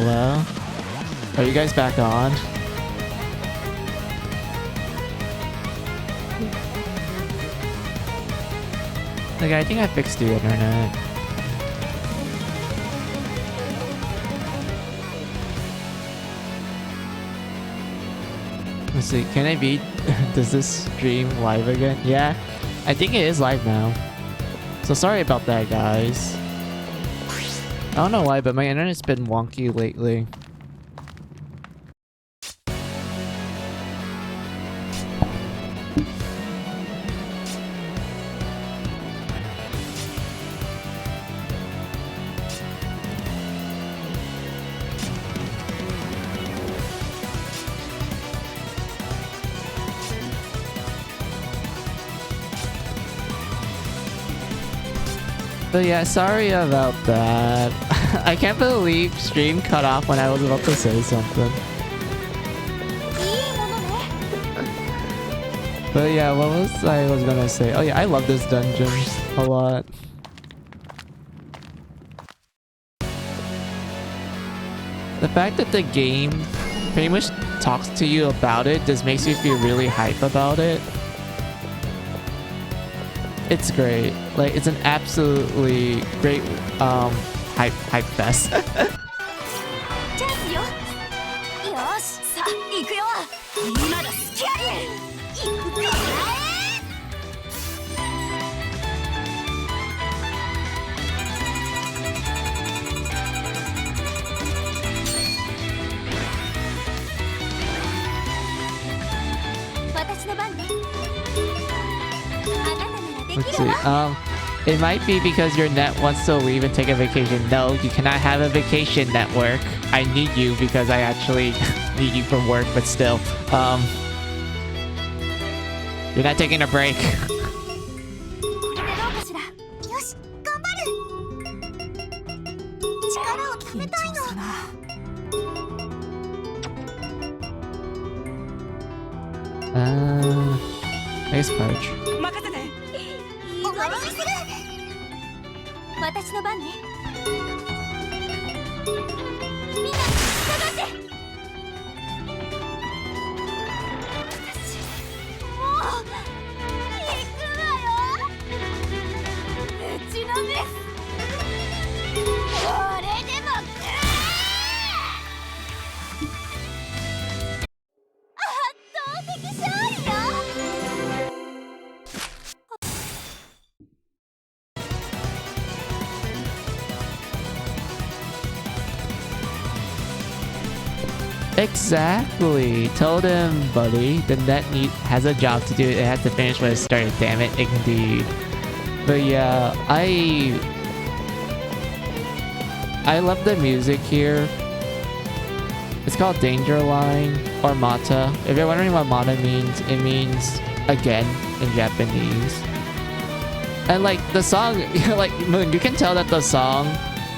Hello? Are you guys back on? Like, I think I fixed the internet. Let's see, can I beat... Does this stream live again? Yeah, I think it is live now. So sorry about that, guys. I don't know why, but my internet's been wonky lately. But yeah, sorry about that. I can't believe stream cut off when I was about to say something. But yeah, what was I gonna say? Oh yeah, I love this dungeon a lot. The fact that the game pretty much talks to you about it just makes you feel really hype about it. It's great. Like, it's an absolutely great hype fest. Let's see. It might be because your net wants to leave and take a vacation. No, you cannot have a vacation, network. I need you because I actually need you for work, but still. You're not taking a break. Nice purge. Exactly. Told him, buddy. The net has a job to do. It has to finish what it started. Damn it. Indeed. But yeah, I love the music here. It's called Danger Line or Mata. If you're wondering what Mata means, it means again in Japanese. And like the song, like Moon, you can tell that the song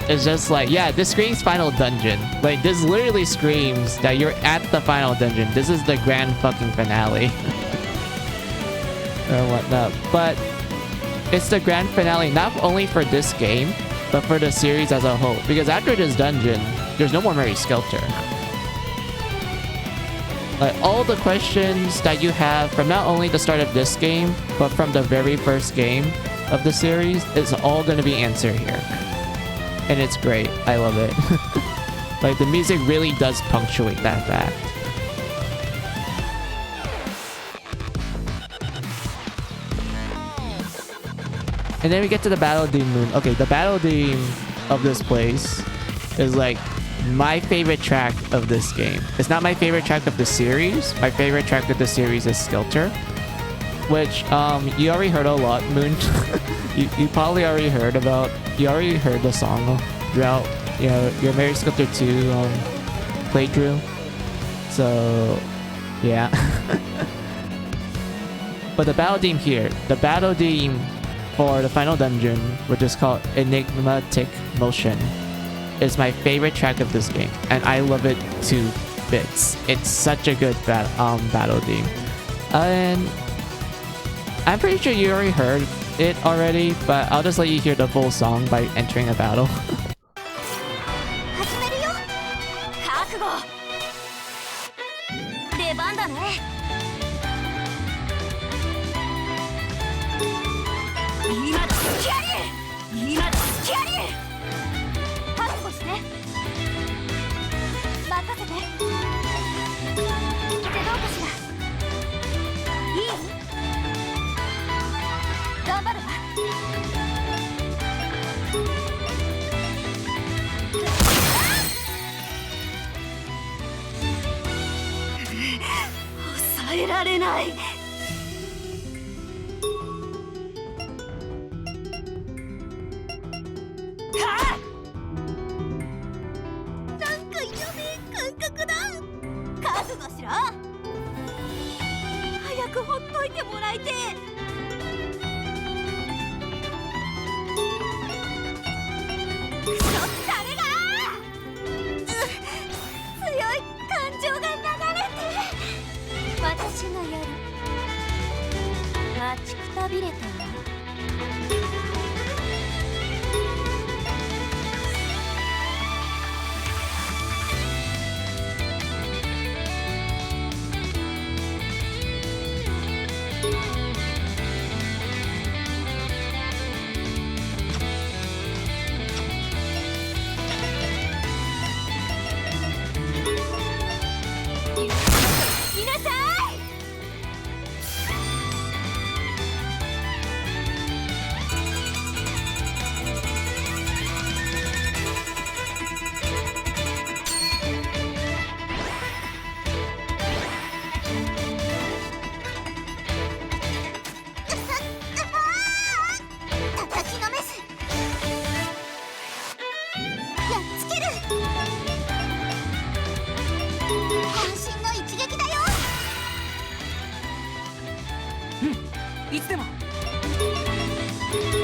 is just like, yeah, this screams final dungeon. Like, this literally screams that you're at the final dungeon. This is the grand fucking finale. Or whatnot. But it's the grand finale not only for this game, but for the series as a whole. Because after this dungeon, there's no more Mary Skelter. Like, all the questions that you have from not only the start of this game, but from the very first game of the series, is all going to be answered here. And it's great. I love it. Like, the music really does punctuate that fact. And then we get to the battle theme, Moon. Okay, the battle theme of this place is like my favorite track of this game. It's not my favorite track of the series. My favorite track of the series is Skelter, which you already heard a lot, Moon. you probably already heard about. You already heard the song throughout, you know, your Mary Skelter 2 playthrough. So yeah. But the battle theme here, the battle theme for the final dungeon, which is called Enigmatic Motion, is my favorite track of this game, and I love it to bits. It's such a good battle theme. And I'm pretty sure you already heard it already, but I'll just let you hear the full song by entering a battle. 今だスキャリー覚悟して任せてでどうかしらいい頑張るわ抑えられない早くほっといてもらいてクソ誰が強い感情が流れて私がやる待ちくたびれたわいつでも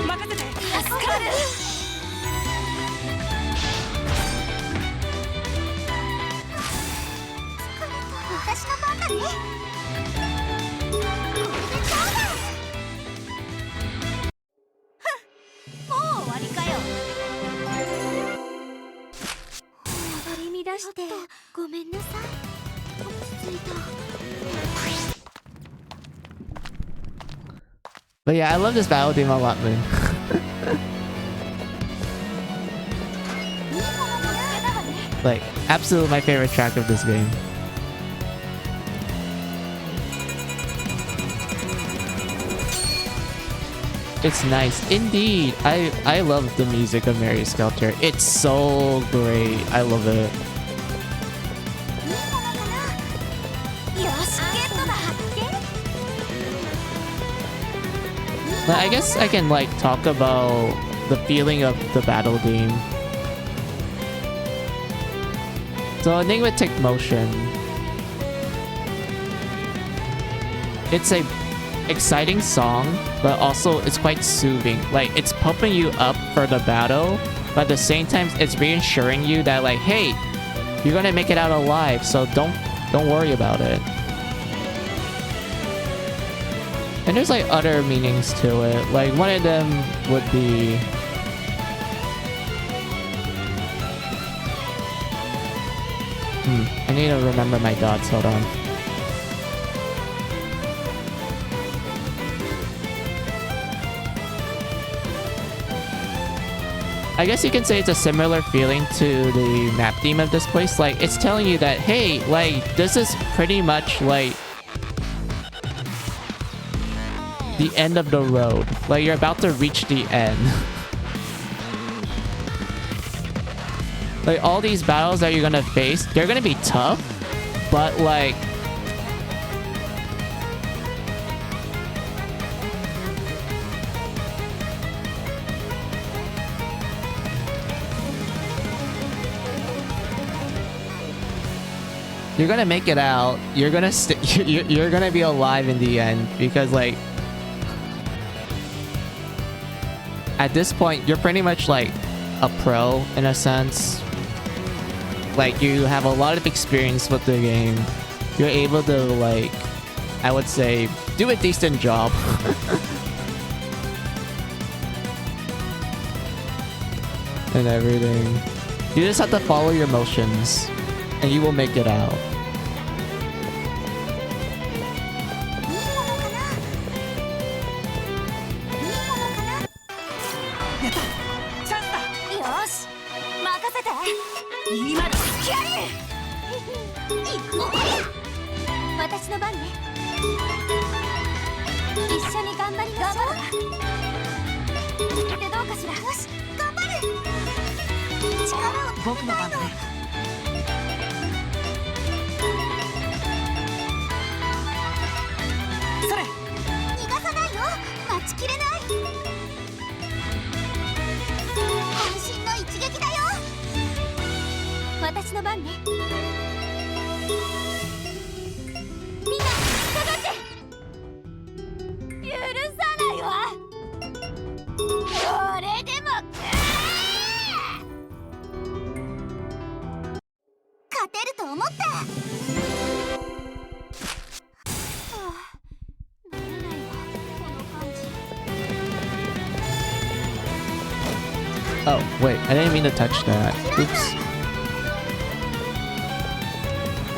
任せて助かる私の番だねこれでどうだもう終わりかよ踊り乱してごめんなさい落ち着いたBut yeah, I love this battle theme a lot, man. Like, absolutely my favorite track of this game. It's nice. Indeed. I love the music of Mary Skelter. It's so great. I love it. I guess I can like talk about the feeling of the battle theme. So Enigmatic Motion. It's a exciting song, but also it's quite soothing. Like it's pumping you up for the battle, but at the same time it's reassuring you that like, hey, you're gonna make it out alive, so don't worry about it. And there's like other meanings to it. Like one of them would be I need to remember my dots, hold on. I guess you can say it's a similar feeling to the map theme of this place. Like it's telling you that, hey, like this is pretty much like the end of the road. Like you're about to reach the end. Like all these battles that you're gonna face, they're gonna be tough, but like you're gonna make it out. You're gonna you're gonna be alive in the end because like at this point you're pretty much like a pro in a sense. Like you have a lot of experience with the game. You're able to like, I would say, do a decent job. And everything. You just have to follow your motions and you will make it out. 今だ付き合え行く私の番ね一緒に頑張りましょう見ててどうかしらよし頑張る力を僕の番だねそれ逃がさないよ待ちきれない渾身の一撃だよ私の番ねみんな下がって許さないわこれでも勝てると思った、はあ、なれないわこの感じ Oh, wait. I didn't mean to touch that. Oops.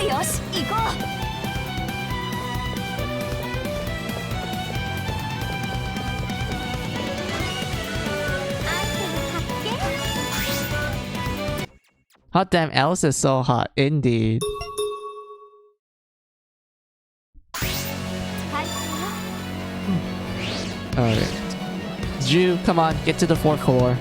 よし行こう Hot damn, Alice is so hot. Indeed. Alright. Ju, come on. Get to the 4 core.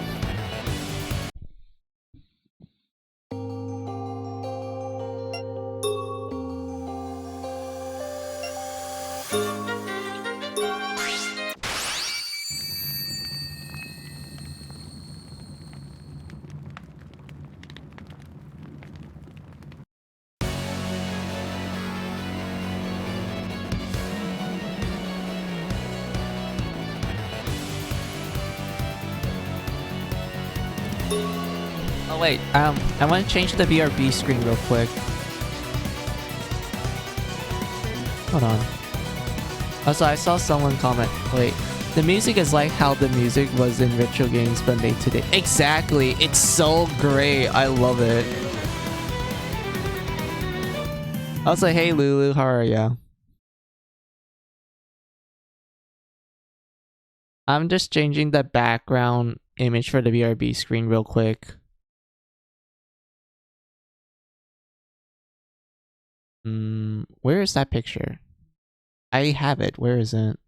Oh wait, I want to change the BRB screen real quick. Hold on. Also, I saw someone comment, wait, the music is like how the music was in retro games but made today. Exactly, it's so great, I love it. Also, hey Lulu, how are ya? I'm just changing the background image for the BRB screen real quick. Where is that picture? I have it. Where is it?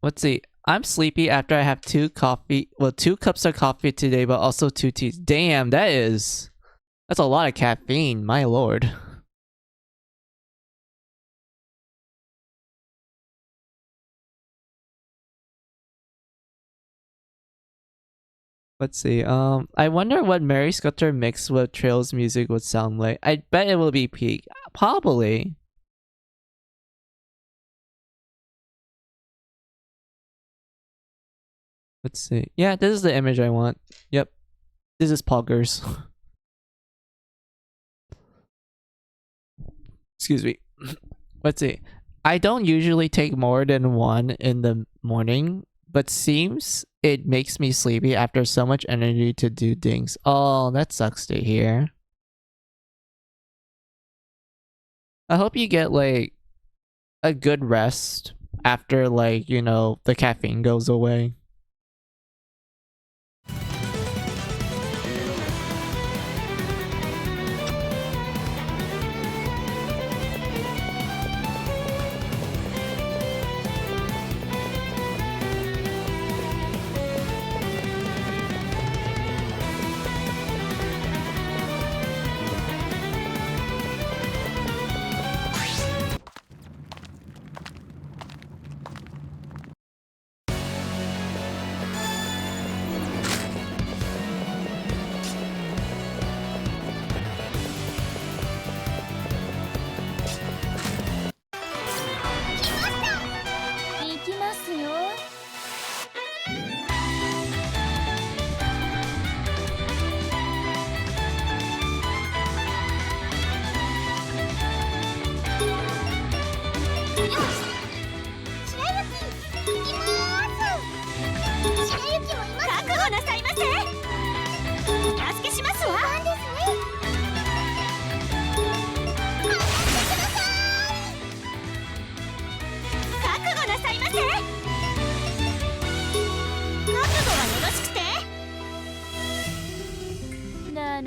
Let's see. I'm sleepy after I have 2 cups of coffee today, but also 2 teas. Damn, that's a lot of caffeine, my lord. Let's see. I wonder what Mary Scooter mixed with Trail's music would sound like. I bet it will be peak. Probably. Let's see. Yeah, this is the image I want. Yep. This is Poggers. Excuse me. Let's see. I don't usually take more than 1 in the morning, but seems it makes me sleepy after so much energy to do things. Oh, that sucks to hear. I hope you get like a good rest after like, you know, the caffeine goes away.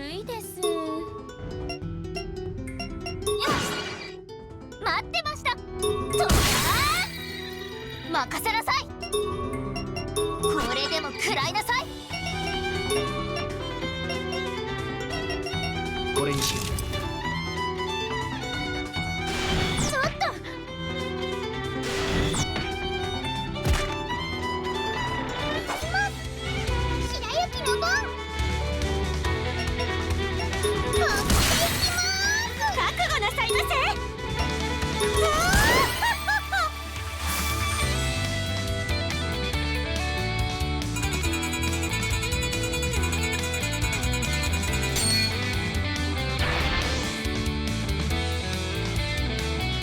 るいです。よし、待ってました。と任せなさい。これでも食らいなさい。これにしよう。ちょっと白雪の番。覚悟なさいませ。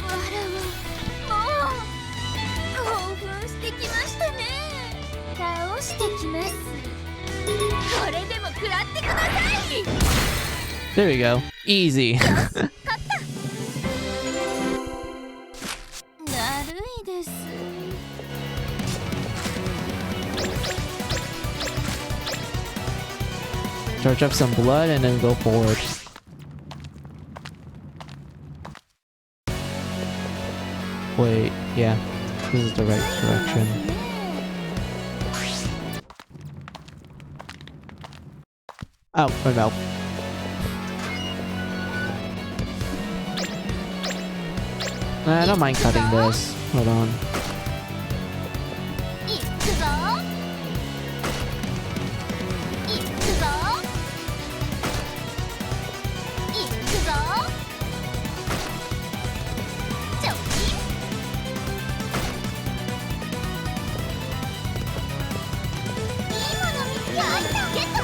あらもう興奮してきましたね。倒してきます。これでも食らってください。 There we go. Easy. 勝った。だるいです。Charge up some blood and then go forward. Wait, yeah. This is the right direction. Oh, my mouth. I don't mind cutting this. Hold on. いくぞいくぞいくぞ。ちょっきいいもの見つけた。ゲット。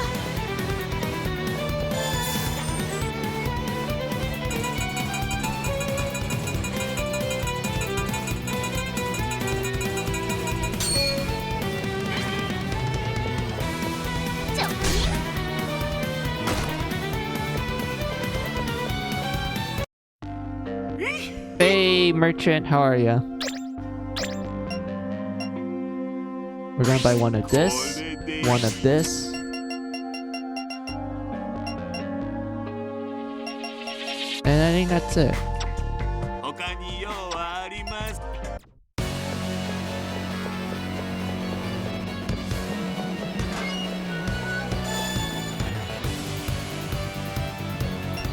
Hey, merchant, how are ya? We're gonna buy one of this, one of this. And I think that's it. 他に用はあります。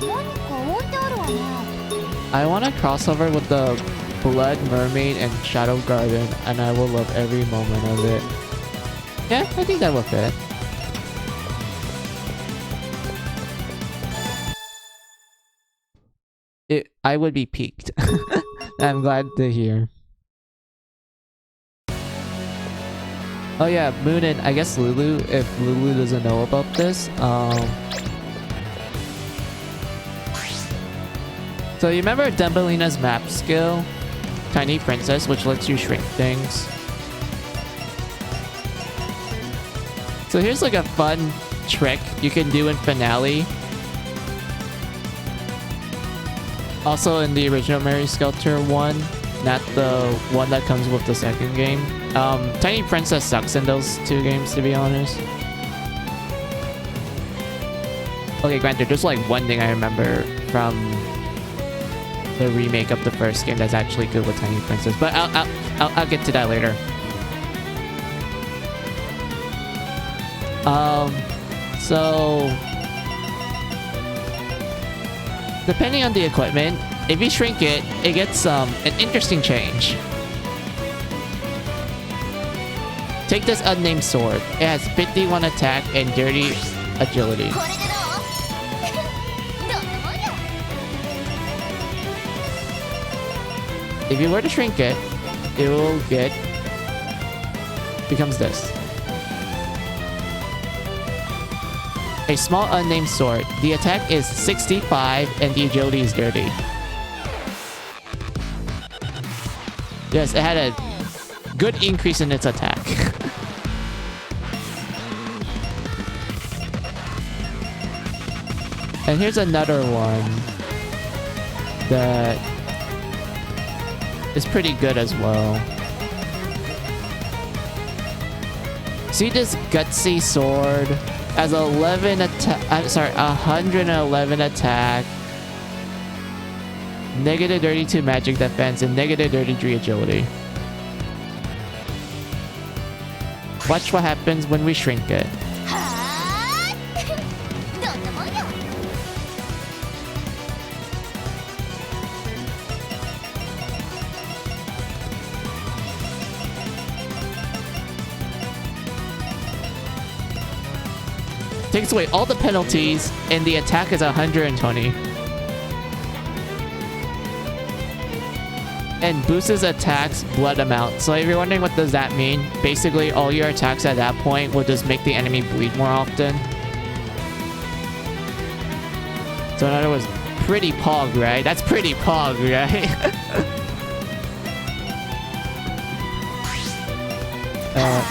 何か置いてあるわね。 I want to crossover with the Blood Mermaid and Shadow Garden, and I will love every moment of it. Yeah, I think that will fit. I would be piqued. I'm glad to hear. Oh yeah, Moon and I guess Lulu, if Lulu doesn't know about this, so you remember Dumbelina's map skill? Tiny Princess, which lets you shrink things. So here's like a fun trick you can do in Finale. Also in the original Mary Skelter one, not the one that comes with the second game. Tiny Princess sucks in those two games, to be honest. Okay, granted, there's like one thing I remember from the remake of the first game that's actually good with Tiny Princess, but I'll get to that later. So depending on the equipment, if you shrink it, it gets an interesting change. Take this unnamed sword. It has 51 attack and dirty agility. If you were to shrink it, it will becomes this. A small unnamed sword. The attack is 65 and the agility is dirty. Yes, it had a good increase in its attack. And here's another one that is pretty good as well. See this gutsy sword As 11 attack. I'm sorry, 111 attack, negative 32 magic defense, and negative 33 agility. Watch what happens when we shrink it. Takes away all the penalties, and the attack is 120. And boosts attack's blood amount. So if you're wondering what does that mean, basically all your attacks at that point will just make the enemy bleed more often. So in other words, pretty pog, right? That's pretty pog, right?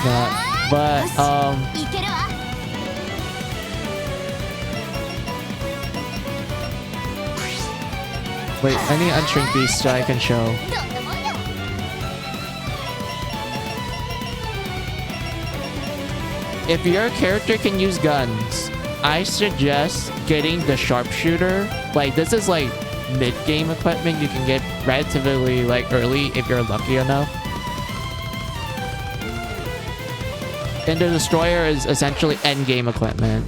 No. But, wait, I need to unshrink these so I can show. If your character can use guns, I suggest getting the sharpshooter. Like, this is like mid-game equipment you can get relatively like early if you're lucky enough. And the destroyer is essentially end-game equipment.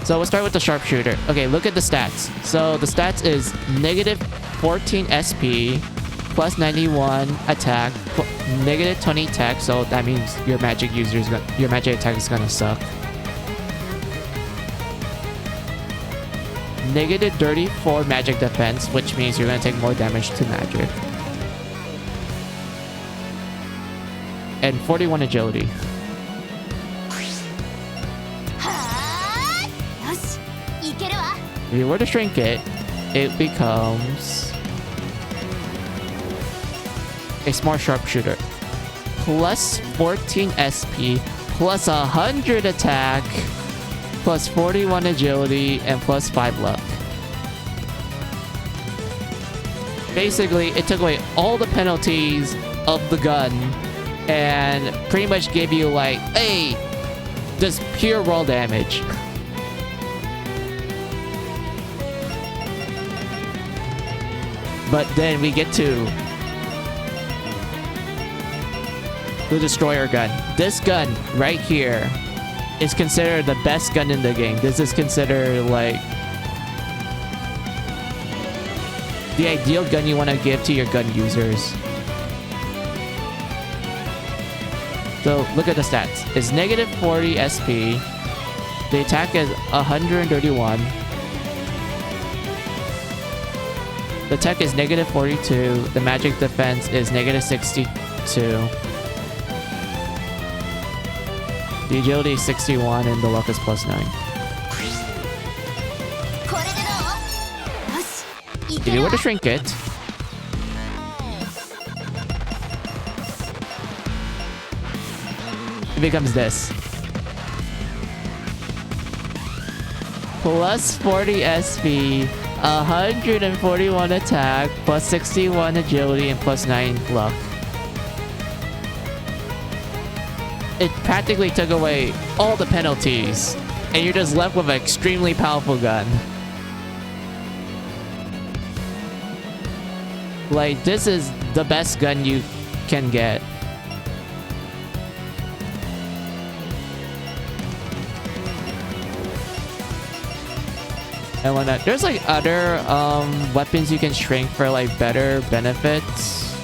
So we'll start with the sharpshooter. Okay, look at the stats. So the stats is negative 14 SP, plus 91 attack, negative 20 tech. So that means your magic attack is gonna suck. Negative 34 magic defense, which means you're gonna take more damage to magic. And 41 agility. If you were to shrink it, it becomes a smart sharpshooter. Plus 14 SP, plus 100 attack, plus 41 agility, and plus 5 luck. Basically, it took away all the penalties of the gun and pretty much gave you like, hey, just pure raw damage. But then we get to the destroyer gun. This gun right here is considered the best gun in the game. This is considered like the ideal gun you want to give to your gun users. So look at the stats. It's negative 40 SP. The attack is 131. The tech is negative 42. The magic defense is negative 62. The agility is 61 and the luck is plus 9. If you were to shrink it, it becomes this. Plus 40 SP, 141 attack, plus 61 agility, and plus 9 luck. It practically took away all the penalties, and you're just left with an extremely powerful gun. Like, this is the best gun you can get. And whatnot. There's like other weapons you can shrink for like better benefits.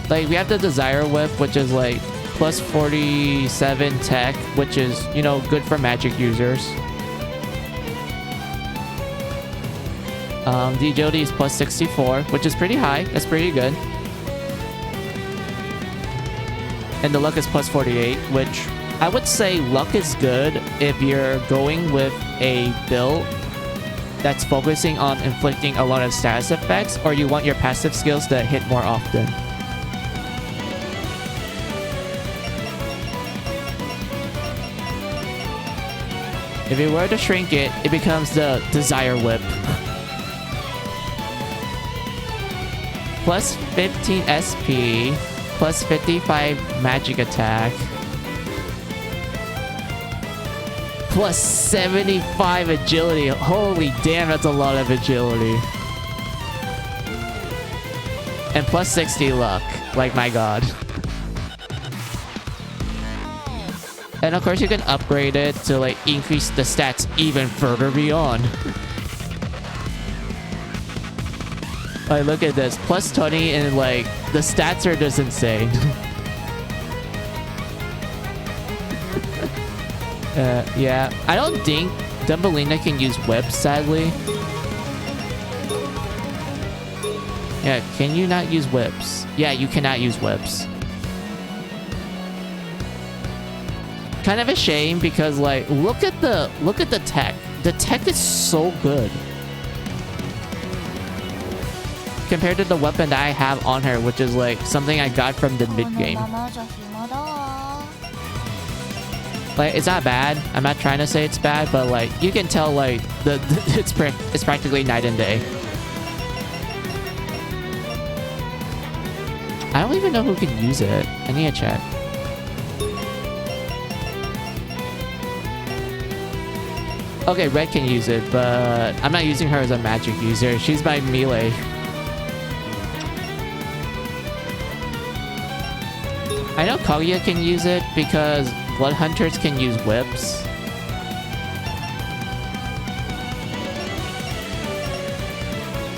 Like we have the Desire Whip, which is like plus 47 tech, which is, you know, good for magic users. The agility is plus 64, which is pretty high. That's pretty good. And the luck is plus 48, which I would say luck is good if you're going with a build that's focusing on inflicting a lot of status effects, or you want your passive skills to hit more often. If you were to shrink it, it becomes the Desire Whip. plus 15 SP, plus 55 magic attack, plus 75 agility. Holy damn, that's a lot of agility. And plus 60 luck. Like, my god. And of course you can upgrade it to like increase the stats even further beyond. Like, look at this. Plus 20 and like the stats are just insane. Yeah. I don't think Dumbelina can use webs, sadly. Yeah, can you not use webs? Yeah, you cannot use webs. Kind of a shame because like look at the tech. The tech is so good compared to the weapon that I have on her, which is like something I got from the mid game. Like, it's not bad. I'm not trying to say it's bad, but like you can tell like it's practically night and day. I don't even know who can use it. I need to check. Okay, Red can use it, but I'm not using her as a magic user. She's my melee. I know Kaguya can use it because Blood Hunters can use whips.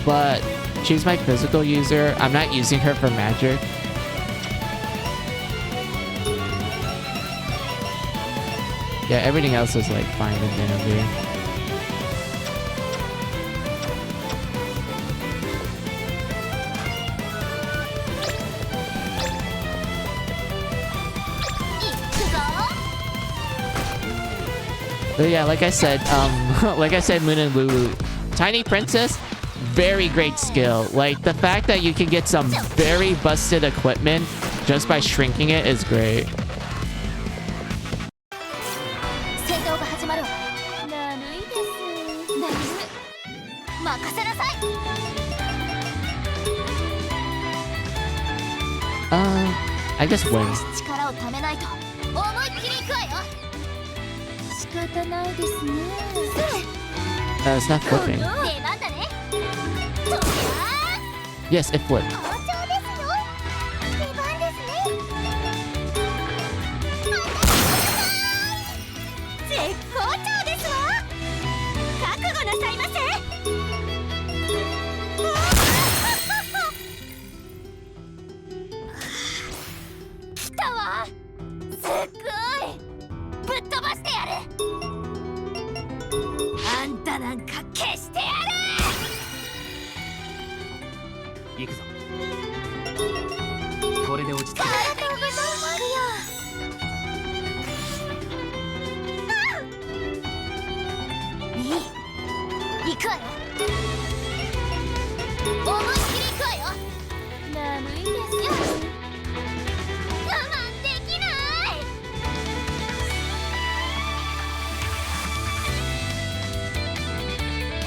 But she's my physical user. I'm not using her for magic. Yeah, everything else is like fine and dandy. But yeah, like I said, Moon and Lulu, Tiny Princess, very great skill. Like the fact that you can get some very busted equipment just by shrinking it is great. I guess win. It's not flipping. Yes, it flipped.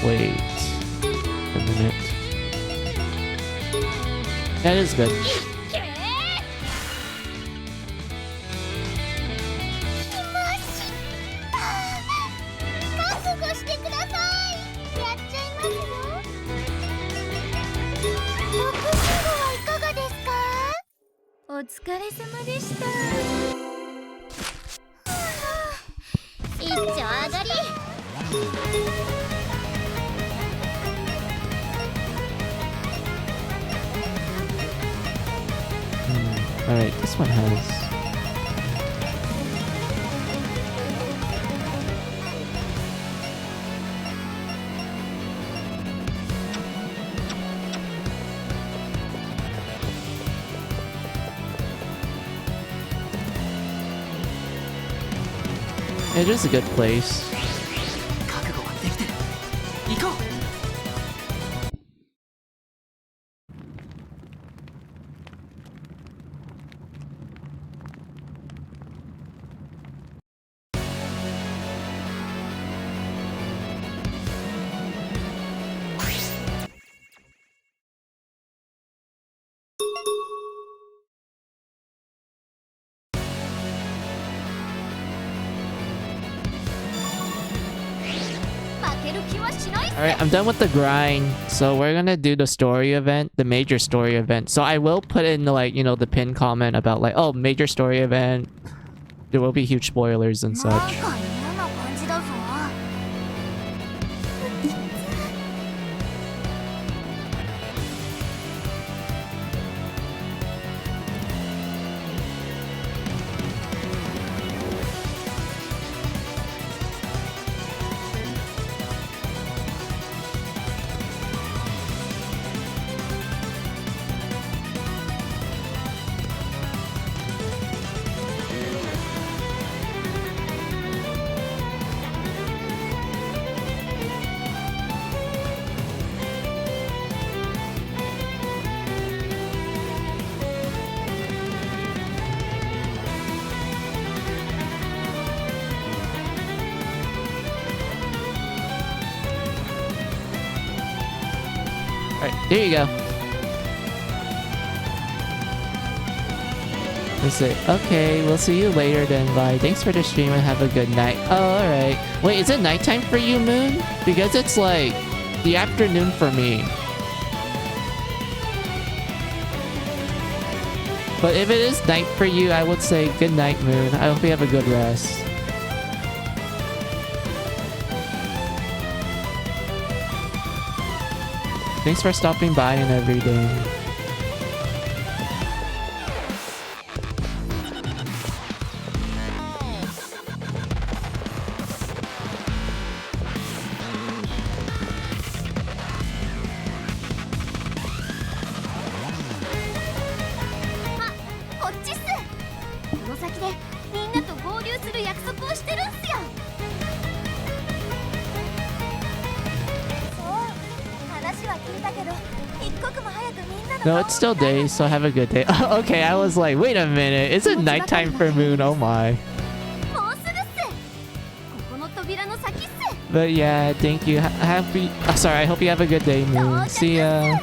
Wait a minute. That is good. Alright, this one has... It is a good place. Alright, I'm done with the grind. So we're gonna do the story event, the major story event. So I will put in the, like, you know, the pin comment about like, oh, major story event. There will be huge spoilers and such. Alright, there you go. Let's say, okay, we'll see you later then, bye. Thanks for the stream and have a good night. Oh, alright. Wait, is it nighttime for you, Moon? Because it's like the afternoon for me. But if it is night for you, I would say good night, Moon. I hope you have a good rest. Thanks for stopping by and everything. No, it's still day, so have a good day. Okay, I was like, wait a minute. Is it nighttime for Moon? Oh my. But yeah, thank you. Happy... sorry, I hope you have a good day, Moon. See ya.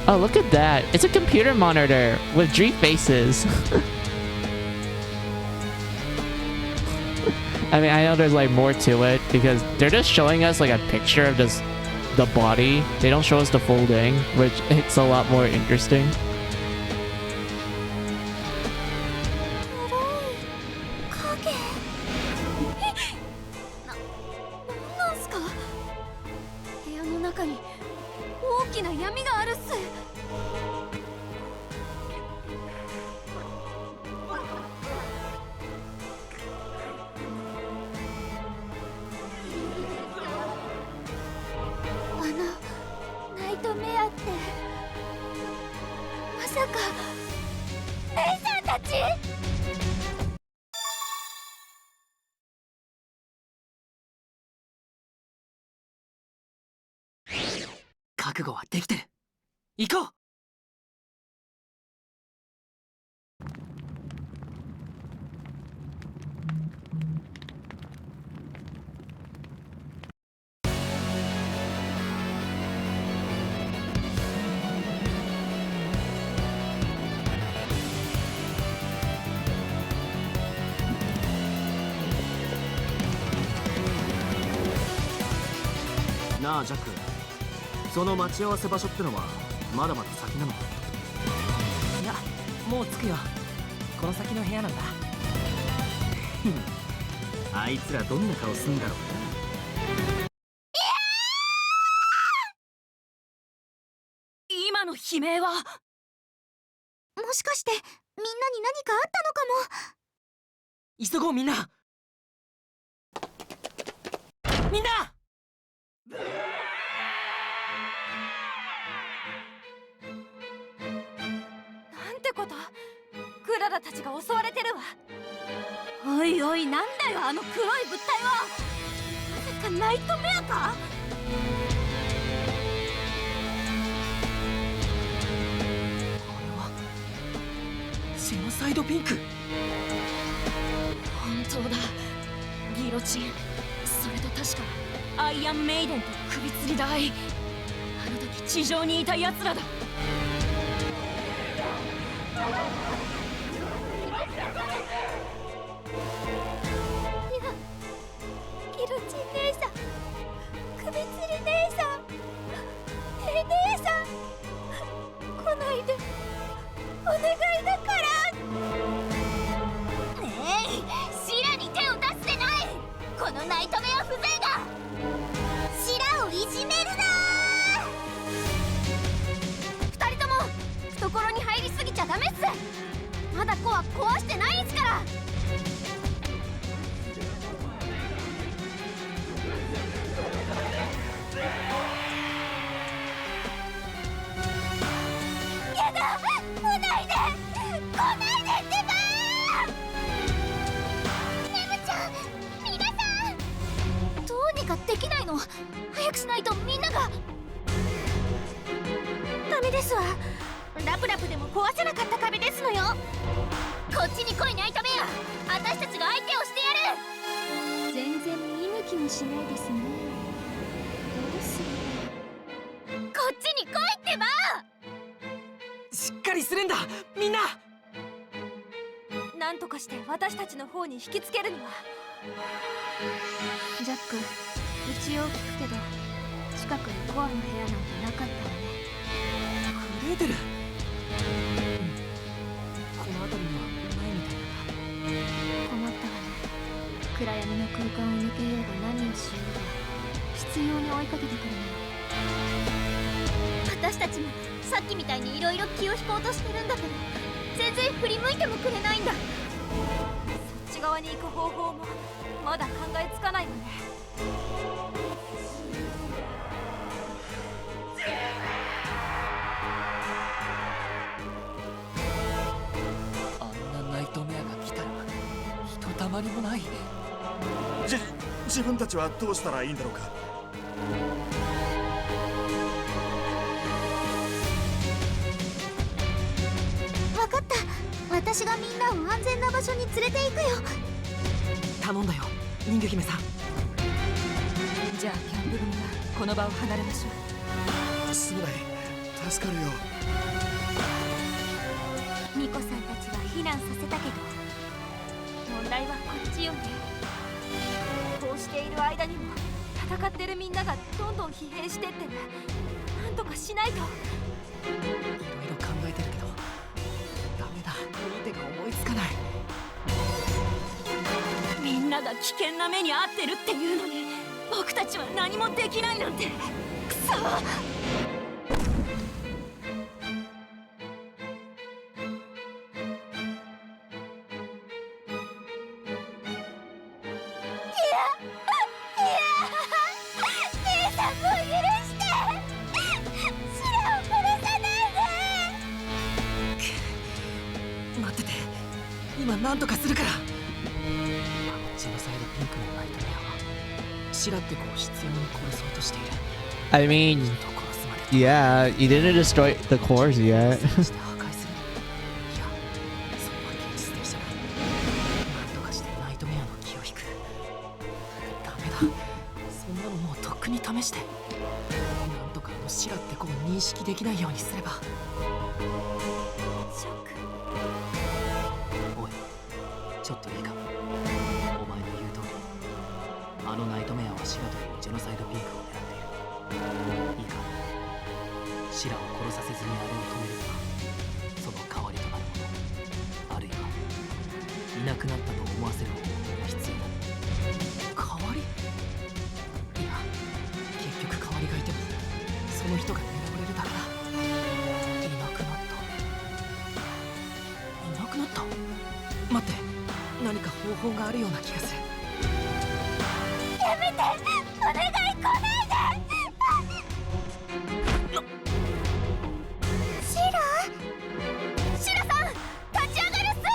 Oh, look at that. It's a computer monitor with 3 faces. I mean, I know there's like more to it because they're just showing us like a picture of just the body. They don't show us the full thing, which it's a lot more interesting.なあジャック、その待ち合わせ場所ってのはまだまだ先なの？いや、もう着くよ。この先の部屋なんだ。あいつらどんな顔すんだろうな。今の悲鳴はもしかしてみんなに何かあったのかも。急ごうみんな。みんな！なんてこと。クララたちが襲われてるわ。おいおい、なんだよあの黒い物体は。まさかナイトメアか。ジェノサイドピンク。本当だ、ギロチン。それと確かアイアンメイデンと首吊り台。あの時地上にいた奴らだ。ギロチン姉さん、首吊り姉さん、姉さん、来ないでお願いだから。ねえ、シラに手を出すでない。このナイトメア風情が。シラをいじめるな。二人とも懐に入りすぎちゃダメっす。まだコア壊してないんすから。やだ、来ないで来ないでってばー。ネムちゃん、皆さん、どうにかできないの。早くしないとみんなが。ダメですわ。ラプラプでも壊せなかった壁ですのよ。こっちに来いナイトメア。私たちが相手をしてやる。全然見向きもしないですね。どうする。こっちに来いってば。しっかりするんだみんな。なんとかして私たちの方に引きつけるには。ジャック、一応聞くけど近くにコアの部屋なんてなかったわね。グレーテル。この辺りにはないみたいだ。困ったわね。暗闇の空間を抜けようが何をしようが必要に追いかけてくるのよ。私たちもさっきみたいにいろいろ気を引こうとしてるんだけど全然振り向いてもくれないんだ。そっち側に行く方法もまだ考えつかないわね。あんなナイトメアが来たらひとたまりもない。自分たちはどうしたらいいんだろうか。分かった。私がみんなを安全な場所に連れて行くよ。頼んだよ人魚姫さん。じゃあキャンプ組はこの場を離れましょう。そうだい、助かるよ。ミコさんたちは避難させたけど問題はこっちよね。こうしている間にも戦ってるみんながどんどん疲弊してってる。なんとかしないと。いろいろ考えてるけどダメだ。いい手が思いつかない。みんなが危険な目に遭ってるっていうのに僕たちは何もできないなんて。くそ。待ってて、今何とかするから。ジェノサイドピンクのナイトメアはシラって子を執拗に殺そうとしている。 I mean, きっと殺すまで yeah, you didn't destroy the cores yet. して破壊する。いや、それは現実的じゃない。何とかしてナイトメアの気を引く。ダメだ、そんなのもうとっくに試して。なんとかあのシラって子を認識できないようにすれば。ショック。おい、ちょっといいか。お前の言う通り、あのナイトメアはシラというジェノサイドピンクを狙っている。いいか、シラを殺させずにあれを止めるにはその代わりとなるもの、あるいはいなくなったと思わせる方法が必要だ。代わり？いや、結局代わりがいてもその人が狙われるだけだ。いなくなった。いなくなった？待って、何か方法があるような気がする。やめて、お願い、来ないで。シラさん、立ち上がるっす。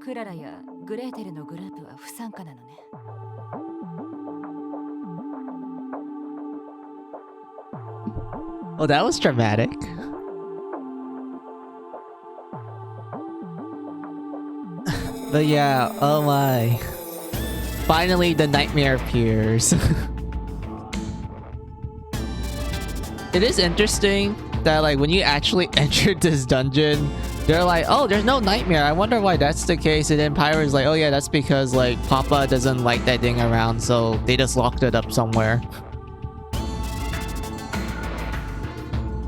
クララやグレーテルのグループは不参加なのね。Oh, that was dramatic. But yeah, oh my. Finally, the nightmare appears. It is interesting that like when you actually entered this dungeon, they're like, oh, there's no nightmare. I wonder why that's the case. And then Pyro's like, oh yeah, that's because like Papa doesn't like that thing around, so they just locked it up somewhere.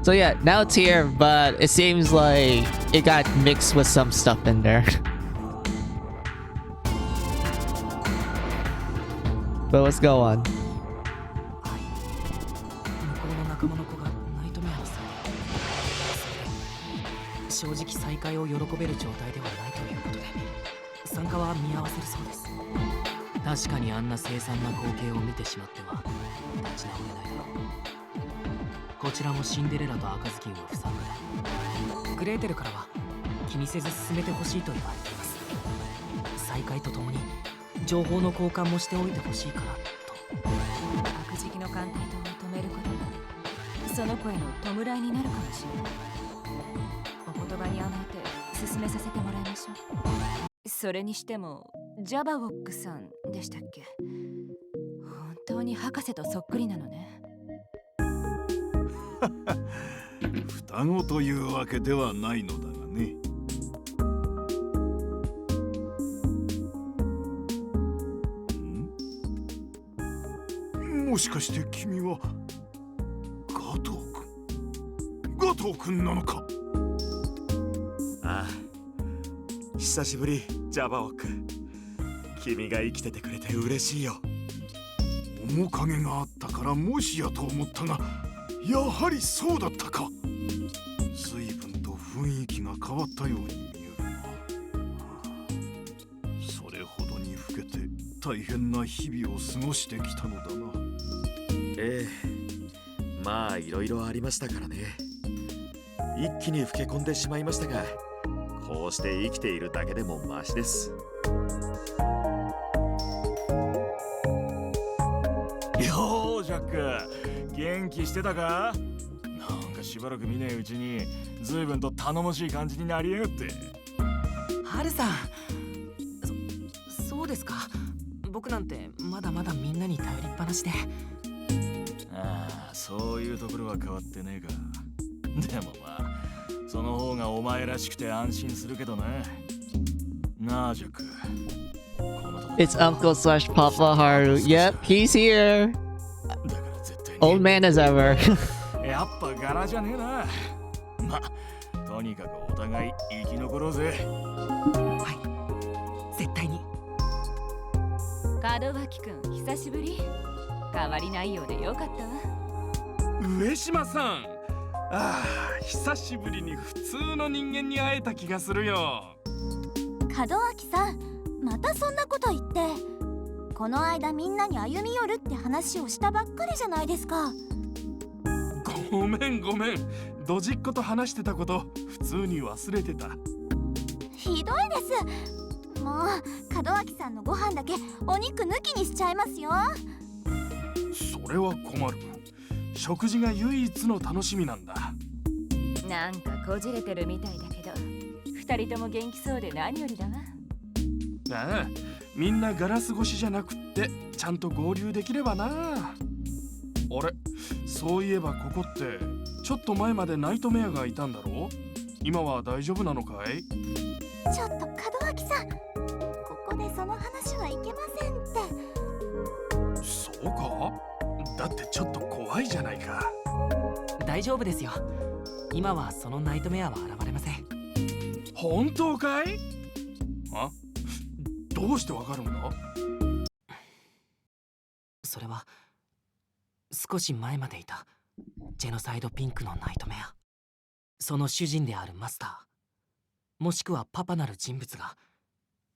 So yeah, now it's here, but it seems like it got mixed with some stuff in there. But let's go on. 正直再会を喜べる状態ではないということで参加は見合わせるそうです。確かにあんな凄惨な光景を見てしまっては立ち直れないだろう。こちらもシンデレラと赤ずきんは不参加で、グレーテルからは気にせず進めてほしいと言われています。再会とともに情報の交換もしておいてほしいからと。悪時期の艦隊と止めることがその子への弔いになるかもしれない。お言葉に甘えて進めさせてもらいましょう。それにしてもジャバウォックさんでしたっけ。本当に博士とそっくりなのね。双子というわけではないのだがね。もしかして君はガトー君なのか。ああ、久しぶりジャバオック。君が生きててくれて嬉しいよ。面影があったからもしやと思ったが、やはりそうだったか。随分と雰囲気が変わったように見えるな。それほどに老けて大変な日々を過ごしてきたのだな。ええ、まあいろいろありましたからね。一気に老け込んでしまいましたが、こうして生きているだけでもマシです。よージャック、元気してたか。なんかしばらく見ねえうちに随分と頼もしい感じになりやがって。ハルさん、そうですか。僕なんてまだまだみんなに頼りっぱなしで。ああ、そういうところは変わってねえか。でもまあその方がお前らしくて安心するけどな。なあジャック。It's Uncle slash Papa Haru. Yep, he's here. Old man as ever. やっぱ柄じゃねえな。ま、とにかくお互い生き残ろうぜ。はい、絶対に。門脇くん、久しぶり。変わりないようでよかったわ。上島さん、ああ、久しぶりに普通の人間に会えた気がするよ。門脇さん、またそんなこと言って。この間みんなに歩み寄るって話をしたばっかりじゃないですか。ごめん、ドジっ子と話してたこと普通に忘れてた。ひどいです。もう門脇さんのご飯だけお肉抜きにしちゃいますよ。それは困る。食事が唯一の楽しみなんだ。なんかこじれてるみたいだけど、二人とも元気そうで何よりだわ。ああ、みんなガラス越しじゃなくってちゃんと合流できればな。あれ、そういえばここってちょっと前までナイトメアがいたんだろう。今は大丈夫なのかい。ちょっと門脇さん、ここでその話はいけませんって。そうか。だってちょっと怖いじゃないか。大丈夫ですよ。今はそのナイトメアは現れません。本当かい。あ、どうしてわかるんだ。それは少し前までいたジェノサイドピンクのナイトメア。その主人であるマスター、もしくはパパなる人物が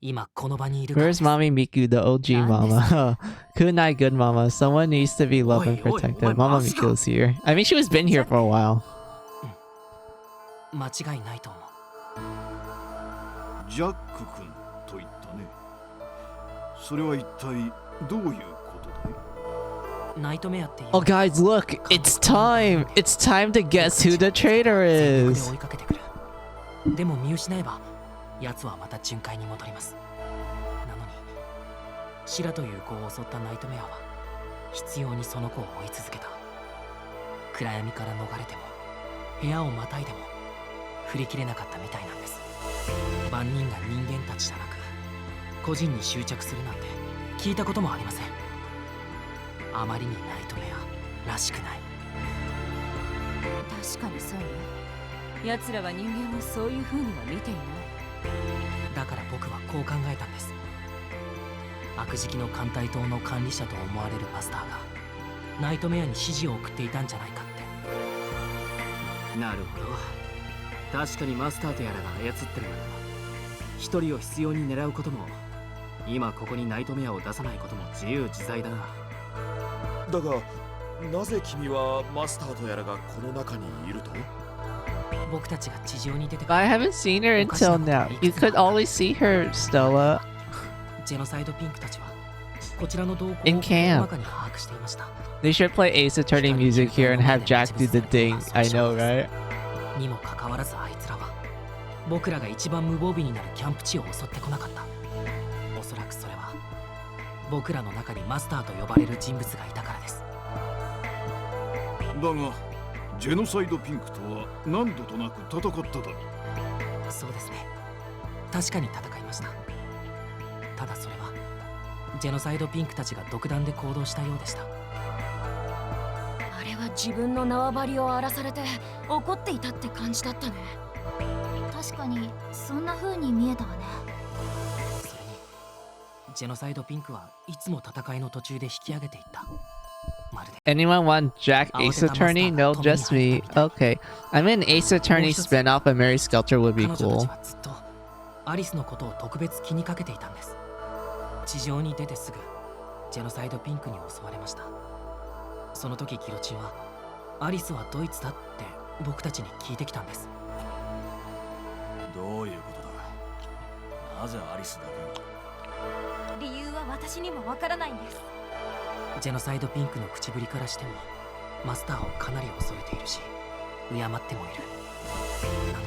今この場にいるからです。 Where's Mommy Miku, the OG mama? Kunai, good mama. Someone needs to be loved and protected. Mama Miku's here. I mean, she was been here for a while. 間違いないと思う。ジャック君と言それは一体どういうことだい？ナイトメアっていう Oh, guys, look! It's time! It's time to guess who the traitor 全力で is! 追いかけてくる。でも見失えば奴はまた巡回に戻ります。なのにシラという子を襲ったナイトメアは必要にその子を追い続けた。暗闇から逃れても部屋をまたいでも振り切れなかったみたいなんです。万人が人間たちじゃなく個人に執着するなんて聞いたこともありません。あまりにナイトメアらしくない。確かにそうね。奴らは人間をそういう風には見ていない。だから僕はこう考えたんです。悪食の艦隊島の管理者と思われるマスターがナイトメアに指示を送っていたんじゃないかって。なるほど。確かにマスターとやらが操ってるなら一人を必要に狙うことも今ここにナイトメアを出さないことも自由自在だな。だがなぜ君はマスターとやらがこの中にいると？僕たちが地上に出て I haven't seen her until now. You could always see her, Stella. ジェノサイドピンクたちはこちらの動向を In camp. 大まかに把握していました。 They should play Ace Attorney music here and have Jack do the thing. I know, right? にもかかわらずあいつらは僕らが一番無防備になるキャンプ地を襲ってこなかった。おそらくそれは僕らの中にマスターと呼ばれる人物がいたからです。だがジェノサイドピンクとは何度となく戦っただろう。そうですね。確かに戦いました。ただそれはジェノサイドピンクたちが独断で行動したようでした。あれは自分の縄張りを荒らされて怒っていたって感じだったね。確かにそんな風に見えたわね。それにジェノサイドピンクはいつも戦いの途中で引き上げていった。まるで Anyone want Jack Ace Attorney? No, just me. Okay. I mean, Ace Attorney spin-off of Mary Skelter would be 彼女た cool. ちはずっとアリスのことを特別気にかけていたんです。地上に出てすぐジェノサイドピンクに襲われました。その時ギロチンはアリスはドイツだって僕たちに聞いてきたんです。どういうことだ？なぜアリスだけが？理由は私にもわからないんです。ジェノサイドピンクの口ぶりからしてもマスターをかなり恐れているし敬ってもいる。なのに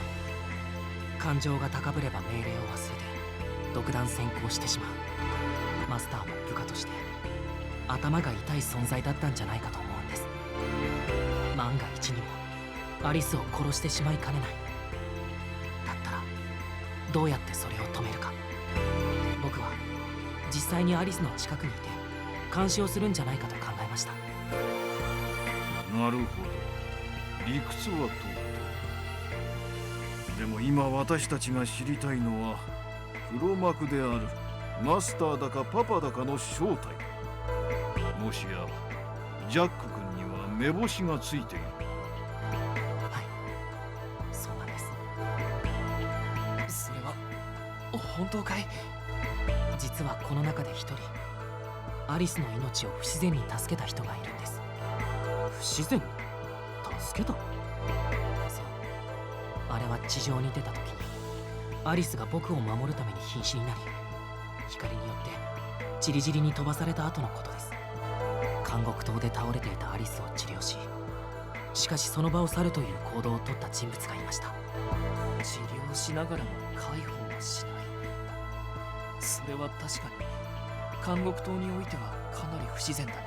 感情が高ぶれば命令を忘れて独断専行してしまう。マスターも部下として頭が痛い存在だったんじゃないかと思うんです。万が一にもアリスを殺してしまいかねない。だったらどうやってそれを止めるか。僕は実際にアリスの近くにいて監視をするんじゃないかと考えました。なるほど、理屈は通った。でも今私たちが知りたいのは黒幕であるマスターだかパパだかの正体だ。もしやジャック君には目星がついている。はい、そうなんです。それは本当かい？実はこの中で一人アリスの命を不自然に助けた人がいるんです。不自然に助けた？そう、あれは地上に出た時にアリスが僕を守るために瀕死になり光によってチリジリに飛ばされた後のことです。監獄島で倒れていたアリスを治療し、しかしその場を去るという行動を取った人物がいました。治療しながらも解放はしない。それは確かに監獄島においてはかなり不自然だね。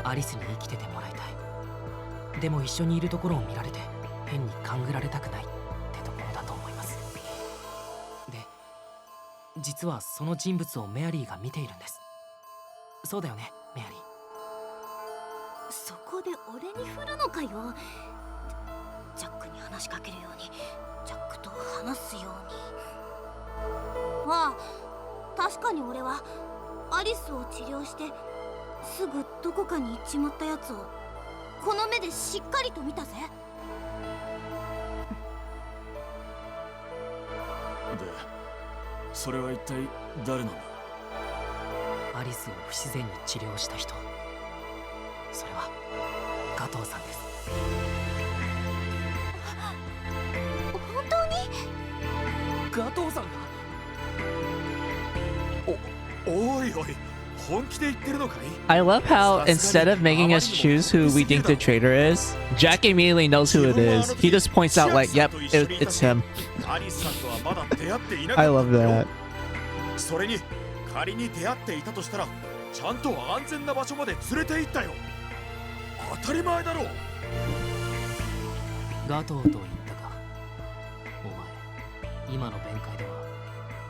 アリスに生きててもらいたい。でも一緒にいるところを見られて変に勘ぐられたくないってところだと思います。で、実はその人物をメアリーが見ているんです。そうだよね、メアリー。そこで俺に振るのかよ。ジャックに話しかけるようにジャックと話すように。ああ、確かに俺はアリスを治療してすぐどこかに行っちまったやつをこの目でしっかりと見たぜ。で、それは一体誰なんだ？アリスを不自然に治療した人、それは加藤さんです。本当に？加藤さんが？おいおい、本気で言ってるのかい？ I love how instead of making us choose who we think the traitor is, Jack immediately knows who it is. He just points out like, yep, it's him. アリスさんとはまだ出会っていな I かった love んだよ。 that. それに仮に出会っていたとしたらちゃんと安全な場所まで連れて行ったよ。当たり前だろう。ガトーと言ったか。お前、今の弁解では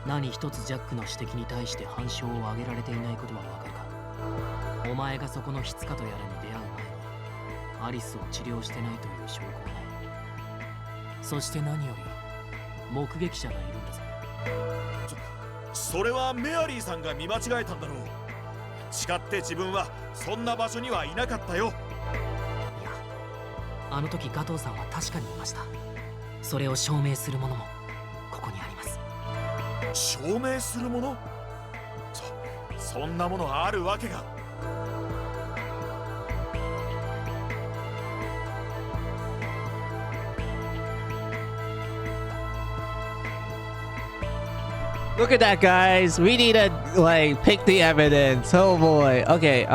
何一つジャックの指摘に対して反証を挙げられていないことはわかるか。お前がそこの筆家とやらに出会う前にアリスを治療してないという証拠がない。そして何より目撃者がいるんだぞ。それはメアリーさんが見間違えたんだろう。誓って自分はそんな場所にはいなかったよ。いや、あの時ガトーさんは確かにいました。それを証明するものもここにあります。証明するもの？そんなものあるわけが。Look at that, guys. We need to like pick the evidence. Oh boy. Okay.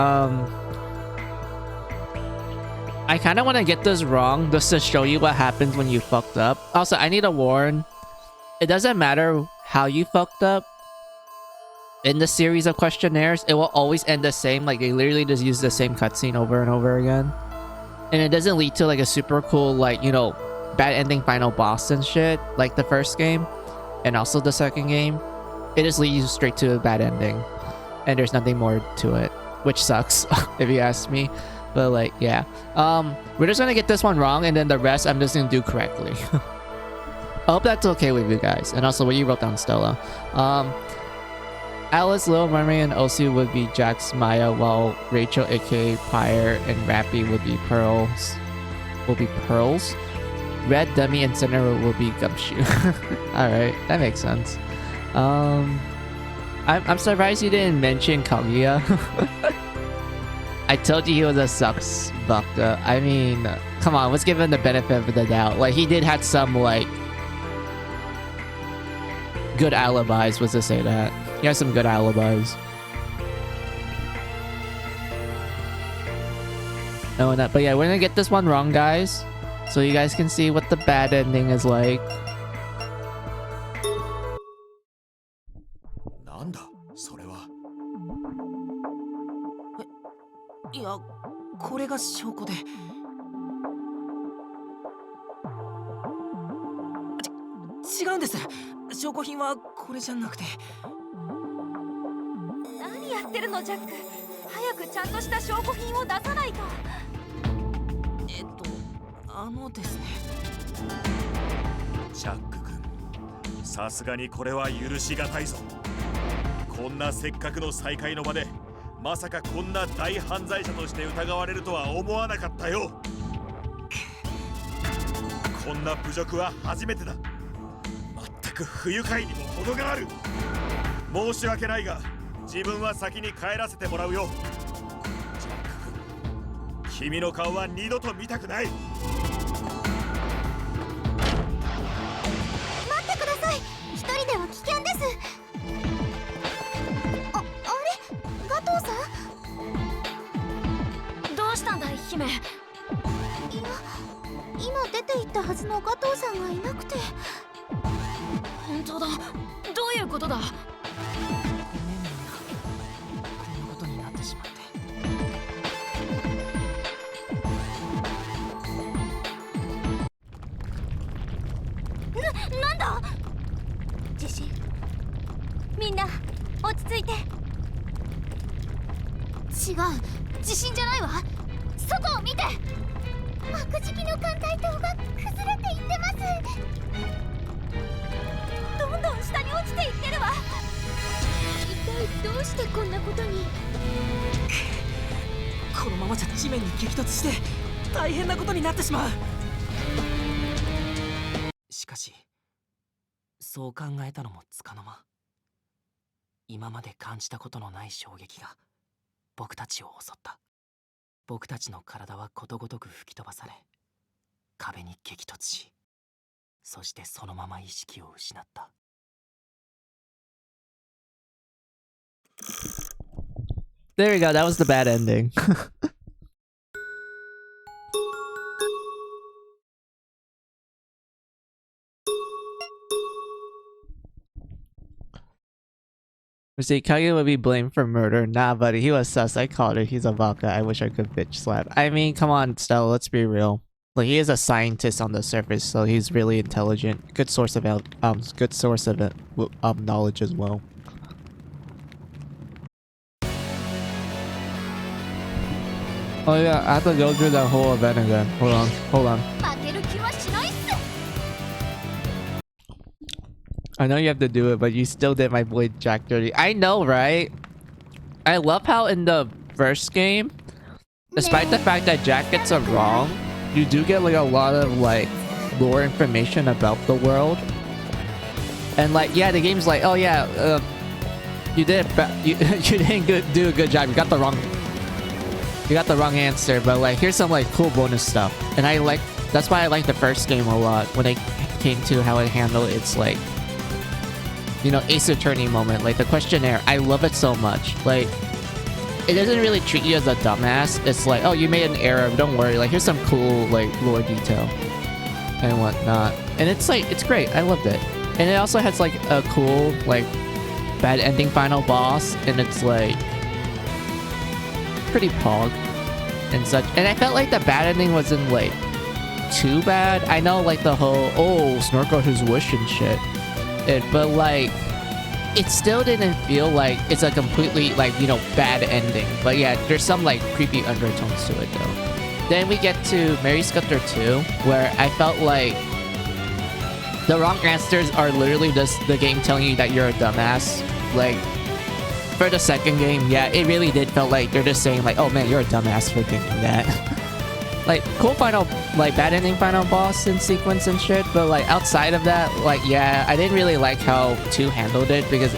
I kind of want to get this wrong just to show you what happens when you fucked up. Also, I need to warn. It doesn't matter how you fucked up. In the series of questionnaires, it will always end the same. Like they literally just use the same cutscene over and over again, and it doesn't lead to like a super cool, like, you know, bad ending final boss and shit like the first game. And also the second game, it just leads you straight to a bad ending, and there's nothing more to it, which sucks if you ask me. But like, yeah, we're just gonna get this one wrong, and then the rest I'm just gonna do correctly. I hope that's okay with you guys. And also what you wrote down, Stella. Alice, Little Mermaid, and Osu would be Jax, Maya, while Rachel, aka Pyre, and Rappy would be Pearls. Red, Demi, and Cinderella will be Gumshoe. Alright, that makes sense. I'm surprised you didn't mention Kaguya. I told you he was a sucks bucka. I mean, come on, let's give him the benefit of the doubt. Like, he did have some, like, good alibis, was to say that. He has some good alibis. No, not, but yeah, we're gonna get this one wrong, guys. So you guys can see what the bad ending is like. なんだそれは。いや、これが証拠で。違うんです。証拠品はこれじゃなくて。何やってるのジャック。早くちゃんとした証拠品を出さないと。ですね。ジャック君、さすがにこれは許しがたいぞ。こんなせっかくの再会の場でまさかこんな大犯罪者として疑われるとは思わなかったよ。こんな侮辱は初めてだ。全く不愉快にも程がある。申し訳ないが自分は先に帰らせてもらうよ。ジャック君、君の顔は二度と見たくない。姫。いや、今出て行ったはずのガトーさんがいなくて。本当だ。どういうことだ。ごめんみんな、こんなことになってしまって。なんだ。地震。みんな落ち着いて。違う、地震じゃないわ。外を見て。幕敷の艦隊塔が崩れていってます。どんどん下に落ちていってるわ。一体どうしてこんなことに。このままじゃ地面に激突して大変なことになってしまう。しかしそう考えたのもつかの間、今まで感じたことのない衝撃が僕たちを襲った。僕たちの体はことごとく吹き飛ばされ、壁に激突し、そしてそのまま意識を失った。There we go. That was the bad ending. We see Kage would be blamed for murder. Nah, buddy, he was sus. I called it. He's a vodka. I wish I could bitch slap. I mean, come on, Stella. Let's be real. Like, he is a scientist on the surface, so he's really intelligent. Good source of knowledge as well. Oh yeah, I have to go through that whole event again. Hold on. I know you have to do it, but you still did my boy Jack dirty. I know, right? I love how in the first game, despite the fact that Jack gets it wrong, you do get like a lot of like lore information about the world. And like, yeah, the game's like, oh yeah, you didn't do a good job. You got the wrong answer, but like here's some like cool bonus stuff. And that's why I like the first game a lot when it came to how it handled its like, you know, Ace Attorney moment, like the questionnaire. I love it so much. Like, it doesn't really treat you as a dumbass. It's like, oh, you made an error, don't worry. Like, here's some cool like lore detail and whatnot. And it's like, it's great. I loved it. And it also has like a cool like bad ending final boss, and it's like pretty pog and such. And I felt like the bad ending wasn't like too bad. I know like the whole Snorkel his wish and shit. But like it still didn't feel like it's a completely like, you know, bad ending. But yeah, there's some like creepy undertones to it though. Then we get to Mary Scudder 2, where I felt like the wrong answers are literally just the game telling you that you're a dumbass. Like for the second game, yeah, it really did felt like they're just saying like, oh man, you're a dumbass for thinking that. Like, cool final, like, bad ending final boss and sequence and shit, but, like, outside of that, like, yeah, I didn't really like how 2 handled it, because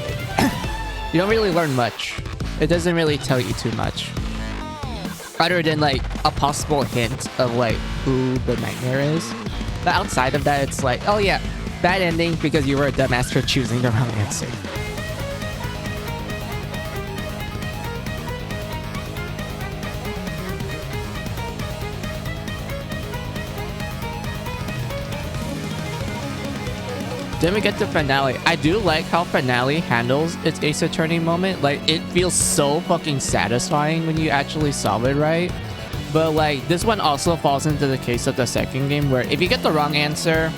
you don't really learn much. It doesn't really tell you too much. Other than, like, a possible hint of, like, who the nightmare is. But outside of that, it's like, oh yeah, bad ending because you were a dumbass for choosing the wrong answer. Then we get to finale. I do like how finale handles its Ace Attorney moment. Like, it feels so fucking satisfying when you actually solve it right. But like, this one also falls into the case of the second game, where if you get the wrong answer,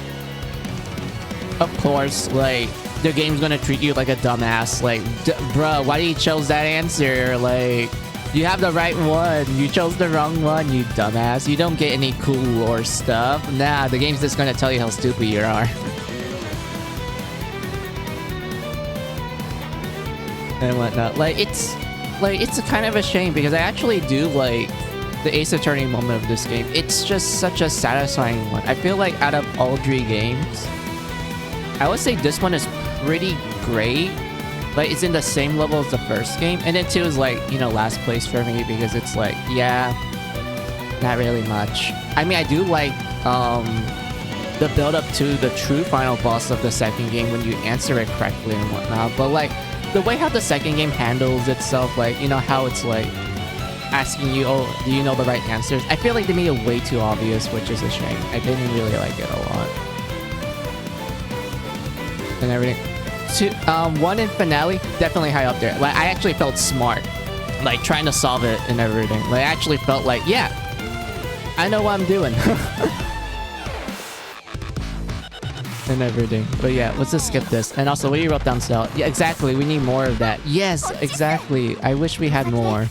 of course, like, the game's gonna treat you like a dumbass. Like, bruh, why did you chose that answer? Like, you have the right one. You chose the wrong one, you dumbass. You don't get any cool lore stuff. Nah, the game's just gonna tell you how stupid you are. And whatnot. Like, it's a kind of a shame, because I actually do like the Ace Attorney moment of this game. It's just such a satisfying one. I feel like out of all 3 games, I would say this one is pretty great, but it's in the same level as the first game. And then 2 is like, you know, last place for me, because it's like, yeah, not really much. I mean, I do like the build up to the true final boss of the second game when you answer it correctly and whatnot, but like, the way how the second game handles itself, like, you know, how it's like asking you, oh, do you know the right answers? I feel like they made it way too obvious, which is a shame. I didn't really like it a lot. And everything. 1 in finale, definitely high up there. Like, I actually felt smart, like, trying to solve it and everything. Like, I actually felt like, yeah, I know what I'm doing. And everything. But yeah, let's just skip this. And also, what you wrote down, Sal. Yeah, exactly. We need more of that. Yes, exactly. I wish we had more.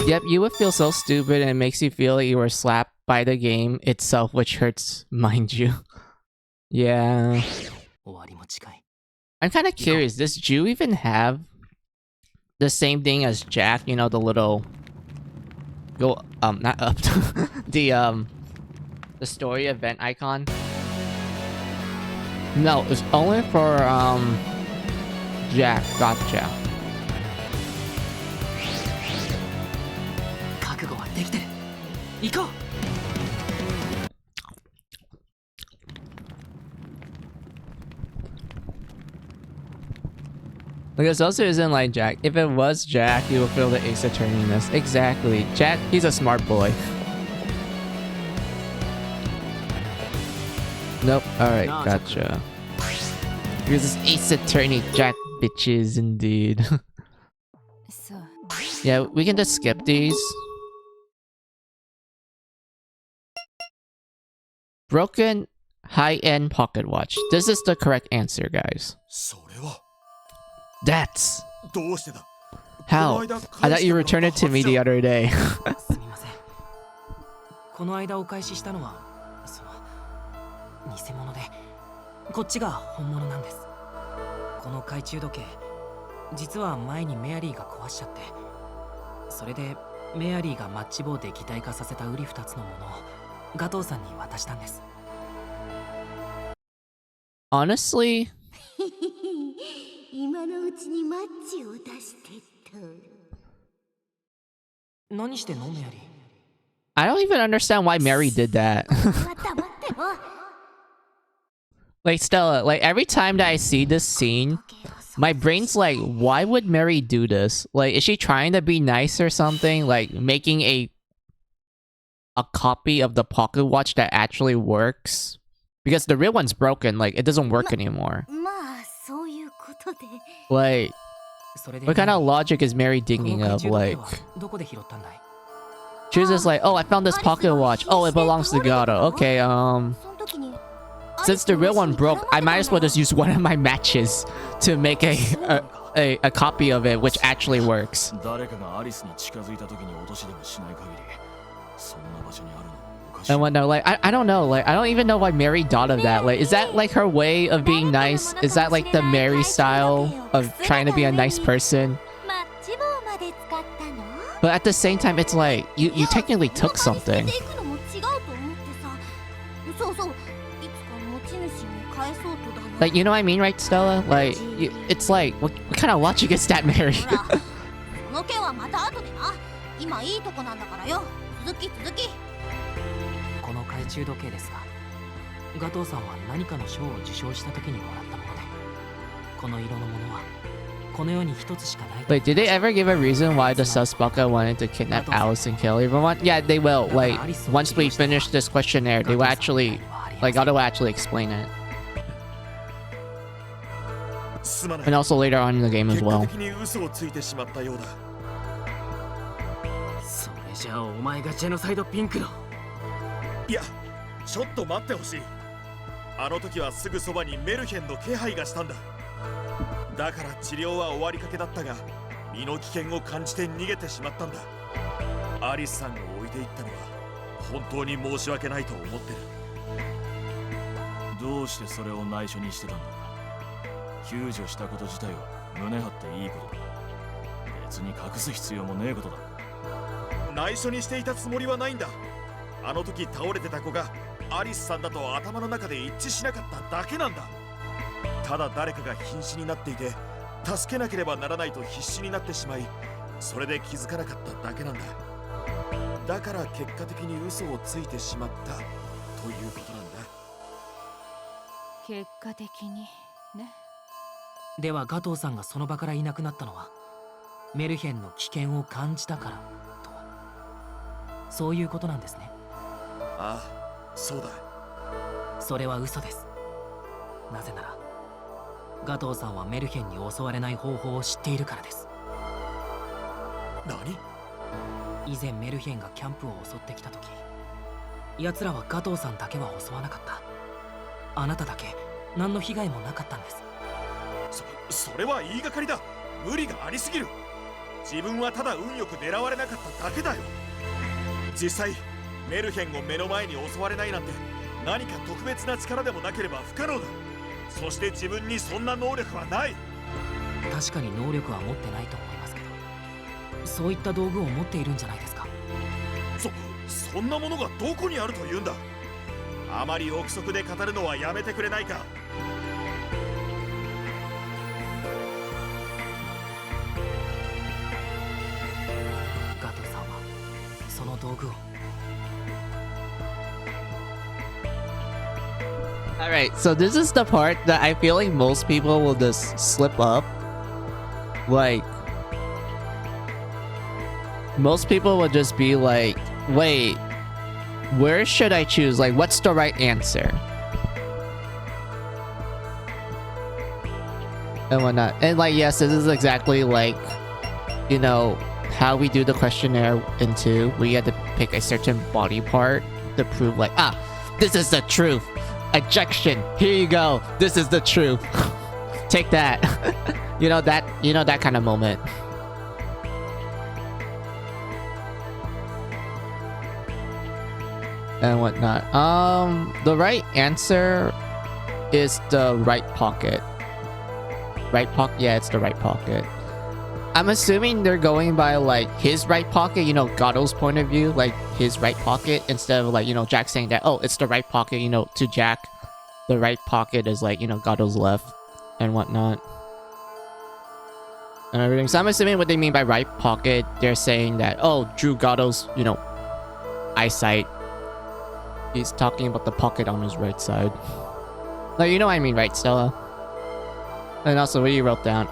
Yep, you would feel so stupid, and it makes you feel like you were slapped by the game itself, which hurts, mind you. Yeah. I'm kind of curious. Does Ju even have the same thing as Jack? You know, the little... not up. The story event icon? No, it's only for, Jack. Gotcha. Because also isn't like Jack. If it was Jack, you would feel the Ace Attorney-ness. Exactly. Jack, he's a smart boy. Nope. Alright, gotcha. Here's this Ace Attorney Jack bitches indeed. So, Yeah, we can just skip these. Broken high-end pocket watch. This is the correct answer, guys. それは That's どうしてだ how. I thought you returned it to me the other day. すみません。この間お返ししたのはその偽物で、こっちが本物なんです。この懐中時計、実は前にメアリーが壊しちゃって、それでメアリーがマッチ棒で擬態化させたウリ二つのものをガトーさんに渡したんです。Honestly, 今のうちにマッチを出してと。何してんのメアリー？ I don't even understand why Mary did that. 黙ってろ。 Like, Stella, like, every time that I see this scene, my brain's like, why would Mary do this? Like, is she trying to be nice or something? Like, making a copy of the pocket watch that actually works? Because the real one's broken, like, it doesn't work anymore. まあそういうことで。 Like, それで what kind of logic is Mary この thinking 懐 of? 中時計 Like, はどこで拾ったんだい？ she was just like, oh, I found this pocket watch. Oh, it belongs to Gato. Okay, その時に since the real one broke, I might as well just use one of my matches to make a copy of it, which actually works. 誰かがアリスに近づいた時に落としでもしない限り、そんな場所にあるのはおかしい。 And whatnot, like, I don't know, like, I don't even know why Mary thought of that. Like, is that like her way of being nice? Is that like the Mary style of trying to be a nice person? マッチ棒まで使ったの？ But at the same time, it's like, you technically took something. 捨てていくのも違うと思ってさ。そうそう。いつか持ち主に返そうとだな。 Like, you know what I mean, right, Stella? Like, it's like, what kind of logic is that, Mary? ほら、その件はまた後でな。今いいとこなんだからよ。続き。この懐中時計ですが、ガトーさんは何かの賞を受賞した時にもらったもので、この色のものはこの世に一つしかないと。 Wait, did they ever give a reason why the suspect wanted to kidnap Alice and kill everyone? Yeah, they will. Like, once we finish this questionnaire, they will actually, like, Gato will actually explain it. すまない And also later on in the game as 結果 well. 的に嘘をついてしまったようだそれじゃあお前がジェノサイドピンクの。いやちょっと待ってほしいあの時はすぐそばにメルヘンの気配がしたんだだから治療は終わりかけだったが身の危険を感じて逃げてしまったんだアリスさんを置いていったのは本当に申し訳ないと思ってるどうしてそれを内緒にしてたんだ。救助したこと自体は胸張っていいことだ。別に隠す必要もねえことだ。内緒にしていたつもりはないんだあの時倒れてた子がアリスさんだと頭の中で一致しなかっただけなんだただ誰かが瀕死になっていて助けなければならないと必死になってしまいそれで気づかなかっただけなんだだから結果的に嘘をついてしまったということなんだ結果的にね。ではガトーさんがその場からいなくなったのはメルヘンの危険を感じたからと、そういうことなんですね。ああそうだそれは嘘です。なぜならガトーさんはメルヘンに襲われない方法を知っているからです。何以前メルヘンがキャンプを襲ってきた時、奴らはガトーさんだけは襲わなかった。あなただけ何の被害もなかったんです。それは言いがかりだ無理がありすぎる自分はただ運よく狙われなかっただけだよ実際メルヘンを目の前に襲われないなんて何か特別な力でもなければ不可能だそして自分にそんな能力はない確かに能力は持ってないと思いますけど、そういった道具を持っているんじゃないですか。そんなものがどこにあるというんだあまり憶測で語るのはやめてくれないかガトーさんはその道具を。 Alright, so this is the part that I feel like most people will just slip up. Like, most people would just be like, wait, where should I choose? Like, what's the right answer? And whatnot. And like, yes, this is exactly like, you know, how we do the questionnaire in 2. We had to pick a certain body part to prove like, this is the truth. Ejection. Here you go. This is the truth. Take that. you know that kind of moment. And whatnot. The right answer is the right pocket. Right pocket? Yeah, it's the right pocket. I'm assuming they're going by like his right pocket, you know, Gato's point of view, like his right pocket, instead of like, you know, Jack saying that, oh, it's the right pocket, you know, to Jack, the right pocket is like, you know, Gato's left and whatnot. And everything. So I'm assuming what they mean by right pocket, they're saying that, oh, Drew Gato's, you know, eyesight. He's talking about the pocket on his right side. No, you know what I mean, right, Stella? And also, what you wrote down.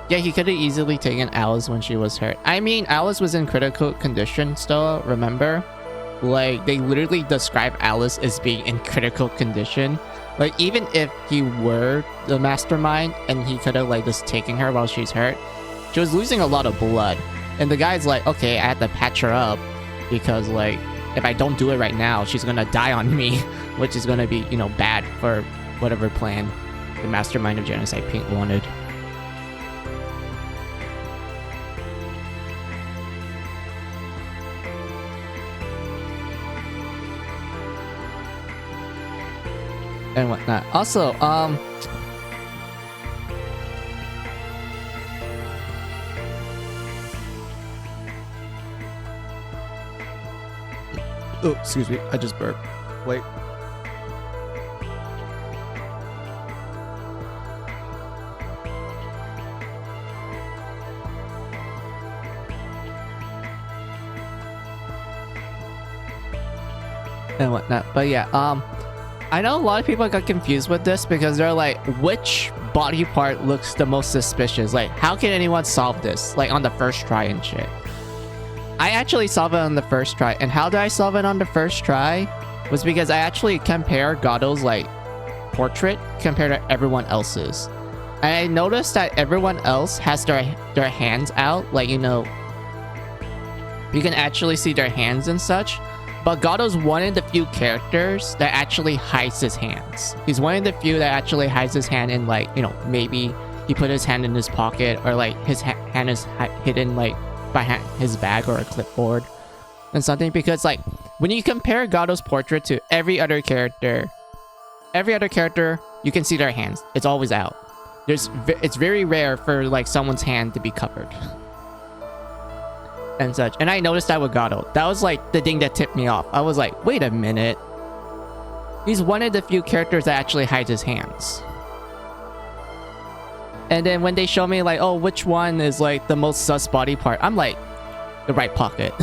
Yeah, he could have easily taken Alice when she was hurt. I mean, Alice was in critical condition, Stella, remember? Like, they literally describe Alice as being in critical condition. Like, even if he were the mastermind and he could have, like, just taken her while she's hurt, she was losing a lot of blood. And the guy's like, okay, I have to patch her up because, like, if I don't do it right now, she's gonna die on me, which is gonna be, you know, bad for whatever plan the mastermind of Genocide Pink wanted. And whatnot. Also, oh, excuse me, I just burped. Wait. And whatnot. But yeah, I know a lot of people got confused with this because they're like, which body part looks the most suspicious? Like, how can anyone solve this? Like, on the first try and shit. I actually solved it on the first try. And how did I solve it on the first try? Was because I actually compare Gato's, like, portrait compared to everyone else's. And I noticed that everyone else has their hands out. Like, you know, you can actually see their hands and such. But Gato's one of the few characters that actually hides his hands. He's one of the few that actually hides his hand in, like, you know, maybe he put his hand in his pocket, or like his hand is hidden like behind his bag or a clipboard and something. Because like when you compare Gato's portrait to every other character you can see their hands. It's always out. It's very rare for like someone's hand to be covered. And such. And I noticed that with Gato. That was like the thing that tipped me off. I was like, wait a minute. He's one of the few characters that actually hides his hands. And then when they show me like, oh, which one is like the most sus body part? I'm like, the right pocket.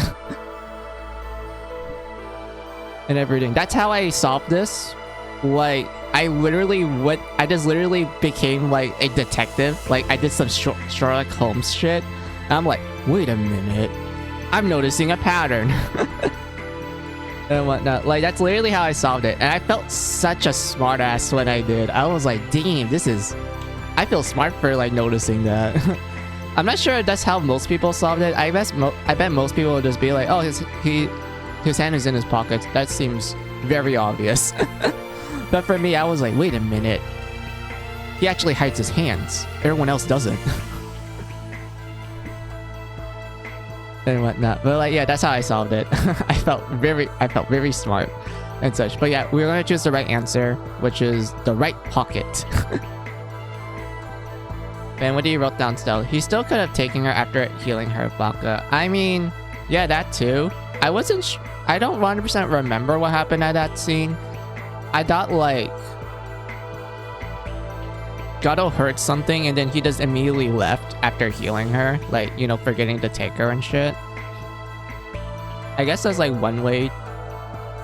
And everything. That's how I solved this. Like, I just literally became like a detective. Like, I did some Sherlock Holmes shit. And I'm like, wait a minute. I'm noticing a pattern. And whatnot. Like, that's literally how I solved it. And I felt such a smartass when I did. I was like, damn, I feel smart for like noticing that. I'm not sure if that's how most people solved it. I bet most people would just be like, oh, his hand is in his pocket. That seems very obvious. But for me, I was like, wait a minute. He actually hides his hands. Everyone else doesn't. And whatnot. But like, yeah, that's how I solved it. I felt very smart and such. But yeah, we're gonna choose the right answer, which is the right pocket. And what do you wrote down still? He still could have taken her after healing her, Baka. I mean, yeah, that too. I don't 100% remember what happened at that scene. I thought like Gato heard something and then he just immediately left after healing her, like, you know, forgetting to take her and shit. I guess that's like one way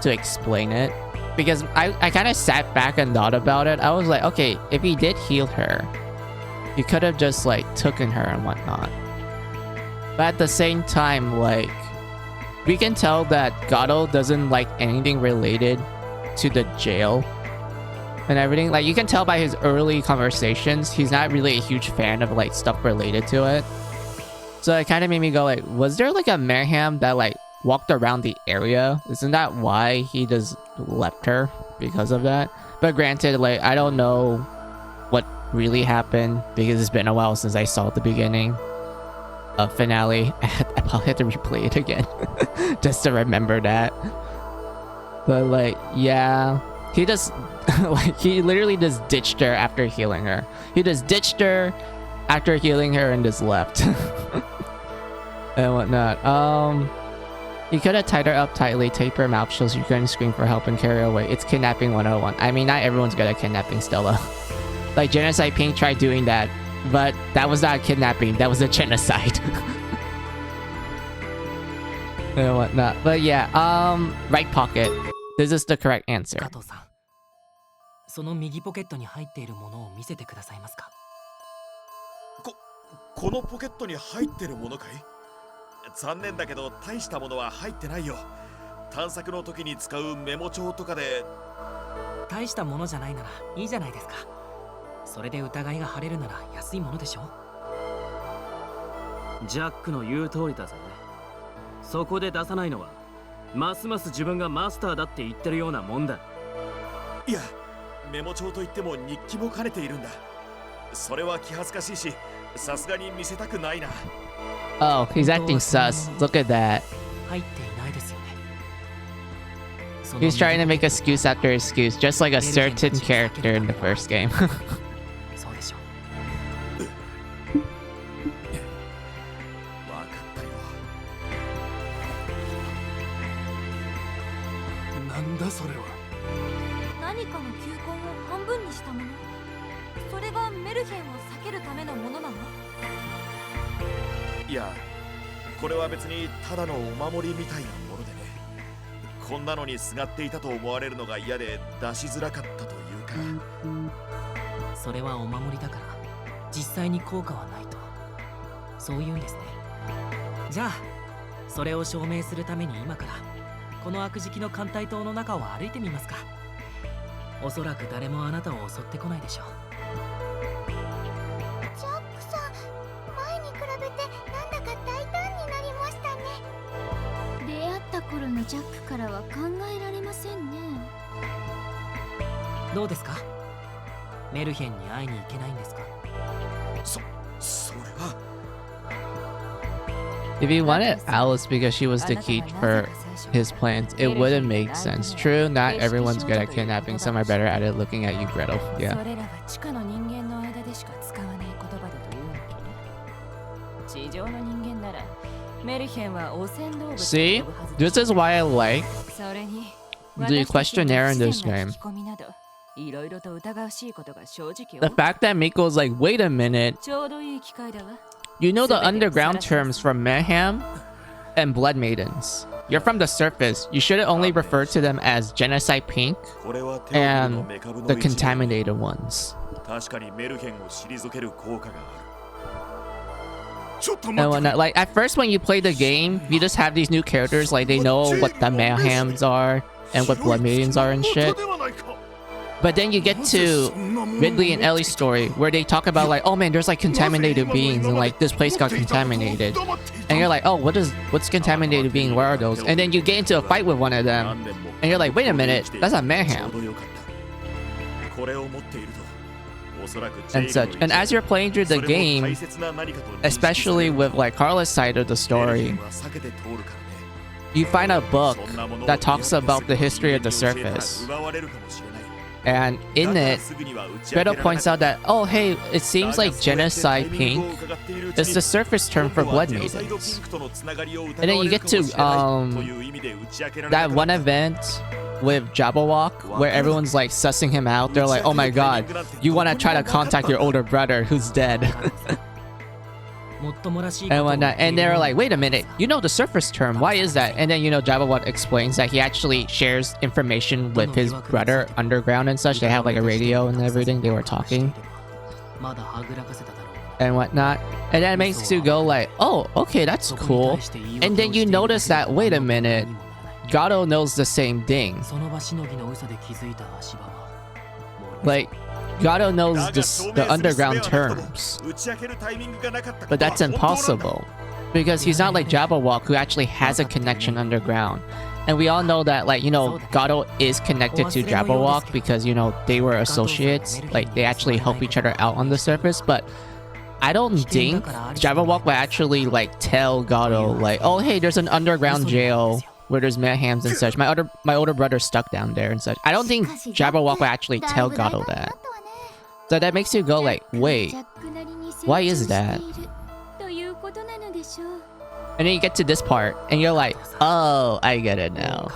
to explain it, because I kind of sat back and thought about it. I was like, okay, if he did heal her, he could have just like taken her and whatnot. But at the same time, like, we can tell that Gato doesn't like anything related to the jail and everything. Like, you can tell by his early conversations, he's not really a huge fan of like stuff related to it. So it kind of made me go like, was there like a mayhem that like walked around the area? Isn't that why he just left her because of that? But granted, like, I don't know what really happened because it's been a while since I saw the beginning of finale. I probably had to replay it again just to remember that. But like, yeah, he just like, he literally just ditched her after healing her. He just ditched her after healing her and just left. And whatnot. You could have tied her up tightly, tape her mouth so you couldn't scream for help and carry her away. It's kidnapping 101. I mean, not everyone's good at kidnapping, Stella. Like, Genocide Pink tried doing that, but that was not kidnapping, that was a genocide. And whatnot. But yeah, right pocket. This is the correct answer. 加藤さん、その右ポケットに入っているものを見せてくださいますか？このポケットに入ってるものかい？残念だけど大したものは入ってないよ。探索の時に使うメモ帳とかで。大したものじゃないならいいじゃないですか。それで疑いが晴れるなら安いものでしょ。ジャックの言う通りだぜ。そこで出さないのはますます自分がマスターだって言ってるようなもんだ。いや、メモ帳といっても日記も兼ねているんだ。それは気恥ずかしいし、さすがに見せたくないな。Oh, he's acting sus. Look at that. 入っていないですよね。 He's trying to make excuse after excuse, just like a certain character in the first game. そうでしょう。わかったよ。なんだそれは。何かの球根を半分にしたもの。それがメルヘンを避けるためのものなの？いや、これは別にただのお守りみたいなものでね。こんなのにすがっていたと思われるのが嫌で出しづらかったというか。それはお守りだから実際に効果はないと、そういうんですね。じゃあそれを証明するために今からこの悪食の艦隊島の中を歩いてみますか。おそらく誰もあなたを襲ってこないでしょう。ジャックさん、前に比べてなんだか大胆になりましたね。出会った頃のジャックからは考えられませんね。どうですか？メルヘンに会いに行けないんですか？それは。If he wanted Alice because she was the key for his plans, it wouldn't make sense. True, not everyone's good at kidnapping. Some are better at it. Looking at you, Gretel. Yeah. それらは地下の人間の間でしか使わない言葉だというのに、地上の人間ならメルヘンは汚染動物 See, this is why I like それに the questionnaire in this game. いろいろと疑わしいことが正直 The fact that Miko's like, wait a minute, ちょうどいい機会だわ。 you know the underground terms for mayhem and blood maidens. You're from the surface. You shouldn't only refer to them as Genocide Pink and the contaminated ones. 確かにメルヘンを退ける効果がある。ちょっと And 待って whatnot. Like at first when you play the game, you just have these new characters, like they know what the mayhems are and what blood maidens are and shit. But then you get to Ridley and Ellie's story where they talk about like, oh man, there's like contaminated beings and like this place got contaminated. And you're like, oh, what's contaminated being? Where are those? And then you get into a fight with one of them and you're like, wait a minute, that's a mayhem. And such. And as you're playing through the game, especially with like Carla's side of the story, you find a book that talks about the history of the surface. And in it, Gretel points out that, oh hey, it seems like Genocide Pink is the surface term for blood maidens. And then you get to that one event with Jabberwock where everyone's like sussing him out. They're like, oh my god, you want to try to contact your older brother who's dead. And whatnot. And they're like, wait a minute, you know the surface term, why is that? And then, you know, Jabberwock explains that he actually shares information with his brother underground and such. They have like a radio and everything, they were talking. and whatnot. And that makes you go like, oh, okay, that's cool. And then you notice that, wait a minute, Gato knows the same thing. Like, Gato knows the underground terms. But that's impossible. Because he's not like Jabberwock, who actually has a connection underground. And we all know that, like, you know, Gato is connected to Jabberwock because, you know, they were associates. Like, they actually help each other out on the surface. But I don't think Jabberwock will actually, like, tell Gato, like, oh, hey, there's an underground jail where there's mayhems and such. My older brother's stuck down there and such. I don't think Jabberwock will actually tell Gato that. So that makes you go like, wait, why is that? And then you get to this part, and you're like, oh, I get it now.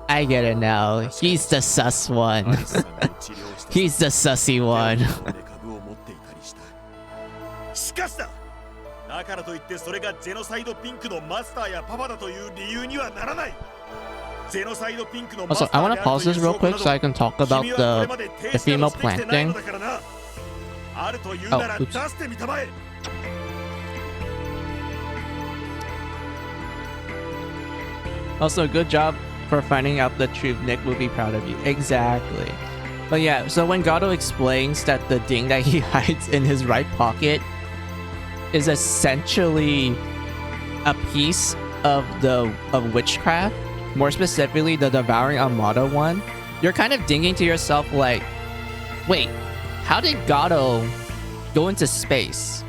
I get it now. He's the sus one. He's the sussy one. しかしだ。だからといってそれがジェノサイドピンクのマスターやパパだという理由にはならない。 Also, I want to pause this real quick so I can talk about the female plant thing. Oh, oops. Also, good job for finding out the truth. Nick will be proud of you. Exactly. But yeah, so when Gato explains that the thing that he hides in his right pocket is essentially a piece of witchcraft, more specifically the Devouring Armada one, you're kind of thinking to yourself like, wait, how did Gato go into space?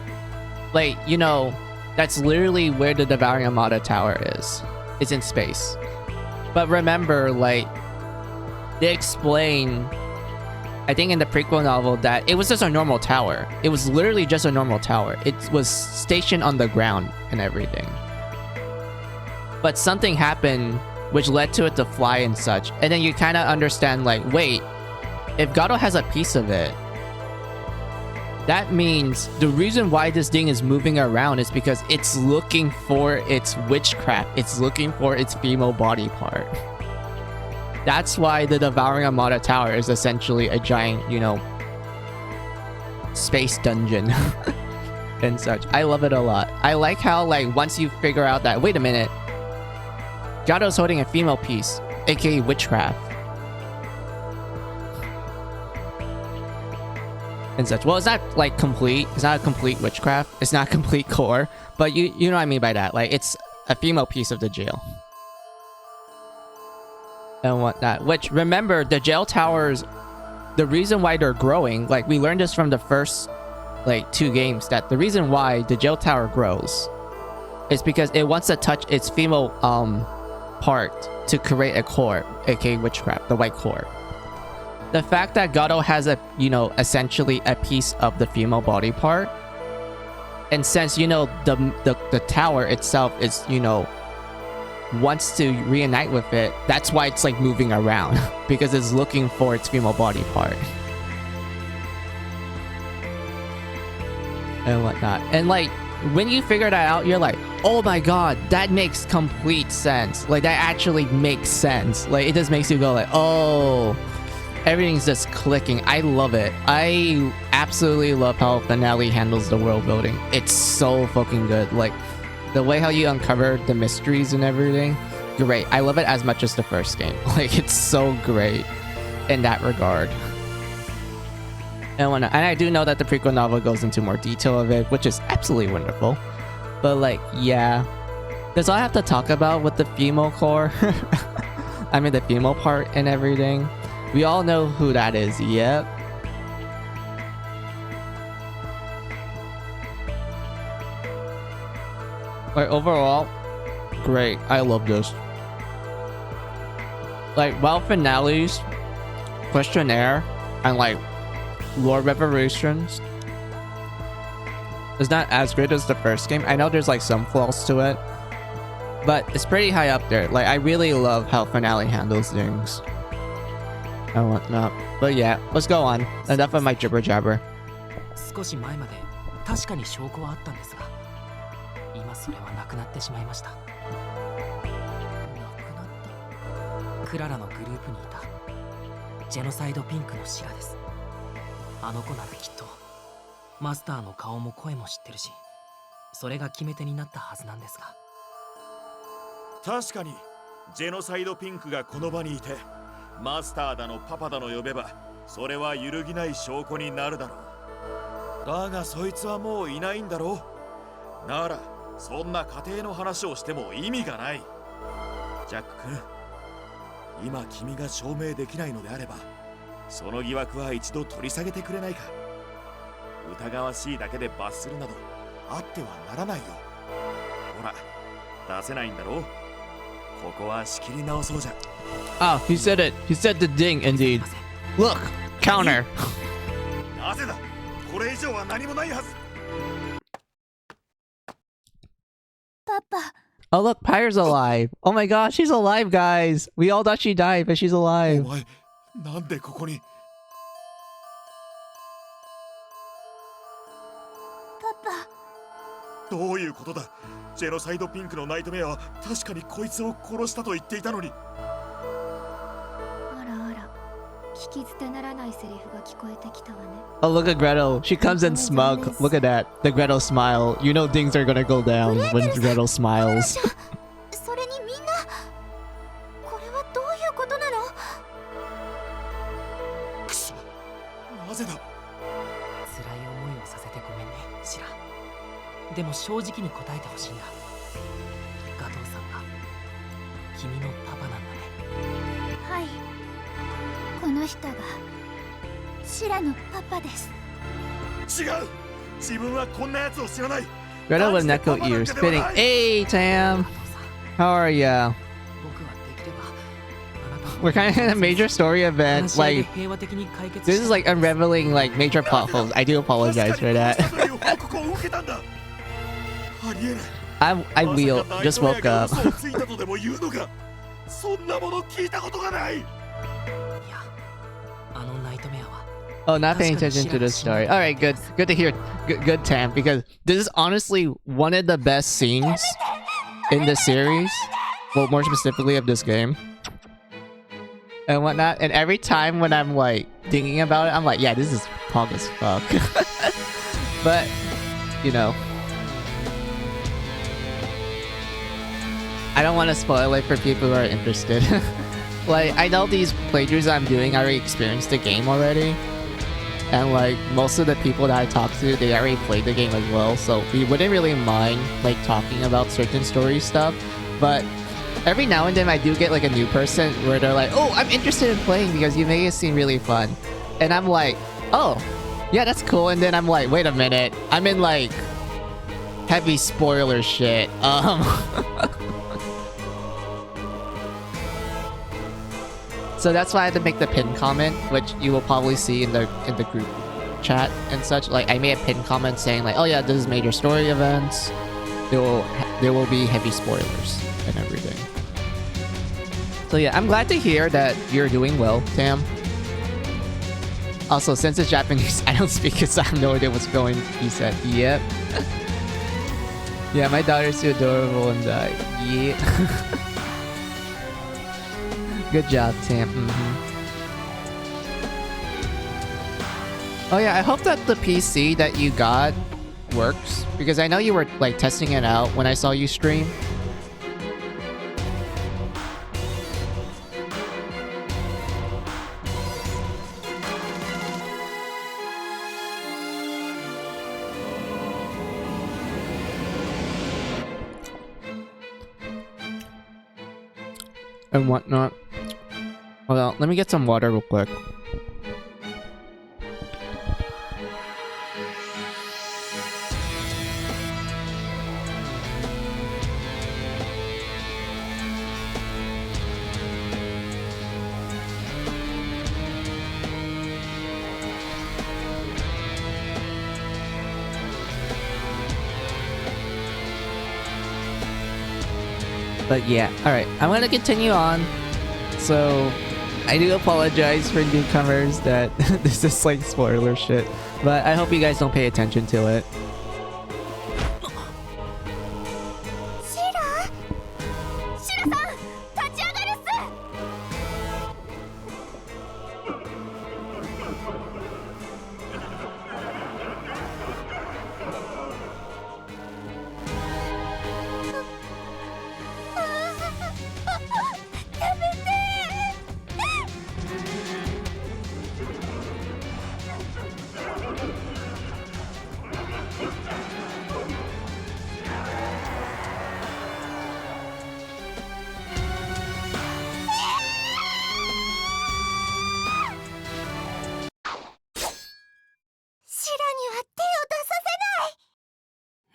Like, you know, that's literally where the Devouring Armada tower is. It's in space. But remember, like, they explain, I think in the prequel novel, that it was just a normal tower. It was literally just a normal tower. It was stationed on the ground and everything. But something happened which led to it to fly and such. And then you kind of understand, like, wait, if Gato has a piece of it, that means the reason why this thing is moving around is because it's looking for its witchcraft. It's looking for its female body part. That's why the Devouring Armada Tower is essentially a giant, you know, space dungeon and such. I love it a lot. I like how, like, once you figure out that, wait a minute, Gato's holding a female piece, aka witchcraft. And such. Well, it's not like complete. It's not a complete witchcraft. It's not a complete core. But you know what I mean by that. Like, it's a female piece of the jail. And whatnot. Which, remember, the jail towers, the reason why they're growing, like, we learned this from the first, like, 2 games, that the reason why the jail tower grows is because it wants to touch its female, part to create a core, aka witchcraft, the white core. The fact that Gato has a, you know, essentially a piece of the female body part, and since, you know, the tower itself is, you know, wants to reunite with it, that's why it's like moving around because it's looking for its female body part and whatnot. And like, when you figure that out, you're like, oh my god, that makes complete sense. Like, that actually makes sense. Like, it just makes you go like, oh, everything's just clicking. I love it. I absolutely love how Finale handles the world building. It's so fucking good. Like, the way how you uncover the mysteries and everything, great. I love it as much as the first game. Like, it's so great in that regard. And I do know that the prequel novel goes into more detail of it, which is absolutely wonderful. But like, yeah, that's all I have to talk about with the female core. I mean, the female part and everything. We all know who that is. Yep. Like, overall, great. I love this. Like, while Finale's questionnaire and like lore revelations is not as great as the first game, I know there's like some flaws to it, but it's pretty high up there. Like, I really love how Finale handles things and whatnot. But yeah, let's go on. Enough of my jibber jabber. 少し前まで確かに証拠はあったんですが、今それはなくなってしまいました。なくなった。クララのグループにいたジェノサイドピンクのシガです。あの子ならきっとマスターの顔も声も知ってるし、それが決め手になったはずなんですが。確かにジェノサイドピンクがこの場にいてマスターだのパパだの呼べばそれは揺るぎない証拠になるだろう。だがそいつはもういないんだろう。ならそんな家庭の話をしても意味がない。ジャック君、今君が証明できないのであればその疑惑は一度取り下げてくれないか。疑わしいだけで罰するなどあってはならないよ。ほら出せないんだろう。ここは仕切り直そうじゃ。 Oh, he said it. He said the ding indeed. Look, counter. なぜだ。これ以上は何もないはず。パパ、 Oh, look, Pyre's alive. Oh my gosh, she's alive, guys. We all thought she died, but she's お alive. 前なんでここに。パパ、どういうことだ。ジェノサイドピンクのナイトメアは確かにこいつを殺したと言っていたのに。あらあら、聞き捨てならないセリフが聞こえてきたわね。 Oh, look at Gretel. She comes in smug. Look at that. The Gretel smile. You know things are gonna go down when Gretel smiles. それにみんな、これはどういうことなの？くそ、なぜだ。辛い思いをさせてごめんね、シラ。でも正直に答えてほしいんだ。ガトーさんが君のパパなんだね。はい、この人がシラのパパです。違う。自分はこんなやつを知らない。 Gretel with Neko ears, spitting. Hey, Tam. How are ya? 僕はできればあなた We're kind of in a major story event. 話し合いで Like, 平和的に解決 this した is like unraveling like major plot holes. I do apologize for that. 確かにこうしたという報告を受けたんだ。ありえない。 I will まさか just ナイ woke トメアが up. 嘘をついたとでも言うのか。そんなもの聞いたことがない。いや、あのナイトメアは Oh, not paying attention to the story. All right, good. Good to hear. Good, Tam, because this is honestly one of the best scenes in the series. Well, more specifically of this game and whatnot. And every time when I'm like thinking about it, I'm like, yeah, this is pog as fuck. But you know, I don't want to spoil it for people who are interested. Like, I know these playthroughs I'm doing, I already experienced the game already. And like, most of the people that I talk to, they already played the game as well. So we wouldn't really mind like talking about certain story stuff. But every now and then I do get like a new person where they're like, oh, I'm interested in playing because you make it seem really fun. And I'm like, oh, yeah, that's cool. And then I'm like, wait a minute, I'm in like heavy spoiler shit. So that's why I had to make the pin comment, which you will probably see in the group chat and such. Like, I made a pin comment saying like, oh yeah, this is major story events. There will be heavy spoilers and everything. So yeah, I'm glad to hear that you're doing well, Tam. Also, since it's Japanese, I don't speak it, so I have no idea what's going. He said, yep. Yeah, my daughter's too adorable and yeah. Good job, Tam. Oh yeah, I hope that the PC that you got works, because I know you were like testing it out when I saw you stream. And whatnot. Hold on, let me get some water real quick. But yeah, alright, I'm gonna continue on. So, I do apologize for newcomers that this is like spoiler shit. But I hope you guys don't pay attention to it. シラさん、立ち上がるっす。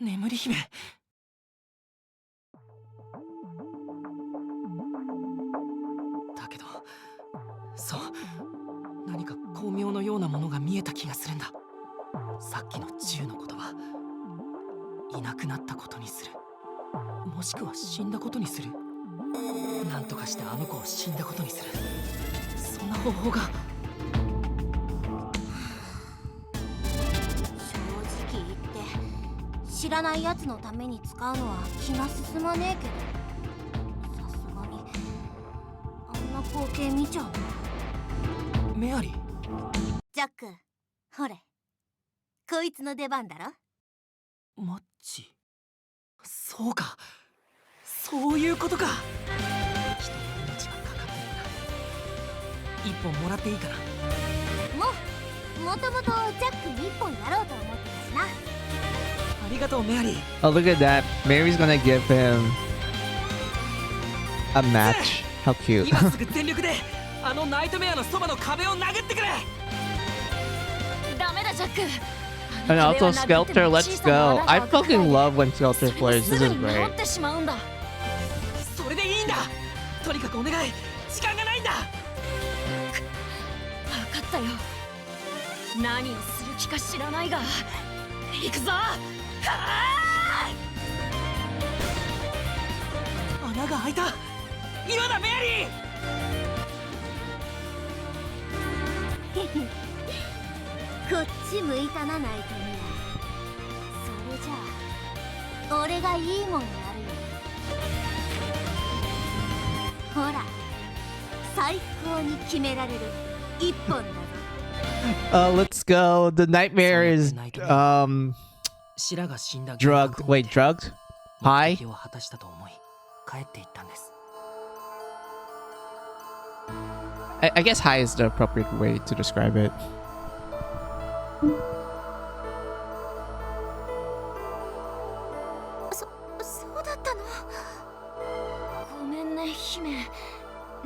眠り姫。だけど、そう、何か巧妙のようなものが見えた気がするんだ。さっきの銃のことは、いなくなったことにする。もしくは死んだことにする。なんとかしてあの子を死んだことにする。そんな方法が。正直言って知らないやつのために使うのは気が進まねえけど、さすがにあんな光景見ちゃうな。メアリー。ジャック、ほれ、こいつの出番だろ。マッチ。そうか、そういうことか。人の命がかかってるんだ。一本もらっていいかな。もともとジャックに一本やろうと思ってたしな。ありがとうメアリー。 Oh, look at that. Mary's gonna give him a match. How cute. 今すぐ全力であのナイトメアのそばの壁を殴ってくれ。ダメだジャック。 And also Skelter, let's go. I fucking love when Skelter plays. This is great. ってしまうんだ。それでいいんだ。とにかくお願い、時間がないんだ。分かったよ。何をする気か知らないが行くぞ。穴が開いた。今だメアリー。こっち向いたなナイトメア。それじゃあ俺がいいもんやるよ。ほら、最高に決められる一本だぞ。Let's go. The nightmare is シラが死んだ drugged. Wait, drugged? 目 High? 的を果たしたと思い帰っていったんです。 I guess high is the appropriate way to describe it. そうだったの。ごめんね姫。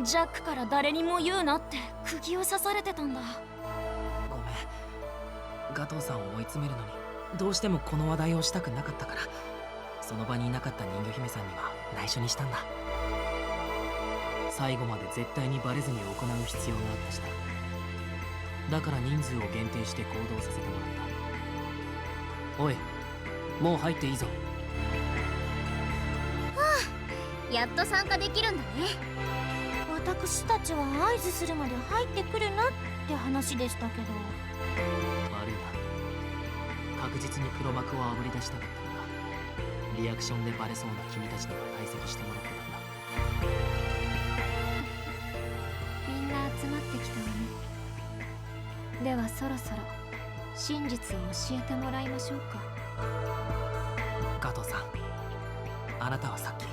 ジャックから誰にも言うなって釘を刺されてたんだ。ごめん、ガトーさんを追い詰めるのにどうしてもこの話題をしたくなかったから、その場にいなかった人魚姫さんには内緒にしたんだ。最後まで絶対にバレずに行う必要があったしだ。だから人数を限定して行動させてもらった。おい、もう入っていいぞ。やっと参加できるんだね。私たちは合図するまで入ってくるなって話でしたけど。悪いな、確実に黒幕をあぶり出したかったから、リアクションでバレそうな君たちには退席してもらってたんだ。みんな集まってきたわね。ではそろそろ真実を教えてもらいましょうか。ガトーさん、あなたはさっき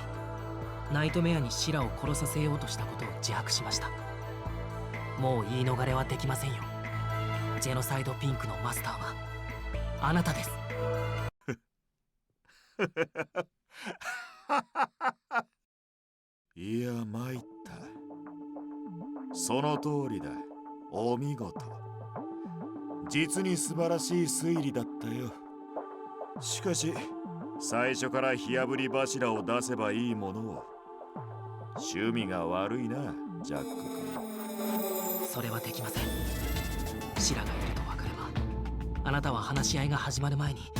ナイトメアにシラを殺させようとしたことを自白しました。もう言い逃れはできませんよ。ジェノサイドピンクのマスターはあなたです。いや参った。その通りだ。お見事。実に素晴らしい推理だったよ。しかし最初から火あぶり柱を出せばいいものを。趣味が悪いな、ジャック君。それはできません。シラがいると分かれば、あなたは話し合いが始まる前に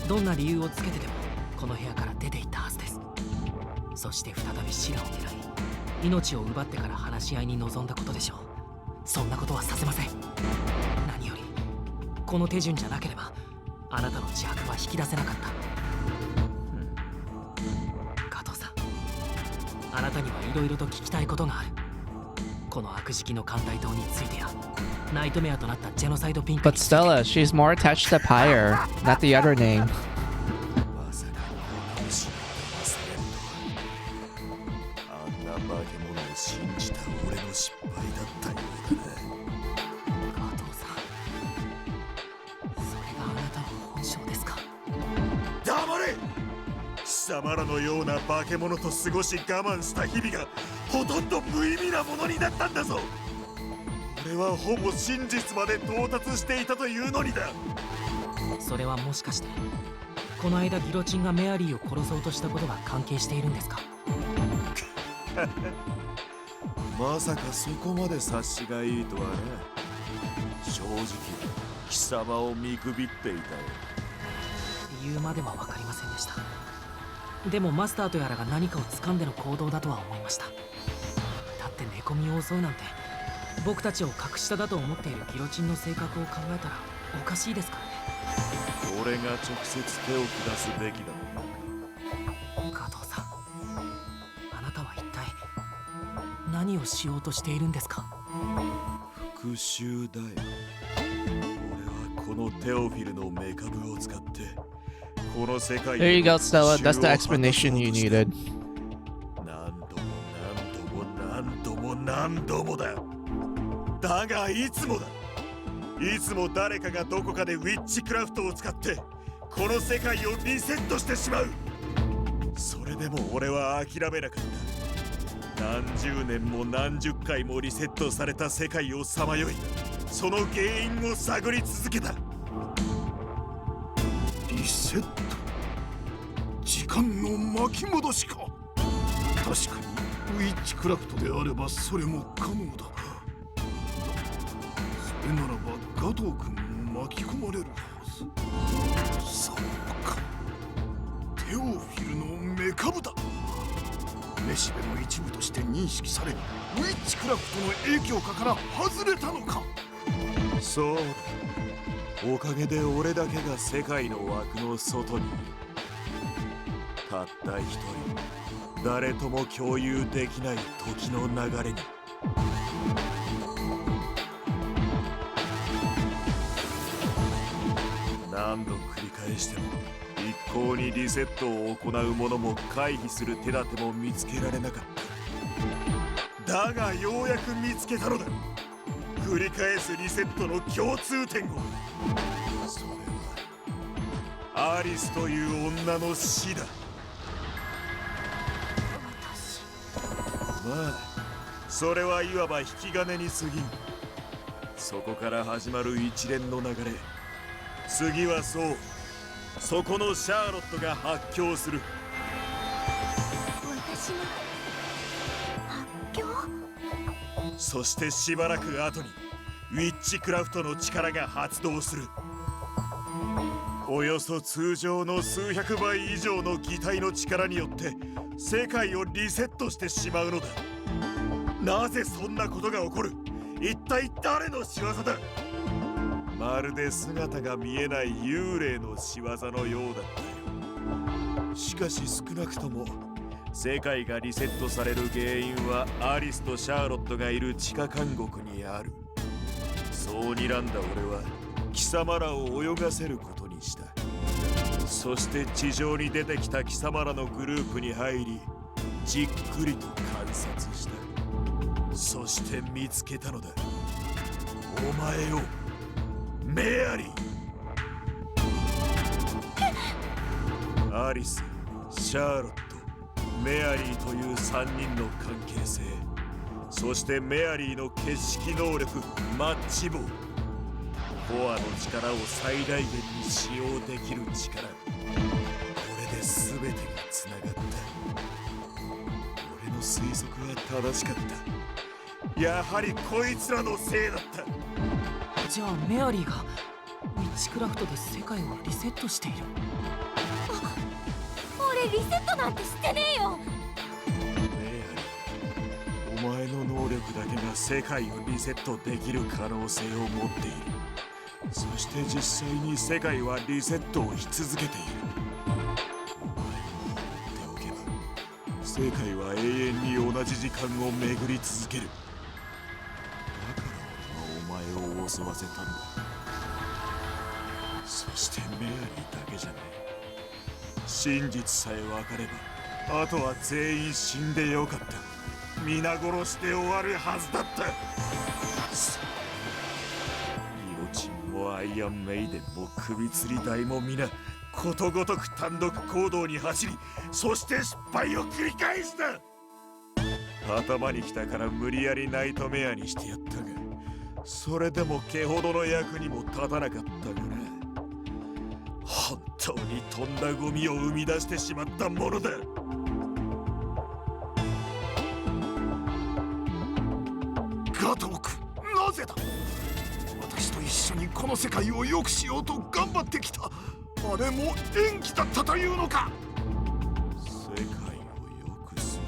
どんな理由をつけてでもこの部屋から出て行ったはずです。そして再びシラを狙い、命を奪ってから話し合いに臨んだことでしょう。そんなことはさせません。何よりこの手順じゃなければあなたの自白は引き出せなかった。加藤さん、あなたにはいろいろと聞きたいことがある。この悪食の艦隊島についてやナイトメアとなったジェノサイドピンク But Stella, she's more attached to Pyre, not the other name. まさかこんな失敗されるとは。あんな化け物を信じた俺の失敗だったようだな。加藤さん、それがあなたの本性ですか。黙れ！貴様らのような化け物と過ごし我慢した日々がほとんど無意味なものになったんだぞ。俺はほぼ真実まで到達していたというのにだ。それはもしかしてこの間ギロチンがメアリーを殺そうとしたことが関係しているんですか？まさかそこまで察しがいいとはね。正直貴様を見くびっていたよ。言うまでは分かりませんでした。でもマスターとやらが何かを掴んでの行動だとは思いました。だって寝込みを襲うなんて、僕たちを格下だと思っているギロチンの性格を考えたらおかしいですからね。俺が直接手を下すべきだ。加藤さん、あなたは一体何をしようとしているんですか？復讐だよ。俺はこのテオフィルのメカブを使ってこの世界 There you go, Stella. That's the explanation you needed. 何度も何度もだ。だがいつもだ。いつも誰かがどこかでウィッチクラフトを使ってこの世界をリセットしてしまう。それでも俺は諦めなかった。何十年も何十回もリセットされた世界をさまよい、その原因を探り続けた。リセット、時間の巻き戻しか。確かにウィッチクラフトであればそれも可能だ。それならばガトー君も巻き込まれるはず。そうか、テオフィルのメカブだ。メシベの一部として認識され、ウィッチクラフトの影響下から外れたのか。そうだ。おかげで俺だけが世界の枠の外にいる。たった一人、誰とも共有できない時の流れに。何度繰り返しても一向にリセットを行う者も回避する手立ても見つけられなかった。だがようやく見つけたのだ。繰り返すリセットの共通点を。それはアリスという女の死だ。まあそれはいわば引き金に過ぎん。そこから始まる一連の流れ。次はそう、そこのシャーロットが発狂する。私の発狂？そしてしばらく後にウィッチクラフトの力が発動する。およそ通常の数百倍以上の擬態の力によって世界をリセットしてしまうのだ。なぜそんなことが起こる？一体誰の仕業だ？まるで姿が見えない幽霊の仕業のようだったよ。しかし少なくとも世界がリセットされる原因はアリスとシャーロットがいる地下監獄にある。そう睨んだ俺は貴様らを泳がせることにした。そして地上に出てきた貴様らのグループに入り、じっくりと観察した。そして見つけたのだ。お前を、メアリー。アリス、シャーロット、メアリーという3人の関係性、そしてメアリーの決識能力、マッチ棒。コアの力を最大限に使用できる力。これで全てがつながった。俺の推測は正しかった。やはりこいつらのせいだった。じゃあメアリーがウィッチクラフトで世界をリセットしている。俺リセットなんてしてねえよ。メアリー、お前の能力だけが世界をリセットできる可能性を持っている。そして実際に世界はリセットをし続けている。お前を放っておけば世界は永遠に同じ時間を巡り続ける。だから俺はお前を襲わせたんだ。そしてメアリーだけじゃない。真実さえ分かればあとは全員死んでよかった。皆殺しで終わるはずだった。ギロチンもアイアンメイデンも首吊り台も皆ことごとく単独行動に走り、そして失敗を繰り返した。頭に来たから無理やりナイトメアにしてやったが、それでも毛ほどの役にも立たなかったがな。本当にとんだゴミを生み出してしまったものだ。ガトー君、なぜだ。私と一緒にこの世界を良くしようと頑張ってきたあれも演技だったというのか。世界を良くする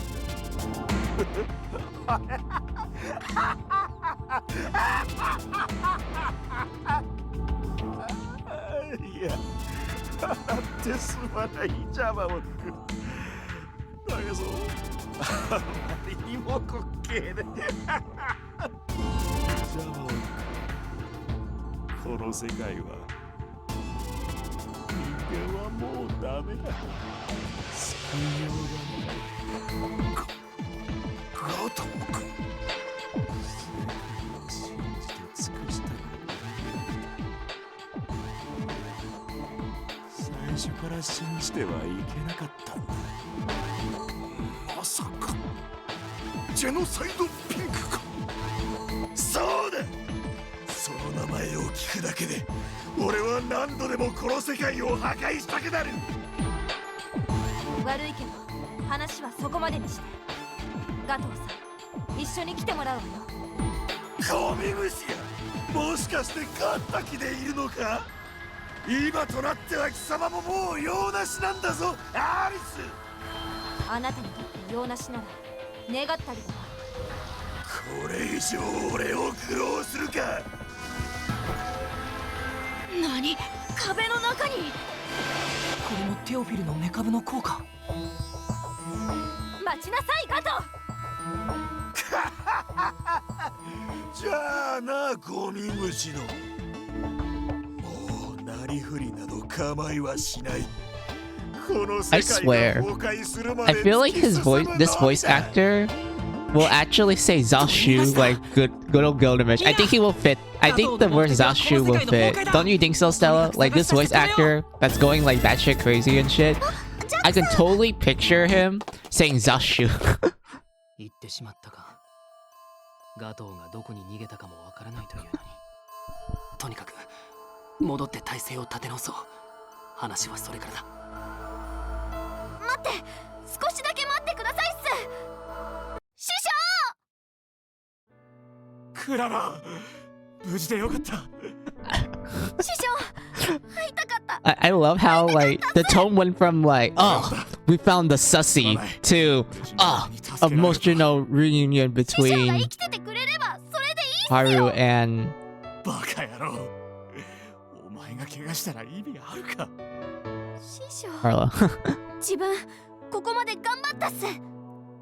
いや、ってすまない邪魔をだけどあまりにも滑稽で邪魔をこの世界は人間はもうダメだ。救いようがない。ガトー君、信じて尽くした最初から信じてはいけなかったんだ。まさかジェノサイドピンクか。そうだ。その名前を聞くだけで俺は何度でもこの世界を破壊したくなる。悪いけど話はそこまでにして。ガトーさん、一緒に来てもらうわよ。ゴミ虫や、もしかして勝った気でいるのか。今となっては貴様ももう用なしなんだぞアリス。あなたにとって用なしなら願ったりだわ。これ以上俺を苦労するか。何、壁の中に。これもテオフィルのメカブの効果。待ちなさいガトー。じゃあな、ゴミ虫の。もうなりふりなど構いはしない。この I 世界が崩 swear. 壊するま I で feel like his voice, this voice actor, will actually say Zashu like good old Gilgamesh. I think he will fit. I think the word Zashu will fit. Don't you think so, Stella? Like this voice actor that's going like batshit crazy and shit. I can totally picture him saying Zashu. 言ってしまったか。ガトーがどこに逃げたかもわからないというのに。とにかく戻って体勢を立て直そう。話はそれからだ。待って、少しだけ待ってくださいっす。師クララ、無事でよかった。匠師匠、会いたかった。I love how like the tone went from like we found the sussy to emotional reunion 師匠が between 生きててくれればそれでいいっす Haru よ。 and バカ野郎。お前が怪我したら意味あるか。師匠、 Carla. 自分ここまで頑張ったっす。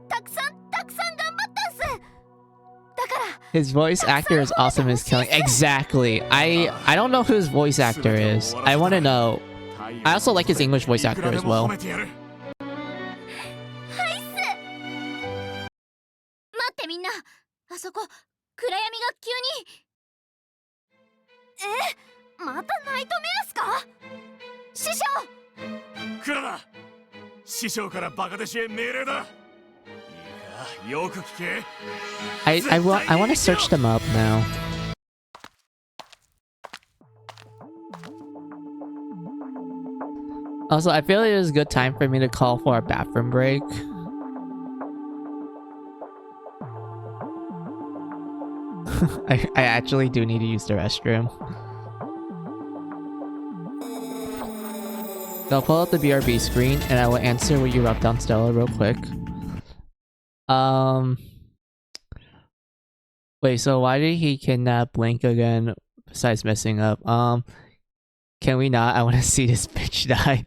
たくさん頑張ったっす。だから His voice actor is awesome as killing. Exactly. I don't know who his voice actor is. I want to know. I also like his English voice actor as well. はいっす。待ってみんな、あそこ暗闇が急に。またナイトメアっすか。師匠、クララ、師匠からバカ弟子へ命令だ。いいか、よく聞け。I want to search them up now. Also, I feel like it was a good time for me to call for a bathroom break. I actually do need to use the restroom. So I'll pull out the BRB screen and I will answer what you wrote down, Stella, real quick. Wait, so why did he kidnap Blink again besides messing up? Can we not? I want to see this bitch die.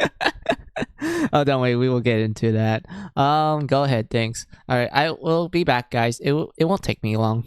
Oh, don't wait, we will get into that. Go ahead, thanks. Alright, I will be back, guys. It won't take me long.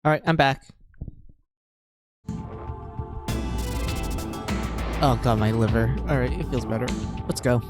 Alright, I'm back. Oh god, my liver. Alright, it feels better. Let's go.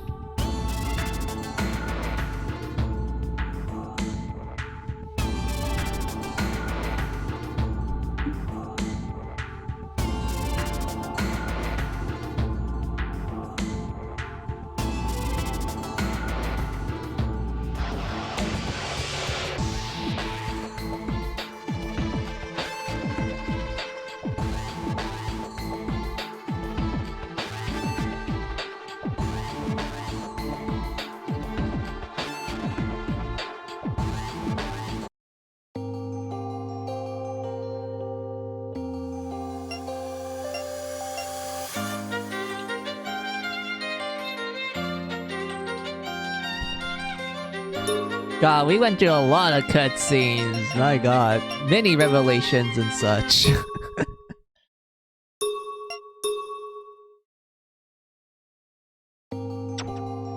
God, we went through a lot of cutscenes. My god. Many revelations and such.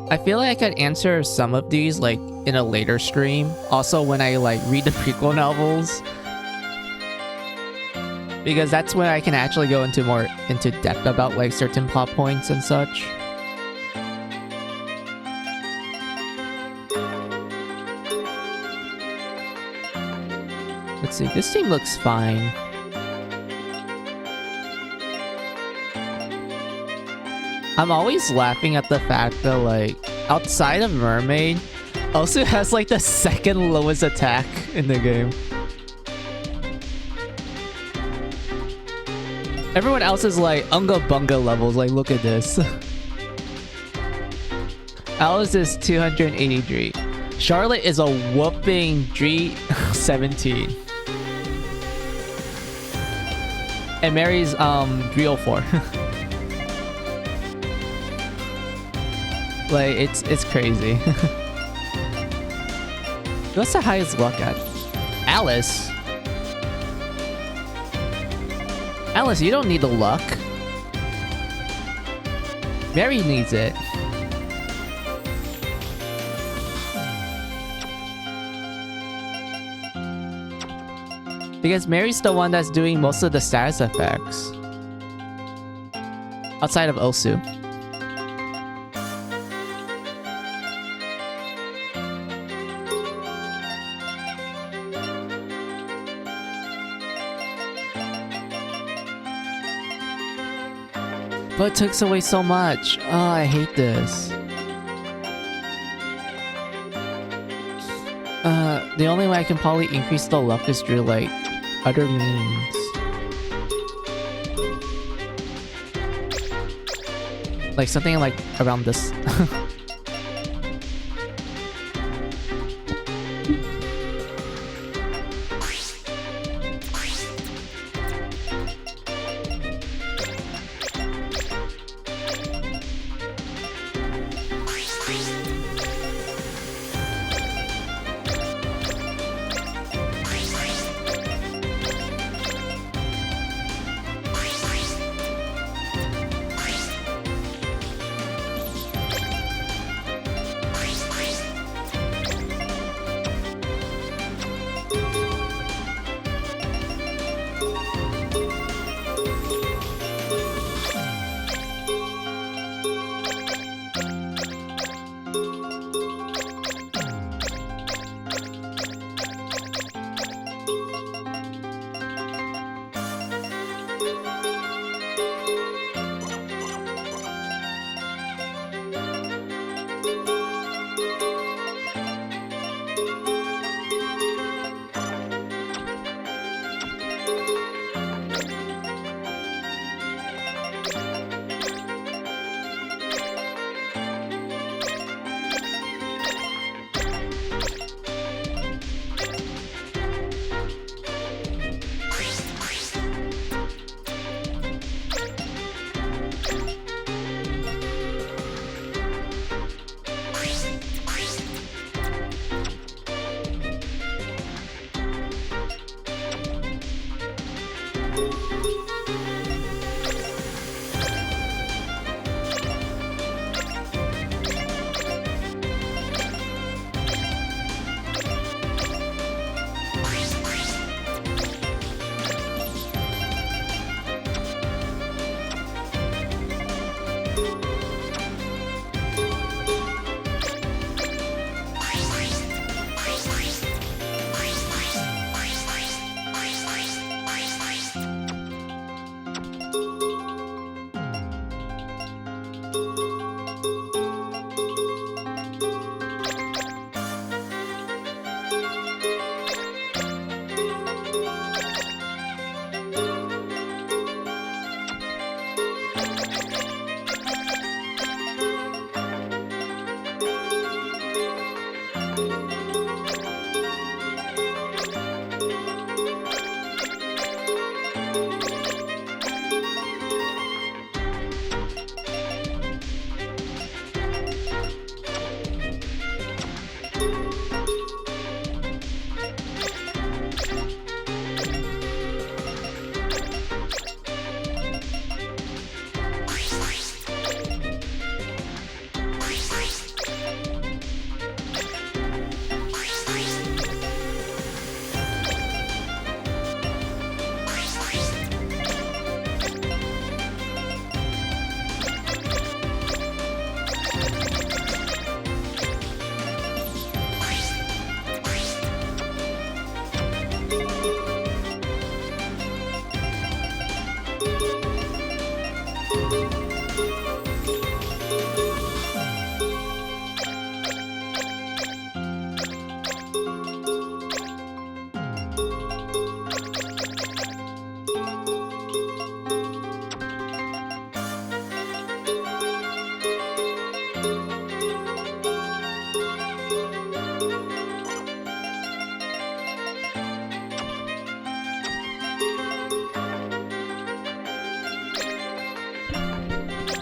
I feel like I could answer some of these like in a later stream. Also when I like read the prequel novels. Because that's when I can actually go into more into depth about like certain plot points and such. Let's see, this team looks fine. I'm always laughing at the fact that, like, outside of Mermaid, also has, like, the second lowest attack in the game. Everyone else is, like, Unga Bunga levels. Like, look at this. Alice is 283. Charlotte is a whooping 317. And Mary's 304. Like it's crazy. What's the highest luck at? Alice. Alice, you don't need the luck. Mary needs it. Because Mary's the one that's doing most of the status effects. Outside of Osu. But it takes away so much. Oh, I hate this. The only way I can probably increase the luck is through like other means. Like something like around this.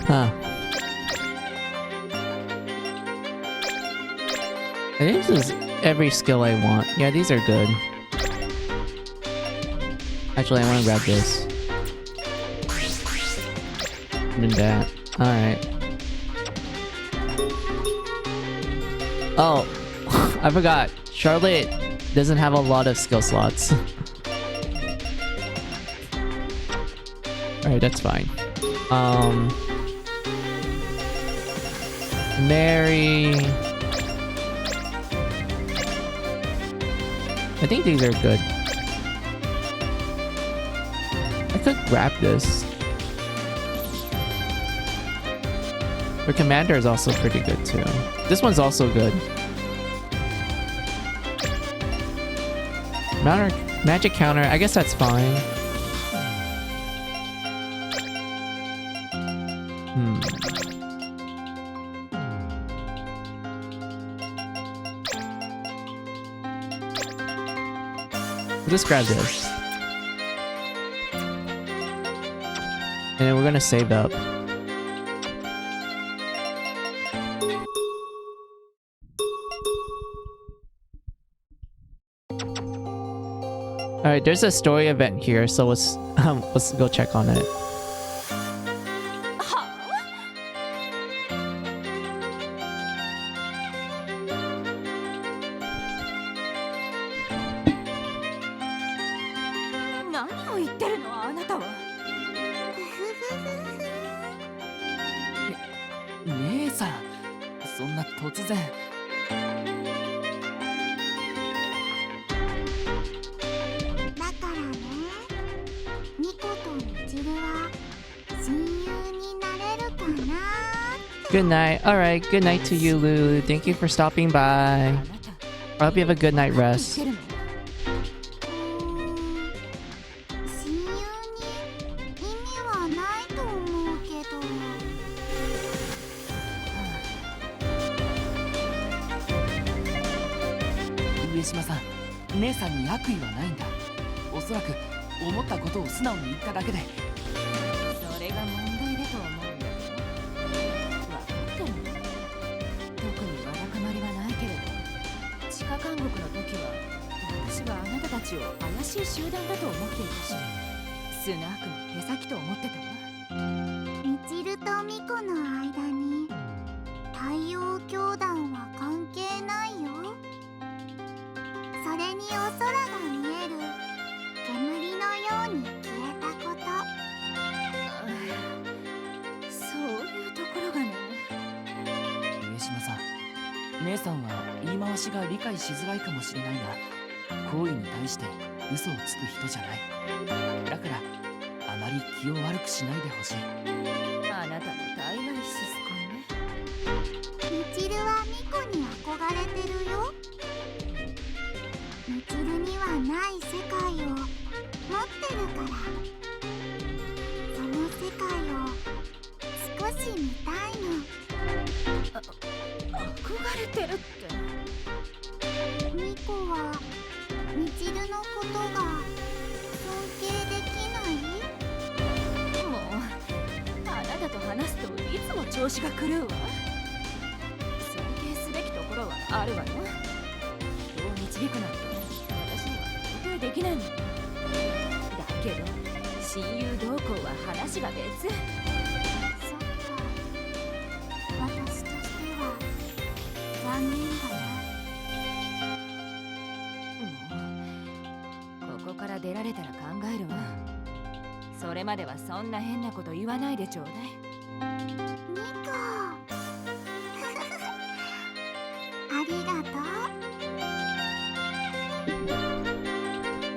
Huh. I think this is every skill I want. Yeah, these are good. Actually, I want to grab this. And that. Alright. Oh, I forgot. Charlotte doesn't have a lot of skill slots. Alright, that's fine. Mary. I think these are good. I could grab this. Her commander is also pretty good too. This one's also good. Magic counter, I guess that's fine. Just grab this. And then we're gonna save up. Alright, there's a story event here, so let's go check on it. Good night. Alright, good night to you, Lulu. Thank you for stopping by. I hope you have a good night rest.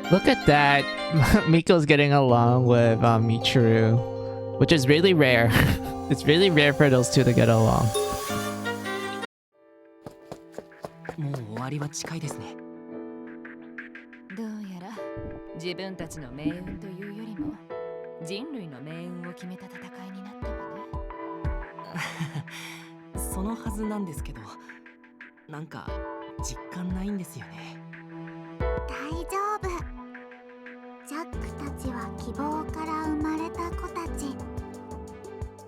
Look at that. Miko's getting along with Michiru, which is really rare. It's really rare for those two to get along. もう終わりは近いですね。どううやら自分たちの命運というよりも人類の命運を決めた戦いになったわね。そのはずなんですけど、なんか実感ないんですよね。大丈夫。ジャックたちは希望から生まれた子たち。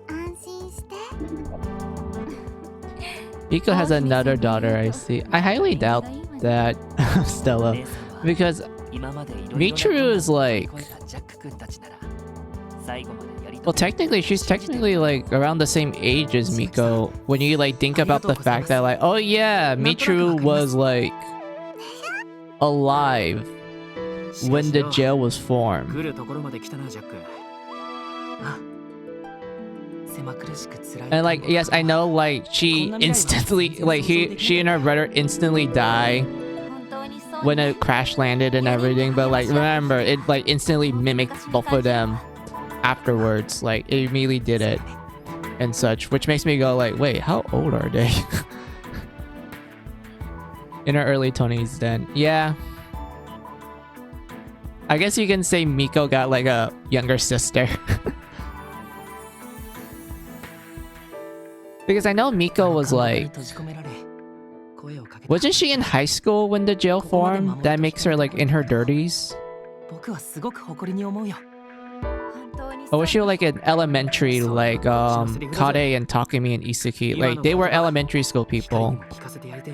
安心して。Miko has another daughter, I see. I highly doubt that, Stella, because Michiru is like, well, technically, she's technically like around the same age as Miko. When you like think about the fact that like, oh yeah, Michiru was like alive when the jail was formed. And like, yes, I know like she instantly, like she and her brother instantly die when it crash landed and everything, but like remember, it like instantly mimicked both of them afterwards. Like it immediately did it and such, which makes me go like, wait, how old are they? In her early 20s then. Yeah, I guess you can say Miko got like a younger sister. Because I know Miko was like, wasn't she in high school when the jail formed? That makes her like in her 30s? Or was she like in elementary, like Kade and Takumi and Isaki? Like they were elementary school people.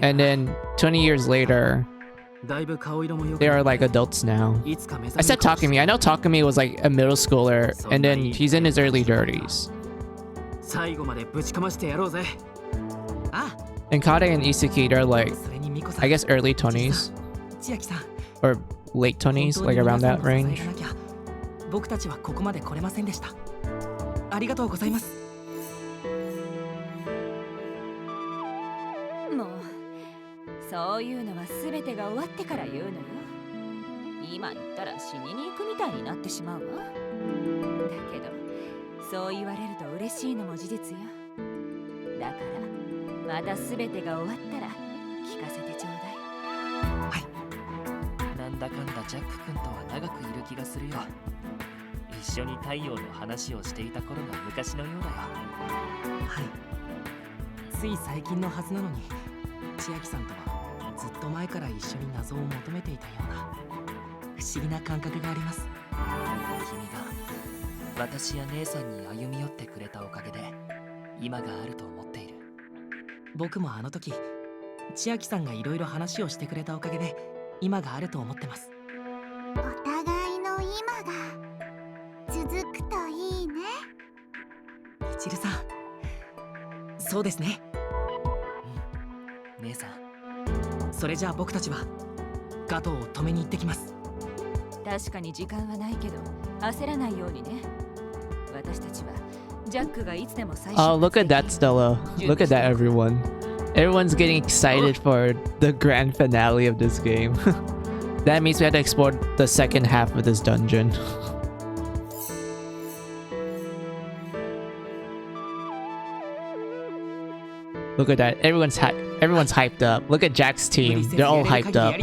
And then 20 years later, they are like adults now. I said Takumi. I know Takumi was like a middle schooler and then he's in his early 30s. And Kade and Isaki, they're like, I guess early 20s. Or late 20s, like around that range. Oh, look at that, Stella. Look at that, everyone. Everyone's getting excited for the grand finale of this game. That means we have to explore the second half of this dungeon. Look at that. Everyone's hyped up. Look at Jack's team. They're all hyped up.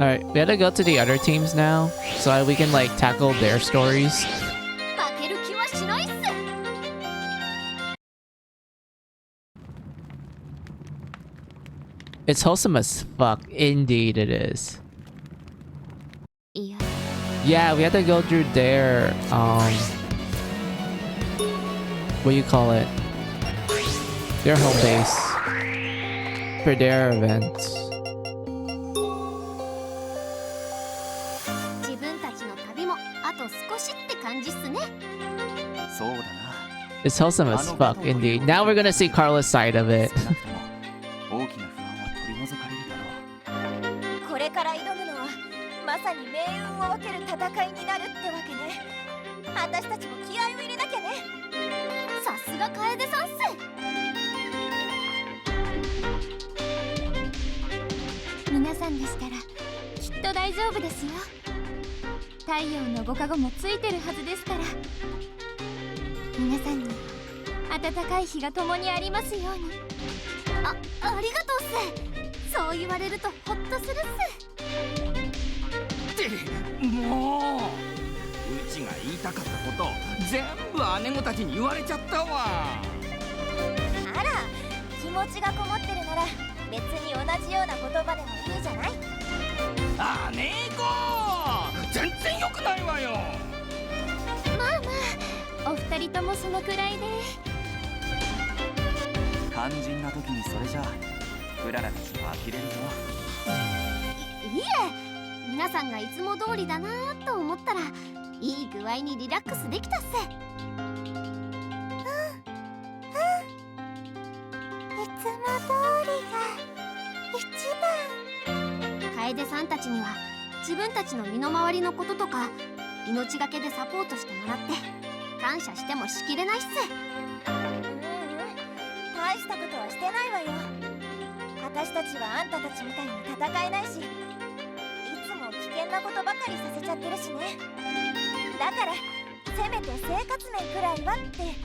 Alright, we have to go to the other teams now so that we can like tackle their stories. It's wholesome as fuck. Indeed it is. Yeah, we have to go through their what do you call it? Their home base for their events. It's wholesome as fuck, indeed. Now we're gonna see Carla's side of it. 皆さんでしたらきっと大丈夫ですよ。太陽のご加護もついてるはずですから。皆さんに暖かい日が共にありますように。ありがとうっす。そう言われるとホッとするっす。ってもう、うちが言いたかったこと全部姉御たちに言われちゃったわ。あら、気持ちがこもってるなら別に同じような言葉でもいいじゃない。姉御全然良くないわよ。まあまあ、お二人ともそのくらいで。肝心な時にそれじゃクララたちも呆れるぞ。いえ、皆さんがいつも通りだなぁと思ったらいい具合にリラックスできたっす。いつも通りが一番。楓さんたちには自分たちの身の回りのこととか命がけでサポートしてもらって感謝してもしきれないっす。大したことはしてないわよ。私たちはあんたたちみたいに戦えないし、いつも危険なことばかりさせちゃってるしね。だからせめて生活面くらいはって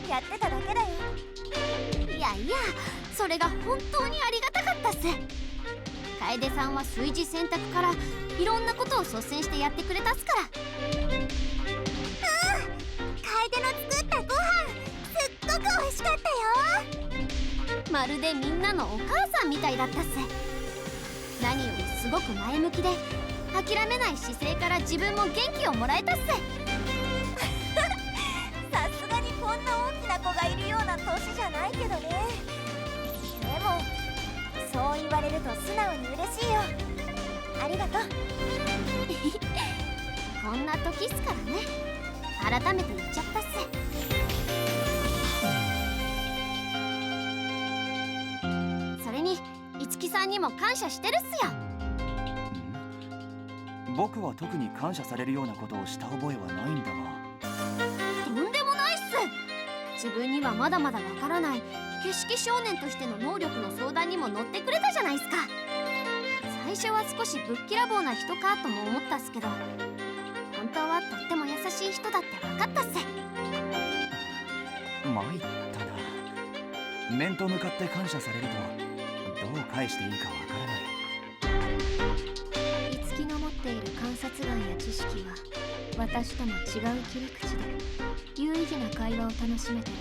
やってただけだよ。いやいや、それが本当にありがたかったっす。楓さんは炊事洗濯からいろんなことを率先してやってくれたっすから。楓の作ったご飯すっごく美味しかったよ。まるでみんなのお母さんみたいだったっす。何よりすごく前向きで諦めない姿勢から自分も元気をもらえたっす。さすがにこんな大きな子がいるような年じゃないけどね。でもそう言われると素直に嬉しいよ。ありがとう。こんな時っすからね。改めて言っちゃったっす。それに五木さんにも感謝してるっすよ。僕は特に感謝されるようなことをした覚えはないんだが。とんでもないっす。自分にはまだまだわからない景色少年としての能力の相談にも乗ってくれたじゃないっすか。最初は少しぶっきらぼうな人かとも思ったっすけど、本当はとっても優しい人だって分かったっす。参ったな。面と向かって感謝されるとどう返していいかわからない。五木の持っている観察眼や知識は私とも違う切り口で有意義な会話を楽しめてる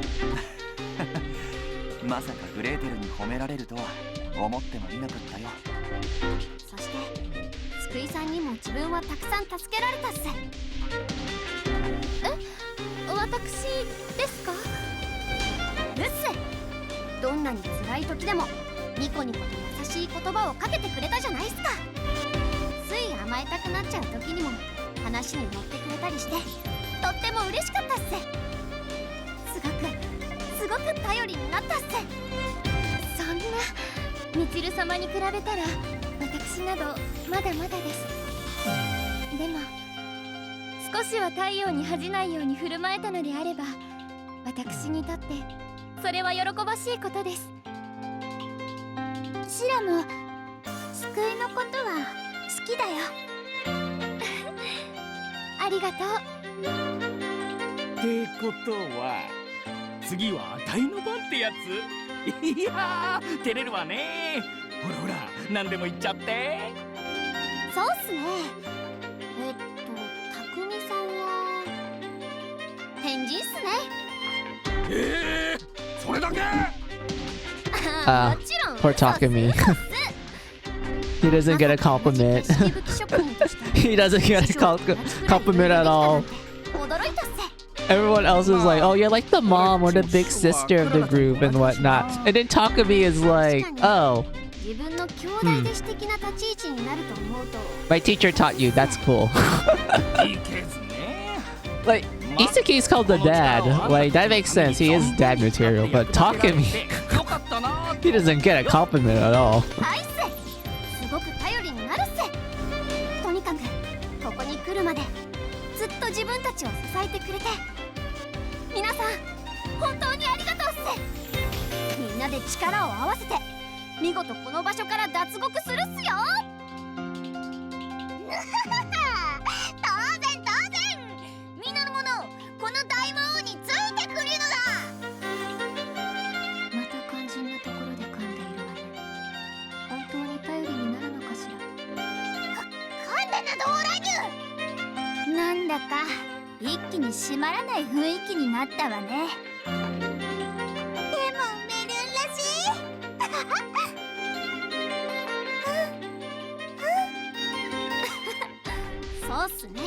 わ。まさかグレーテルに褒められるとは思ってもいなかったよ。そして津久井さんにも自分はたくさん助けられたっす。私ですか？うっす。どんなに辛い時でもニコニコと優しい言葉をかけてくれたじゃないっすか。つい甘えたくなっちゃう時にも話に乗ってくれたりしてとっても嬉しかったっす。すごく頼りになったっす。そんなみちる様に比べたら私などまだまだです。でも少しは太陽に恥じないように振る舞えたのであれば私にとってそれは喜ばしいことです。シラも救いのことは好きだよ。ありがとう。ってことは次はあたいの番ってやつ？いやー照れるわね。ほらほら何でも言っちゃって。そうっすね。たくみさんは変人っすね。それだけ？Ah, もちろん poor Takumi. He doesn't get a compliment. He doesn't get a compliment at all. 驚いたっす。Everyone else is like, oh, you're like the mom or the big sister of the group and whatnot. And then Takumi is like, oh, 自分の兄弟弟子的な立ち位置になると思うと my teacher taught you. That's cool. いけずね。 Like, Isuki's called the dad. Like, that makes sense. He is dad material. But Takumi, よかったな。he doesn't get a compliment at all. アイスすごく頼りになるっす。とにかくここに来るまでずっと自分たちを支えてくれて皆さん本当にありがとうっす。みんなで力を合わせて見事この場所から脱獄するっすよ。当然当然、皆の者この大魔王についてくるのだ。また肝心なところで噛んでいるわね。本当に頼りになるのかしら。噛んでなどおらぬ。なんだか一気に締まらない雰囲気になったわね。でもメルンらしい。そうっすね。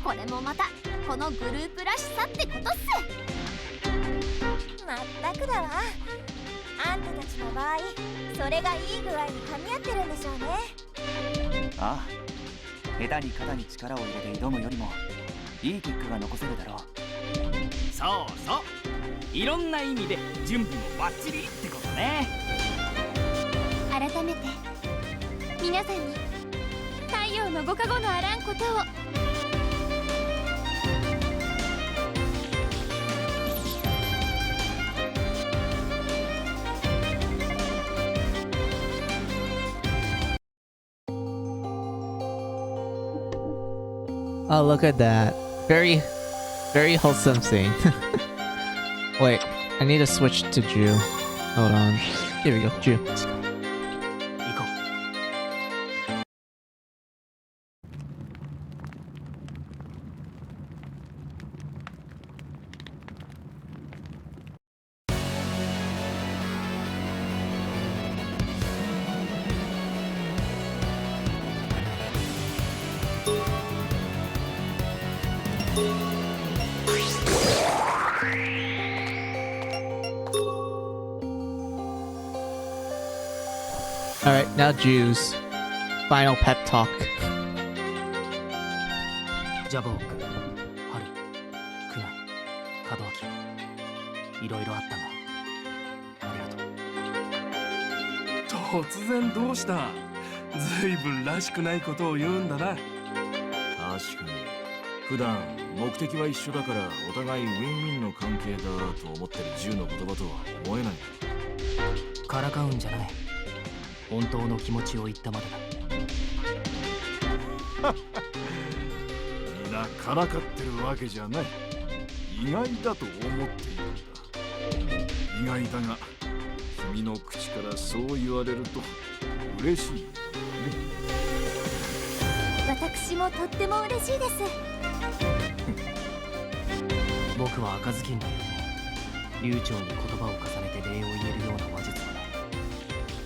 これもまたこのグループらしさってことっす。まったくだわ。あんたたちの場合、それがいい具合に噛み合ってるんでしょうね。ああ、下手に肩に力を入れて挑むよりもいい結果が残せるだろう。そうそう、いろんな意味で準備もバッチリってことね。改めて皆さんに太陽のご加護のあらんことを。Oh, look at that. Very wholesome scene. Wait, I need to switch to Jew. Hold on. Here we go, Jew. 行こう。Alright, now Jew's final pep talk. ジャボーク、ハル、クナイ、門脇、いろいろあったがありがとう。突然どうした。ずいぶんらしくないことを言うんだな。確かに普段目的は一緒だからお互いウィンウィンの関係だと思ってる銃の言葉とは思えない。からかうんじゃない。本当の気持ちを言ったまでだ。みんなからかってるわけじゃない。意外だと思っているんだ。意外だが君の口からそう言われると嬉しいね。私もとっても嬉しいです。僕は赤ずきんのように流暢に言葉を重ねて礼を言えるような話術はない。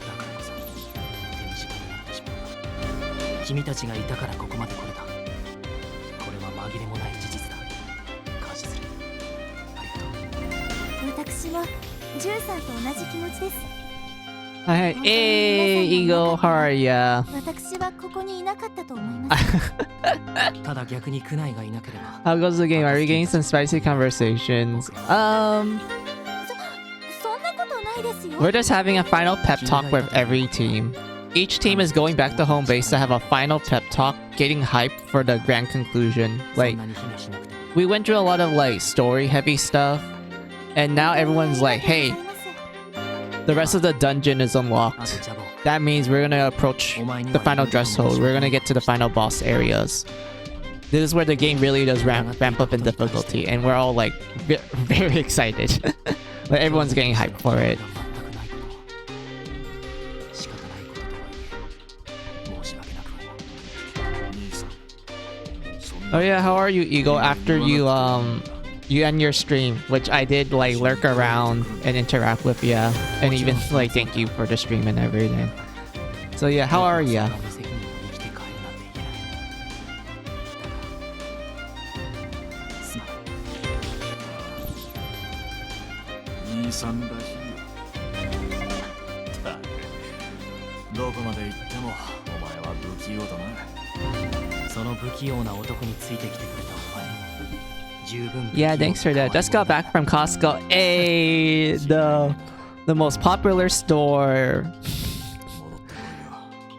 だからこそ手短になってしまうが、君たちがいたからここまで来れた。これは紛れもない事実だ。感謝する。ありがとう。私もジュンさんと同じ気持ちです。Hi, hey, Eagle, how are ya? 私はここにいなかったと思います。ただ逆にクナイがいなければ。 How goes the game? Are we getting some spicy conversations? そんなことないですよ。 We're just having a final pep talk with every team. Each team is going back to home base to have a final pep talk, getting hyped for the grand conclusion. Like, we went through a lot of like story heavy stuff, and now everyone's like, hey, the rest of the dungeon is unlocked. That means we're gonna approach the final threshold. We're gonna get to the final boss areas. This is where the game really does ramp up in difficulty, and we're all like very excited. Like, everyone's getting hyped for it. Oh yeah, how are you, Eagle? After you end your stream, which I did like lurk around and interact with you, and even like thank you for the stream and everything. So yeah, how are you? 兄さんらしいよ。どこまで行ってもお前は不器用だな。その不器用な男についてきてくれたお前も十分。 Yeah, thanks for that. Just got back from Costco. Hey, the most popular store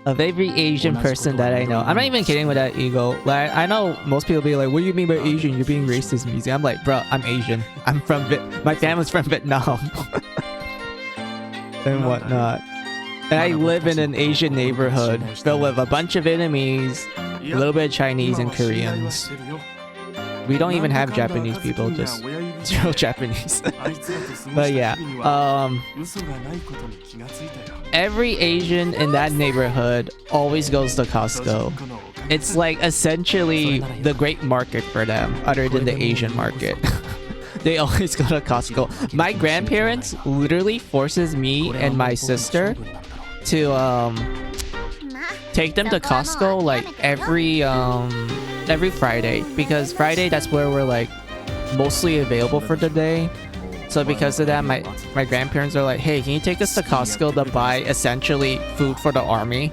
of every Asian person that I know. I'm not even kidding with that, Eagle. Like, I know most people be like, what do you mean by Asian? You're being racist, music. I'm like, bro, I'm Asian. I'm from my family's from Vietnam. And whatnot. And I live in an Asian neighborhood filled with a bunch of enemies, a little bit of Chinese and Koreans. We don't even have Japanese people, just zero Japanese. But yeah, every Asian in that neighborhood always goes to Costco. It's like essentially the great market for them, other than the Asian market. They always go to Costco. My grandparents literally forces me and my sister to take them to Costco like every Friday, because Friday, that's where we're like mostly available for the day. So because of that, my grandparents are like, hey, can you take us to Costco to buy essentially food for the army?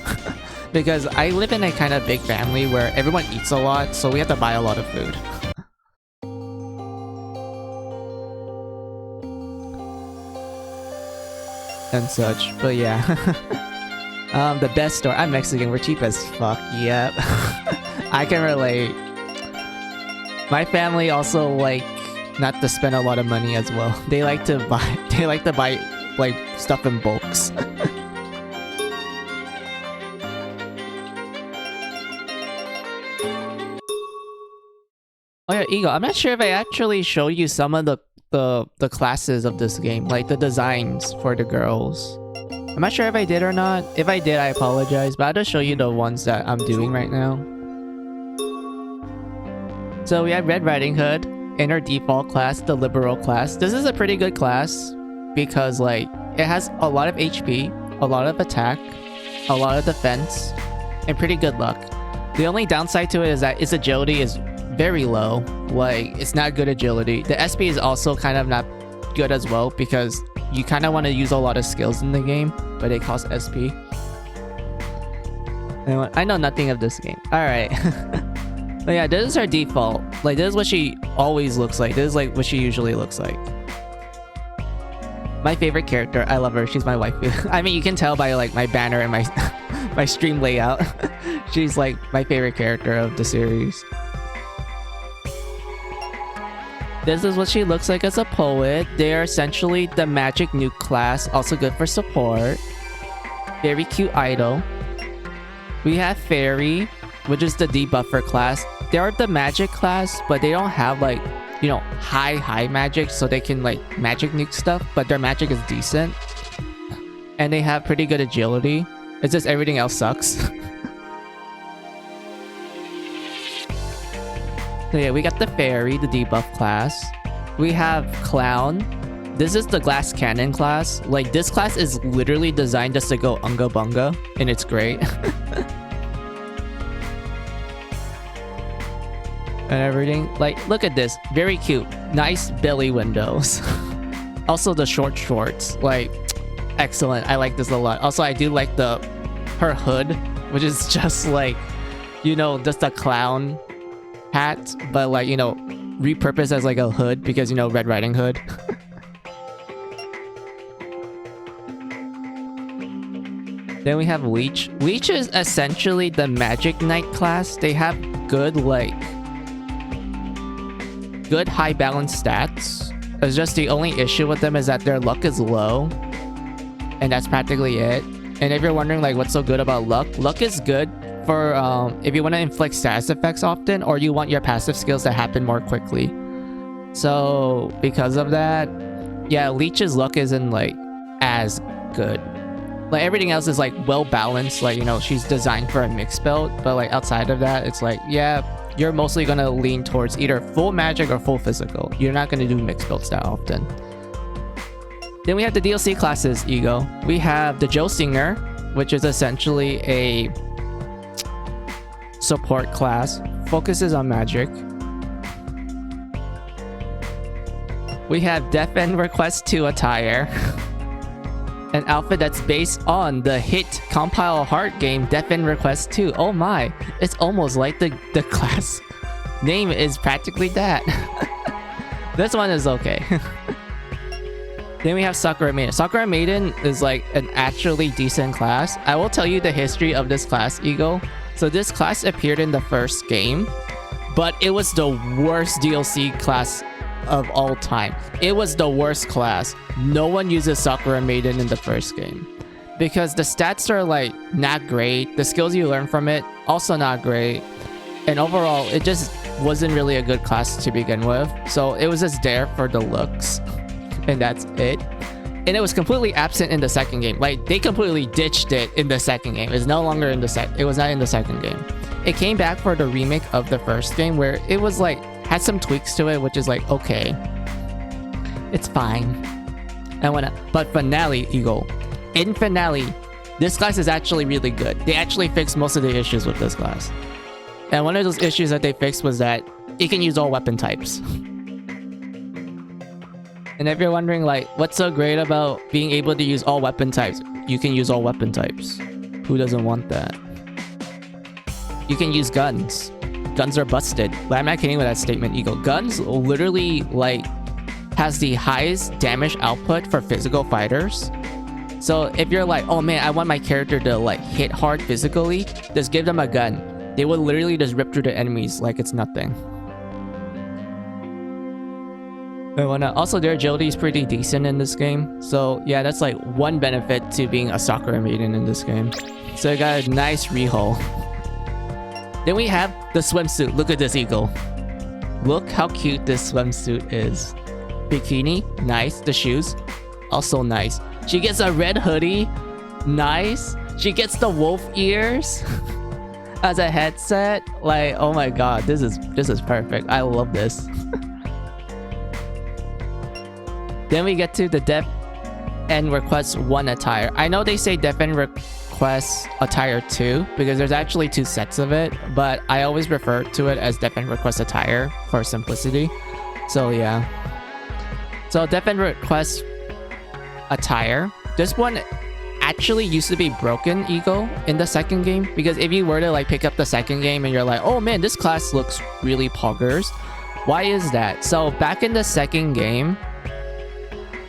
Because I live in a kind of big family where everyone eats a lot, so we have to buy a lot of food. And such, but yeah. The best store. I'm Mexican, we're cheap as fuck. Yep. I can relate. My family also like not to spend a lot of money as well. They like to buy like stuff in bulks. Oh yeah, Ego, I'm not sure if I actually showed you some of the classes of this game, like the designs for the girls. I'm not sure if I did or not. If I did, I apologize, but I'll just show you the ones that I'm doing right now. So we have Red Riding Hood in her default class, the Liberal class. This is a pretty good class because like it has a lot of HP, a lot of attack, a lot of defense, and pretty good luck. The only downside to it is that its agility is very low. Like, it's not good agility. The SP is also kind of not good as well because you kind of want to use a lot of skills in the game, but they cost SP. Anyway, I know nothing of this game. Alright. But yeah, this is her default. Like, this is what she always looks like. This is like what she usually looks like. My favorite character. I love her. She's my wife. I mean, you can tell by like my banner and my my stream layout. She's like my favorite character of the series. This is what she looks like as a poet. They are essentially the magic nuke class, also good for support. Very cute idol. We have Fairy, which is the debuffer class. They are the magic class, but they don't have like, you know, high magic, so they can like magic nuke stuff, but their magic is decent. And they have pretty good agility. It's just everything else sucks. So yeah, we got the Fairy, the debuff class. We have Clown. This is the glass cannon class. Like, this class is literally designed just to go unga bunga, and it's great. And everything. Like, look at this. Very cute. Nice belly windows. Also the shorts. Like, excellent. I like this a lot. Also, I do like her hood, which is just like, you know, just a clown hat, but like, you know, repurposed as like a hood because, you know, Red Riding Hood. Then we have Leech. Leech is essentially the Magic Knight class. They have good high balance stats. It's just the only issue with them is that their luck is low, and that's practically it. And if you're wondering like what's so good about luck is good for if you want to inflict status effects often, or you want your passive skills to happen more quickly. So because of that, yeah, Leech's luck isn't like as good. Like, everything else is like well balanced. Like, you know, she's designed for a mixed build, but like outside of that, it's like, yeah, you're mostly gonna lean towards either full magic or full physical. You're not gonna do mixed builds that often. Then we have the DLC classes, Ego. We have the Joe Singer, which is essentially a support class, focuses on magic. We have Death End Request 2 attire, an outfit that's based on the hit Compile Heart game Death End Request 2. Oh my, it's almost like the class name is practically that. This one is okay. Then we have Sakura Maiden. Sakura Maiden is like an actually decent class. I will tell you the history of this class, Ego. So this class appeared in the first game, but it was the worst DLC class of all time. It was the worst class. No one uses Sakura Maiden in the first game. because the stats are like not great. The skills you learn from it also not great. And overall, it just wasn't really a good class to begin with. So it was just there for the looks. And that's it. And it was completely absent in the second game. Like, they completely ditched it in the second game. It's no longer in the it was not in the second game. It came back for the remake of the first game where it was like, had some tweaks to it, which is like, okay. It's fine. But Finale, Eagle. In Finale, this class is actually really good. They actually fixed most of the issues with this class. And one of those issues that they fixed was that it can use all weapon types. And if you're wondering, like, what's so great about being able to use all weapon types? You can use all weapon types. Who doesn't want that? You can use guns. Guns are busted. But I'm not kidding with that statement, Eagle. Guns literally, like, has the highest damage output for physical fighters. So if you're like, oh man, I want my character to, like, hit hard physically, just give them a gun. They will literally just rip through the enemies like it's nothing. Also, their agility is pretty decent in this game. So yeah, that's like one benefit to being a Sakura maiden in this game. So I got a nice rehaul. Then we have the swimsuit. Look at this, Eagle. Look how cute this swimsuit is. Bikini, nice. The shoes, also nice. She gets a red hoodie, nice. She gets the wolf ears as a headset. Like, oh my god, this is perfect. I love this. Then we get to the Death End Request 1 attire. I know they say Death End Request attire 2 because there's actually 2 sets of it, but I always refer to it as Death End Request attire for simplicity. So yeah. So Death End Request attire. This one actually used to be broken, Eagle, in the second game, because if you were to like pick up the second game and you're like, oh man, this class looks really poggers. Why is that? So back in the second game,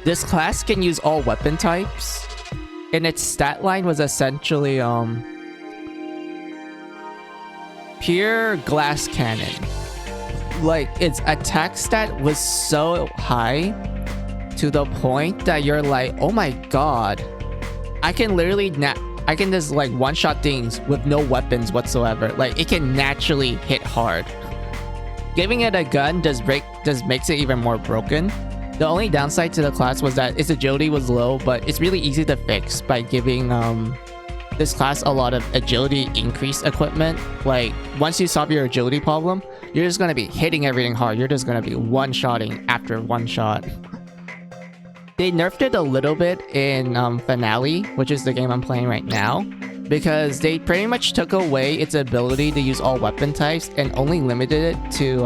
this class can use all weapon types, and its stat line was essentially pure glass cannon. Like, its attack stat was so high to the point that you're like, oh my god, I can literally I can just like one-shot things with no weapons whatsoever. Like, it can naturally hit hard. Giving it a gun just makes it even more broken. The only downside to the class was that its agility was low, but it's really easy to fix by giving this class a lot of agility increase equipment. Like, once you solve your agility problem, you're just gonna be hitting everything hard. You're just gonna be one-shotting after one shot. They nerfed it a little bit in Finale, which is the game I'm playing right now, because they pretty much took away its ability to use all weapon types and only limited it to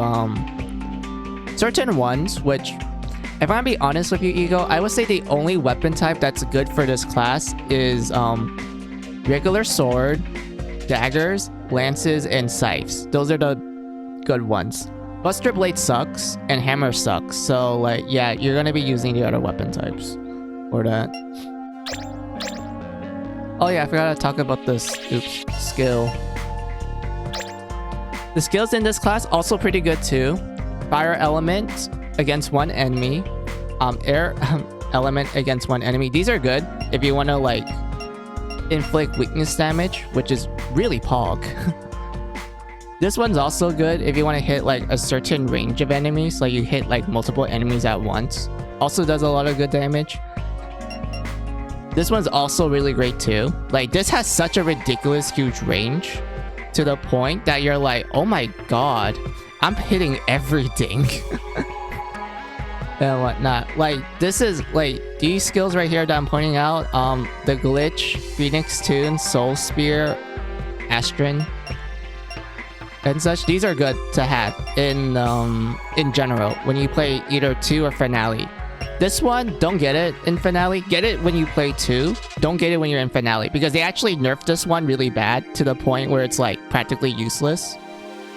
certain ones, which, if I'm gonna be honest with you, Ego, I would say the only weapon type that's good for this class is regular sword, daggers, lances, and scythes. Those are the good ones. Buster Blade sucks, and Hammer sucks. So, like, yeah, you're gonna be using the other weapon types for that. Oh yeah, I forgot to talk about this. Oops, skill. The skills in this class also pretty good too. Fire element against one enemy, air element against one enemy. These are good if you want to like inflict weakness damage, which is really pog. This one's also good if you want to hit like a certain range of enemies, like you hit like multiple enemies at once. Also does a lot of good damage. This one's also really great too. Like, this has such a ridiculous huge range to the point that you're like, oh my god, I'm hitting everything. And whatnot. Like, this is like these skills right here that I'm pointing out, the glitch, Phoenix Tune, Soul Spear, Astron, and such. These are good to have in general when you play either 2 or Finale. This one, don't get it in Finale. Get it when you play 2. Don't get it when you're in Finale, because they actually nerfed this one really bad to the point where it's like practically useless.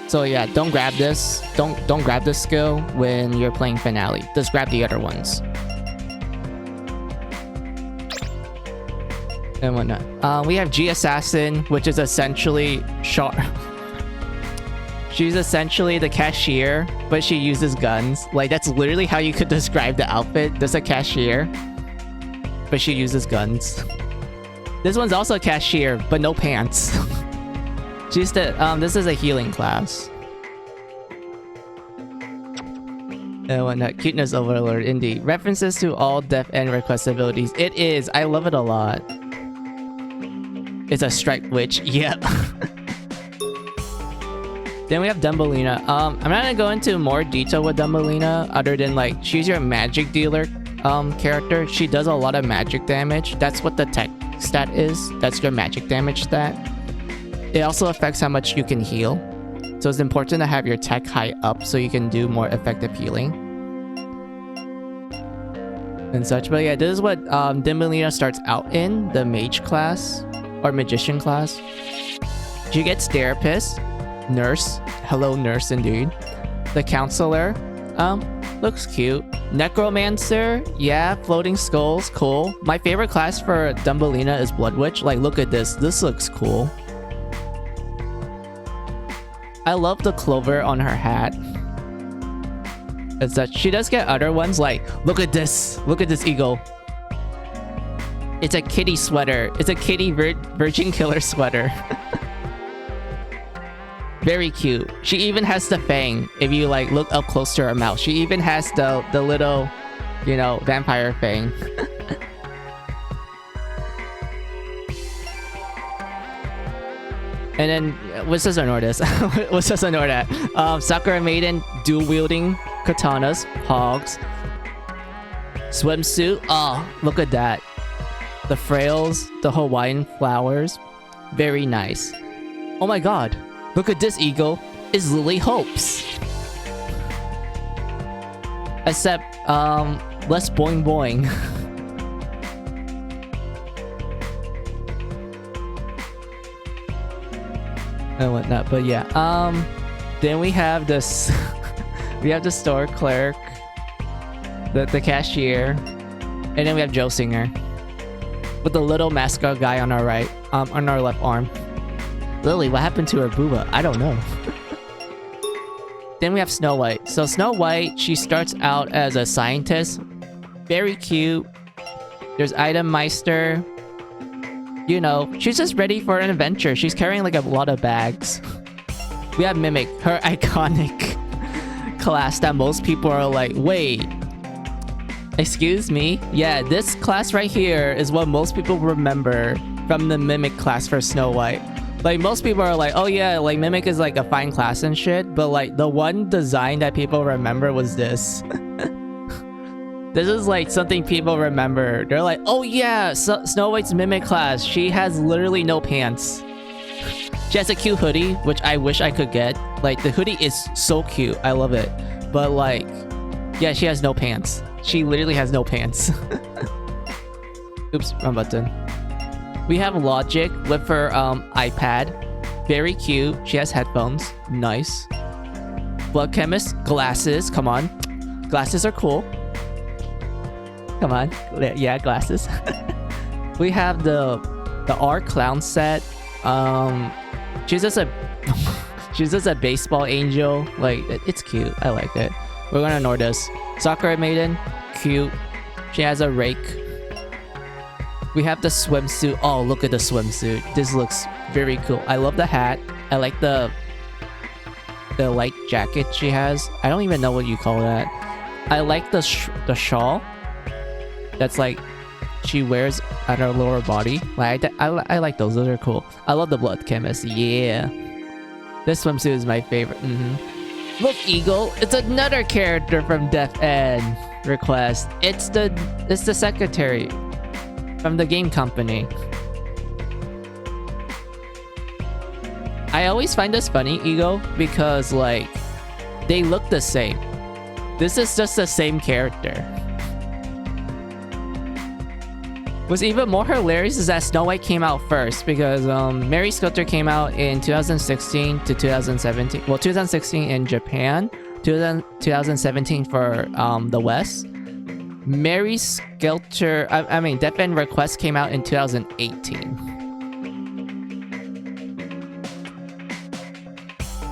So yeah, don't grab this. Don't grab this skill when you're playing Finale. Just grab the other ones. And whatnot. We have G Assassin, which is essentially she's essentially the cashier, but she uses guns. Like, that's literally how you could describe the outfit. Just a cashier, but she uses guns. This one's also a cashier, but no pants. She's the this is a healing class. And whatnot. Cuteness overlord, indeed. References to all death end request abilities. It is. I love it a lot. It's a striped witch. Yep. Then we have Dumbelina. I'm not gonna go into more detail with Dumbelina, other than like she's your magic dealer character. She does a lot of magic damage. That's what the tech stat is. That's your magic damage stat. It also affects how much you can heal. So it's important to have your tech high up so you can do more effective healing and such. But yeah, this is what Dumbelina starts out in, the mage class or magician class. She gets therapist, nurse, hello nurse indeed. The counselor, looks cute. Necromancer, yeah, floating skulls, cool. My favorite class for Dumbelina is Blood Witch. Like, look at this. This looks cool. I love the clover on her hat. It's that she does get other ones like, look at this eagle. It's a kitty sweater. It's a kitty virgin killer sweater. Very cute. She even has the fang. If you like look up close to her mouth, she even has the little, you know, vampire fang. And then, what's this ignore this? What's this ignore that? Sakura Maiden, dual wielding katanas, hogs. Swimsuit, oh, look at that. The frails, the Hawaiian flowers, very nice. Oh my god, look at this eagle, it's Lily Hopes. Except, less boing boing. And whatnot, but yeah, then we have this we have the store clerk, the cashier, and then we have Joe Singer with the little mascot guy on our right, on our left arm. Lily, what happened to her booba? I don't know. Then we have Snow White. So Snow White, she starts out as a scientist, very cute. There's Item Meister. You know, she's just ready for an adventure. She's carrying like a lot of bags. We have Mimic, her iconic class that most people are like, wait, excuse me? Yeah, this class right here is what most people remember from the Mimic class for Snow White. Like, most people are like, oh yeah, like Mimic is like a fine class and shit, but like the one design that people remember was this. This is like something people remember. They're like, oh yeah, Snow White's Mimic class. She has literally no pants. She has a cute hoodie, which I wish I could get. Like, the hoodie is so cute. I love it. But like, yeah, she has no pants. She literally has no pants. Oops, wrong button. We have Logic with her iPad. Very cute. She has headphones. Nice. Blood Chemist, glasses. Come on. Glasses are cool. Come on. Yeah, glasses. We have the R clown set. She's just a baseball angel. Like, it's cute. I like it. We're gonna ignore this. Sakura Maiden, cute. She has a rake. We have the swimsuit. Oh, look at the swimsuit. This looks very cool. I love the hat. I like the light jacket she has. I don't even know what you call that. I like the shawl. That's like she wears on her lower body. Like I like those. Those are cool. I love the Blood Chemist. Yeah, this swimsuit is my favorite. Look, Eagle. It's another character from Death End Request. It's the secretary from the game company. I always find this funny, Eagle, because like they look the same. This is just the same character. What's even more hilarious is that Snow White came out first, because Mary Skelter came out in 2016 to 2017. Well, 2016 in Japan, 2017 for the West. Mary Skelter, I mean, Death End Request came out in 2018.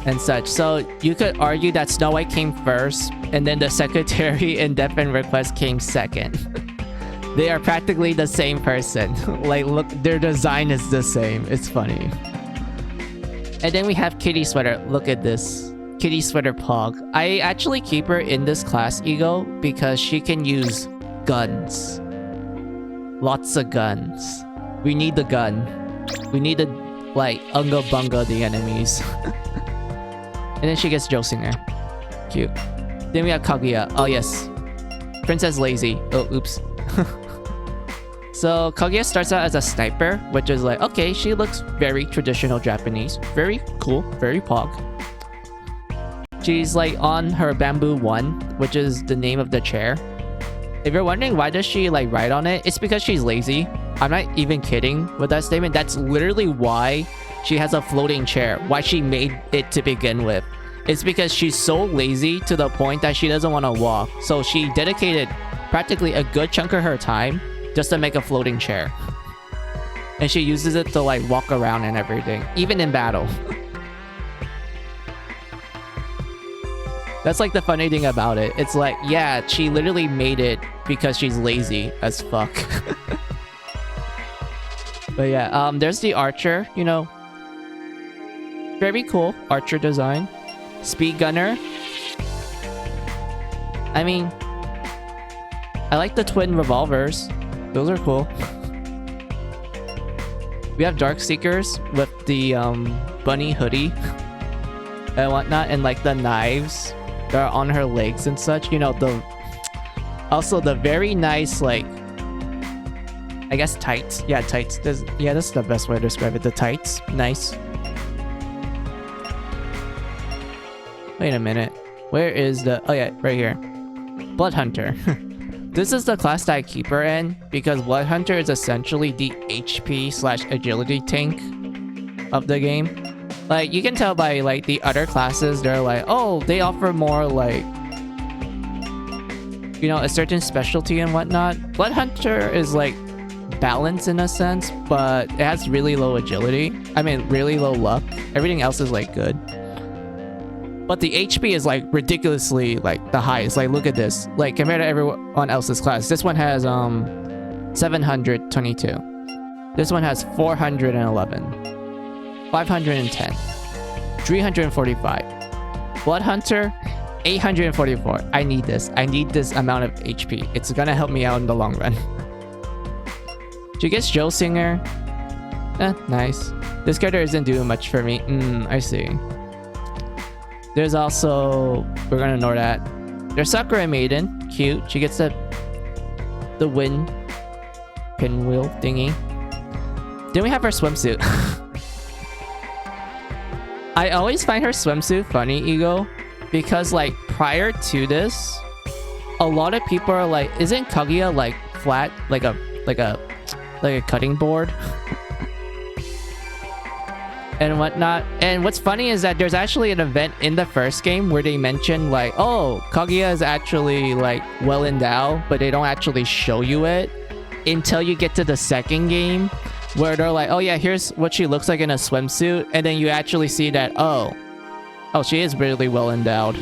And such. So you could argue that Snow White came first, and then the secretary in Death End Request came second. They are practically the same person. Like, look, their design is the same. It's funny. And then we have Kitty Sweater. Look at this. Kitty Sweater Pog. I actually keep her in this class, Ego, because she can use guns. Lots of guns. We need the gun. We need to, like, unga bunga the enemies. And then she gets Joe Singer. Cute. Then we have Kaguya. Oh, yes. Princess Lazy. Oh, oops. So Kaguya starts out as a sniper, which is like, okay, she looks very traditional Japanese. Very cool. Very pog. She's like on her Bamboo 1, which is the name of the chair. If you're wondering why does she like ride on it, it's because she's lazy. I'm not even kidding with that statement. That's literally why she has a floating chair. Why she made it to begin with. It's because she's so lazy to the point that she doesn't want to walk. So she dedicated practically a good chunk of her time just to make a floating chair. And she uses it to like walk around and everything, even in battle. That's like the funny thing about it. It's like, yeah, she literally made it because she's lazy as fuck. But yeah, there's the archer, you know. Very cool archer design. Speed gunner. I mean, I like the twin revolvers. Those are cool. We have Dark Seekers with the bunny hoodie and whatnot, and like the knives that are on her legs and such. You know, also the very nice, like, I guess tights. Yeah, tights. Yeah, that's the best way to describe it. The tights. Nice. Wait a minute. Where is the... Oh yeah, right here. Blood Hunter. This is the class that I keep her in because Blood Hunter is essentially the HP/agility tank of the game. Like, you can tell by like the other classes, they're like, oh, they offer more like, you know, a certain specialty and whatnot. Blood Hunter is like balanced in a sense, but it has really low agility. I mean, really low luck. Everything else is like good. But the HP is like ridiculously like the highest. Like, look at this. Like, compared to everyone else's class, this one has 722. This one has 411, 510, 345. Blood Hunter, 844. I need this. I need this amount of HP. It's gonna help me out in the long run. She gets Joe Singer. Nice. This character isn't doing much for me. I see. There's also... We're gonna ignore that. There's Sakura Maiden. Cute. She gets the wind pinwheel thingy. Then we have her swimsuit. I always find her swimsuit funny, Ego, because like prior to this, a lot of people are like, isn't Kaguya like flat, like a cutting board? And whatnot. And what's funny is that there's actually an event in the first game where they mention like, oh, Kaguya is actually like well endowed, but they don't actually show you it until you get to the second game, where they're like, oh yeah, here's what she looks like in a swimsuit, and then you actually see that, oh, she is really well endowed.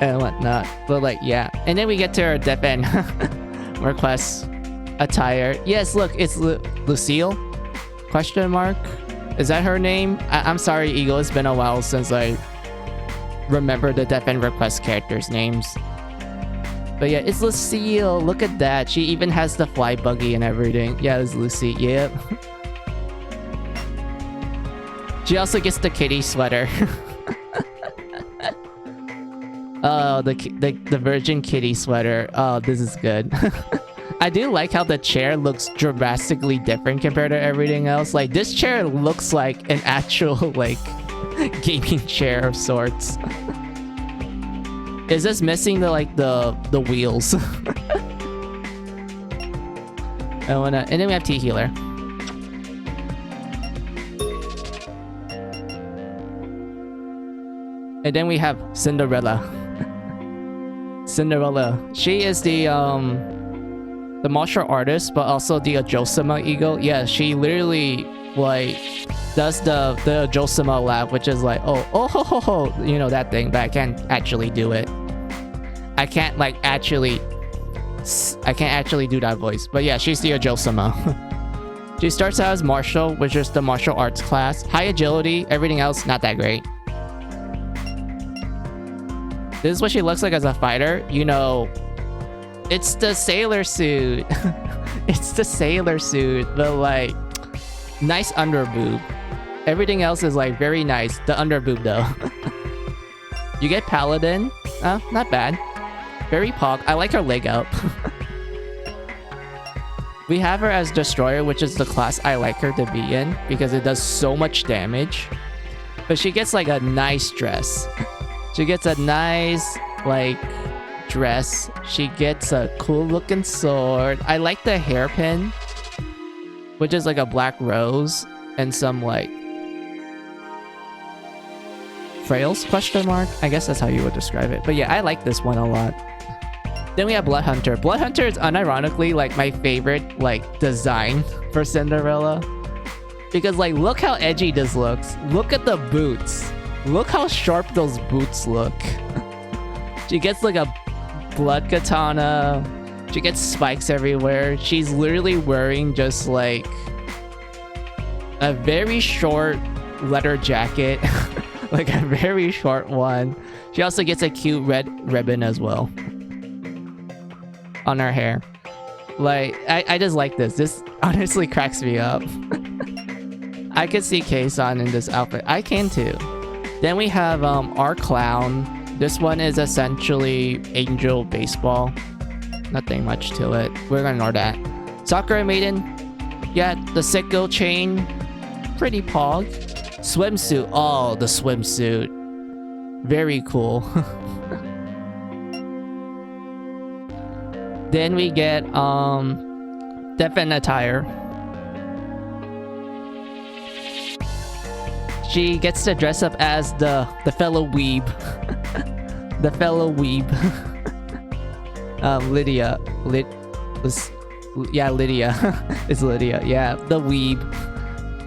And whatnot. But like, yeah. And then we get to her death end request attire. Yes, look, it's Lucille? Question mark? Is that her name? I'm sorry, Eagle. It's been a while since I remember the death end request characters' names. But yeah, it's Lucille. Look at that. She even has the fly buggy and everything. Yeah, it's Lucy. Yep. She also gets the kitty sweater. Oh, the virgin kitty sweater. Oh, this is good. I do like how the chair looks drastically different compared to everything else. Like, this chair looks like an actual, like, gaming chair of sorts. It's just missing the wheels. And then we have Tea Healer. And then we have Cinderella. Cinderella. She is the martial artist, but also the Ajosama Eagle. Yeah, she literally like does the Ajosama laugh, which is like, oh, you know, that thing, but I can't actually do it. I can't like actually I can't actually do that voice. But yeah, she's the Ojosama. She starts out as martial, which is the martial arts class. High agility, everything else not that great. This is what she looks like as a fighter. You know, it's the sailor suit. It's the sailor suit, but like nice under boob. Everything else is like very nice. The under boob though. You get paladin. Not bad. Very pog. I like her leg up. We have her as destroyer, which is the class I like her to be in because it does so much damage. But she gets like a nice dress. She gets a nice like dress. She gets a cool looking sword. I like the hairpin, which is like a black rose and some like frails question mark. I guess that's how you would describe it. But yeah, I like this one a lot. Then we have Blood Hunter. Blood Hunter is unironically like my favorite like design for Cinderella. Because like look how edgy this looks. Look at the boots. Look how sharp those boots look. She gets like a blood katana. She gets spikes everywhere. She's literally wearing just like a very short leather jacket. Like a very short one. She also gets a cute red ribbon as well on her hair. Like, I just like this. This honestly cracks me up. I could see Kei-san in this outfit. I can too. Then we have our clown. This one is essentially Angel Baseball. Nothing much to it. We're gonna ignore that. Sakura Maiden. Yeah, the Sicko chain. Pretty pog. Swimsuit. Oh, the swimsuit. Very cool. Then we get Defen attire. She gets to dress up as the fellow weeb. The fellow weeb. Lydia. Yeah, Lydia. It's Lydia. Yeah, the weeb.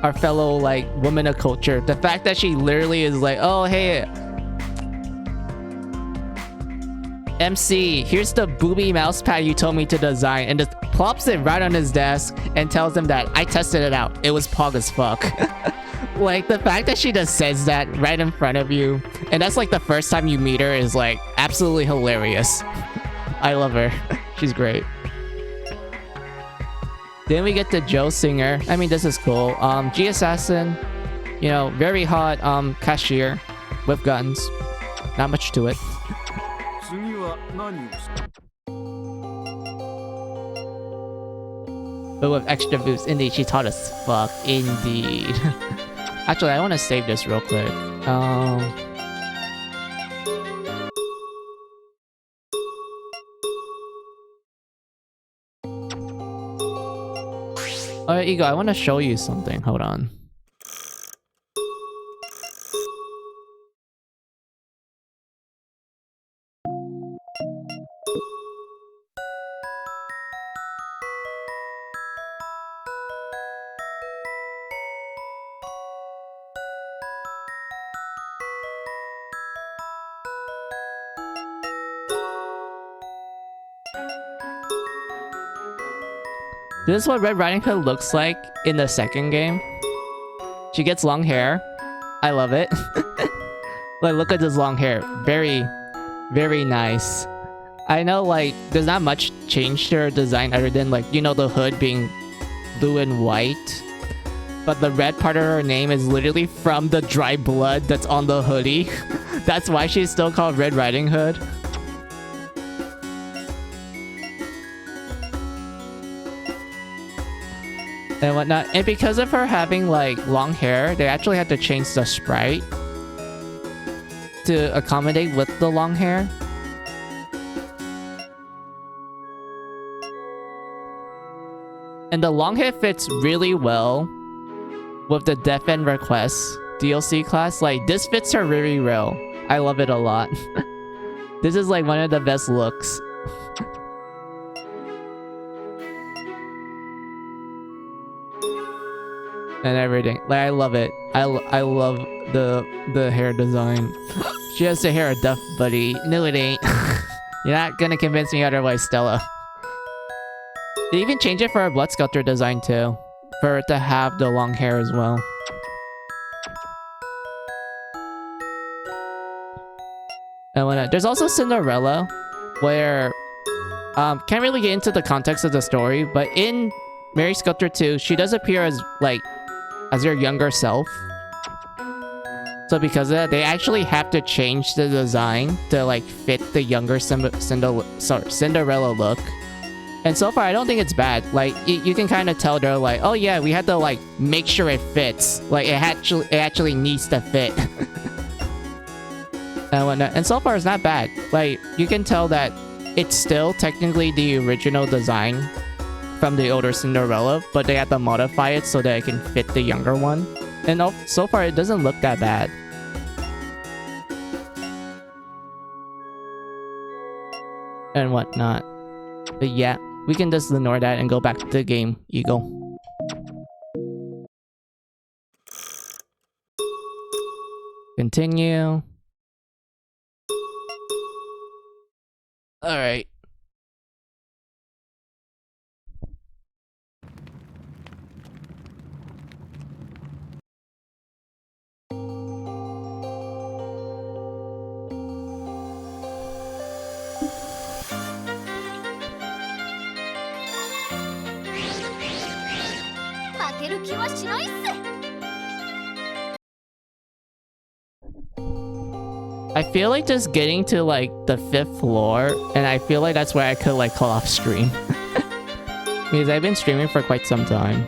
Our fellow like woman of culture. The fact that she literally is like, oh hey, MC, here's the booby mouse pad you told me to design, and just plops it right on his desk and tells him that I tested it out. It was pog as fuck. Like the fact that she just says that right in front of you, and that's like the first time you meet her, is like absolutely hilarious. I love her. She's great. Then we get the Joe Singer. I mean, this is cool. G Assassin, you know, very hot cashier with guns. Not much to it. But with extra boost, indeed, she's hot as fuck. Indeed. Actually, I want to save this real quick. Alright, Ego, I want to show you something. Hold on. This is what Red Riding Hood looks like in the second game. She gets long hair. I love it. Like, look at this long hair. Very, very nice. I know, like, there's not much change to her design other than, like, you know, the hood being blue and white. But the red part of her name is literally from the dry blood that's on the hoodie. That's why she's still called Red Riding Hood. And whatnot. And because of her having like long hair, they actually had to change the sprite to accommodate with the long hair. And the long hair fits really well with the Death End Request DLC class. Like, this fits her really well. I love it a lot. This is like one of the best looks. And everything. Like, I love it. I love the hair design. She has the hair of Duff, buddy. No, it ain't. You're not gonna convince me otherwise, Stella. They even changed it for our Blood Sculptor design too. For it to have the long hair as well. And there's also Cinderella, where can't really get into the context of the story, but in Mary Sculptor 2, she does appear as like as her younger self. So because of that, they actually have to change the design to like fit the younger Cinderella look. And so far, I don't think it's bad. Like you can kind of tell they're like, oh yeah, we had to like make sure it fits. Like it actually needs to fit. And whatnot. And so far, it's not bad. Like you can tell that it's still technically the original design from the older Cinderella, but they had to modify it so that it can fit the younger one. And so far, it doesn't look that bad. And whatnot. But yeah, we can just ignore that and go back to the game, Eagle. Continue. Alright. I feel like just getting to like the 5th floor, and I feel like that's where I could like call off stream. Because I've been streaming for quite some time.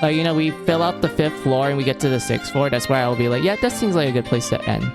Like, you know, we fill out the 5th floor and we get to the 6th floor. That's where I'll be like, yeah, that seems like a good place to end.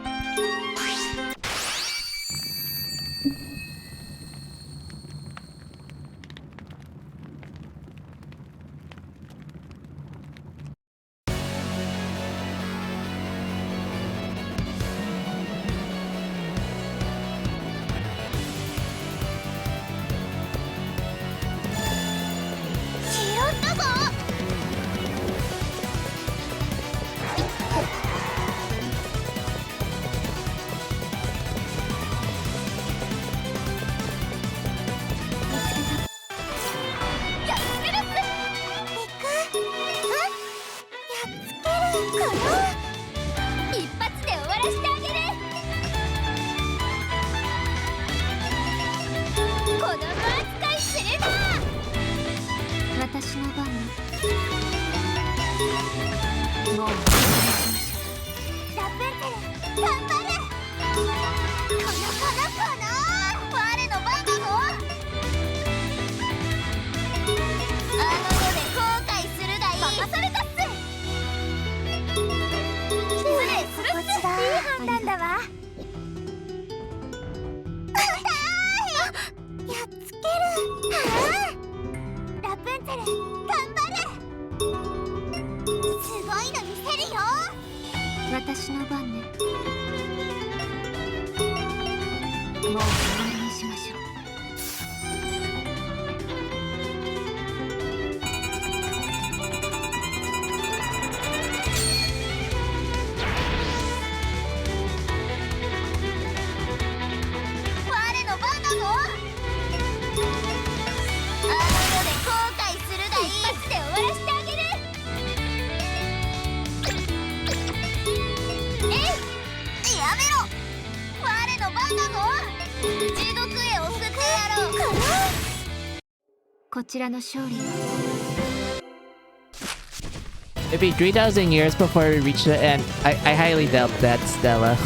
It'd be 3,000 years before we reach the end. I highly doubt that, Stella.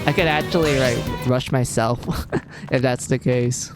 I could actually like rush myself if that's the case.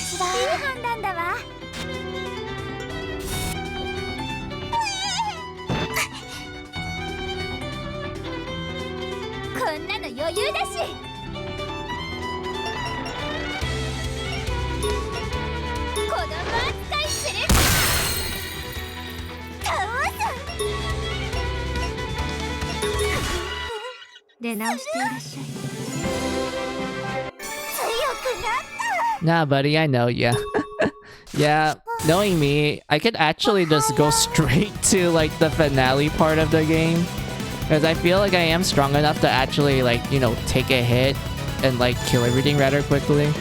ちだ。いい判断だわ。こんなの余裕だし。子供扱いする。倒す。出直していらっしゃい。強くなった。Nah, buddy, I know, yeah. Yeah, knowing me, I could actually just go straight to like the finale part of the game. Because I feel like I am strong enough to actually like, you know, take a hit and like kill everything rather quickly.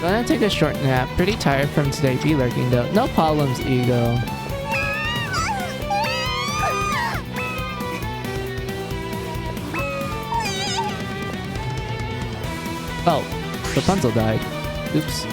Gonna take a short nap. Pretty tired from today. Be lurking though. No problems, ego. Oh, Rapunzel died. Oops.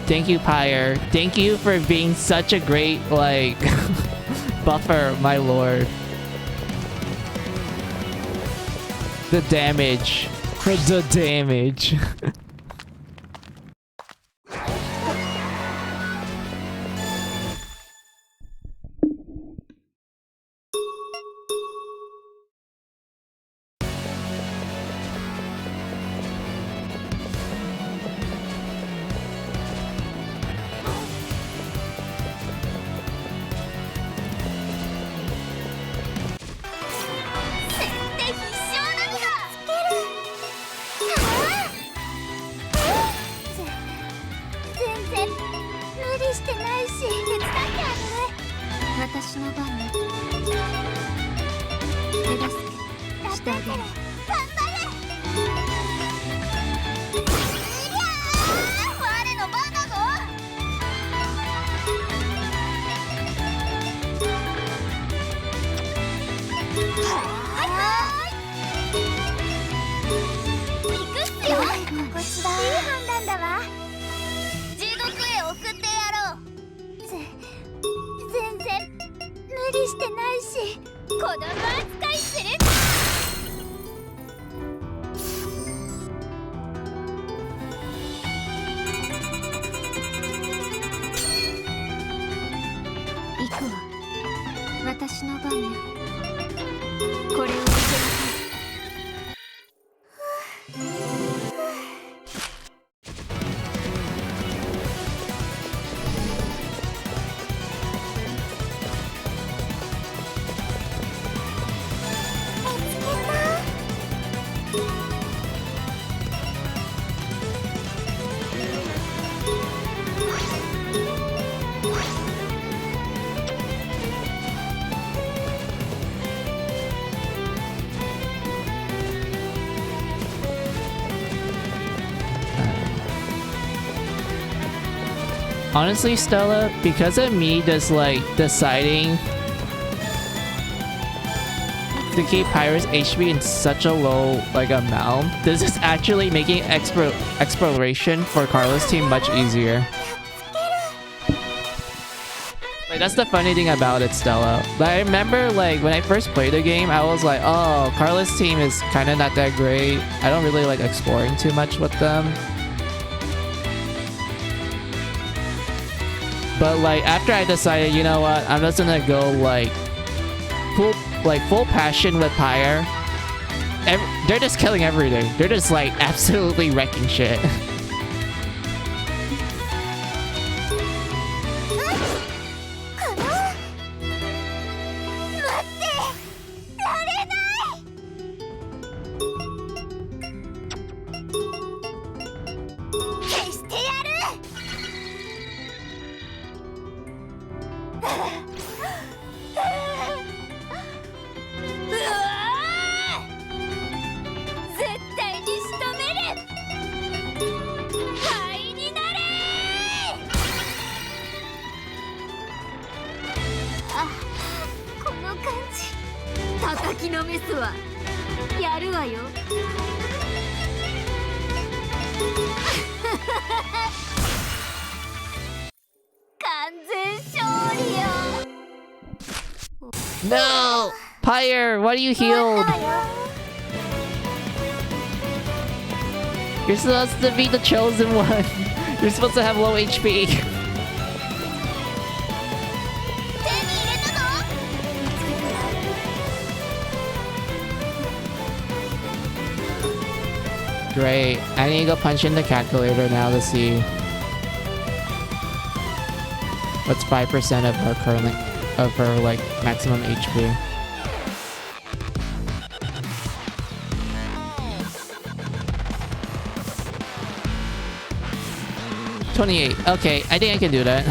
Thank you, Pyre. Thank you for being such a great, like, buffer, my lord. The damage. The damage. Honestly, Stella, because of me just like deciding to keep Pyro's HP in such a low like amount, this is actually making exploration for Carla's team much easier. Like, that's the funny thing about it, Stella. Like, I remember like when I first played the game, I was like, oh, Carla's team is kind of not that great. I don't really like exploring too much with them. But like after I decided, you know what, I'm just gonna go like full passion with Pyre. They're just killing everything. They're just like absolutely wrecking shit. No! Pyre, why are you healed? You're supposed to be the chosen one. You're supposed to have low HP. Great. I need to go punch in the calculator now to see what's 5% of her current like maximum HP. $28. Okay, I think I can do that.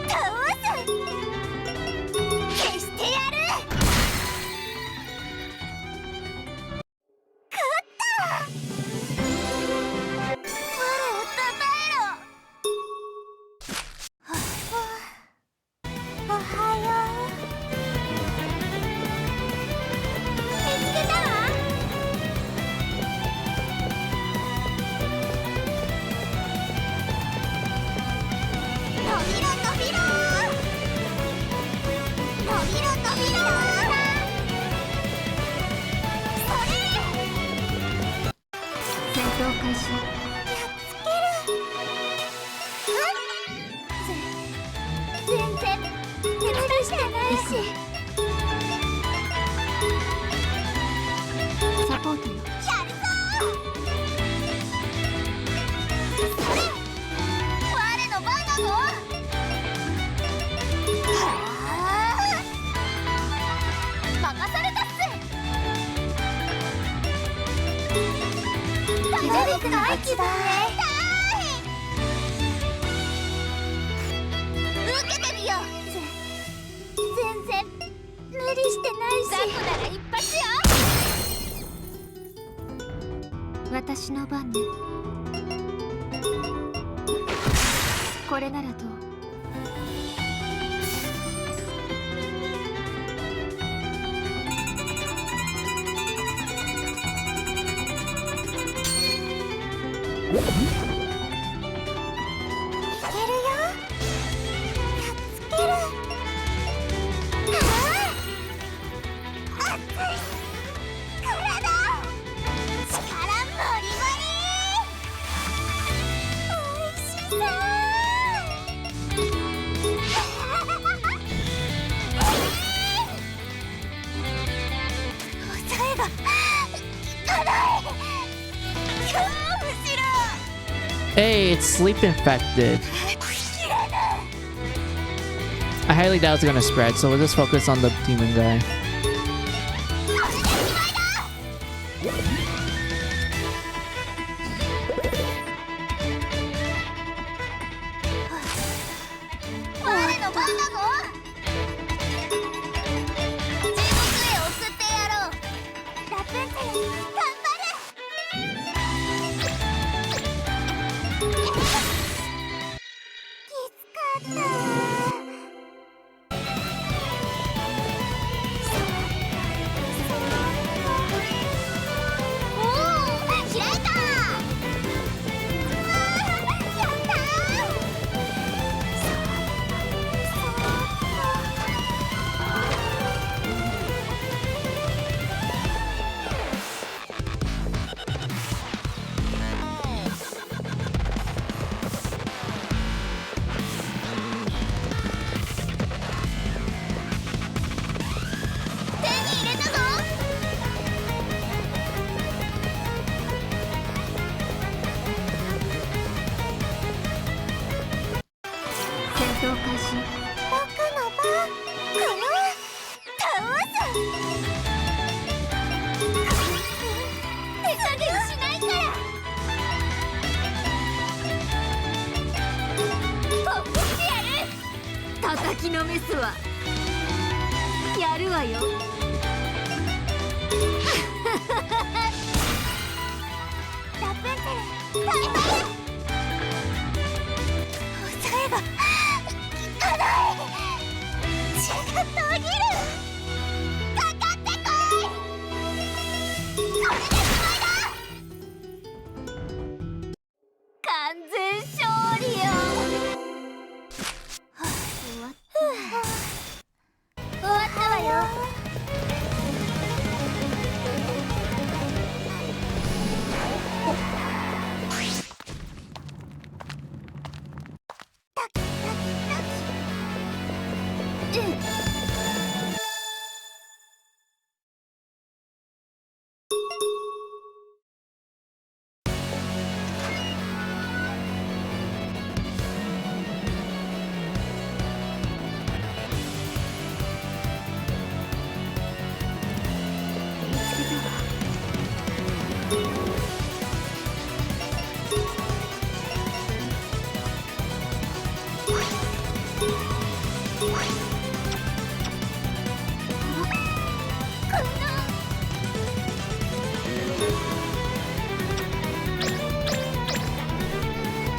倒す。消してやる。勝った。我をたたえろ。おはよう。見つけたわ。伸びろ伸びろ。伸びろ伸びろ。それ。戦闘開始。やっつける。全然手伝してないし。サポートよ。やるぞ。それ。我の番だぞ。はあ。任されたっす。大丈夫かい気分ね。受けてみよう。全然無理してないし。雑魚なら一発よ。私の番ね。これならどう？いけるよ。やっつける。熱い体。力もりもり。おいしそう。抑えが効かない。後ろ。 Hey, it's sleep infected. I highly doubt it's gonna spread, so we'll just focus on the demon guy.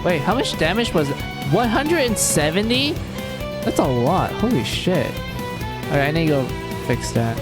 Wait, how much damage was it? 170? That's a lot. Holy shit. Alright, I need to go fix that.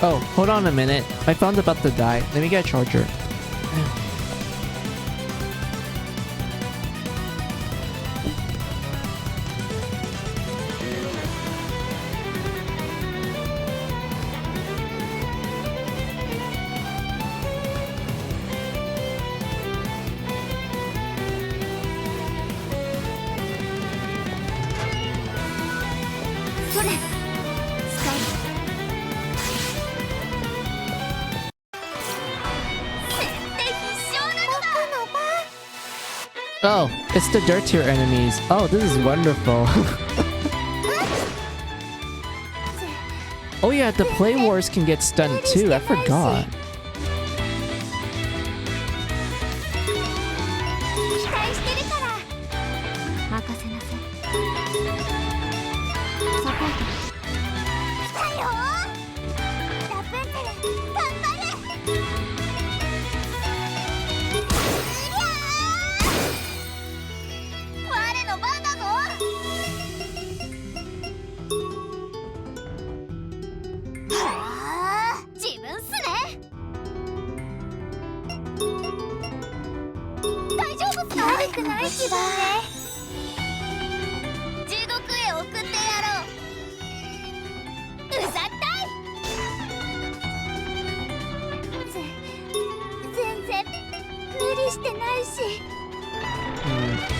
Oh, hold on a minute. My phone's about to die. Let me get a charger. Oh, it's the dirt tier enemies. Oh, this is wonderful. Oh yeah, the play wars can get stunned too. I forgot.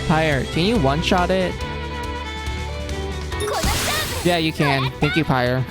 Pyre, can you one-shot it? Yeah, you can. Thank you, Pyre.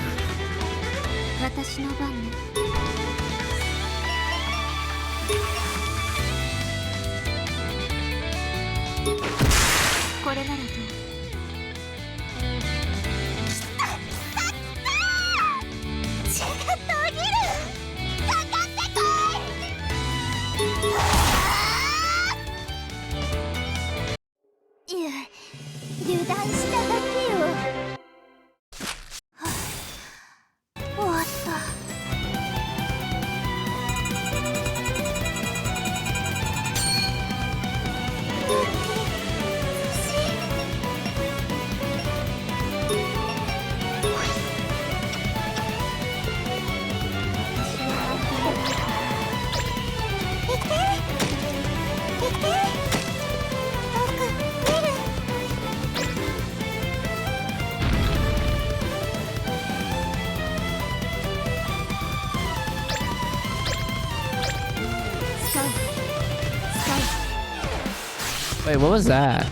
Wait, what was that?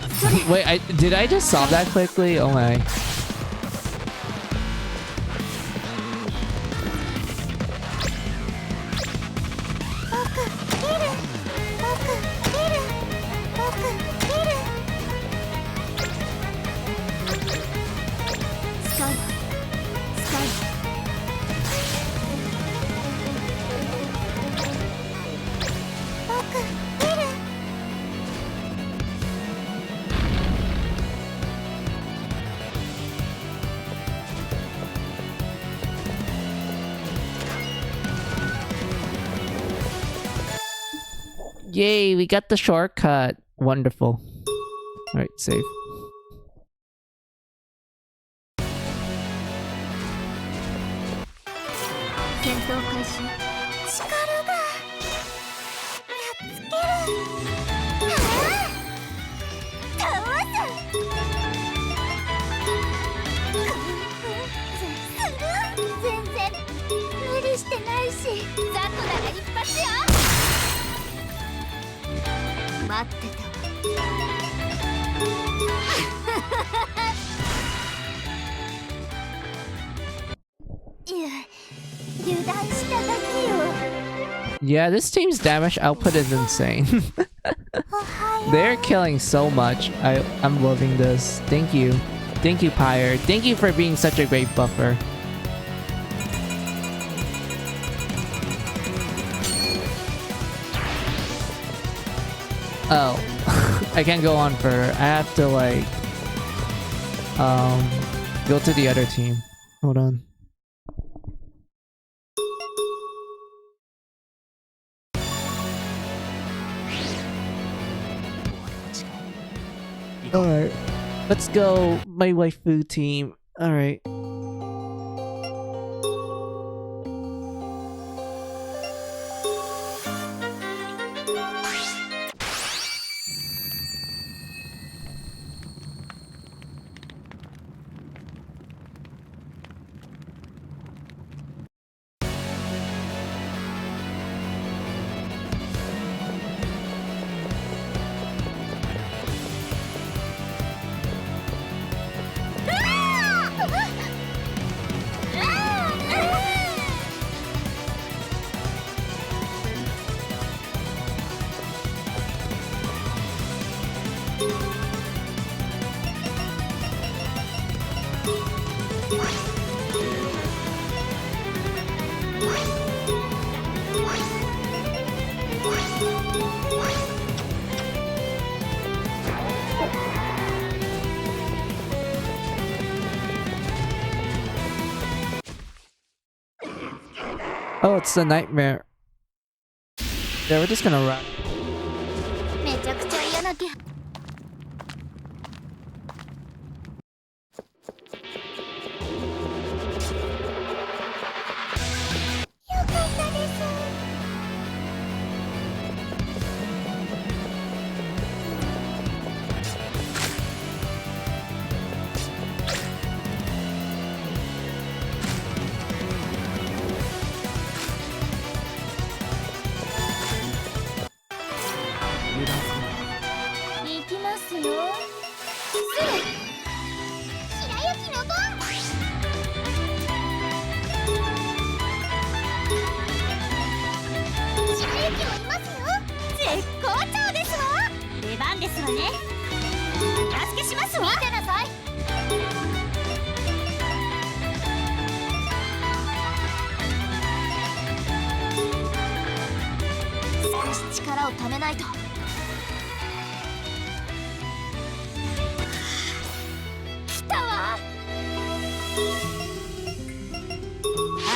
Wait, did I just solve that quickly? Oh my. Yay, we got the shortcut. Wonderful. Alright, save. 戦闘開始。力がやっつける。倒す。全然無理してないし。ザッとだが一発よ。待ってたわ。油断しただけよ。 Yeah, this team's damage output is insane. They're killing so much. I'm loving this. Thank you. Thank you, Pyre. Thank you for being such a great buffer. Oh. I can't go on for... I have to like... go to the other team. Hold on. Alright. Let's go, my waifu team. Alright. Oh, it's the nightmare. Yeah, we're just gonna run. めちゃくちゃ嫌な気。よかったです。行きますよ。すぐ。白雪の番。白雪もいますよ。絶好調ですわ。出番ですわね。お助けしますわ。見てなさい。少し力をためないと。来たわ。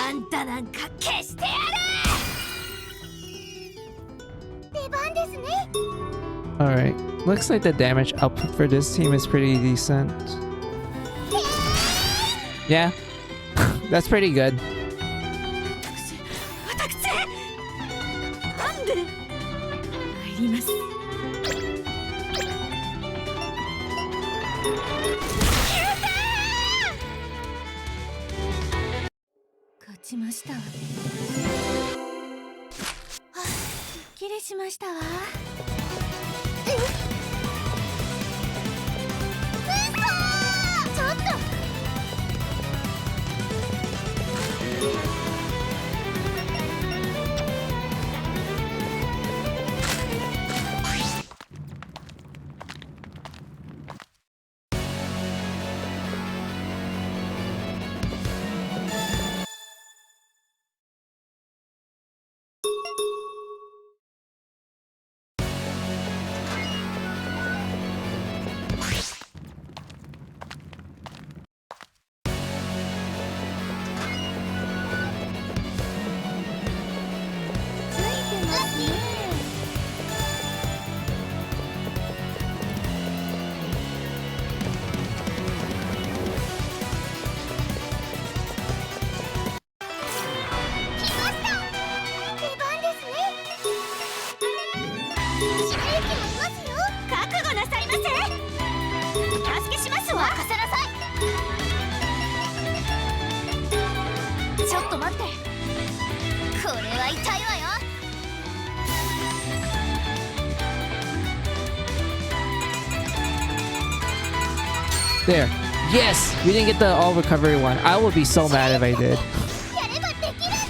あんたなんか消してやる。出番ですね。 Alright. Looks like the damage output for this team is pretty decent. Yeah. That's pretty good. 私なんで参ります。勝ちましたわね。すっきりしましたわ。ちょっと。There. Yes! We didn't get the all recovery one. I would be so mad if I did. やればできるんです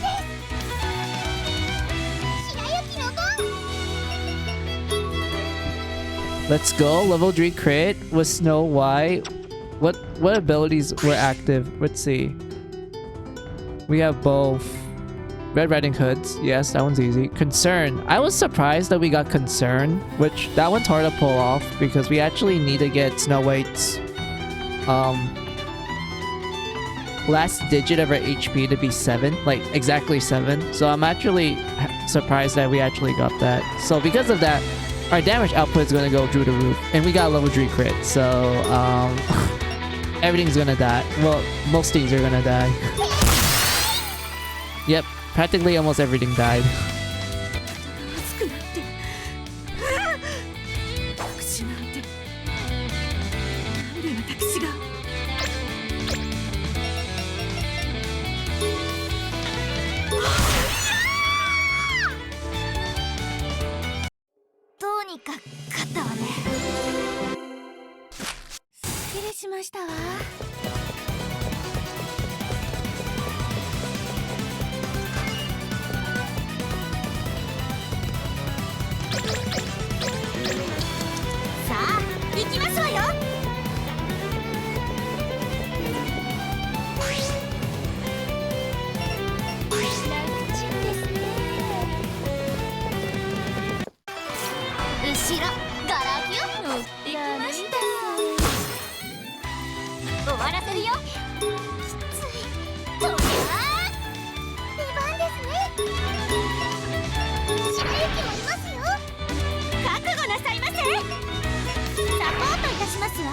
白雪の番 Let's go. Level 3 crit with Snow White. What abilities were active? Let's see. We have both. Red Riding Hoods. Yes, that one's easy. Concern. I was surprised that we got Concern, which that one's hard to pull off because we actually need to get Snow White's last digit of her HP to be 7, like exactly 7. So I'm actually surprised that we actually got that. So because of that, our damage output is going to go through the roof, and we got level 3 crit. So everything's gonna die. Well, most things are gonna die. Yep, practically almost everything died. 熱くなって私なんてなんで私がどうにか勝ったわねすっきりしましたわさあ行きますわよ楽ちんですね後ろガラキュ乗ってきました終わらせるよきついとりゃ出番ですね白雪もいますよ覚悟なさいませサポートいたしますわ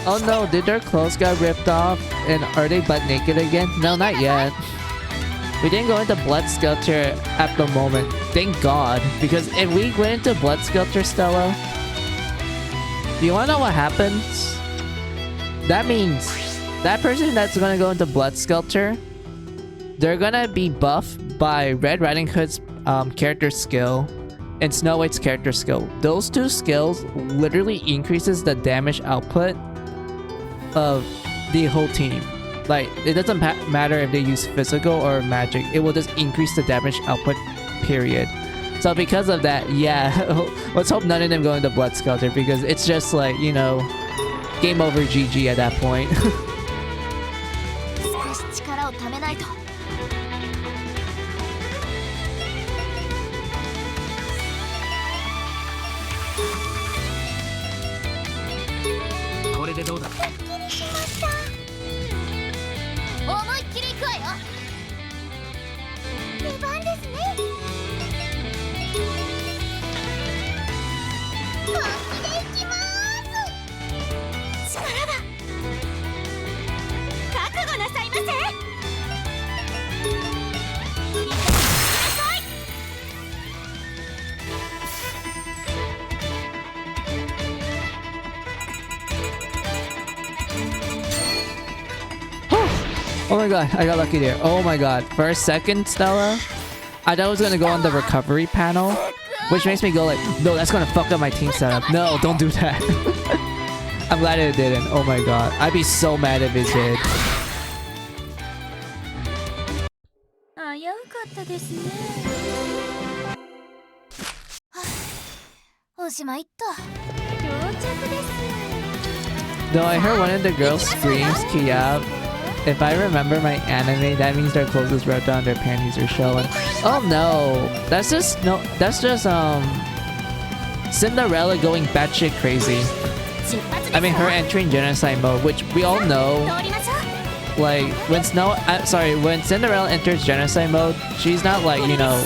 Oh no, did their clothes get ripped off? And are they butt naked again? No, not yet. We didn't go into Blood Skelter at the moment. Thank God. Because if we went into Blood Skelter, Stella, do you wanna know what happens? That means that person that's gonna go into Blood Skelter, they're gonna be buffed by Red Riding Hood's character skill and Snow White's character skill. Those two skills literally increases the damage output of the whole team. Like, it doesn't matter if they use physical or magic. It will just increase the damage output, period. So because of that, yeah, let's hope none of them go into Blood Skelter because it's just like, you know, game over GG at that point. 少し力をためないとこれでどうだすっきりしました思いっきりいくわよ出番ですね本気でいきまーす力が覚悟なさいませいただきなさい Oh my god, I got lucky there. Oh my god. For a second, Stella, I thought I was gonna go on the recovery panel, which makes me go like, no, that's gonna fuck up my team setup. No, don't do that. I'm glad it didn't. Oh my god. I'd be so mad if it did. 危うかったですねおしまいっと到着です Though I heard one of the girls screams Kia. If I remember my anime, that means their clothes is ripped down, their panties are showing. Oh no, that's just Cinderella going batshit crazy. I mean, her entering genocide mode, which we all know. Like when when Cinderella enters genocide mode, she's not like, you know,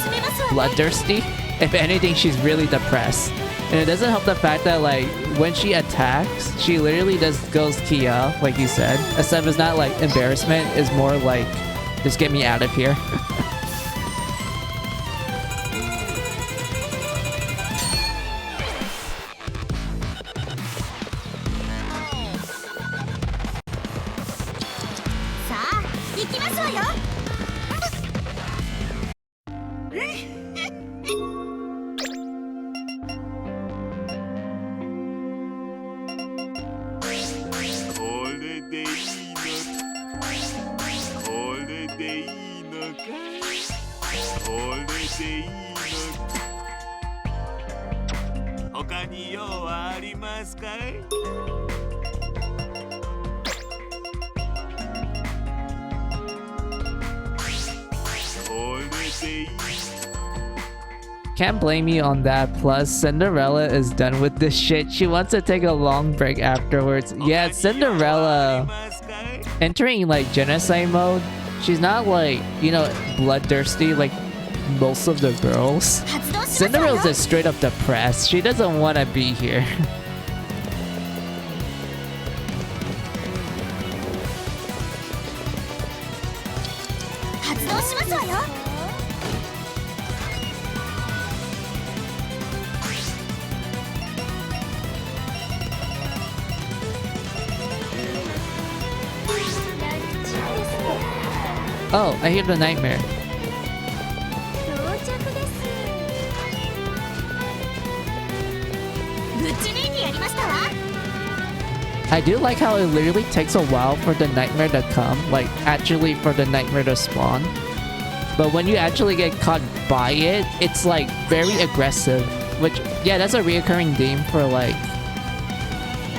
bloodthirsty. If anything, she's really depressed. And it doesn't help the fact that like when she attacks, she literally just goes Kia, like you said. Except it's not like embarrassment, it's more like just get me out of here. ますかい。 Can't blame you on that. Plus, Cinderella is done with this shit. She wants to take a long break afterwards. Yeah, Cinderella entering like genocide mode. She's not like, you know, bloodthirsty like most of the girls. Cinderella's just straight up depressed. She doesn't want to be here. Oh, I hear the nightmare. I do like how it literally takes a while for the nightmare to come, like actually for the nightmare to spawn. But when you actually get caught by it, it's like very aggressive, which, yeah, that's a reoccurring theme for like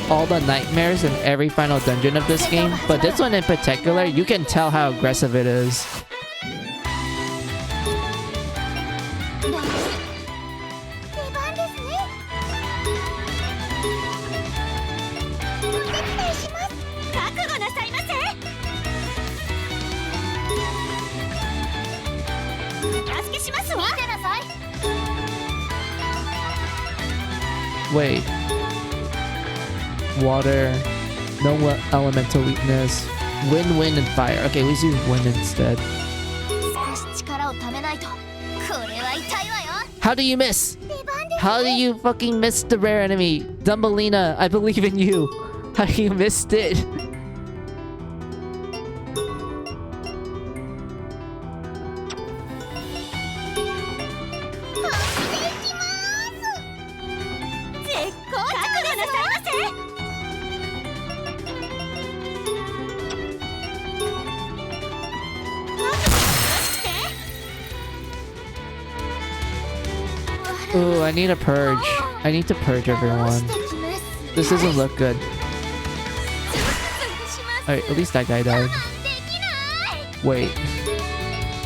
all the nightmares in every final dungeon of this game. But this one in particular, you can tell how aggressive it is. Wait. Water. No elemental weakness. Wind, wind, and fire. Okay, let's use wind instead. How do you miss? How do you fucking miss the rare enemy? Dumbelina, I believe in you. How you missed it? Ooh, I need a purge. I need to purge everyone. This doesn't look good. Alright, at least that guy died. Wait.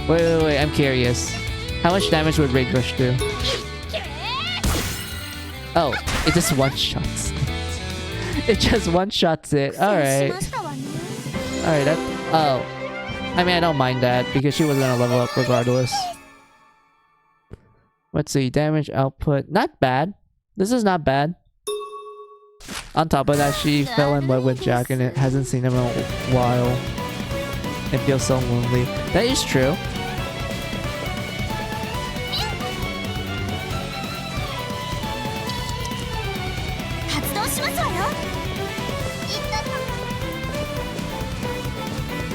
Wait, I'm curious. How much damage would Rage Rush do? Oh, it just one-shots. It just one-shots it. Alright. Alright, that... Oh. I mean, I don't mind that, because she was gonna level up regardless. Let's see, damage output. Not bad. This is not bad. On top of that, she fell in love with Jack and it hasn't seen him in a while. It feels so lonely. That is true.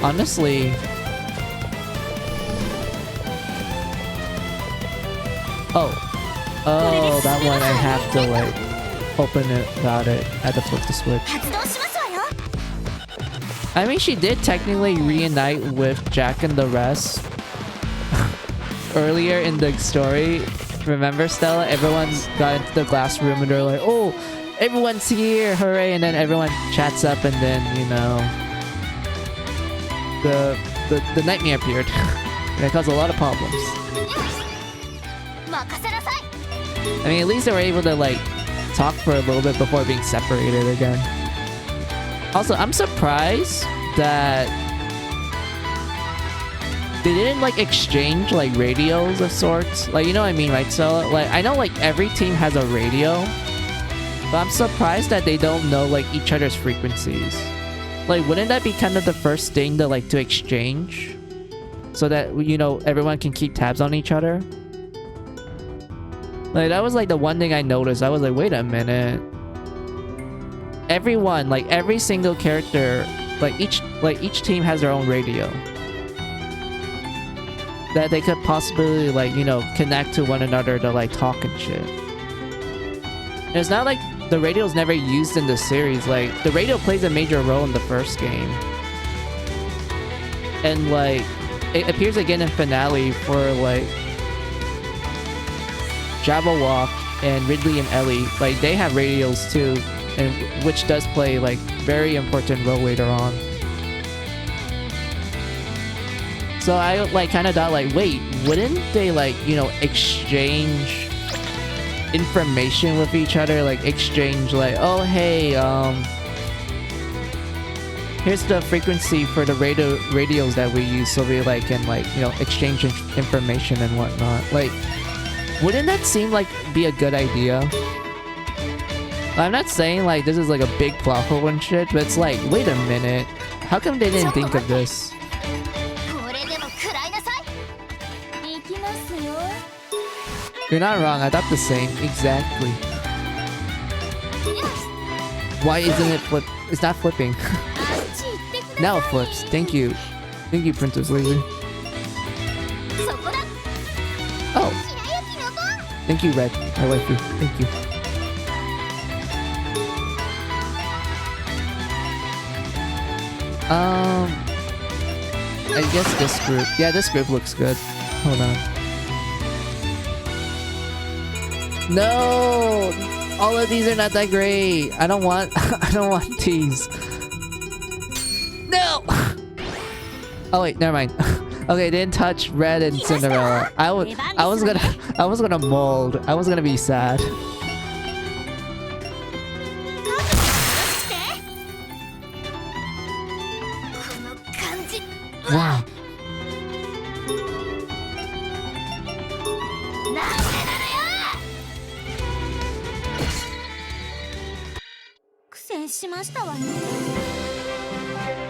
Honestly... Oh, that one I have to like open it. Got it. I had to flip the switch. I mean, she did technically reunite with Jack and the rest earlier in the story. Remember, Stella? Everyone got into the glass room and they're like, "Oh, everyone's here! Hooray!" And then everyone chats up, and then you know, the nightmare appeared, and it caused a lot of problems. I mean, at least they were able to, like, talk for a little bit before being separated again. Also, I'm surprised that they didn't, like, exchange, like, radios of sorts. Like, you know what I mean, right, Stella? Like, I know, like, every team has a radio, but I'm surprised that they don't know, like, each other's frequencies. Like, wouldn't that be kind of the first thing to, like, to exchange? So that, you know, everyone can keep tabs on each other? Like, that was like the one thing I noticed. I was like, wait a minute. Everyone, like every single character, like each team has their own radio. That they could possibly, like, you know, connect to one another to like talk and shit. And it's not like the radio's never used in the series. Like, the radio plays a major role in the first game. And like, it appears again in finale for like Jabberwock and Ridley and Ellie. Like, they have radios too and which does play like very important role later on. So I like kind of thought like, wait, wouldn't they like, you know, exchange information with each other, like exchange like, oh hey, here's the frequency for the radios that we use, so we like can like, you know, exchange information and whatnot. Like, wouldn't that seem like be a good idea? I'm not saying like this is like a big plot hole and shit, but it's like, wait a minute, how come they didn't think of this? You're not wrong, I thought the same, exactly. Why isn't it flip? It's not flipping. Now it flips. Thank you. Thank you, Princess Laser. Oh. Thank you, Red. My waifu. Thank you. I guess this group. Yeah, this group looks good. Hold on. No! All of these are not that great. I don't want I don't want these. No! Oh wait, never mind. Okay, didn't touch Red and Cinderella. I was gonna mold. I was gonna be sad. Wow.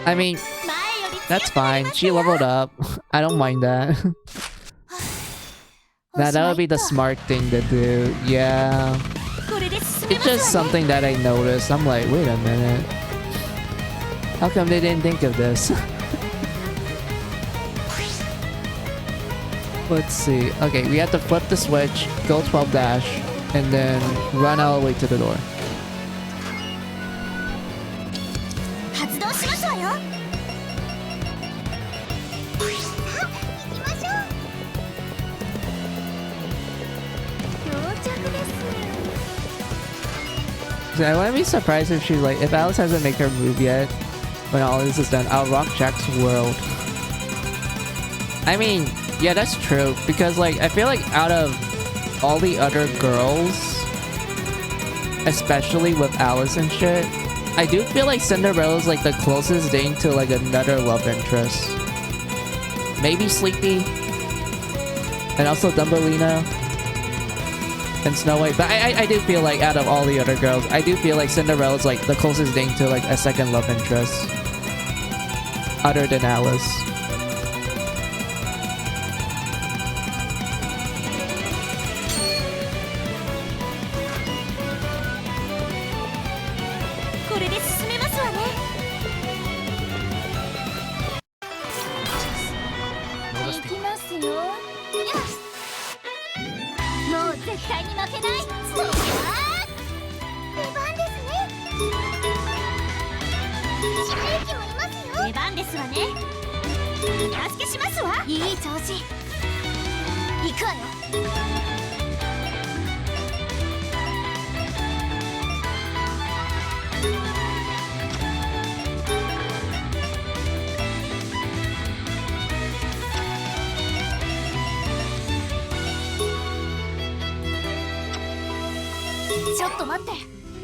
I mean, that's fine. She leveled up. I don't mind that. That would be the smart thing to do. Yeah. It's just something that I noticed. I'm like, wait a minute. How come they didn't think of this? Let's see. Okay, we have to flip the switch, go 12 dash, and then run all the way to the door. So I wouldn't be surprised if she's like, if Alice hasn't made her move yet, when all this is done, I'll rock Jack's world. I mean, yeah, that's true, because like, I feel like out of all the other girls, especially with Alice and shit, I do feel like Cinderella's like the closest thing to like another love interest. Maybe Sleepy, and also Thumbelina, and Snow White, but I do feel like out of all the other girls, I do feel like Cinderella's like the closest thing to like a second love interest, other than Alice.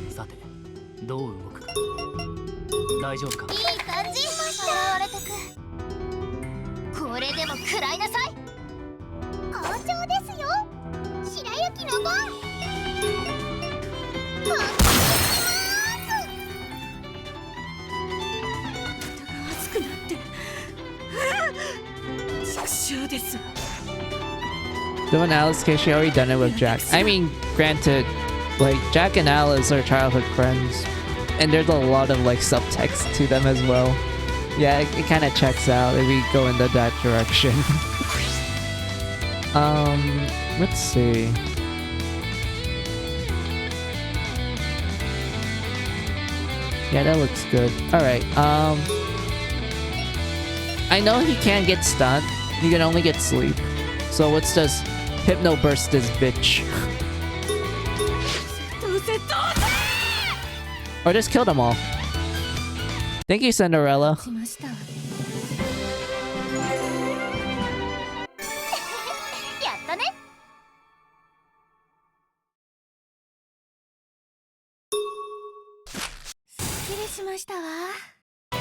さて、どう動くか。大丈夫か。いい感じ。現れてく。これでも食らいなさい。好調ですよ。白雪の番。熱くなって畜生です。 So in Alice's case, she already done it with Jack. I mean, granted, like Jack and Alice are childhood friends, and there's a lot of like subtext to them as well. Yeah, it kind of checks out if we go into that direction. Let's see. Yeah, that looks good. All right. I know he can't get stunned. He can only get sleep. So let's just hypno burst this bitch. Or just kill them all. Thank you, Cinderella. しました。やったね。すっきりしましたわ。アイ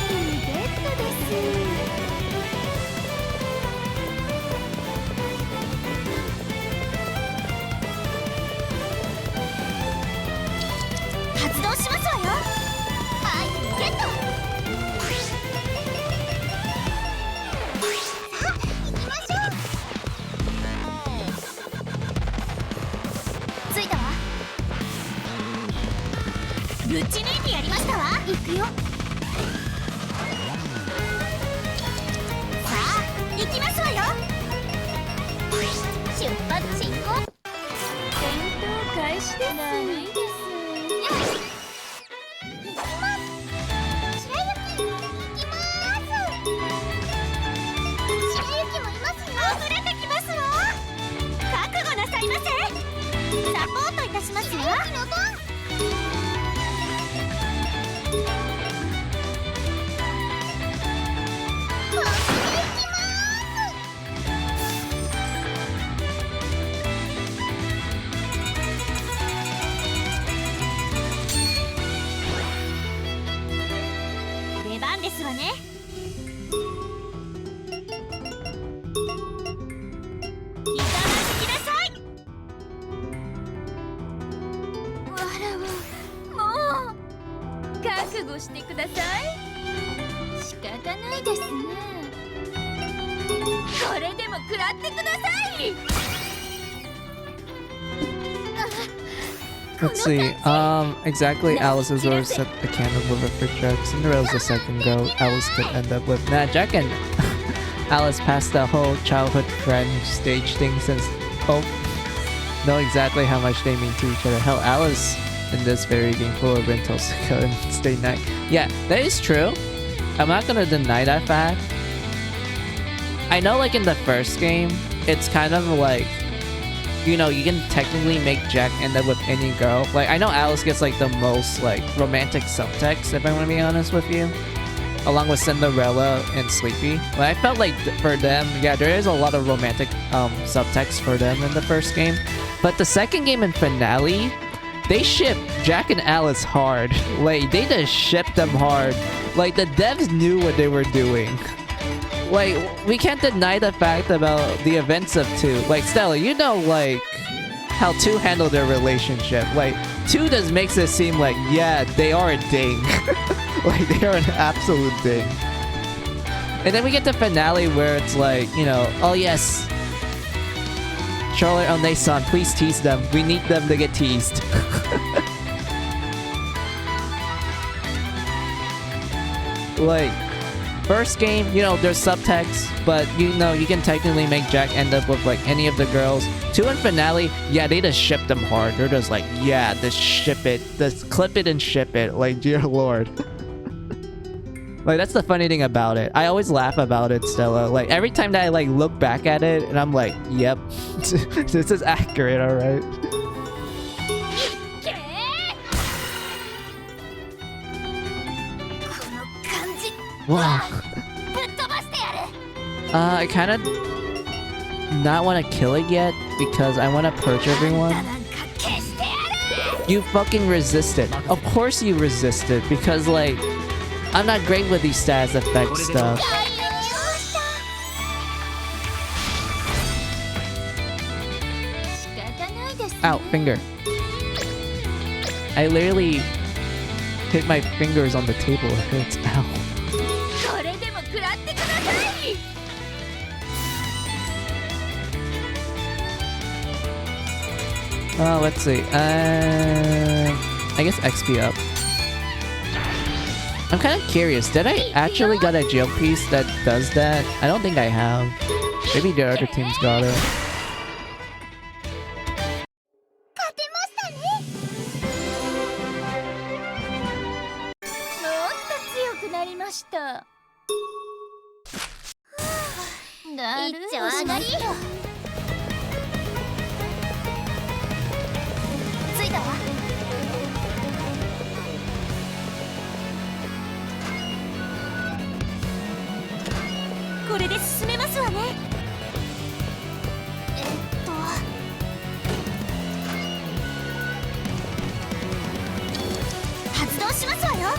テムゲットです。発動しますわよ。アイテムゲット。さあ行きましょう。着いたわ。ぶち抜いてやりましたわ。行くよ。さあ行きますわよ。出発進行。戦闘開始です。悪いです。行きます。白雪行きます。白雪もいますよ。溢れてきますわ。覚悟なさいませ。サポートいたしますよ。白雪の番。出番ですわね。ひざまずきなさい。わらわ、もう覚悟してください。仕方ないですね。これでも食らってください。Let's see. Exactly. Alice's orders set the candle mover for Jack. Cinderella's the second go. Alice could end up with. Nah, Jack and Alice passed the whole childhood friend stage thing since both know exactly how much they mean to each other. Hell, Alice in this very game full of rentals and stay night. Yeah, that is true. I'm not gonna deny that fact. I know, like in the first game, it's kind of like, you know, you can technically make Jack end up with any girl. Like, I know Alice gets like the most like romantic subtext, if I want to be honest with you, along with Cinderella and Sleepy. But I felt like for them, yeah, there is a lot of romantic subtext for them in the first game. But the second game and finale, they ship Jack and Alice hard. Like, they just shipped them hard. Like, the devs knew what they were doing. Like, we can't deny the fact about the events of 2. Like, Stella, you know, like, how 2 handled their relationship. Like, 2 just makes it seem like, yeah, they are a ding. Like, they are an absolute ding. And then we get the finale where it's like, you know, oh yes, Charlotte Onesan, please tease them. We need them to get teased. Like, first game, you know, there's subtext, but you know, you can technically make Jack end up with like any of the girls. 2 and finale, yeah, they just ship them hard. They're just like, yeah, just ship it, just clip it and ship it. Like, dear lord. Like, that's the funny thing about it. I always laugh about it, Stella. Like, every time that I like look back at it, and I'm like, yep, this is accurate, all right. Wow. I kind of not want to kill it yet because I want to purge everyone. You fucking resisted. Of course you resisted because, like, I'm not great with these status effect stuff. Ow, finger. I literally hit my fingers on the table. It hurts. Ow. Let's see. I guess XP up. I'm kind of curious. Did I actually got a jail piece that does that? I don't think I have. Maybe the other teams got it. これで進めますわね。発動しますわよ。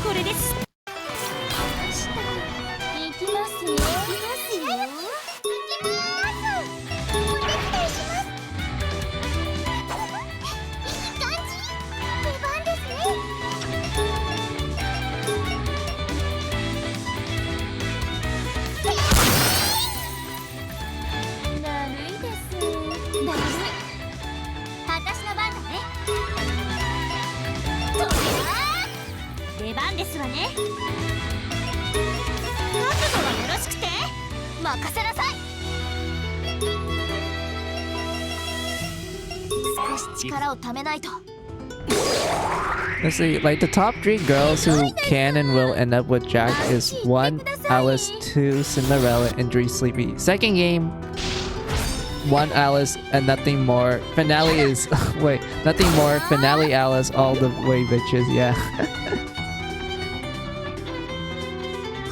これです。行きますよ。行きますよ。行きます。お手伝いします。いい感じ。出番ですね。だるいです。だるい。私の番だね。と出番ですわね。覚悟はよろしくて任せなさい。少し力をためないと。 Let's see, like the top 3 girls who can and will end up with Jack is 1 Alice, 2 Cinderella, and 3 Sleepy. Second game, 1 Alice and nothing more. Finale is wait, nothing more. Finale Alice all the way, bitches. Yeah.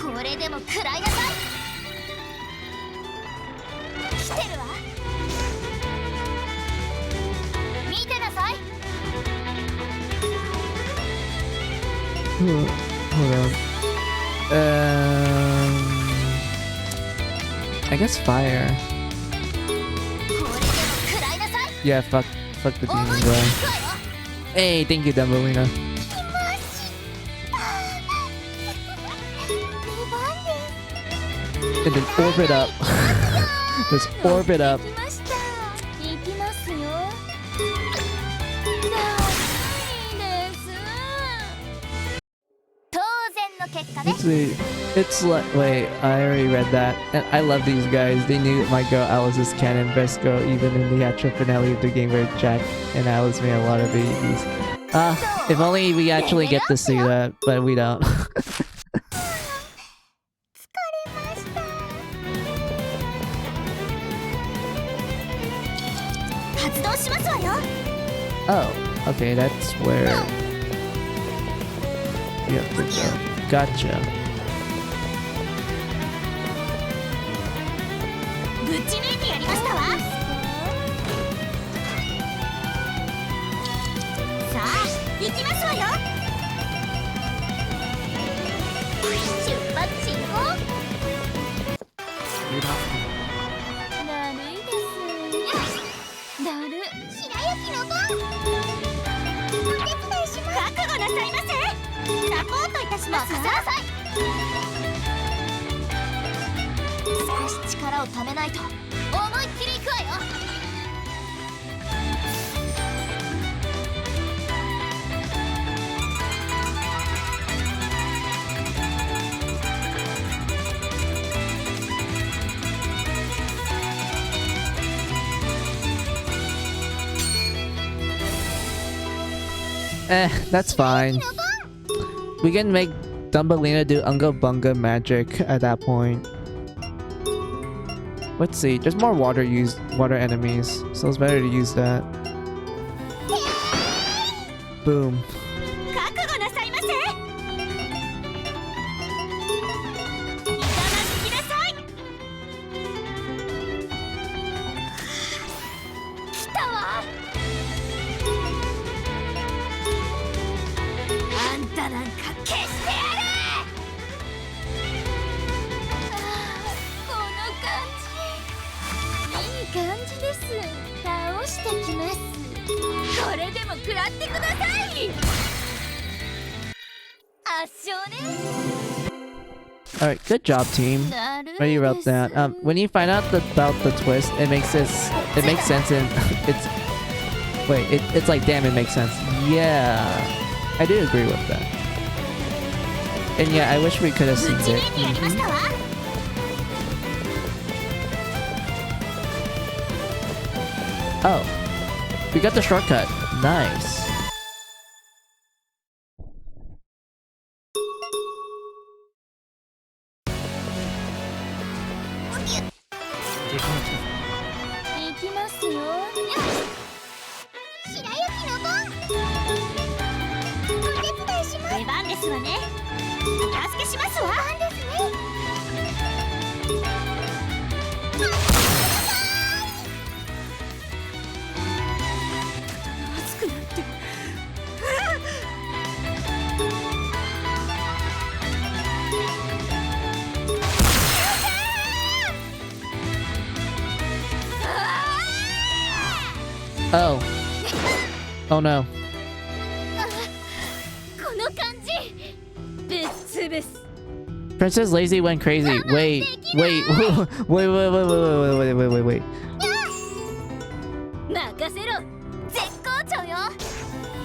これでも食らいなさい。来てるわ。見てなさい。 Hold on. I guess fire. これでも食らいなさい。 Yeah, fuck the demon 思いっきり guy. 行くわよ。 Hey, thank you, Dumbledina. 来ました出番です。 And then orbit up. Just orbit up. 行きました。行きますよ。だるいです。当然の結果ね。 Let's see. It's like wait, I already read that. And I love these guys. They knew my girl Alice's canon best girl even in the actual finale of the game where Jack and Alice made a lot of babies. If only we actually get to see that, but we don't. 疲れました。発動しますわよ。 Oh, okay, that's where you have to go. Gotcha. ぶち抜いてやりましたわ。さあ行きますわよ。出発進行。だるいです。だる。白雪の番。お手伝いします。覚悟なさいませ。サポートいたします。任せなさい。少し力をためないと。思いっきり行くわよ。 That's fine. We can make Dumbledina do Unga Bunga magic at that point. Let's see, there's more water enemies, so it's better to use that. Boom. 覚悟なさいませ。痛ましきなさい。来たわ。あんたなんか消してやる。この感じ、いい感じです。倒してきます。これでも食らってください。圧勝ね。 Alright, good job, team. When you wrote that. When you find out about the twist, it makes sense and it's like damn, it makes sense. Yeah, I do agree with that. And yeah, I wish we could have seen it. Oh, we got the shortcut. Nice. ですわね。お助けしますわ。出番ですね。熱くなって。Oh. Oh no. この感じ。ぶっ潰す。 Princess Lazy went crazy. Wait. Wait. Wait. Wait. 任せろ。絶好調よ。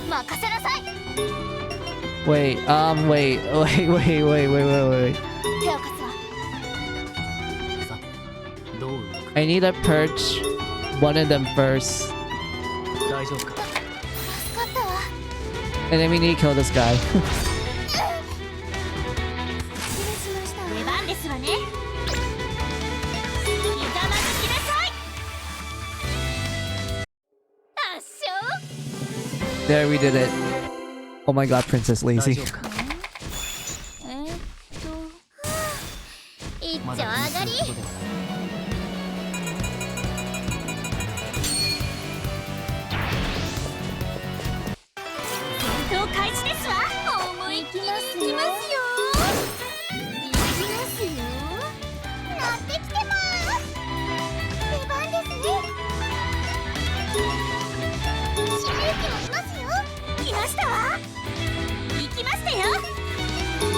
任せなさい。 Wait. Wait. Wait. 手を貸すわ。さてどう動く？ I need to purge one of them first. 大丈夫か？助かったわ。 And then we need to kill this guy. 失礼しました。出番ですわね。ひざまずきなさい。圧勝。 There, we did it. Oh my god, Princess 大 Lazy. 丈夫か？一丁まだ上がり。気にすることではない。戦闘開始ですわ。思いっきりいきますよ。いきますよ。乗ってきてます。出番ですね。白雪もいますよ。来ましたわ。行きましたよ。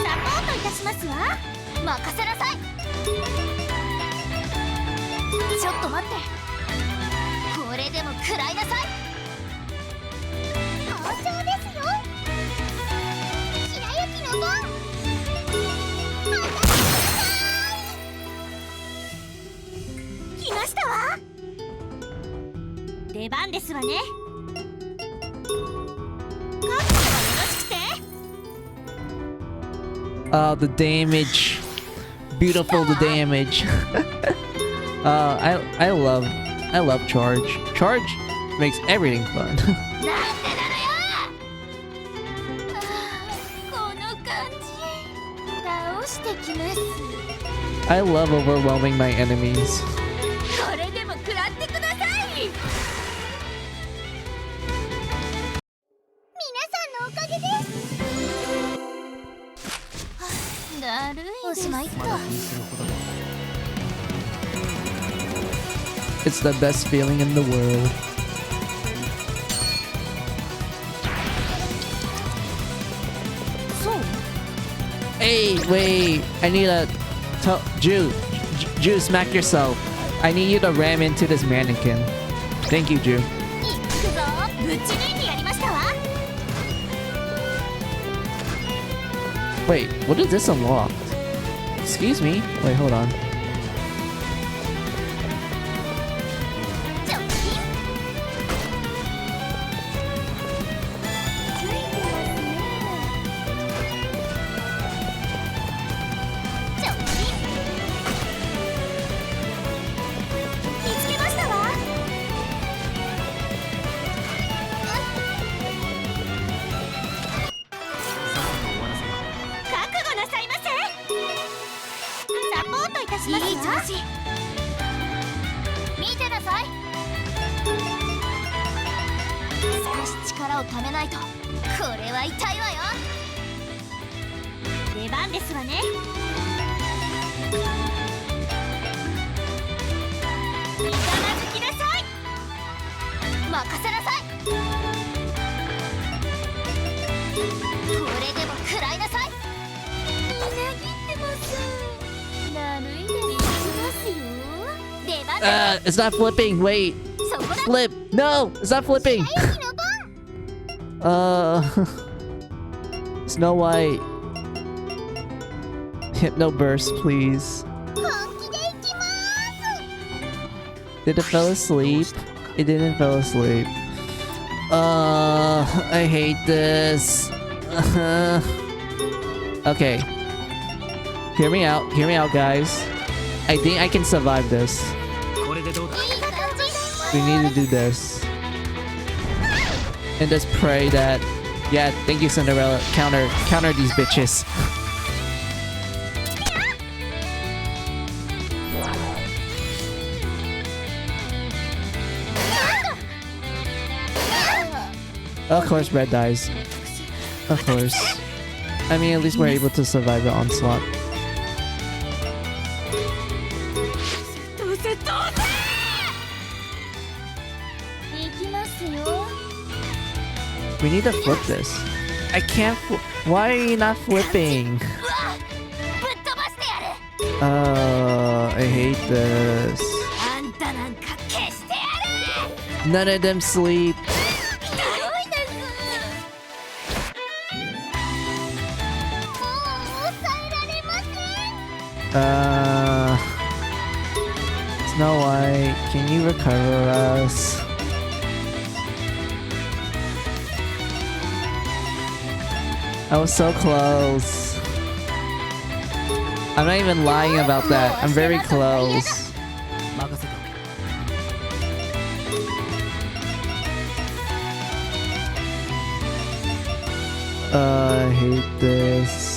サポートいたしますわ。任せなさい。ちょっと待って。これでも食らいなさい。好調ですよ。白雪の番。来ましたわ。出番ですわね。覚悟はよろしくて。The damage. Beautiful, the damage. I love charge. Charge makes everything fun. なんでなのよ。この感じ。倒してきます。 I love overwhelming my enemies. これでも食らってください。皆さんのおかげです。だるいです。おしまいっと。まだ気にするほどではない。 It's the best feeling in the world. So? Hey, wait. I need a... Jew, smack yourself. I need you to ram into this mannequin. Thank you, Jew. 行くぞ。ぶち抜いてやりましたわ。 Wait, what is this unlocked? Excuse me? Wait, hold on. ちょっぴん。ついてますね。ちょっぴん。見つけましたわ。さっさと終わらせよう。覚悟なさいませ。サポートいたしますわ。いい調子。見てなさい。少し力をためないと。これは痛いわよ。出番ですわね。ひざまずきなさい。任せなさい。これでも食らいなさい。みなぎってます。だるいです。いきますよ。出番だ。 It's not flipping. Wait. そこだ。 Flip. No, it's not flipping. 白雪の番。Snow White. Hypno burst, please. 本気でいきます。 Did it fell asleep? It didn't fall asleep. I hate this. Okay. Hear me out, guys. I think I can survive this. これでどうだ？ いい感じ。 We need to do this. And just pray that Yeah, thank you, Cinderella. Counter these bitches. Of course, Red dies. Of course. I mean, at least we're able to survive the onslaught. We need to flip this. I can't why are you not flipping? I hate this. None of them sleep. Snow White, can you recover us? I was so close. I'm not even lying about that. I'm very close. I hate this.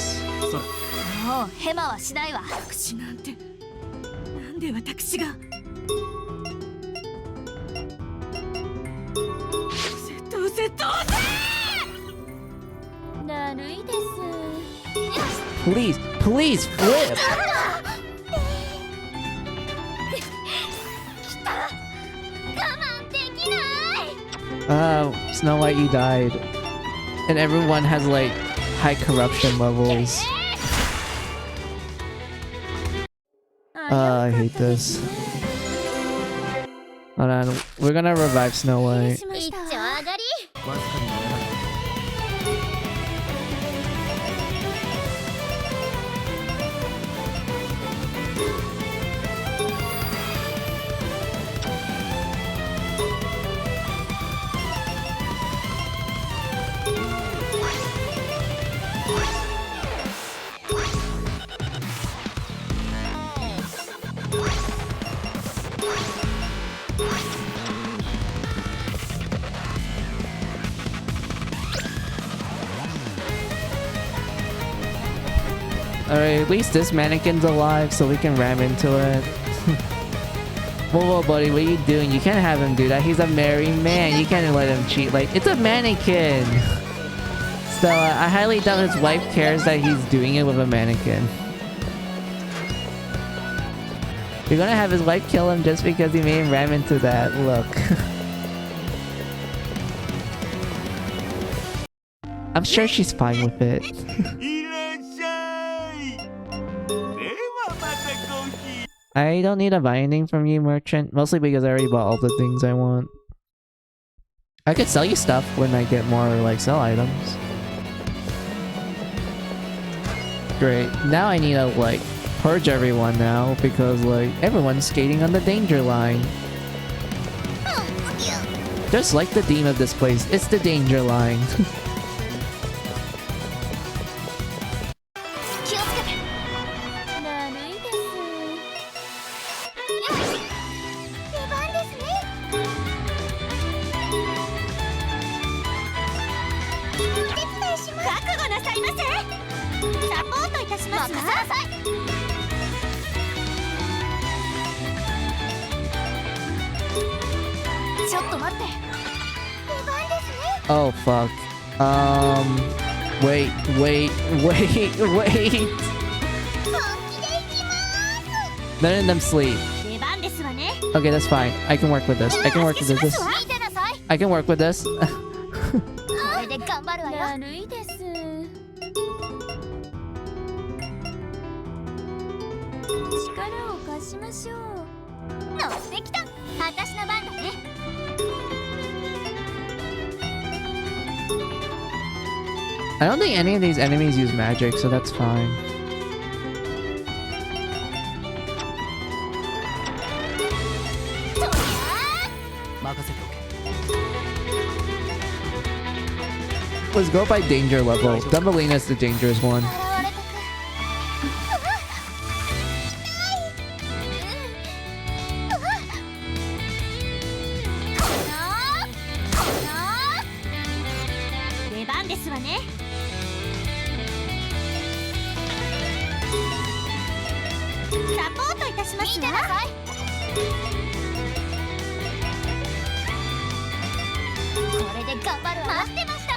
もうヘマはしないわ。私なんてなんで私が窃盗だるいです。 Please, please flip. 来た。我慢できない。Snow White, you died. And everyone has like high corruption levels. I hate this. Hold on, we're gonna revive Snow White. 一丁上がり。Alright, at least this mannequin's alive so we can ram into it. Whoa, buddy, what are you doing? You can't have him do that. He's a married man. You can't let him cheat. Like, it's a mannequin. So, I highly doubt his wife cares that he's doing it with a mannequin. You're gonna have his wife kill him just because he made him ram into that. Look. I'm sure she's fine with it. I don't need a binding from you, merchant. Mostly because I already bought all the things I want. I could sell you stuff when I get more, like, sell items. Great. Now I need to, like, purge everyone now because, like, everyone's skating on the danger line. Just like the theme of this place, it's the danger line. Oh fuck. Wait. None of them sleep. Okay, that's fine. I can work with this. I can work with this. I can work with this. I don't think any of these enemies use magic, so that's fine. Let's go by danger level. Dumbleina's the dangerous one. わね。サポートいたしますわ。これで頑張るわ。待ってました。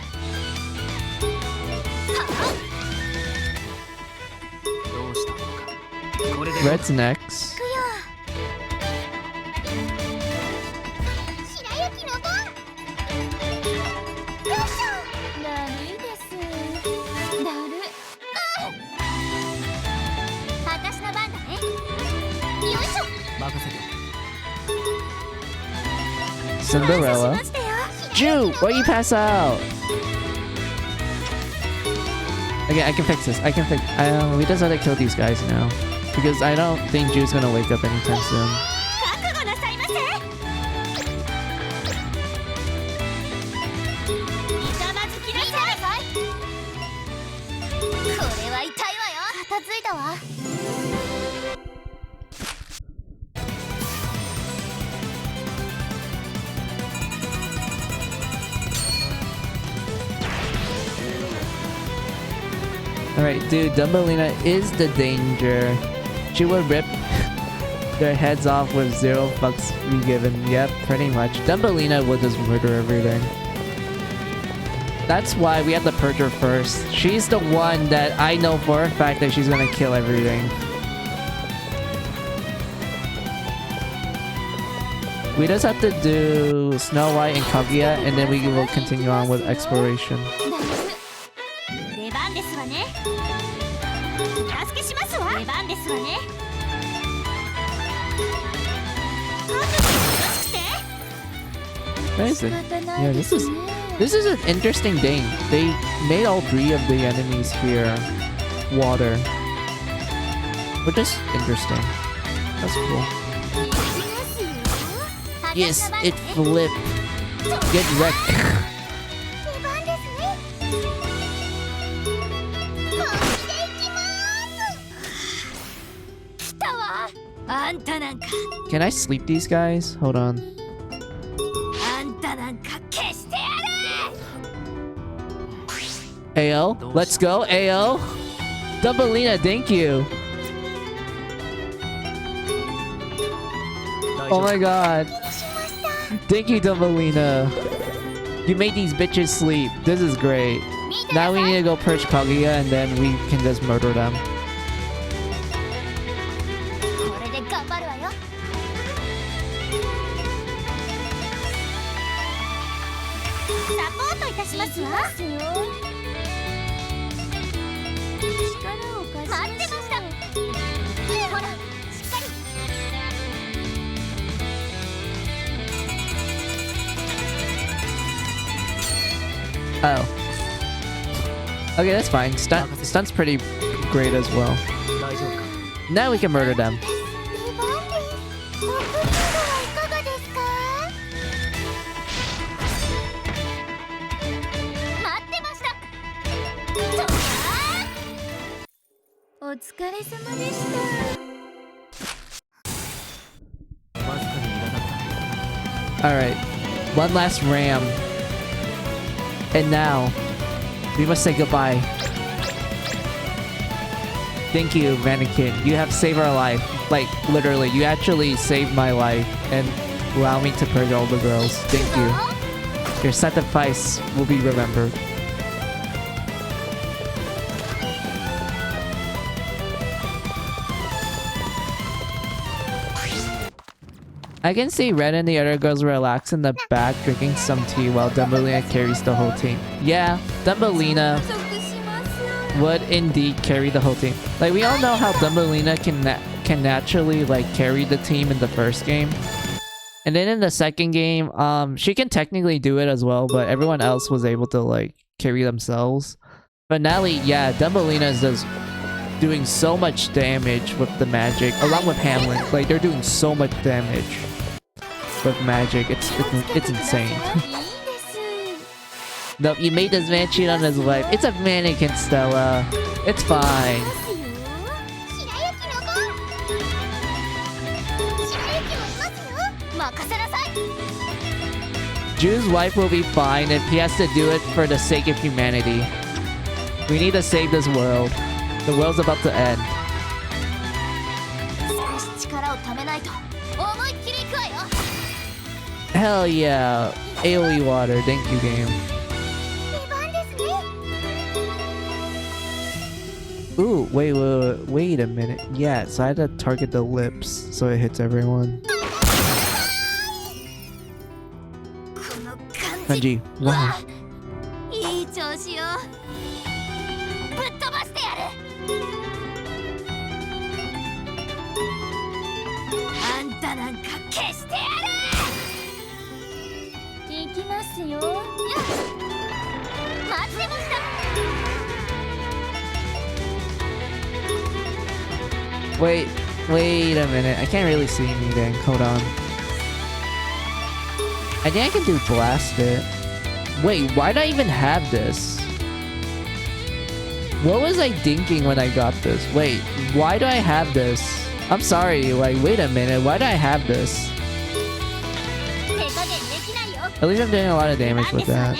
どうしたのか。これで Red's next. 白雪の番。よいしょ。だるいです。だる。私の番だね。よいしょ。任せて。 Cinderella. Jew, why you pass out? Okay, I can fix this. I can fix. We just have to kill these guys now because I don't think Jew's gonna wake up anytime soon. 覚悟なさいませ。痛まずきなさい。これは痛いわよ。片付いたわ。Alright, dude, Dumbelina is the danger. She would rip their heads off with 0 fucks be given. Yep, pretty much. Dumbelina will just murder everything. That's why we have to purge her first. She's the one that I know for a fact that she's gonna kill everything. We just have to do Snow White and Kaguya, and then we will continue on with exploration. 出番ですわね。お助けしますわ。出番ですわね。What is it? Yeah, this is an interesting thing. They made all 3 of the enemies here water, which is interesting. That's cool. Yes, it flipped. Get wrecked. あんたなんか Can I sleep these guys? Hold on. あんたなんか消してやる。 AO, let's go, AO. Dumbelina, thank you. Oh my god. Thank you, Dumbelina. You made these bitches sleep. This is great. Now we need to go purge Kaguya and then we can just murder them. これで頑張るわよ。サポートいたしますわ。力を貸しましょう。待ってました。ほら、しっかり。Oh. Okay, that's fine. Stun's pretty great as well. Now we can murder them. 出番です。お口はいかがですか。待ってました。お疲れ様でした。 Alright. One last ram. And now, we must say goodbye. Thank you, Mannequin. You have saved our life. Like, literally, you actually saved my life and allow me to purge all the girls. Thank you. Your sacrifice will be remembered. I can see Red and the other girls relax in the back drinking some tea while Dumbelina carries the whole team. Yeah, Dumbelina would indeed carry the whole team. Like, we all know how Dumbelina can naturally like carry the team in the first game. And then in the second game, she can technically do it as well, but everyone else was able to like carry themselves. But Natalie, yeah, Dumbelina is just doing so much damage with the magic, along with Hamlin. Like, they're doing so much damage with magic. It's insane. Nope, you made this man cheat on his wife. It's a mannequin, Stella. It's fine. Ju's wife will be fine if he has to do it for the sake of humanity. We need to save this world. The world's about to end. 少し力をためないと思いっきりいくわよ。 Hell yeah. AoE water. Thank you, game. 出番ですね。 Ooh, wait a minute. Yeah, so I had to target the lips so it hits everyone. この感じ。 Kanji, wow. いい調子よ。ぶっ飛ばしてやる。あんたなんか消してやる。行きますよ。よし。待ってました。 Wait a minute. I can't really see anything. Hold on. I think I can do blast it. Wait, why did I even have this? What was I thinking when I got this? Wait, why do I have this? I'm sorry, like, wait a minute. Why do I have this? 手加減できないよ。 At least I'm doing a lot of damage with that.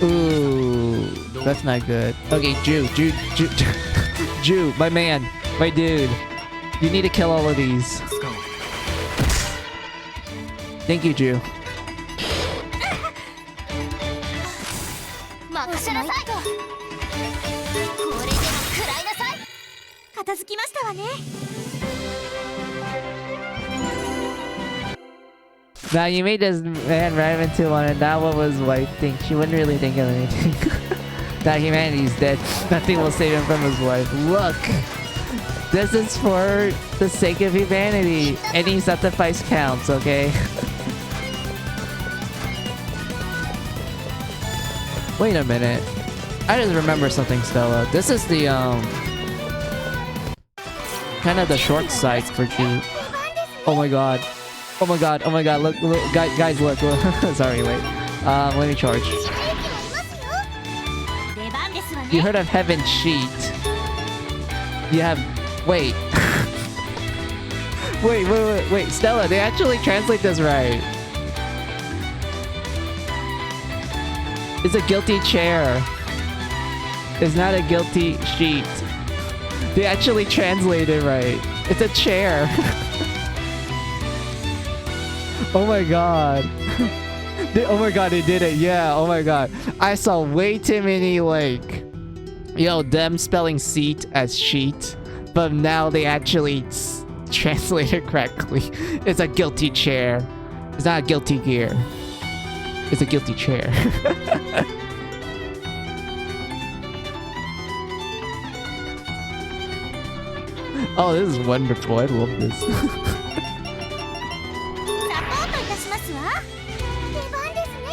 Ooh, that's not good. Okay, Ju, my man, my dude. You need to kill all of these. Thank you, Ju. 任せなさい。これでも食らいなさい。片付きましたわね。 Now you made this man right into one, and now what was wife think? She wouldn't really think of anything. Now humanity's dead. Nothing will save him from his wife. Look! This is for the sake of humanity. Any sacrifice counts, okay? Wait a minute. I just remember something, Stella. This is the, kind of the short side for Ju. Oh my god. Oh my god, look, guys, look. Sorry, wait. Let me charge. You heard of Heaven Sheet. You have... Wait. wait, Stella, they actually translate this right. It's a guilty chair. It's not a guilty sheet. They actually translate it right. It's a chair. Oh my god. Oh my god, they did it. Yeah, oh my god. I saw way too many, like... Yo, them spelling seat as sheet. But now they actually translate it correctly. It's a guilty chair. It's not a guilty gear. It's a guilty chair. Oh, this is wonderful. I love this. サポートいたしますわ。出番ですね。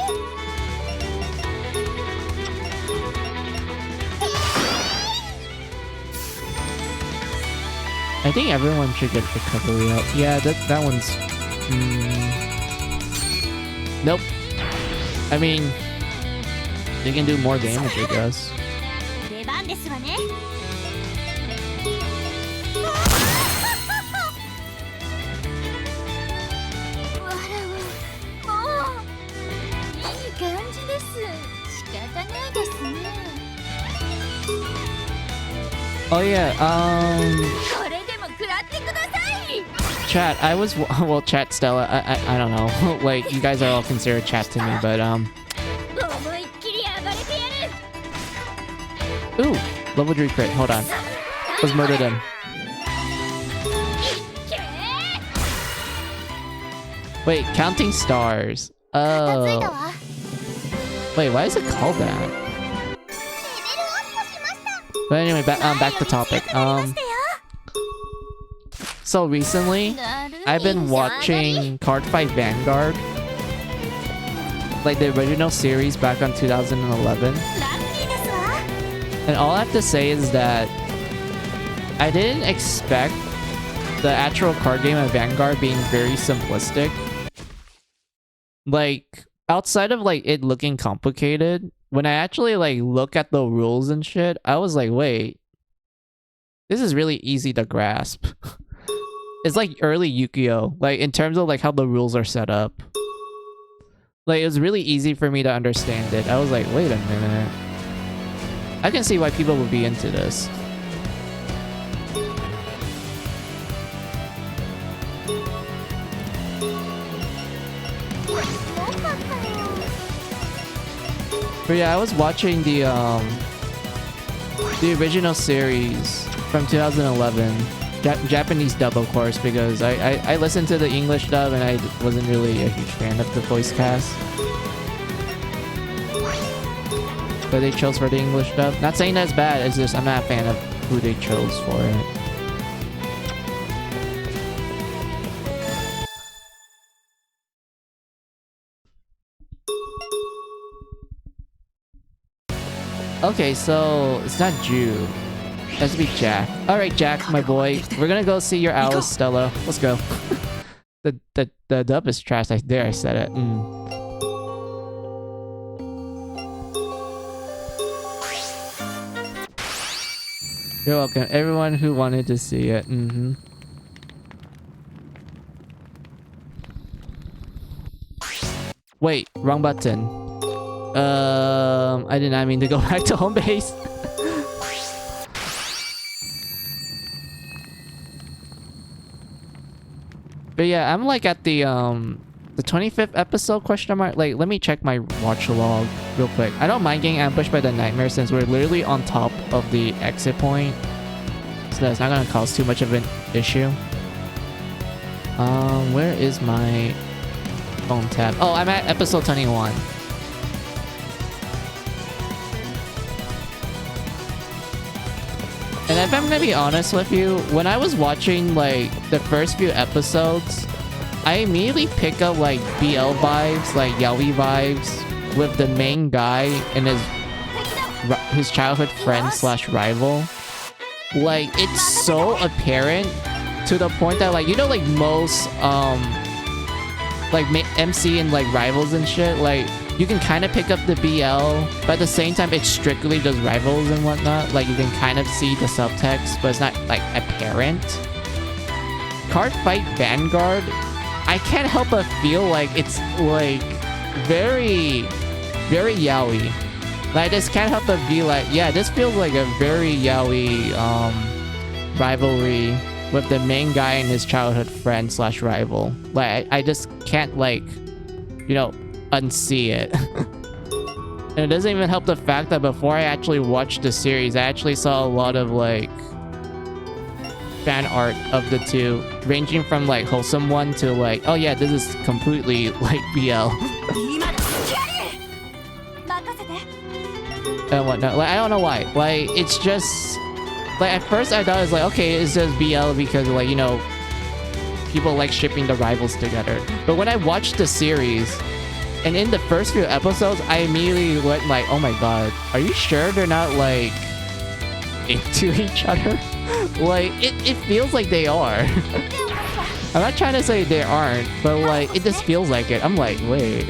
I think everyone should get recovery out. Yeah, that one's... Nope. I mean... They can do more damage, I guess. 出番ですわね。 Oh yeah, chat, I was... Well, chat, Stella, I don't know. Like, you guys are all considered chat to me, but, Ooh, level 3 crit, hold on. Let's murder them. Wait, counting stars. Oh. Wait, why is it called that? But anyway, back to topic. So recently, I've been watching Cardfight Vanguard, like the original series back on 2011. And all I have to say is that I didn't expect the actual card game of Vanguard being very simplistic. Like, outside of like it looking complicated, when I actually like look at the rules and shit, I was like, wait, this is really easy to grasp. It's like early Yu-Gi-Oh! Like in terms of like how the rules are set up. Like it was really easy for me to understand it. I was like, wait a minute. I can see why people would be into this. But yeah, I was watching the original series from 2011, Japanese dub, of course, because I listened to the English dub and I wasn't really a huge fan of the voice cast. But they chose for the English dub. Not saying that's bad, it's just I'm not a fan of who they chose for it. Okay, so it's not Jew. It has to be Jack. Alright, Jack, my boy. We're gonna go see your Alice, Stella. Let's go. the dub is trash. I said it. You're welcome. Everyone who wanted to see it. Wait, wrong button. I did not mean to go back to home base. But yeah, I'm like at the 25th episode question mark. Like, let me check my watch log real quick. I don't mind getting ambushed by the nightmare since we're literally on top of the exit point. So that's not gonna cause too much of an issue. Where is my phone tab? Oh, I'm at episode 21. And if I'm gonna be honest with you, when I was watching like the first few episodes, I immediately pick up like BL vibes, like Yaoi vibes with the main guy and his childhood friend slash rival. Like it's so apparent to the point that like, you know, like most like MC and like rivals and shit, like you can kind of pick up the BL, but at the same time it's strictly just rivals and whatnot. Like you can kind of see the subtext, but it's not like apparent. Card Fight Vanguard, I can't help but feel like it's like very yaoi. Like I just can't help but be like, yeah, this feels like a very yaoi rivalry with the main guy and his childhood friend slash rival. Like I just can't like, you know, unsee it. And it doesn't even help the fact that before I actually watched the series, I actually saw a lot of like fan art of the two, ranging from like wholesome one to like, oh yeah, this is completely like BL. And whatnot. Like I don't know why. Like it's just like at first I thought it was like, okay, it's just BL because like, you know, people like shipping the rivals together. But when I watched the series, and in the first few episodes, I immediately went like, oh my god, are you sure they're not like into each other? Like it feels like they are. I'm not trying to say they aren't, but like it just feels like it. I'm like, wait.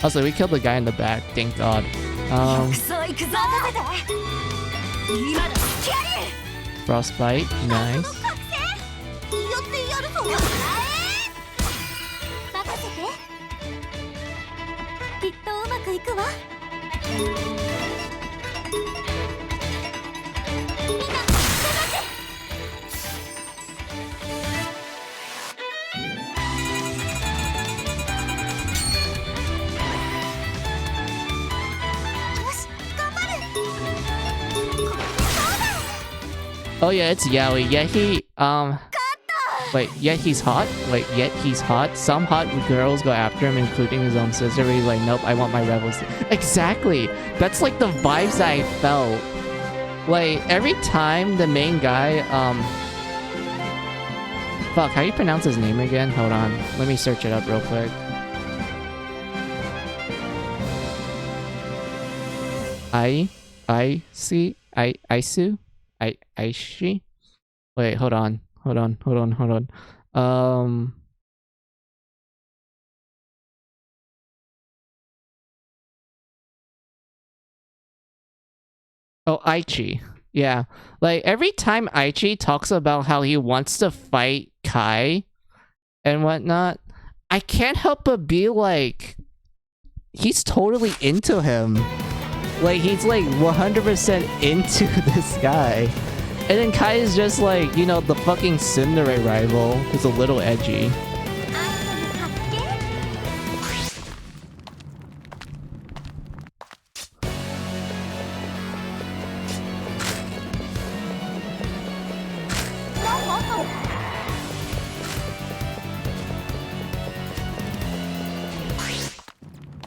Also, we killed the guy in the back, thank god. Frostbite, nice. Oh yeah, it's Yaoi. Yeah, wait, yeah, he's hot? Wait, yet he's hot? Some hot girls go after him, including his own sister, but he's like, nope, I want my rebels. Exactly! That's like the vibes that I felt. Like, every time the main guy, fuck, how do you pronounce his name again? Hold on, let me search it up real quick. Aishi? Wait, hold on. Oh, Aichi. Yeah. Like, every time Aichi talks about how he wants to fight Kai and whatnot, I can't help but be like, he's totally into him. Like, he's like 100% into this guy. And then Kai is just like, you know, the fucking Tsundere rival who's a little edgy.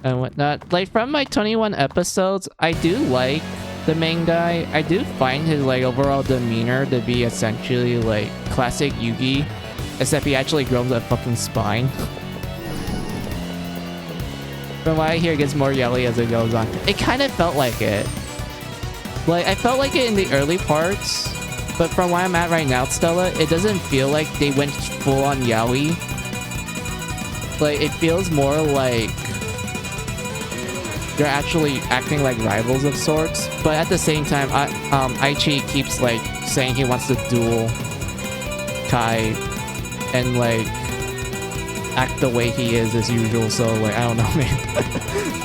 And whatnot. Like, from my 21 episodes, I do like the main guy. I do find his, like, overall demeanor to be essentially, like, classic Yugi. Except he actually grows a fucking spine. From what I hear, it gets more yelly as it goes on. It kind of felt like it. Like, I felt like it in the early parts. But from where I'm at right now, Stella, it doesn't feel like they went full on Yaoi. Like, it feels more like they're actually acting like rivals of sorts, but at the same time, Aichi keeps like saying he wants to duel Kai and like act the way he is as usual. So like, I don't know, man.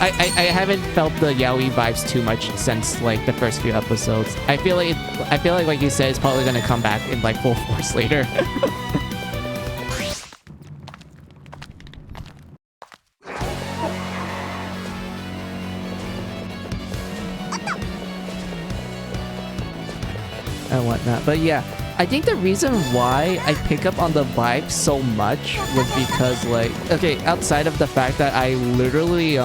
I haven't felt the Yaoi vibes too much since like the first few episodes. I feel like you said, it's probably gonna come back in like full force later. And whatnot. But yeah, I think the reason why I pick up on the vibe so much was because, like, okay, outside of the fact that I literally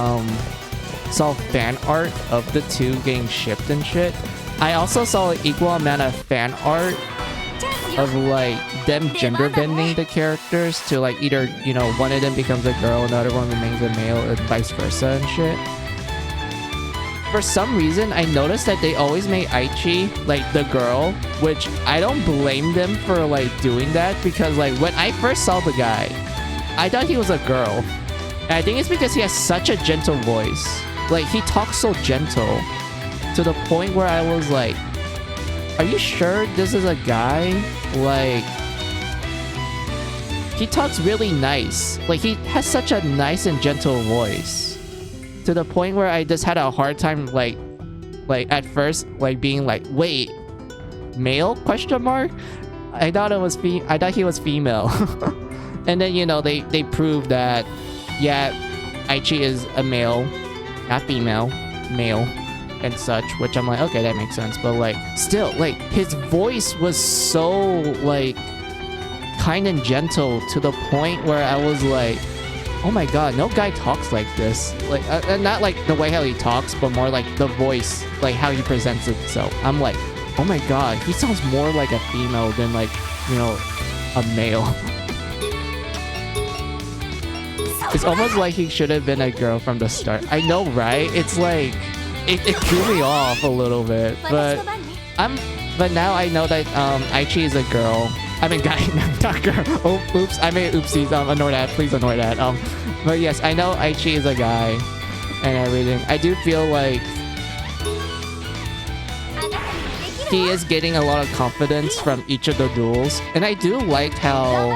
saw fan art of the two getting shipped and shit, I also saw an equal amount of fan art of like them gender bending the characters to like either, you know, one of them becomes a girl and the other one remains a male, and vice versa and shit. For some reason, I noticed that they always made Aichi, like, the girl, which I don't blame them for, like, doing that, because, like, when I first saw the guy, I thought he was a girl. And I think it's because he has such a gentle voice. Like, he talks so gentle, to the point where I was like, are you sure this is a guy? Like, he talks really nice. Like, he has such a nice and gentle voice. To the point where I just had a hard time, like at first, like being like, wait, male? Question mark? I thought he was female. And then, you know, they proved that, yeah, Aichi is a male, not female, male, and such. Which I'm like, okay, that makes sense. But like, still, like, his voice was so like kind and gentle to the point where I was like, oh my god, no guy talks like this. Like, not like the way how he talks, but more like the voice, like how he presents itself. I'm like, oh my god, he sounds more like a female than like, you know, a male. It's almost like he should have been a girl from the start. I know, right? It's like, it threw me off a little bit, but now I know that Aichi is a girl. I mean, guy, not girl. Oh, oops. I made oopsies. Ignore that. Please ignore that. But yes, I know Aichi is a guy and everything. I do feel like he is getting a lot of confidence from each of the duels. And I do like how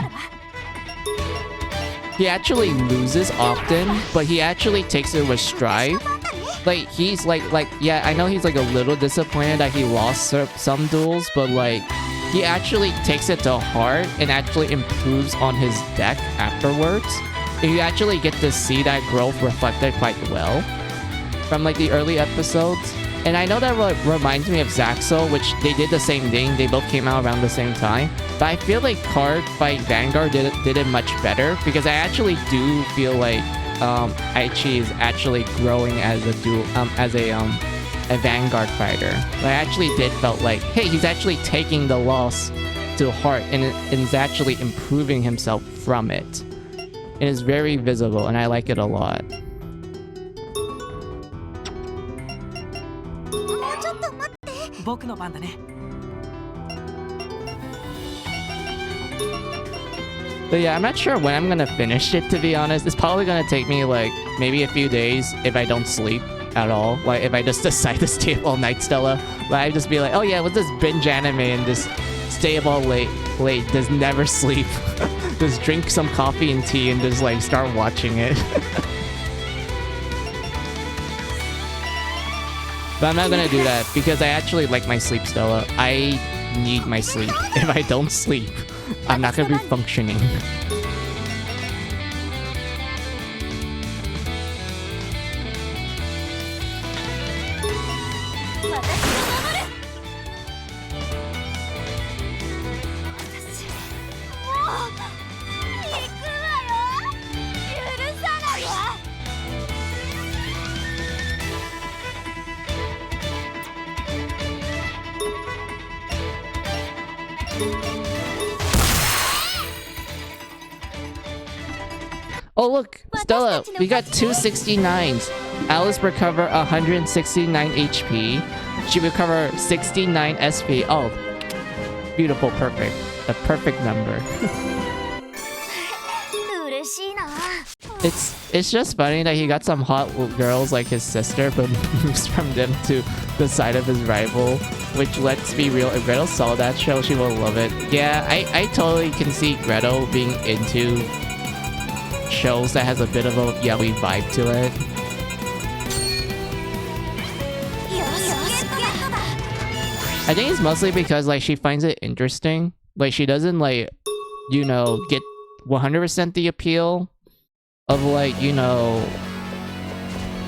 he actually loses often, but he actually takes it with stride. Like, he's like, yeah, I know he's like a little disappointed that he lost some duels, but like, he actually takes it to heart and actually improves on his deck afterwards. And you actually get to see that growth reflected quite well from like the early episodes. And I know that reminds me of Zaxo, which they did the same thing. They both came out around the same time. But I feel like Card Fight Vanguard did it much better, because I actually do feel like Aichi is actually growing as a Vanguard fighter. I actually did felt like, hey, he's actually taking the loss to heart and is actually improving himself from it. It is very visible, and I like it a lot. But yeah, I'm not sure when I'm gonna finish it, to be honest. It's probably gonna take me like maybe a few days if I don't sleep at all. Like if I just decide to stay up all night, Stella, like I'd just be like, oh yeah, let's just binge anime and just stay up all late, just never sleep. Just drink some coffee and tea and just like start watching it. But I'm not gonna do that because I actually like my sleep, Stella. I need my sleep. If I don't sleep, I'm not gonna be functioning. Oh look, Stella, we got 269s. Alice recover 169 HP. She recover 69 SP. Oh, beautiful, perfect. The perfect number. It's just funny that he got some hot girls like his sister, but moves from them to the side of his rival. Which, let's be real, if Gretel saw that show, she will love it. Yeah, I totally can see Gretel being into shows that has a bit of a yaoi vibe to it. I think it's mostly because like she finds it interesting. Like she doesn't like, you know, get 100% the appeal of like, you know,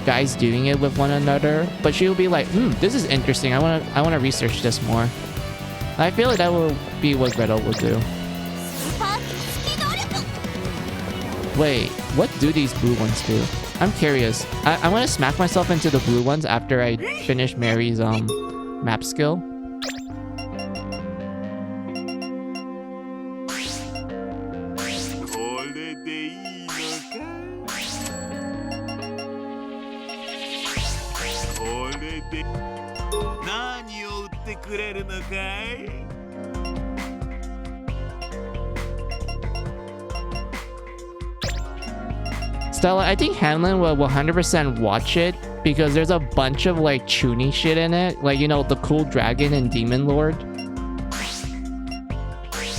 guys doing it with one another, but she'll be like, this is interesting. I wanna research this more. I feel like that will be what Gretel will do. Wait, what do these blue ones do? I'm curious. I want to smack myself into the blue ones after I finish Mary's map skill. Stella, I think Hanlon will 100% watch it because there's a bunch of like chuny shit in it. Like, you know, the cool dragon and demon lord.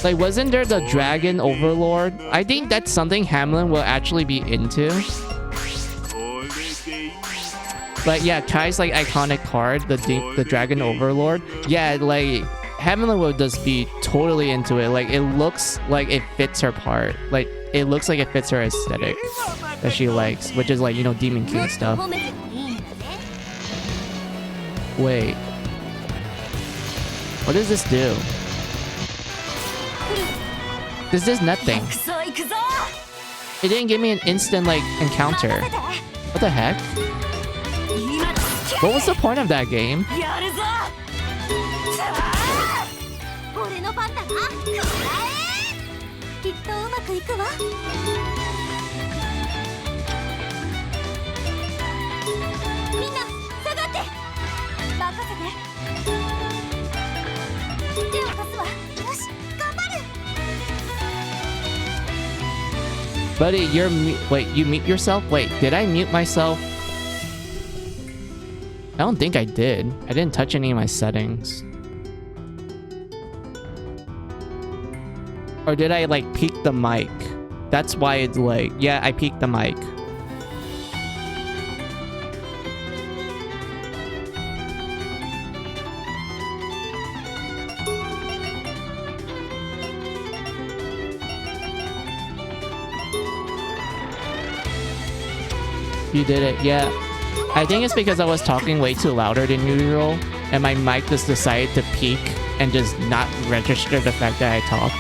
Like, wasn't there the dragon overlord? I think that's something Hamlin will actually be into. But yeah, Kai's like iconic card, the dragon overlord. Yeah, like Hamlin will just be totally into it. Like, it looks like it fits her part. Like, it looks like it fits her aesthetic that she likes, which is like, you know, Demon King stuff. Wait. What does this do? This does nothing. It didn't give me an instant, like, encounter. What the heck? What was the point of that game? Buddy, you're wait, you mute yourself? Wait, did I mute myself? I don't think I did. I didn't touch any of my settings. Or did I like peek the mic? That's why it's like, yeah, I peeked the mic. You did it, yeah. I think it's because I was talking way too louder than usual, and my mic just decided to peak and just not register the fact that I talked.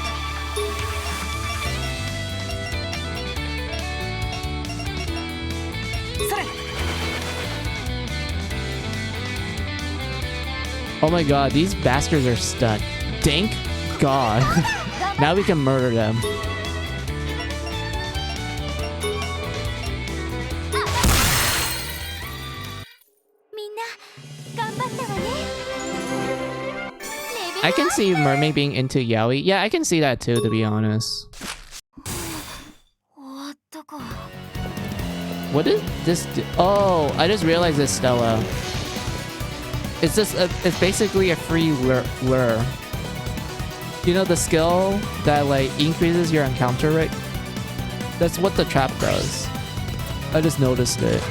Oh my god, these bastards are stunned. Thank god. Now we can murder them. I can see Mermaid being into Yaoi. Yeah, I can see that too, to be honest. What is this? Oh, I just realized this, Stella. It's just it's basically a free lure. You know the skill that like increases your encounter rate? That's what the trap does. I just noticed it.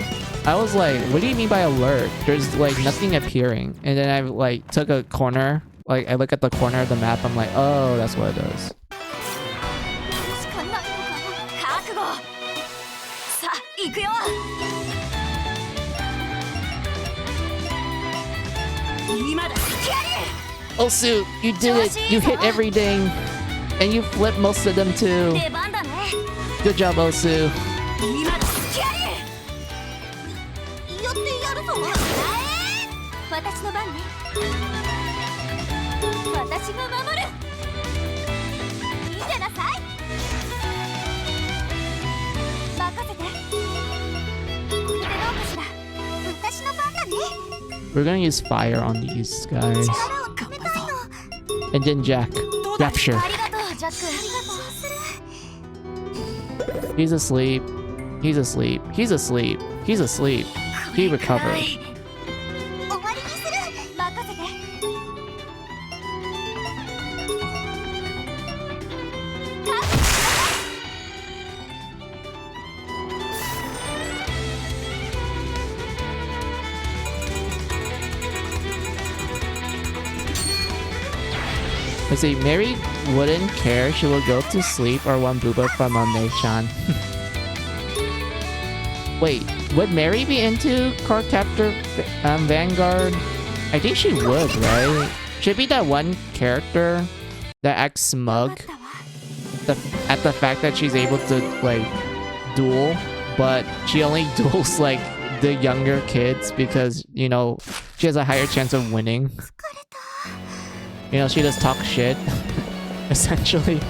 I was like, what do you mean by alert? There's like nothing appearing. And then I like took a corner. Like I look at the corner of the map. I'm like, oh, that's what it does. Osu, you did it! You hit everything! And you flipped most of them too. Good job, Osu. We're gonna use fire on these guys. And then Jack. Rapture. He's asleep. He's asleep. He's asleep. He's asleep. He recovered. Let's see, Mary wouldn't care. She will go to sleep or want booba from a Mei-chan. Wait, would Mary be into Card Captor Vanguard? I think she would, right? She'd be that one character that acts smug at the fact that she's able to, like, duel, but she only duels, like, the younger kids because, you know, she has a higher chance of winning. You know, she just talks shit, essentially.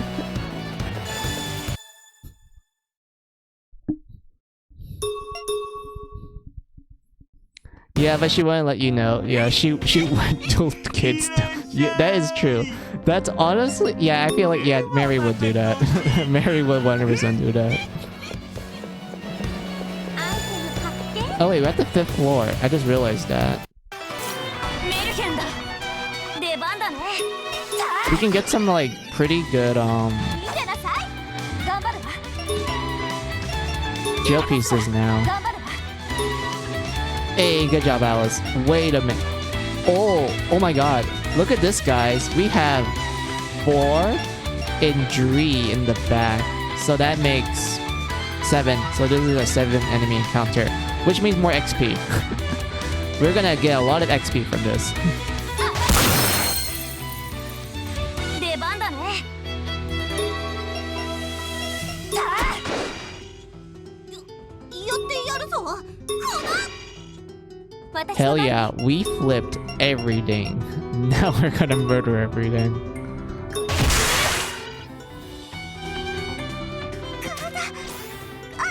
Yeah, but she wouldn't let you know. Yeah, she would duel kids. Yeah, that is true. That's honestly, yeah, I feel like, yeah, Mary would do that. Mary would 100% do that. Oh wait, we're at the 5th floor. I just realized that. We can get some like pretty good jail pieces now. Hey, good job, Alice. Wait a minute. Oh my god. Look at this, guys. We have 4 and 3 in the back. So that makes 7. So this is a 7th enemy encounter, which means more XP. We're gonna get a lot of XP from this. Hell yeah, we flipped everything. Now we're gonna murder everything.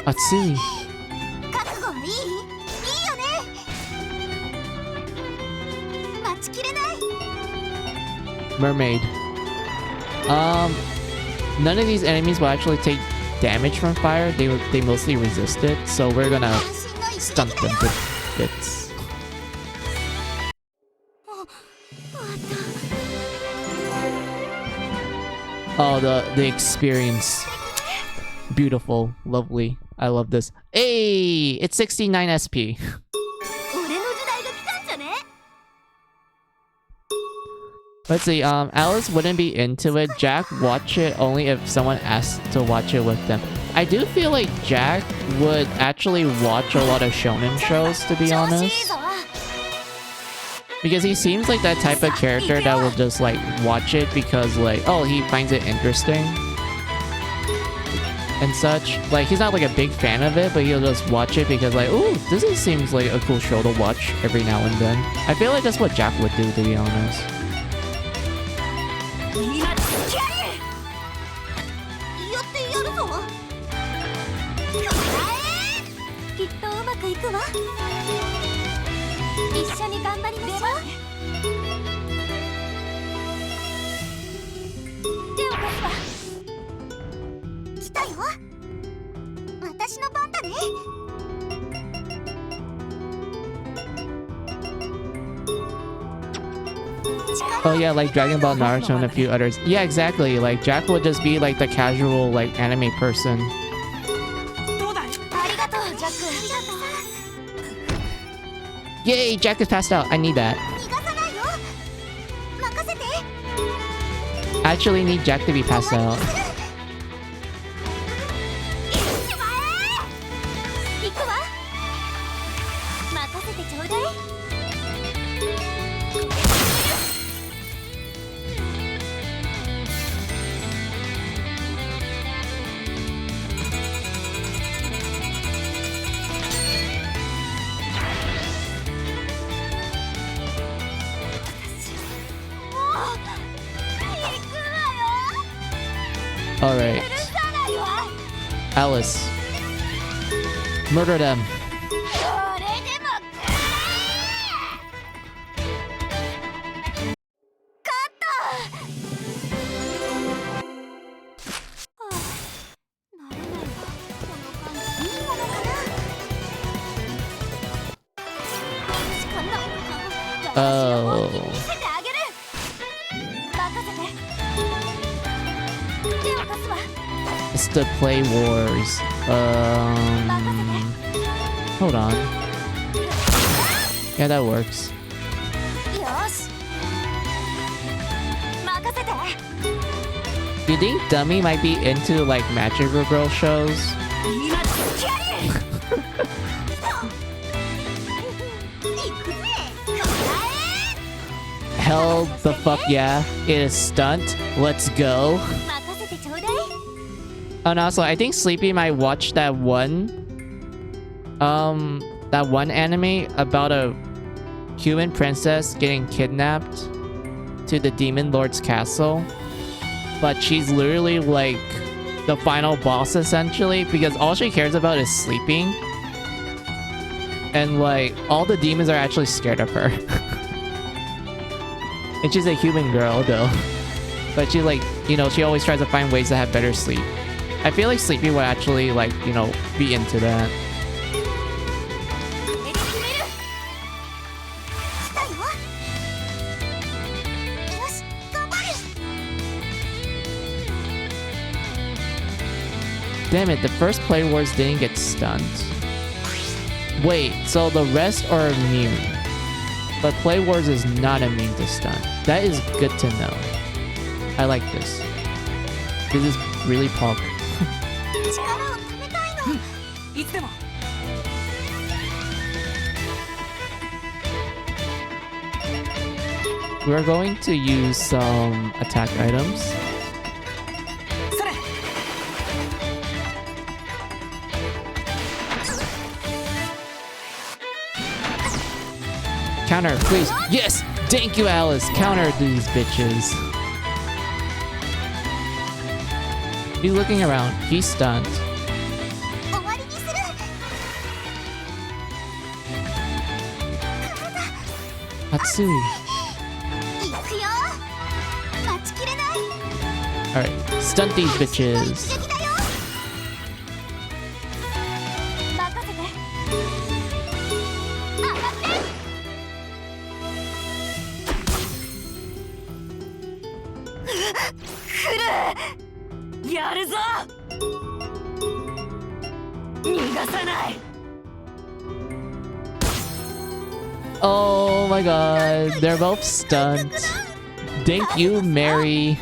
Let's see. Mermaid. None of these enemies will actually take damage from fire. They mostly resist it, so we're gonna stunt them to bits. Oh, the experience. Beautiful, lovely. I love this. Hey, it's 69 SP. Let's see, Alice wouldn't be into it. Jack watch it only if someone asks to watch it with them. I do feel like Jack would actually watch a lot of shonen shows, to be honest. Because he seems like that type of character that will just like watch it because like, oh, he finds it interesting and such. Like, he's not like a big fan of it, but he'll just watch it because like, ooh, this seems like a cool show to watch every now and then. I feel like that's what Jack would do, to be honest. Oh yeah, like Dragon Ball, Naruto, and a few others. Yeah, exactly. Like Jack would just be like the casual like anime person. ありがとうジャック。 Yay, Jack is passed out. I need that. 逃がさないよ。任せて。 I actually need Jack to be passed out. 行くわ。任せてちょうだい。 Alright. Alice. Murder them. それでも勝った。ならないわ。この感じいいものかな。しかないのか。見せてあげる。任せて。手を貸すわ。 It's the Play Wars. Hold on. Yeah, that works. よし。任せて。 Do you think Dummy might be into like magical girl shows? 今つきあり。行くぜ。こらえ。 Hell the fuck yeah. It is stunt. Let's go. 任せてちょうだい。 And also, I think Sleepy might watch that one anime about a human princess getting kidnapped to the demon lord's castle. But she's literally like the final boss essentially, because all she cares about is sleeping. And like all the demons are actually scared of her. And she's a human girl though. But she like, you know, she always tries to find ways to have better sleep. I feel like Sleepy would actually like, you know, be into that. これで決める。したよ。よし、頑張る。 Damn it, the first Play Wars didn't get stunned. Wait, so the rest are immune. But Play Wars is not immune to stun. That is good to know. I like this. This is really pog. 力をためたいの。いつでも。 We're going to use some attack items. それ。 Counter, please. Yes! Thank you, Alice. Counter these bitches. He's looking around. He's stunned. 終わりにする。Hatsui. 行くよ。待ちきれない。 Alright, stunt these bitches. 一撃だよ。任せて。上がって。 やるぞ。逃がさない。 Oh my god, they're both stunned. Thank you, Mary.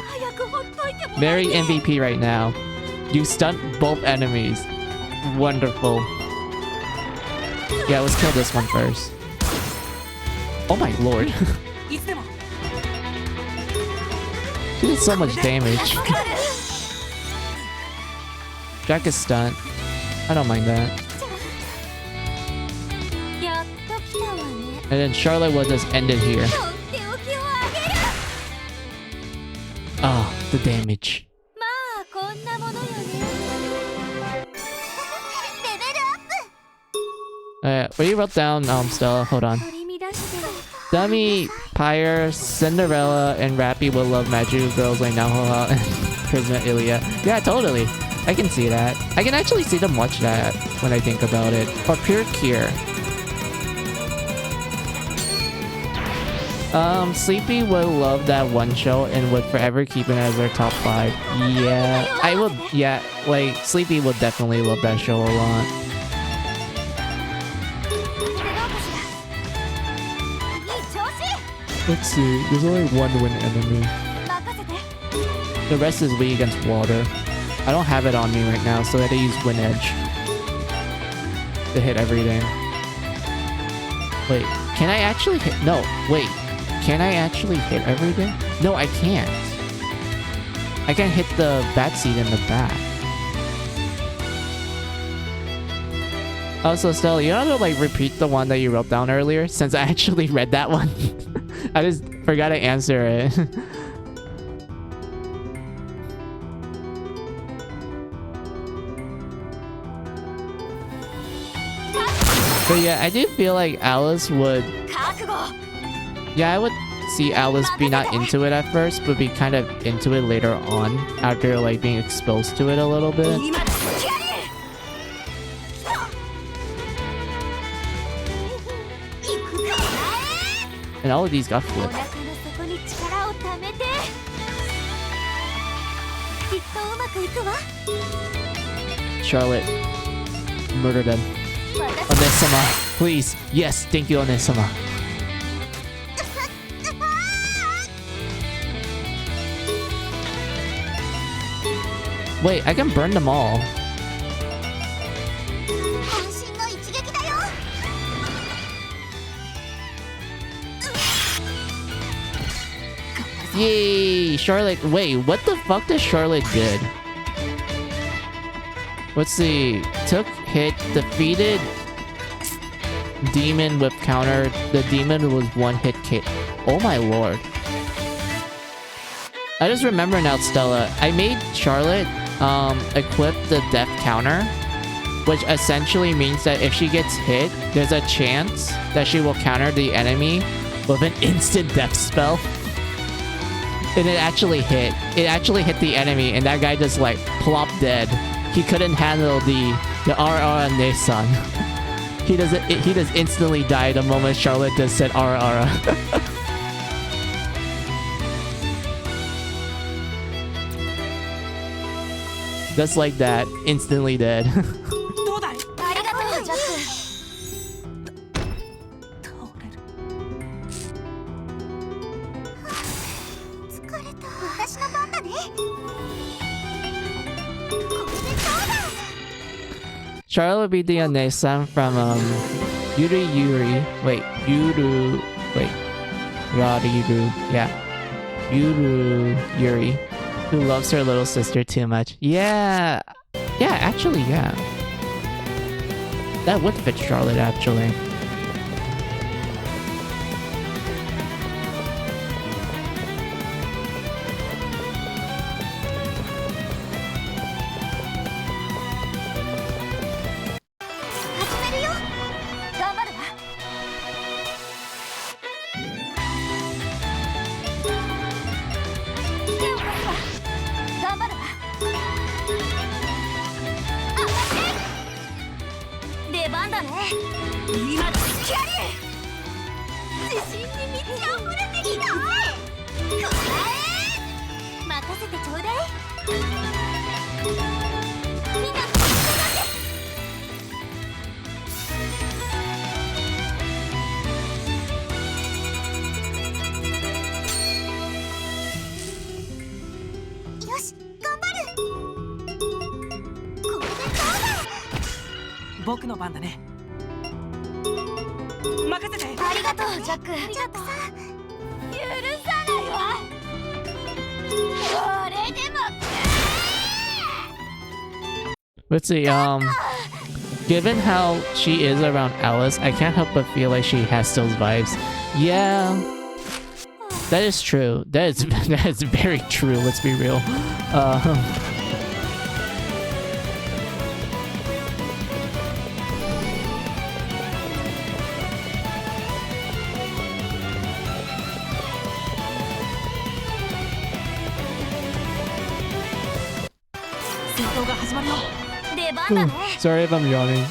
早くほっといても。 Mary MVP right now. You stunt both enemies. Wonderful. Yeah, let's kill this one first. Oh my lord. いつでも。 She did so much damage. Jack is stunned. I don't mind that. やっと来たわね。 And then Charlotte will just end it here. とっておきをあげる。 Ah, the damage. まあこんなものよね。レベルアップ。What you wrote down, Stella? Hold on. 取り乱して。 Dummy, Pyre, Cinderella, and Rappy will love magical girls like Nahoha and Prisma Ilya. Yeah, totally. I can see that. I can actually see them watch that when I think about it. Or Pure Cure. Sleepy would love that one show and would forever keep it as their top 5. Yeah, I would. Yeah, like Sleepy would definitely love that show a lot. Let's see. There's only one win enemy. The rest is weak against water. I don't have it on me right now, so I had to use Wind Edge to hit everything. Wait, can I actually hit? No, wait. Can I actually hit everything? No, I can't. I can hit the bat seed in the back. Also, Stella, you know how to like repeat the one that you wrote down earlier? Since I actually read that one. I just forgot to answer it. But yeah, I do feel like Alice would... Yeah, I would see Alice be not into it at first, but be kind of into it later on, after like being exposed to it a little bit. And all of these got flipped. Charlotte, murder them. Onesama, please. Yes, thank you, Onesama. Wait, I can burn them all. Yay, Charlotte. Wait, what the fuck does Charlotte did? Let's see. Took hit, defeated demon with counter. The demon was one hit KO. Oh my lord. I just remember now, Stella. I made Charlotte equip the death counter, which essentially means that if she gets hit, there's a chance that she will counter the enemy with an instant death spell. And it actually hit. It actually hit the enemy, and that guy just like plopped dead. He couldn't handle the Ara Nesan. He just instantly died the moment Charlotte just said Ara. Just like that, instantly dead. Charlotte beat the Onesan from Yuri. Wait, Yuru. Wait, Yuru. Yeah, Yuri, who loves her little sister too much. Yeah, actually, yeah. That would fit Charlotte, actually. Let's see, given how she is around Alice, I can't help but feel like she has those vibes. Yeah, that is true. That is very true, let's be real. Sorry if I'm yawning.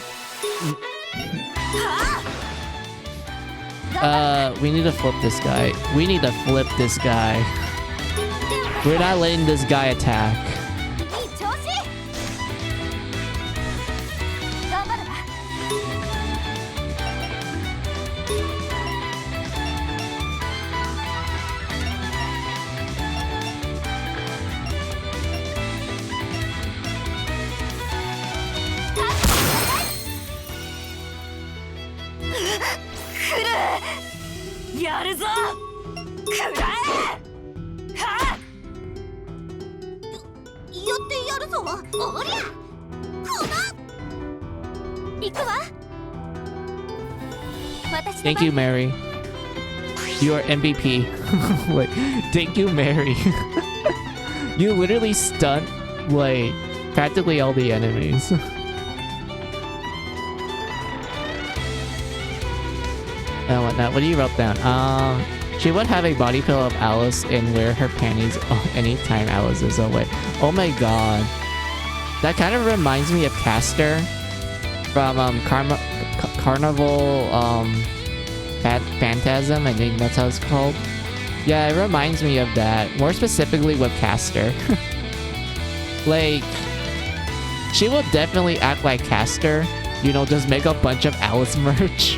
We need to flip this guy. We need to flip this guy. We're not letting this guy attack. いい調子。頑張るわ。やるぞくらえはあやってやるぞ。おりゃ。この。行くわ。私の Thank you, Mary. You are MVP. Wait, thank you, Mary. You literally stunned like practically all the enemies. And whatnot. What do you wrote down? She would have a body pillow of Alice and wear her panties anytime Alice is away. Oh my god. That kind of reminds me of Castor from Carnival Phantasm. I think that's how it's called. Yeah, it reminds me of that. More specifically with Castor. Like, she will definitely act like Castor. You know, just make a bunch of Alice merch.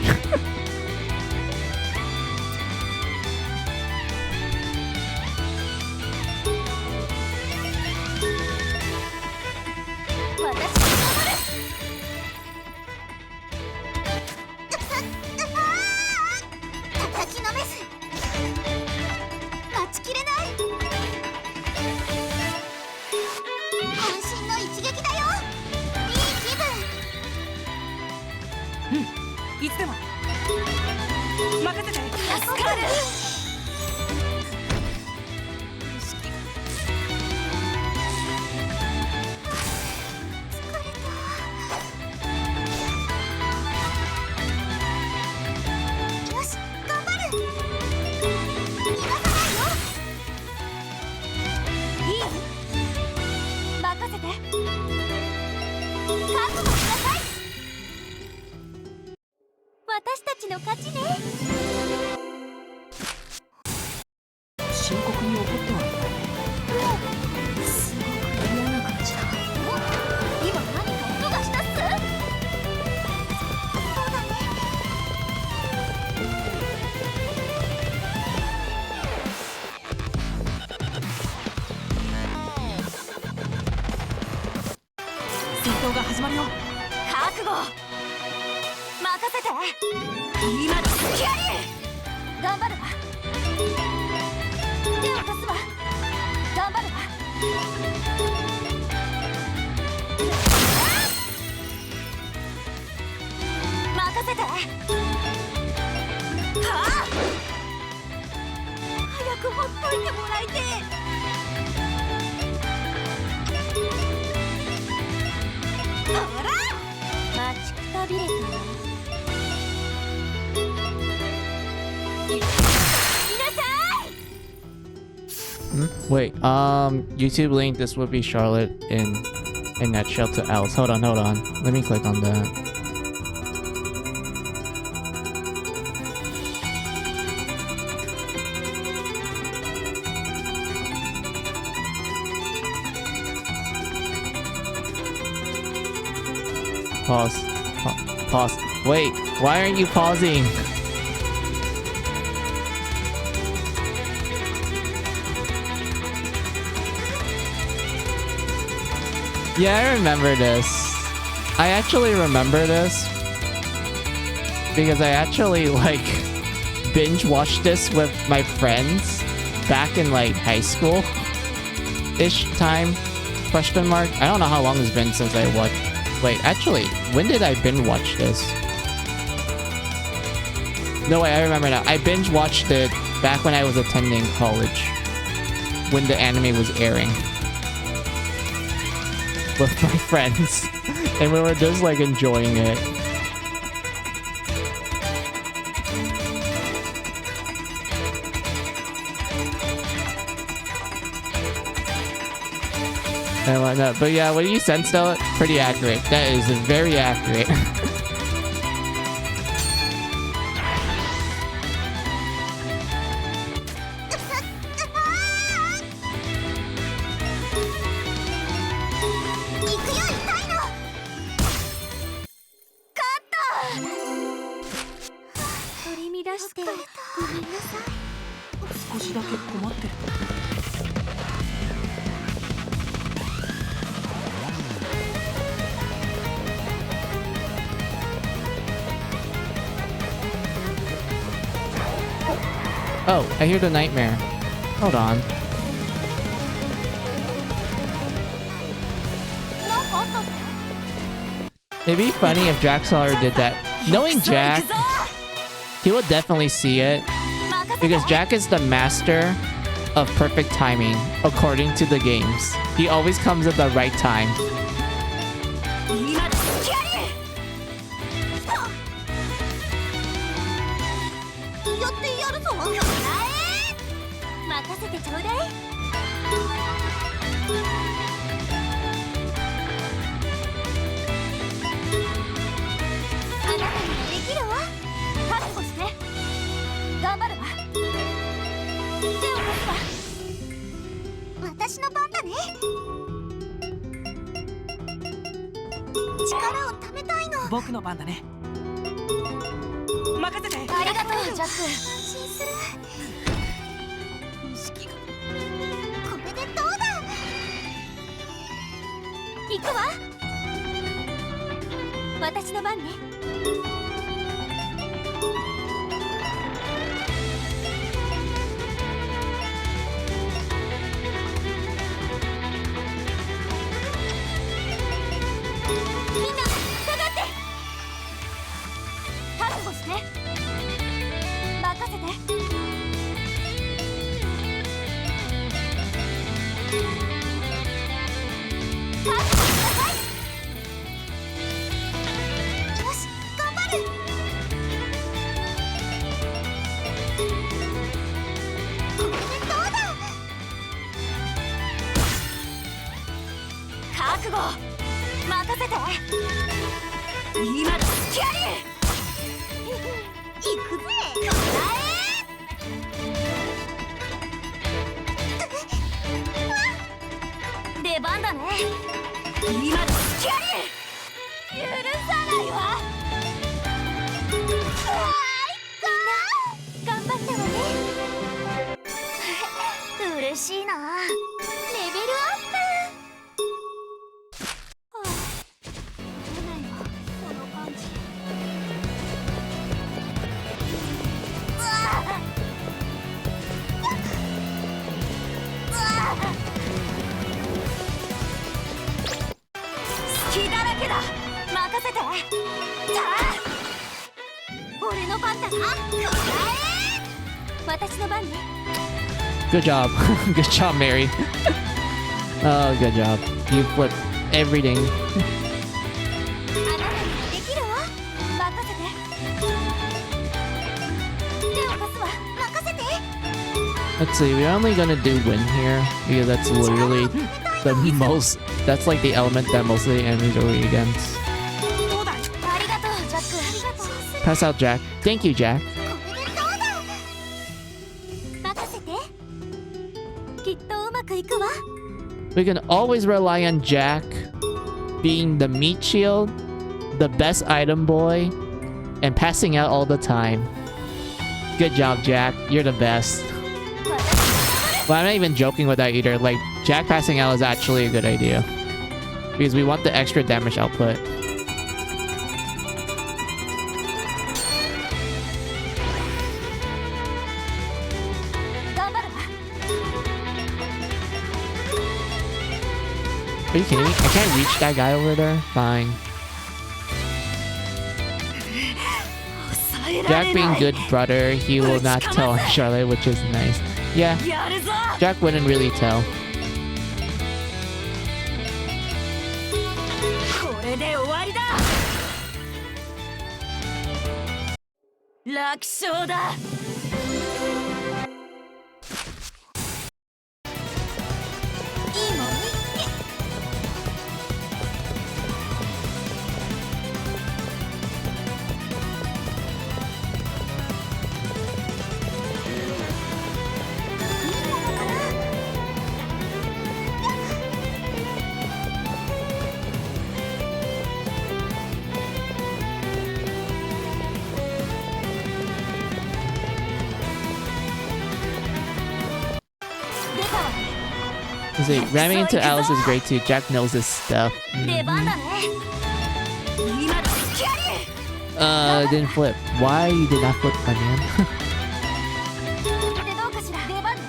Wait, YouTube link, this would be Charlotte in a nutshell to Alice. Hold on. Let me click on that. Pause. Pause. Wait, why aren't you pausing? Yeah, I remember this. I actually remember this because I actually like binge watched this with my friends back in like high school ish time, question mark. I don't know how long it's been since I watched. Wait, actually, when did I binge watch this? No, wait, I remember now. I binge watched it back when I was attending college when the anime was airing with my friends, and we were just like enjoying it. And whatnot. But yeah, what you said, Stella, pretty accurate. That is very accurate. しだけ困ってる。Oh, I hear the nightmare. Hold on. なんかあったの？ It'd be funny if Jaxar did that. Knowing Jack, he would definitely see it. Because Jack is the master of perfect timing, according to the games. He always comes at the right time. 今だスキャリやってやるぞ。任せてちょうだい。あなたにはできるわ。覚悟して頑張るわ。手を貸すわ。私の番だね。力をためたいの。僕の番だね。任せて。ありがとうジャック。安心する。意識がこれでどうだ。行くわ。私の番ね。みんな下がって。覚悟して任せて。覚悟しなさい。よし頑張る。これでどうだ。覚悟任せて。今だスキャリ行くぜ。出番だね。今だスキャリ許さないわ。みんな頑張ったわね。嬉しいな。レベルアップ。はあ、出ないわこの感じ。うわあうわあ隙だらけだ。任せて。じゃあ俺の番だな。私の番ね。Good job. Good job, Mary. Oh, good job. You flipped everything. あなたにできるわ。任せて。手を貸すわ。任せて。 Let's see, we're only gonna do win here because that's literally the most. That's like the element that most of the enemies are weak against. どうだい。ありがとうジャック。ありがとう。 Pass out Jack. Thank you, Jack. これでどうだ。任せて。きっとうまくいくわ。 We can always rely on Jack being the meat shield, the best item boy, and passing out all the time. Good job, Jack. You're the best. Well, I'm not even joking with that either. Like, Jack passing out is actually a good idea. Because we want the extra damage output. Are you kidding me? I can't reach that guy over there? Fine. Jack being good brother, he will not tell on Charlotte, which is nice. Yeah, Jack wouldn't really tell. これで終わりだ。楽勝だ。いいもんね。See, ramming into Alice is great too. Jack knows his stuff. 出番だね。今だスキャリー。 Didn't flip. Why you did not flip, my man? でどうかしら。出番ね。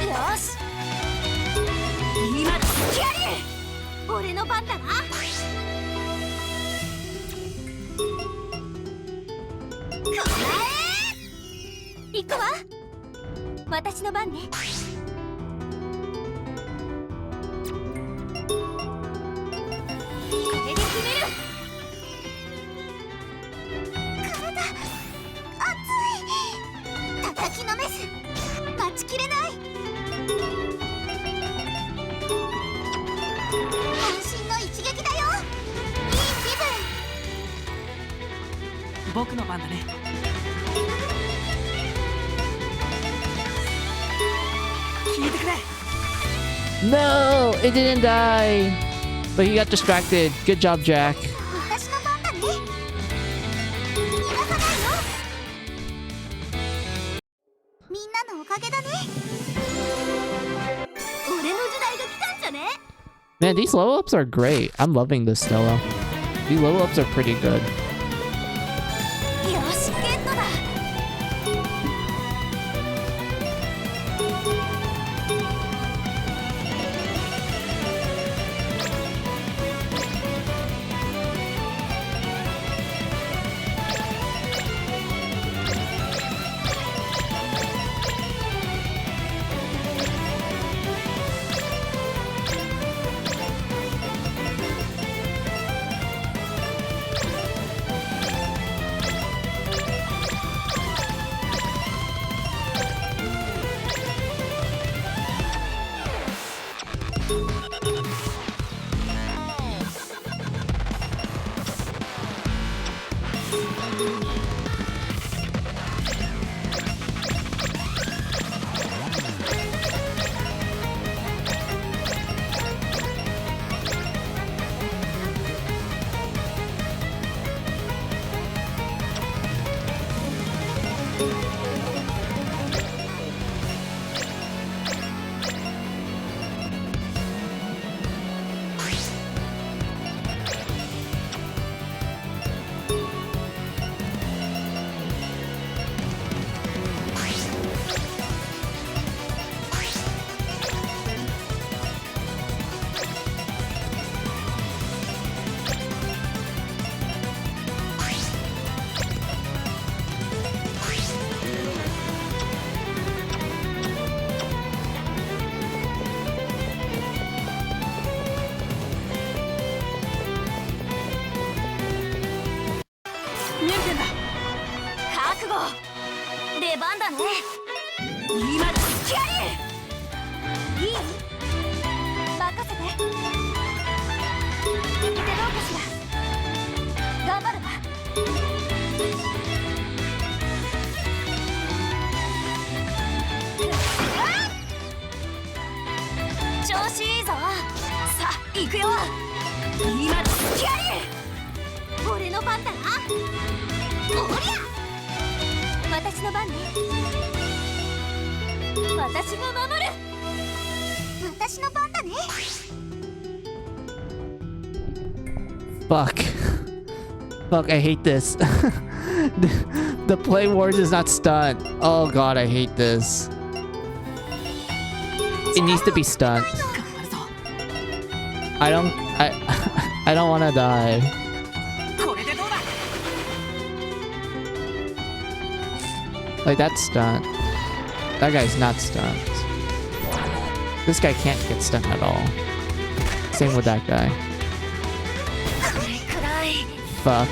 よし。今だスキャリー。俺の番だな。行くわ。私の番ね。これで決める。体熱い。叩きのめす。待ちきれない。渾身の一撃だよ。いい気分。僕の番だね。聞いてくれ。 No, it didn't die. But he got distracted. Good job, Jack. 私の番だね。逃がさないよ。みんなのおかげだね。俺の時代が来たんじゃね。 Man, these level ups are great. I'm loving this Stella. These level ups are pretty good. よし、ゲットだ。覚悟。出番だね。今だスキャリー。いい？任せて。でどうかしら。頑張るわ。調子いいぞ。さあ行くよ。今だスキャリー。俺の番だな。おりゃ。私の番ね。私が守る。私の番だね。Fuck. Fuck, I hate this. The play wars is not stunned. Oh god, I hate this. It needs to be stunned. I don't wanna die. Like, that's stunned. That guy's not stunned. This guy can't get stunned at all. Same with that guy. Fuck.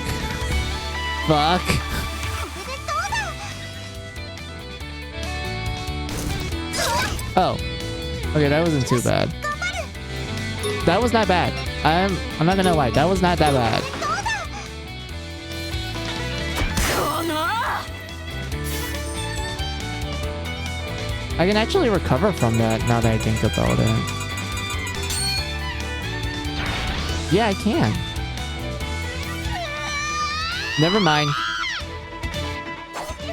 Fuck. Oh. Okay, that wasn't too bad. That was not bad. I'm not gonna lie, that was not that bad. I can actually recover from that now that I think about it. Yeah, I can. Never mind.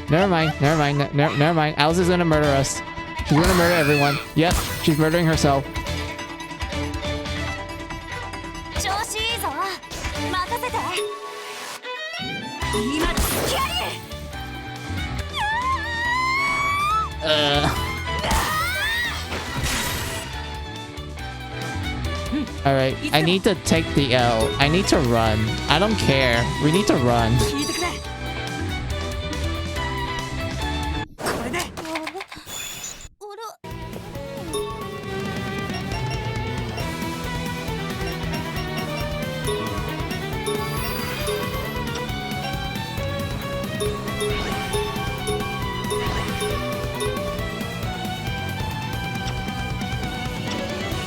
Never mind. Never mind. Never mind. Alice is gonna murder us. She's gonna murder everyone. Yep, she's murdering herself. Alright, I need to take the L. I need to run. I don't care. We need to run.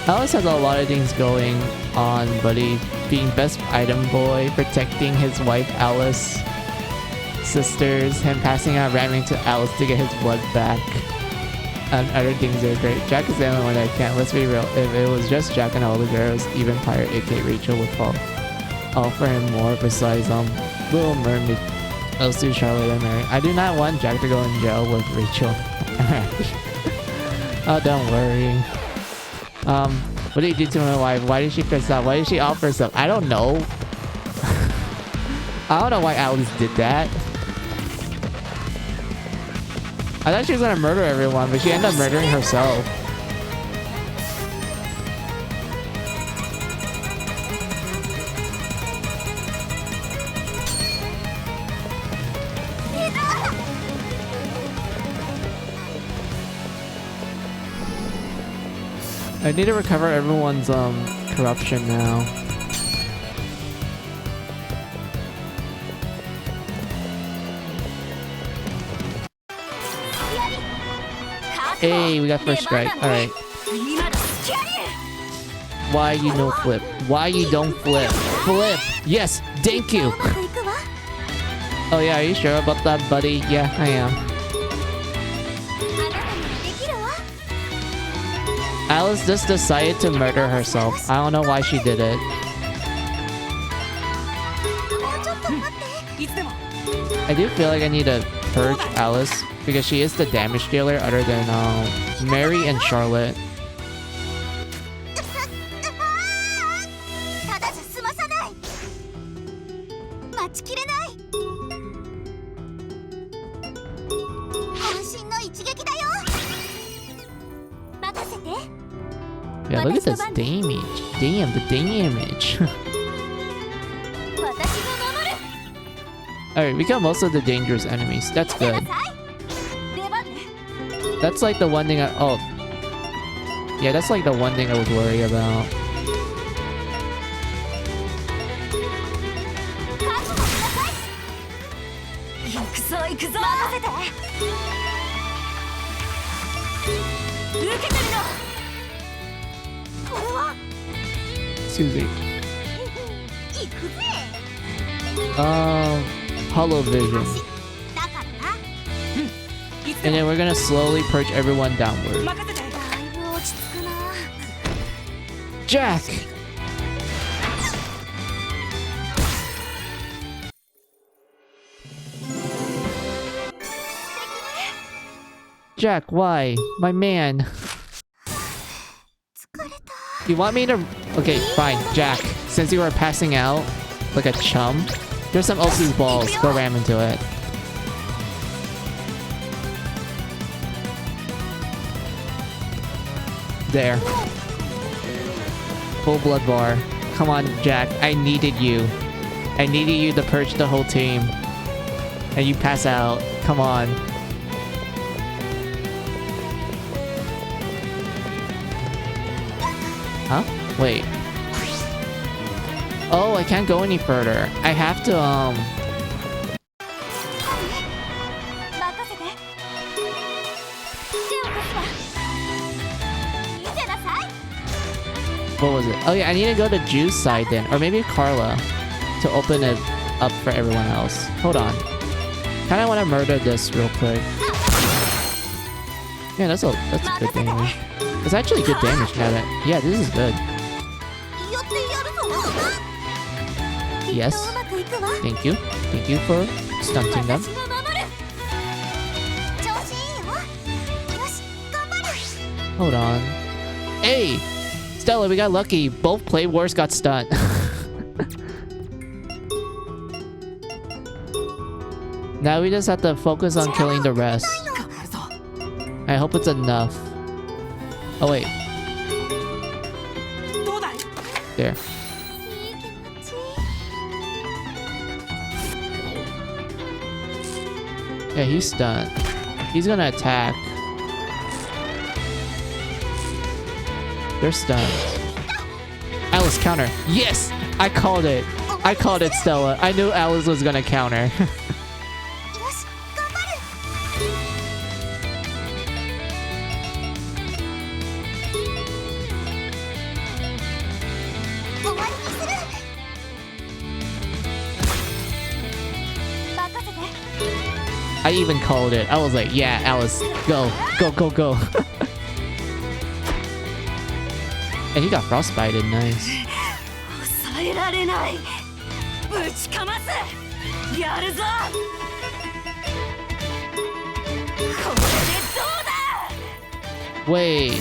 Alice has a lot of things going on, buddy. Being best item boy, protecting his wife Alice, sisters, him passing out ramming to Alice to get his blood back, and other things are great. Jack is the only one I can't. Let's be real. If it was just Jack and all the girls, even Pirate aka Rachel would fall. All for him more. Besides, Little Mermaid, Elsie, Charlotte, and Mary. I do not want Jack to go in jail with Rachel. Oh, don't worry. What did you do to my wife? Why did she piss off? Why did she offer stuff? I don't know. I don't know why Alice did that. I thought she was gonna murder everyone, but she ended up murdering herself. I need to recover everyone's corruption now. Hey, we got first strike. Alright. Why you no flip? Why you don't flip? Flip! Yes! Thank you! Oh yeah, are you sure about that, buddy? Yeah, I am. Alice just decided to murder herself. I don't know why she did it. I do feel like I need to purge Alice because she is the damage dealer other than Mary and Charlotte. Yeah, look at this damage. Damn, the damage. Alright, we got most of the dangerous enemies. That's good. That's like the one thing oh. Yeah, that's like the one thing I was worried about. Excuse me. Hollow vision. And then we're gonna slowly purge everyone downward. Jack! Jack, why? My man. You want me to... Okay, fine, Jack. Since you were passing out like a chum, there's some Osu's balls. Go ram into it. There. Full blood bar. Come on, Jack. I needed you. I needed you to purge the whole team. And you pass out. Come on. Huh? Wait. Oh, I can't go any further. I have to, What was it? Oh yeah, I need to go to Juice side then. Or maybe Carla. To open it up for everyone else. Hold on. Kinda wanna murder this real quick. Yeah, that's good damage. It's actually good damage now that... Yeah, this is good. Yes. Thank you. Thank you for stunting them. Hold on. Hey! Stella, we got lucky. Both play wars got stunned. Now we just have to focus on killing the rest. I hope it's enough. Oh wait. There. Yeah, he's stunned. He's gonna attack. They're stunned. Alice, counter. Yes! I called it. I called it, Stella. I knew Alice was gonna counter. I even called it. I was like, yeah, Alice, go, go, go, go. And he got frostbited, nice. Wait,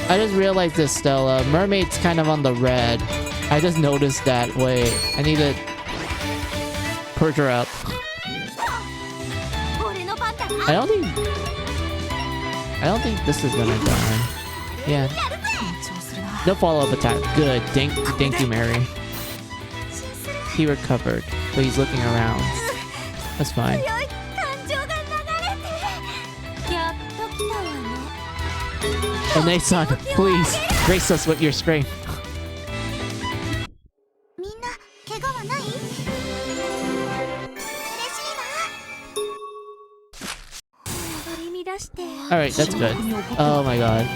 I just realized this, Stella. Mermaid's kind of on the red. I just noticed that. Wait, I need to purge her up. I don't think this is gonna die. Yeah. No follow-up attack. Good. Thank you, Mary. He recovered, but he's looking around. That's fine. One-san, please grace us with your strength. Alright, that's good. Oh my god.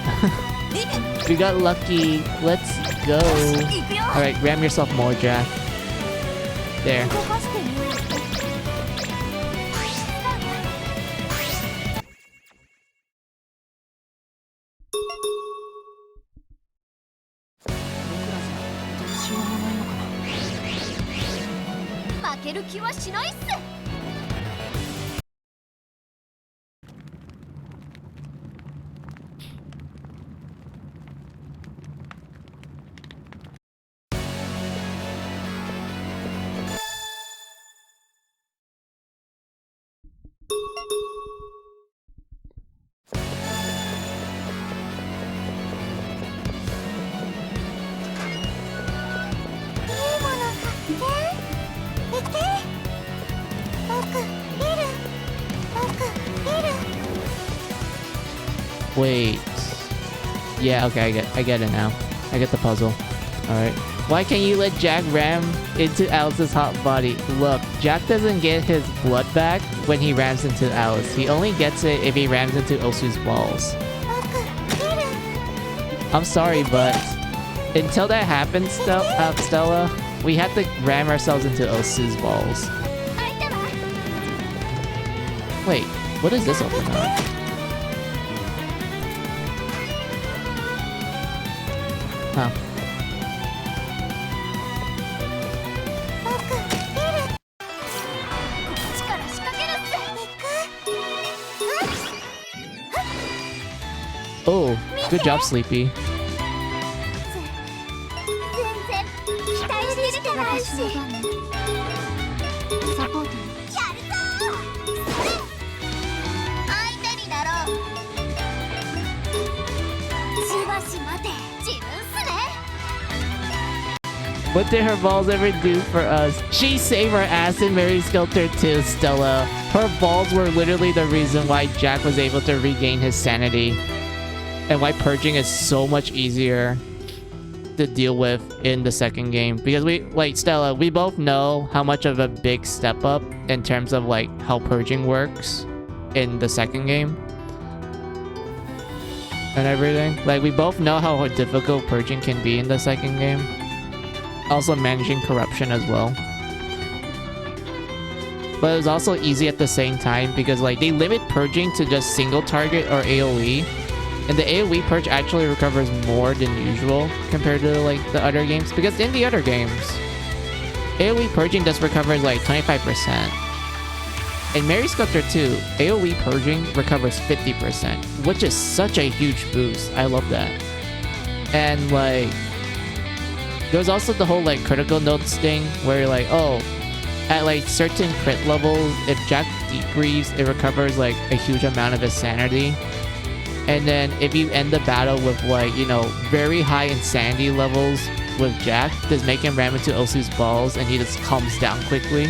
We got lucky. Let's go. Alright, ram yourself more, Jack. There. Wait. Yeah, okay, I get it now. I get the puzzle. Alright. Why can't you let Jack ram into Alice's hot body? Look, Jack doesn't get his blood back when he rams into Alice. He only gets it if he rams into Osu's balls. I'm sorry, but until that happens, Stella, we have to ram ourselves into Osu's balls. Wait, what is this open up? Huh. Oh, good job, Sleepy. What did her balls ever do for us? She saved our ass in Mary Skelter too, Stella. Her balls were literally the reason why Jack was able to regain his sanity. And why purging is so much easier to deal with in the second game. Because Stella, we both know how much of a big step up in terms of like how purging works in the second game. And everything. Like we both know how difficult purging can be in the second game. Also managing corruption as well. but it was also easy at the same time because like they limit purging to just single target or AoE. And the AoE purge actually recovers more than usual compared to like the other games. Because in the other games, AoE purging just recovers like 25%. In Mary Sculptor 2, AoE purging recovers 50%, which is such a huge boost. I love that. And like, there's also the whole like critical notes thing where you're like, oh, at like certain crit levels, if Jack deep breathes, it recovers like a huge amount of his sanity. And then if you end the battle with like, you know, very high insanity levels with Jack, just make him ram into Osu's balls and he just calms down quickly,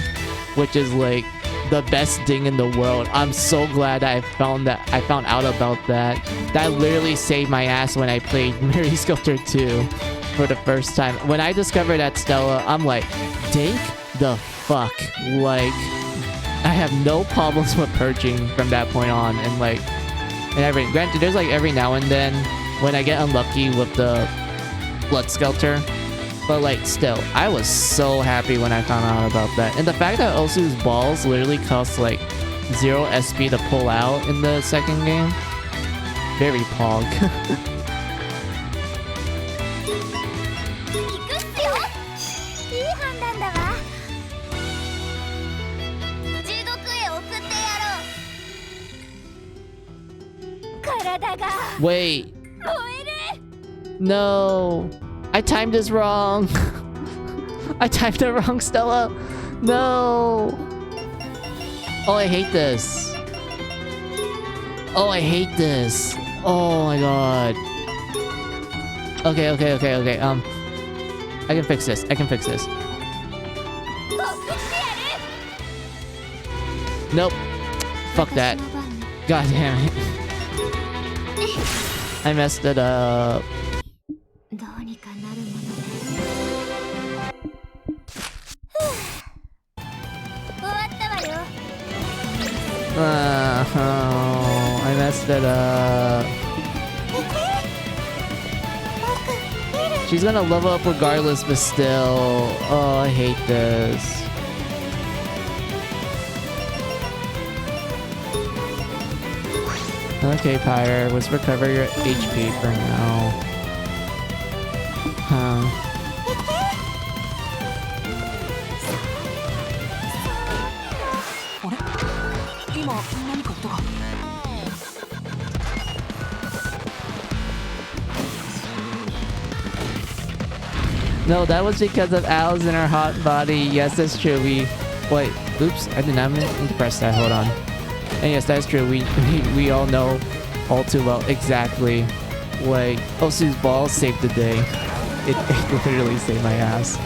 which is like the best thing in the world. I'm so glad I found out about that. That literally saved my ass when I played Mary Sculptor 2 for the first time. When I discovered that Stella, I'm like, thank the fuck. Like, I have no problems with purging from that point on. And like, granted, there's like every now and then when I get unlucky with the Blood Skelter, but like still, I was so happy when I found out about that. And the fact that Osu's balls literally cost like 0 SP to pull out in the second game, very pog. Wait. No. I timed this wrong. I timed it wrong, Stella. No. Oh, I hate this. Oh, I hate this. Oh my god. Okay. I can fix this. Nope. Fuck that. God damn it. I messed it up. Oh, I messed it up. She's gonna level up regardless, but still. Oh, I hate this. Okay, Pyre, let's recover your HP for now. No, that was because of Al's in her hot body. Yes, that's true. Wait, oops, I did not mean to press that. Hold on. And yes, that's true. We all know all too well exactly. Like, Osu's balls saved the day. It literally saved my ass.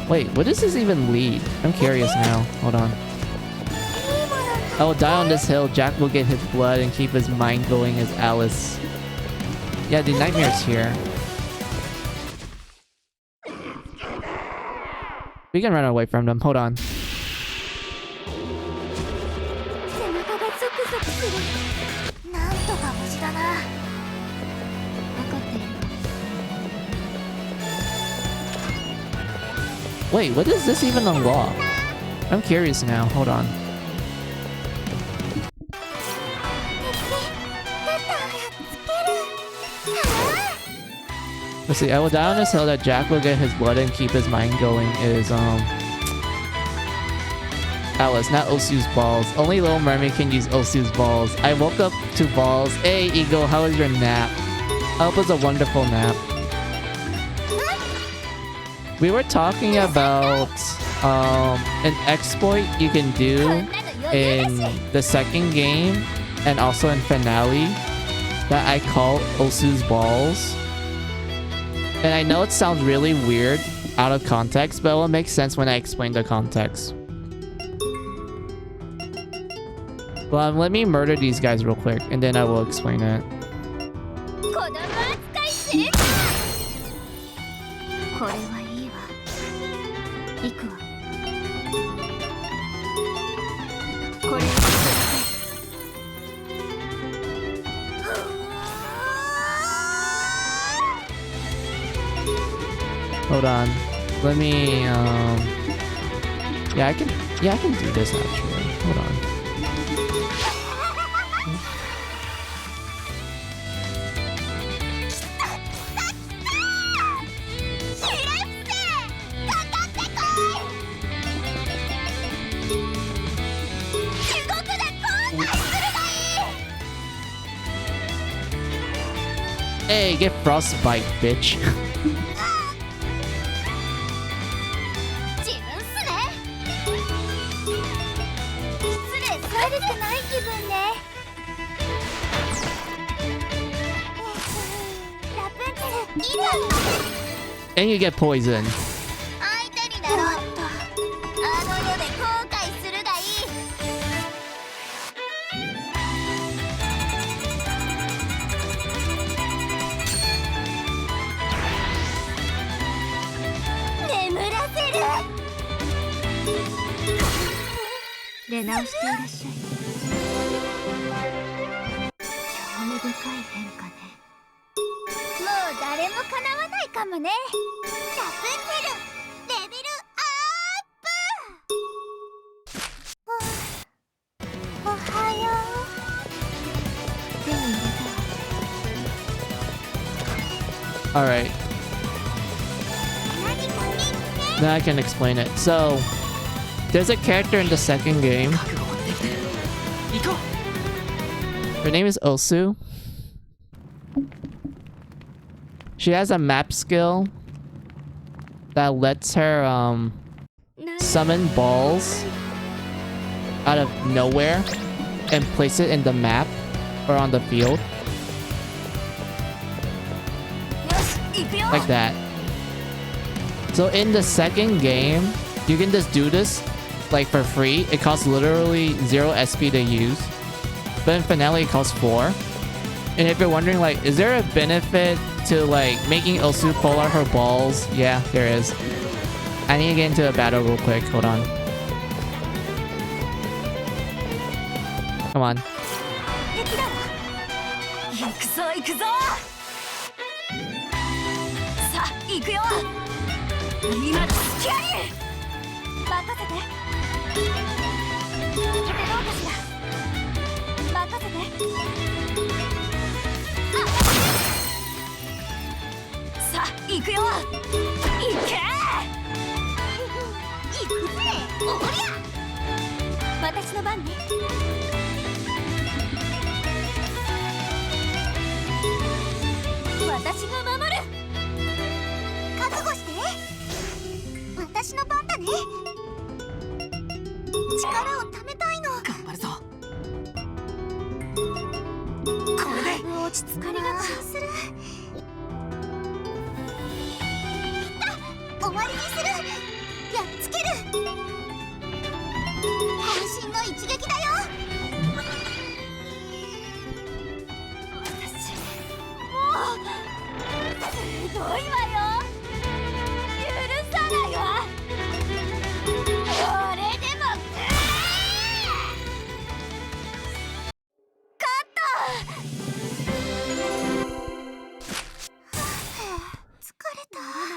Wait, what does this even lead? I'm curious now. Hold on. I will die on this hill. Jack will get his blood and keep his mind going as Alice. Yeah, the nightmare's here. We can run away from them. Hold on. Wait, what does this even unlock? I'm curious now. Hold on. Let's see. I will die on this hill that Jack will get his blood and keep his mind going is Alice, not Osu's balls. Only Little Mermaid can use Osu's balls. I woke up to balls. Hey, Eagle, how was your nap? I hope it was a wonderful nap. We were talking about an exploit you can do in the second game and also in Finale that I call Osu's balls. And I know it sounds really weird out of context, but it will make sense when I explain the context. Well, let me murder these guys real quick, and then I will explain it. Hold on. Let me yeah, I can do this actually. Hold on. Hey, get frostbite, bitch. And you get poisoned. Alright. Now I can explain it. So, there's a character in the second game. Her name is Osu. She has a map skill that lets her summon balls out of nowhere and place it in the map or on the field. Like that. So in the second game, you can just do this like for free. It costs literally 0 SP to use. But in Finale, it costs 4. And if you're wondering, like, is there a benefit to like making Osu pull out her balls? Yeah, there is. I need to get into a battle real quick. Hold on. Come on.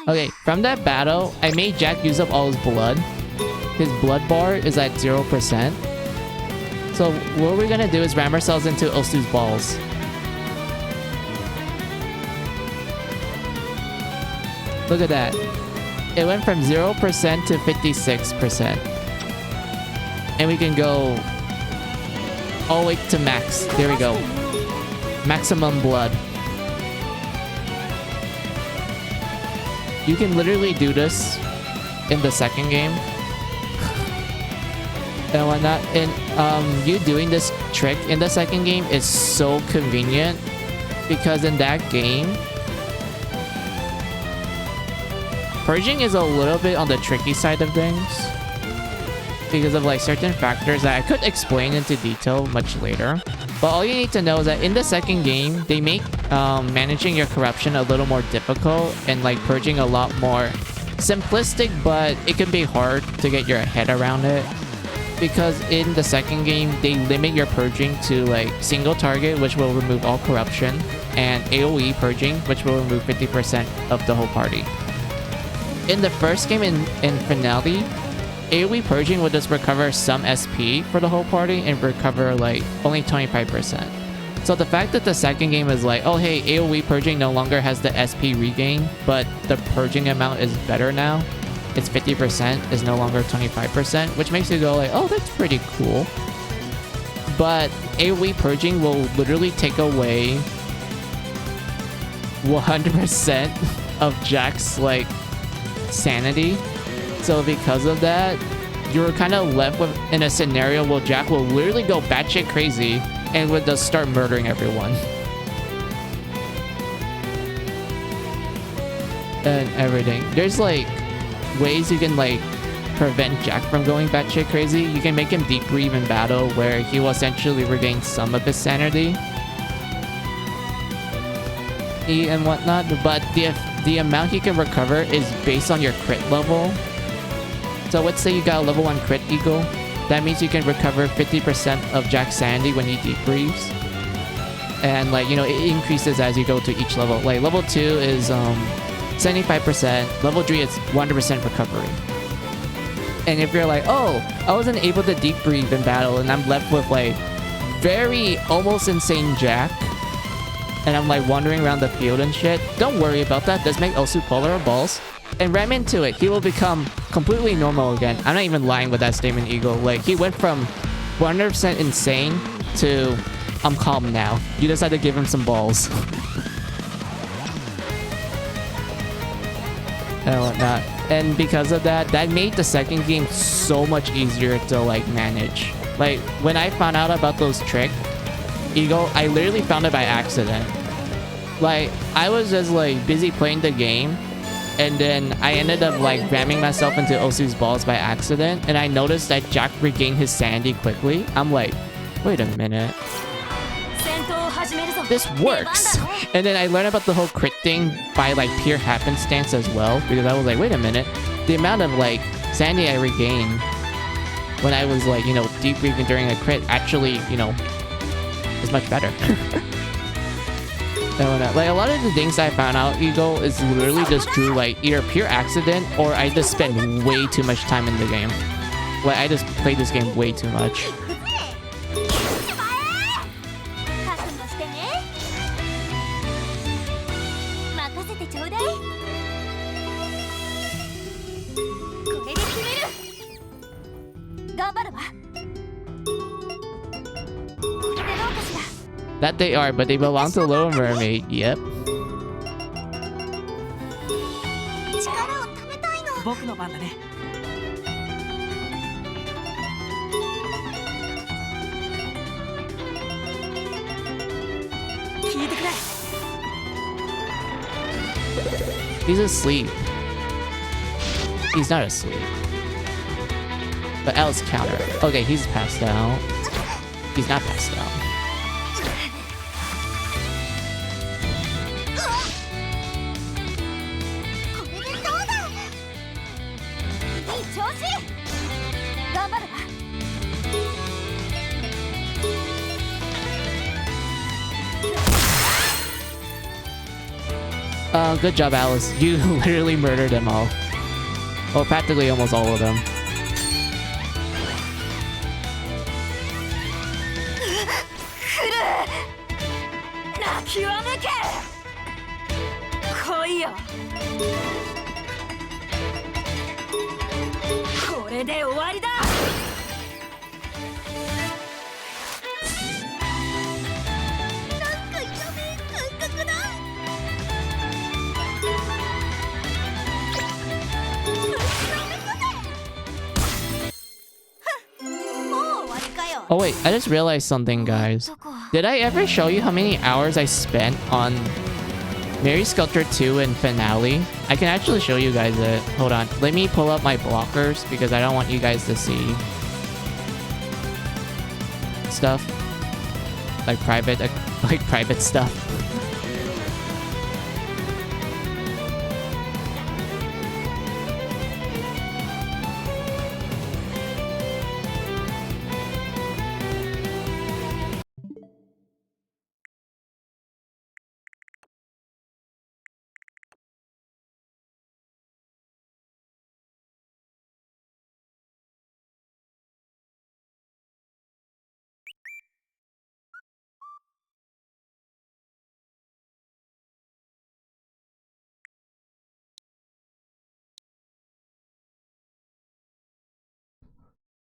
Okay, from that battle, I made Jack use up all his blood. His blood bar is at 0%. So what we're gonna do is ram ourselves into Osu's balls. Look at that. It went from 0% to 56%. And we can go all the way to max. There we go. Maximum blood. You can literally do this in the second game. And whatnot. And you doing this trick in the second game is so convenient. Because in that game, purging is a little bit on the tricky side of things. Because of like certain factors that I could explain into detail much later. But all you need to know is that in the second game, they make managing your corruption a little more difficult and like purging a lot more simplistic, but it can be hard to get your head around it. Because in the second game, they limit your purging to like single target, which will remove all corruption, and AoE purging, which will remove 50% of the whole party. in the first game in Finale, AoE purging would just recover some SP for the whole party and recover like only 25%. So the fact that the second game is like, oh hey, AoE purging no longer has the SP regain, but the purging amount is better now. It's 50%, is no longer 25%, which makes you go like, oh, that's pretty cool. But AoE purging will literally take away 100% of Jack's like sanity. So because of that, you're kind of left with in a scenario where Jack will literally go batshit crazy and would just start murdering everyone. And everything. There's like ways you can like prevent Jack from going batshit crazy. You can make him deep breathe in battle where he will essentially regain some of his sanity and whatnot, but the amount he can recover is based on your crit level. So let's say you got a level 1 crit eagle. That means you can recover 50% of Jack's sanity when he deep breathes. And like, you know, it increases as you go to each level. Like level 2 is 75%, level 3 is 100% recovery. And if you're like, oh, I wasn't able to deep breathe in battle and I'm left with like very almost insane Jack, and I'm like wandering around the field and shit, don't worry about that. Just make Osu polar balls and ram into it. He will become completely normal again. I'm not even lying with that statement, Eagle. Like, he went from 100% insane to I'm calm now. You just had to give him some balls. And whatnot. And because of that, that made the second game so much easier to like manage. Like, when I found out about those tricks, Eagle, I literally found it by accident. Like, I was just like busy playing the game, and then I ended up like ramming myself into Osu's balls by accident, and I noticed that Jack regained his sanity quickly. I'm like, wait a minute, this works. And then I learned about the whole crit thing by like pure happenstance as well, because I was like, wait a minute, the amount of like sanity I regained when I was like, you know, deep breathing during a crit actually, you know, is much better. Like, a lot of the things I found out, Eagle, is literally just through like either pure accident or I just spend way too much time in the game. Like, I just played this game way too much. That they are, but they belong to Little Mermaid. Yep. He's asleep. He's not asleep. But L's counter. Okay, he's passed out. He's not passed out. Good job, Alice. You literally murdered them all. Well, practically almost all of them. Oh wait, I just realized something, guys. Did I ever show you how many hours I spent on Mary Sculptor 2 and Finale? I can actually show you guys it. Hold on. Let me pull up my blockers because I don't want you guys to see stuff. Like private stuff.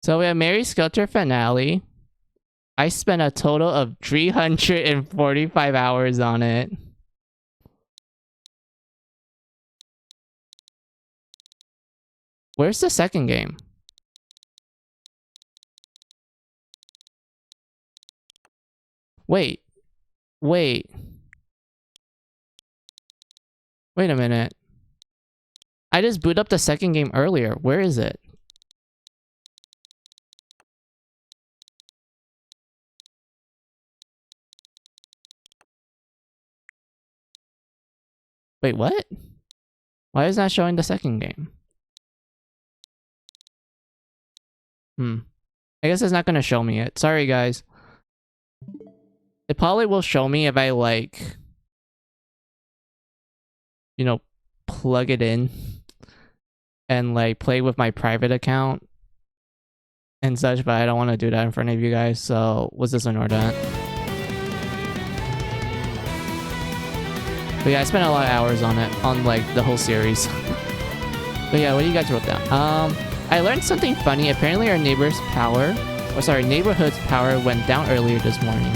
So we have Mary Skelter finale. I spent a total of 345 hours on it. Where's the second game? Wait. Wait. Wait a minute. I just booted up the second game earlier. Where is it? Wait, what? Why is that showing the second game? I guess it's not gonna show me it. Sorry, guys. It probably will show me if I, like, you know, plug it in and, like, play with my private account and such, but I don't want to do that in front of you guys, so let's just ignore that. But yeah, I spent a lot of hours on it, on, like, the whole series. But yeah, what do you guys wrote down? I learned something funny. Apparently our neighborhood's power went down earlier this morning.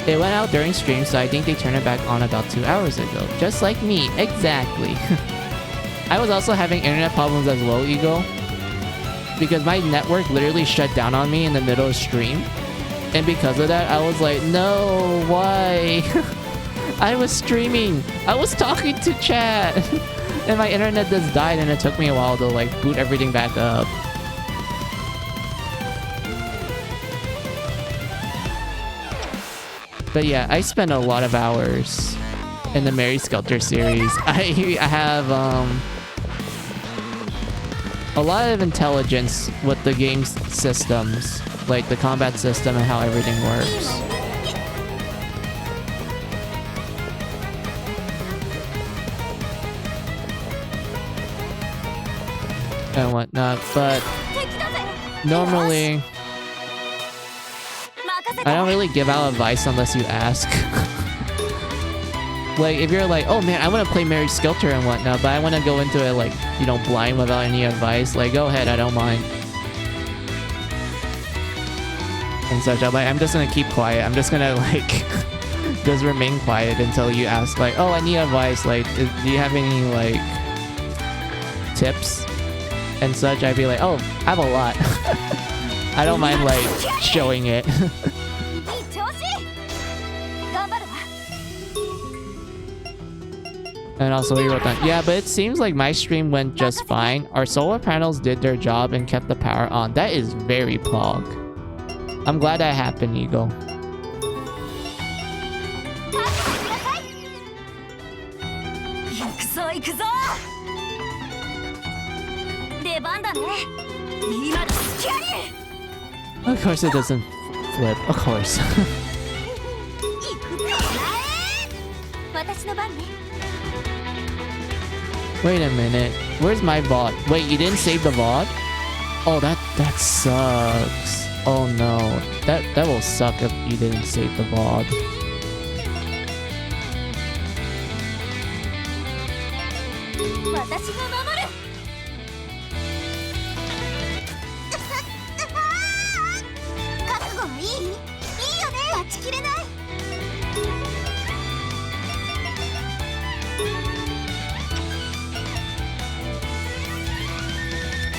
It went out during stream, so I think they turned it back on about 2 hours ago. Just like me, exactly. I was also having internet problems as well, Eagle. Because my network literally shut down on me in the middle of stream. And because of that, I was like, no, why? I was streaming. I was talking to chat. And my internet just died and it took me a while to, like, boot everything back up. But yeah, I spent a lot of hours in the Mary Skelter series. I have a lot of intelligence with the game's systems, like the combat system and how everything works. And whatnot, but normally I don't really give out advice unless you ask. Like, if you're like, oh man, I want to play Mary Skelter and whatnot, but I want to go into it, like, you know, blind without any advice, like, go ahead, I don't mind. And such. I'm just gonna keep quiet. I'm just gonna, like, just remain quiet until you ask, like, oh, I need advice, like, do you have any, like, tips and such? I'd be like, oh, I have a lot. I don't mind, like, showing it. And also we wrote down, yeah, but it seems like my stream went just fine. Our solar panels did their job and kept the power on. That is very pog. I'm glad that happened, Eagle. Of course it doesn't flip, of course. Wait a minute. Where's my VOD? Wait, you didn't save the VOD? Oh, that sucks. Oh no. That will suck if you didn't save the VOD.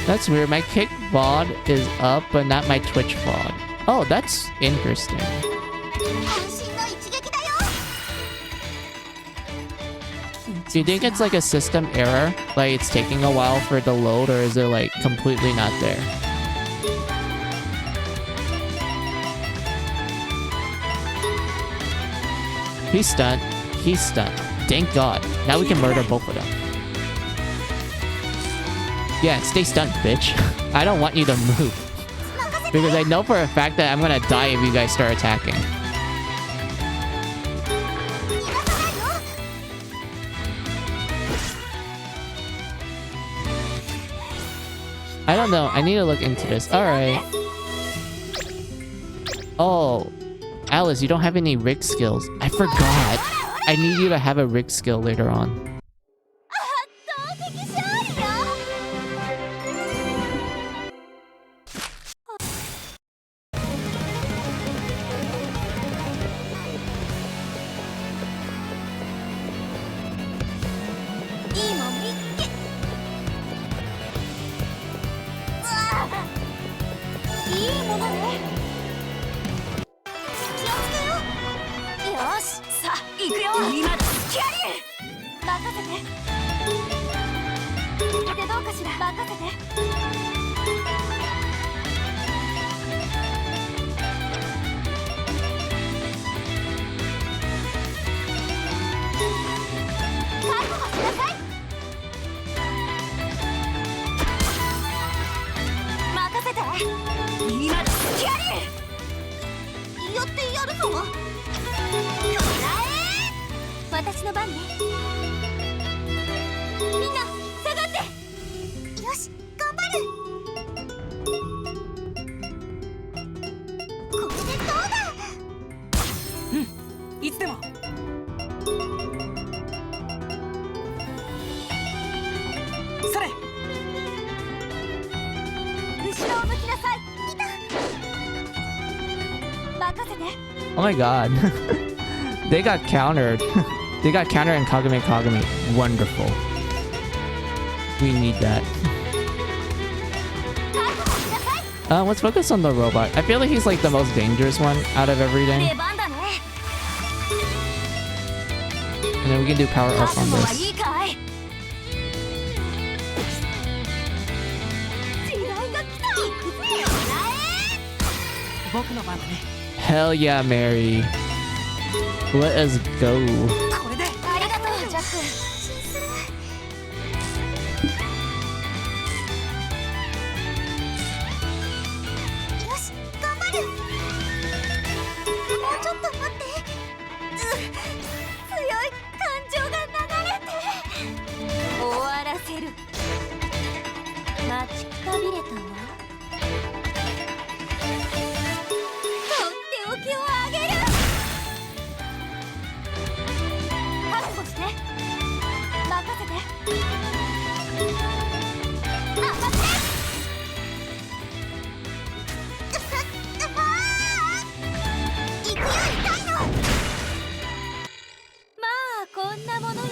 That's weird. My Kick VOD is up, but not my Twitch VOD. Oh, that's interesting. Do you think it's like a system error? Like it's taking a while for it to load, or is it like completely not there? He's stunned. He's stunned. Thank God. Now we can murder both of them. Yeah, stay stunned, bitch. I don't want you to move. Because I know for a fact that I'm gonna die if you guys start attacking. I don't know. I need to look into this. Alright. Oh. Alice, you don't have any rig skills. I forgot. I need you to have a rig skill later on. いいものね。気をつけよう。よし、さあ行くよ。今だ。キャリー任せて。これでどうかしら。任せて。覚悟しなさい。任せて。今だ。キャリーやってやるぞ。こらえ。私の番ね。みんな下がって。よし、頑張る。これでどうだ。いつでも。それ。後ろを向きなさい。いた。任せて。 Oh my god. They got countered. They got countered in Kagame Kagame. Wonderful. We need that. 覚悟しなさい。 Let's focus on the robot. I feel like he's like the most dangerous one out of everything. 出番だね。 And then we can do power up 覚 on 悟は this. いいかい。時代が来た。行くぜ。僕の番だね。 Hell yeah, Mary. Let us go. これで。ありがとう、ジャック。よし、頑張る。もうちょっと待って。強い感情が流れて。終わらせる。待ちくたびれたわ。とっておきをあげる。覚悟して。任せて。任せて。行くよ、痛いの。まあこんなものよね。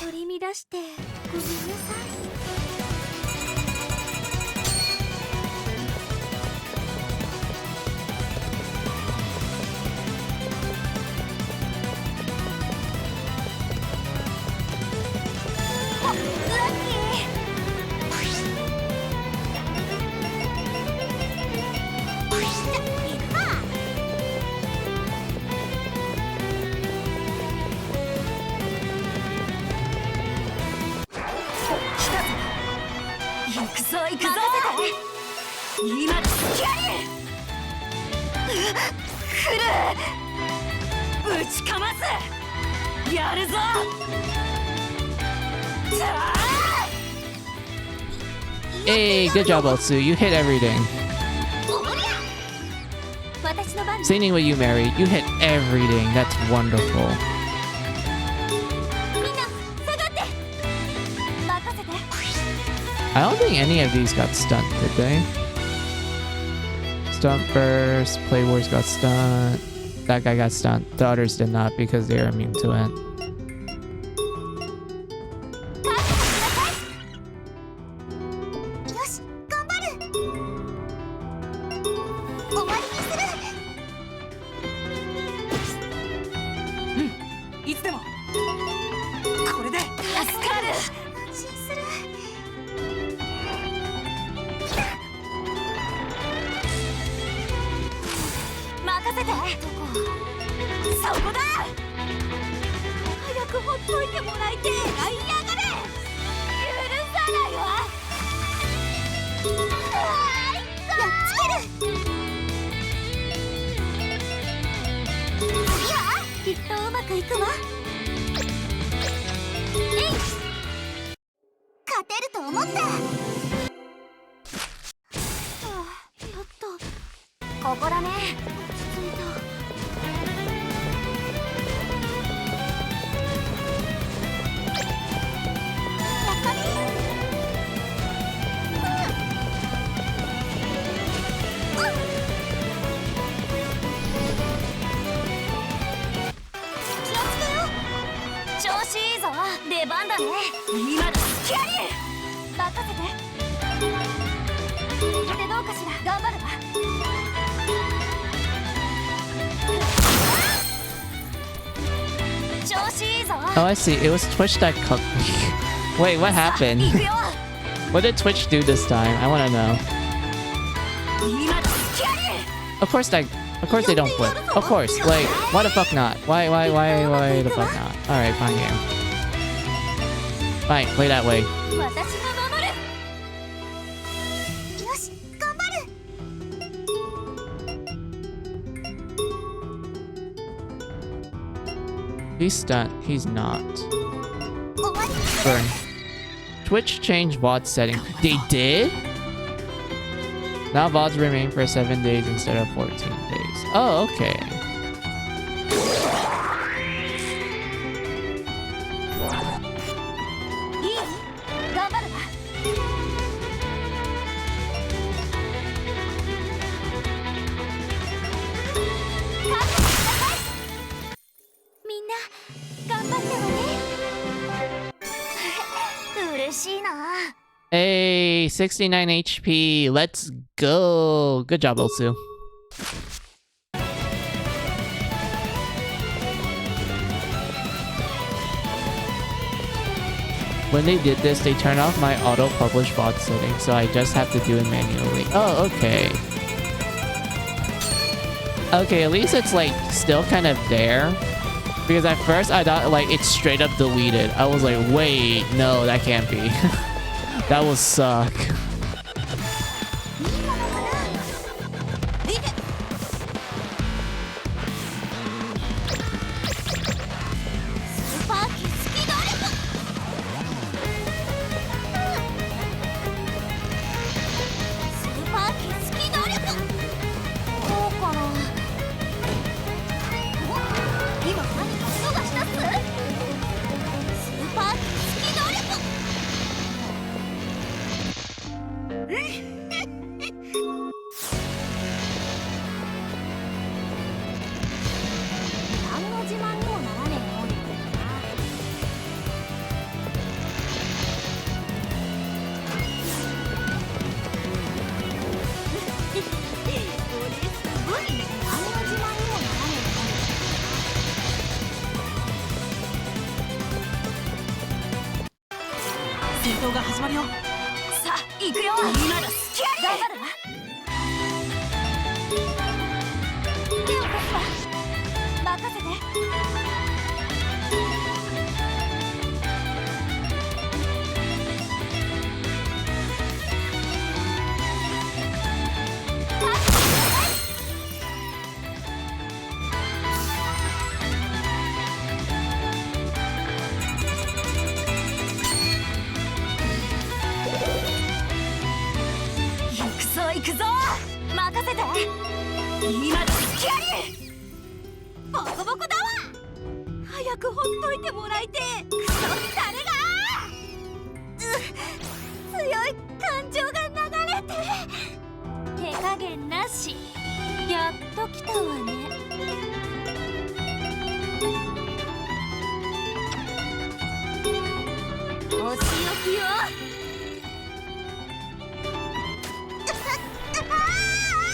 取り乱してごめんなさい。ラッキー。行くか。行くぞ行くぞ。任せて。今だ。キャリー。来る。ぶちかますやるぞ。Hey, good job, Otsu. You hit everything. おりゃ。私の番。 Same thing with you, Mary. You hit everything. That's wonderful. みんな下がって。任せて。 I don't think any of these got stunned, did they? Stunt burst, Play Wars got stunned. That guy got stunned. The others did not because they are immune to it. 覚悟しなさい。よし、頑張る。終わりにする。いつでも。これで。助かる。安心する。任せて。そこだ。早くほっといてもらいてえ。やがれ。許さないわ。やっつける。次はきっとうまくいくわ。えい。勝てると思った。はあ、やっと。ここだね。落ち着いた。やったね。気をつけよ。調子いいぞ。出番だね。今だ。キャリー。任せて。でどうかしら。頑張るわ。調子いいぞ。 Oh, I see. It was Twitch that cooked me. Wait, what happened? 行くよ。 What did Twitch do this time? I want to know. 今だスキャリー。 Of course they don't flip. Of course. Like, why the fuck not? Why the fuck not? Alright, fine game. Fine, play that way. 私が守る。よし、頑張る。 He's stunned. He's not. 終わり。 Burn. Twitch changed VOD setting. They did? Now VODs remain for 7 days instead of 14 days. Oh, okay. いい？頑張るわ。みんな頑張ってわね。嬉しいな。 Hey, 69 HP. Let's go. Good job, Osu. When they did this, they turned off my auto-publish VOD setting, so I just have to do it manually. Oh, okay. Okay, at least it's like still kind of there. Because at first I thought like it's straight up deleted. I was like, wait, no, that can't be. That will suck.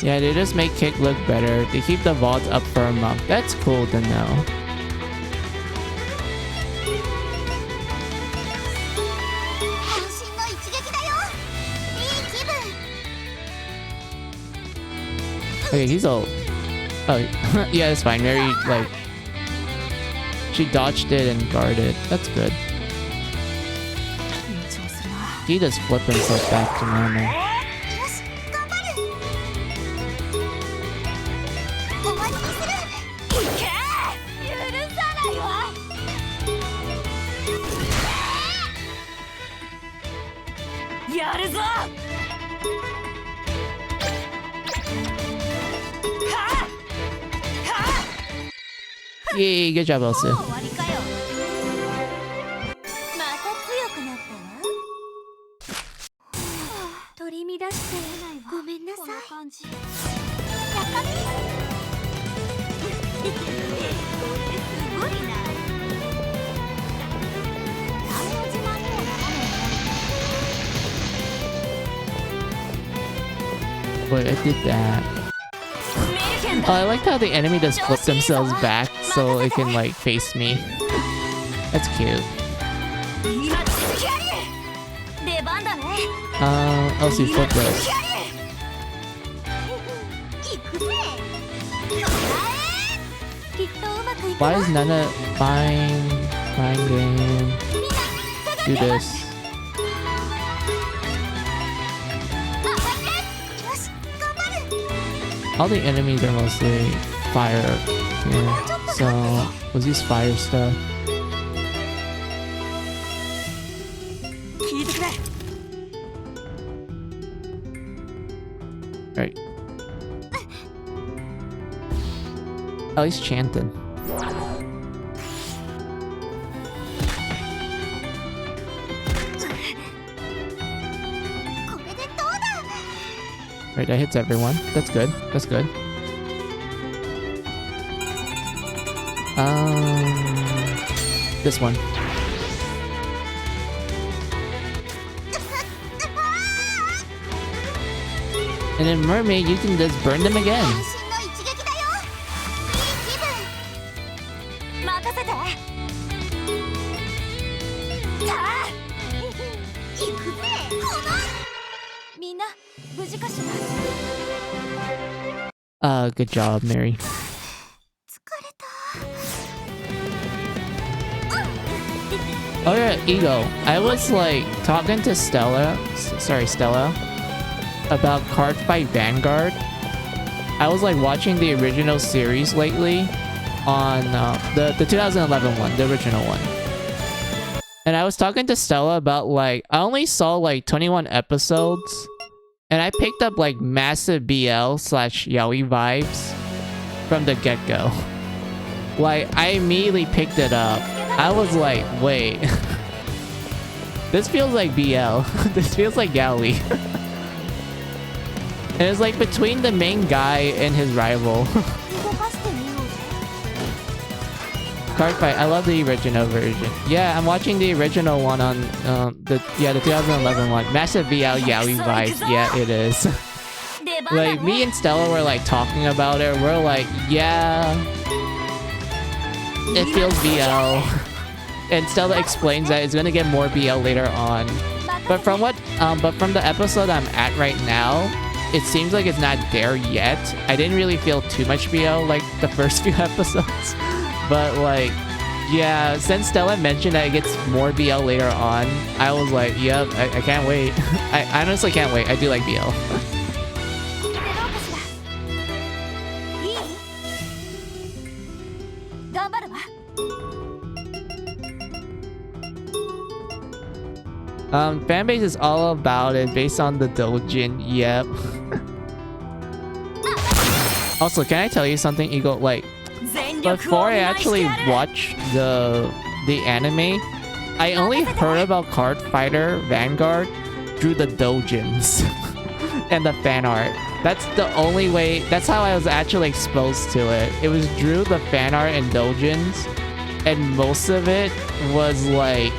Yeah, they just make Kick look better. They keep the VODs up for a month. That's cool to know. Okay, he's all... Oh, yeah, it's fine. Very, like... She dodged it and guarded. That's good. He just flipped himself back to normal. Yay, good job, Elsa. 「Wait, I did that. Oh, I like how the enemy does flip themselves back so it can like face me. That's cute. Elsie, flip this. Why is Nana fine game? Do this. All the enemies are mostly fire here, so let's use fire stuff. Right. Oh, he's chanting. Right, that hits everyone. That's good. That's good. This one. And then Mermaid, you can just burn them again. Good job, Mary. Oh yeah, Ego. I was like talking to Stella about Card Fight Vanguard. I was like watching the original series lately on the 2011 one, the original one. And I was talking to Stella about like, I only saw like 21 episodes. And I picked up like massive BL/Yaoi vibes from the get-go. Like, I immediately picked it up. I was like, wait. This feels like BL. This feels like Yaoi. And it's like between the main guy and his rival. Card Fight, I love the original version. Yeah, I'm watching the original one on the 2011 one. Massive BL Yaoi vibes. Yeah, it is. Like, me and Stella were like talking about it. We're like, yeah, it feels BL. And Stella explains that it's gonna get more BL later on. But from the episode I'm at right now, it seems like it's not there yet. I didn't really feel too much BL like the first few episodes. But like, yeah, since Stella mentioned that it gets more BL later on, I was like, yep, I can't wait. I honestly can't wait. I do like BL. Fanbase is all about it based on the doujin. Yep. Also, can I tell you something, Eagle? Like, before I actually watched the anime, I only heard about Card Fighter Vanguard through the doujins and the fan art. That's the only way. That's how I was actually exposed to it. It was through the fan art and doujins, and most of it was like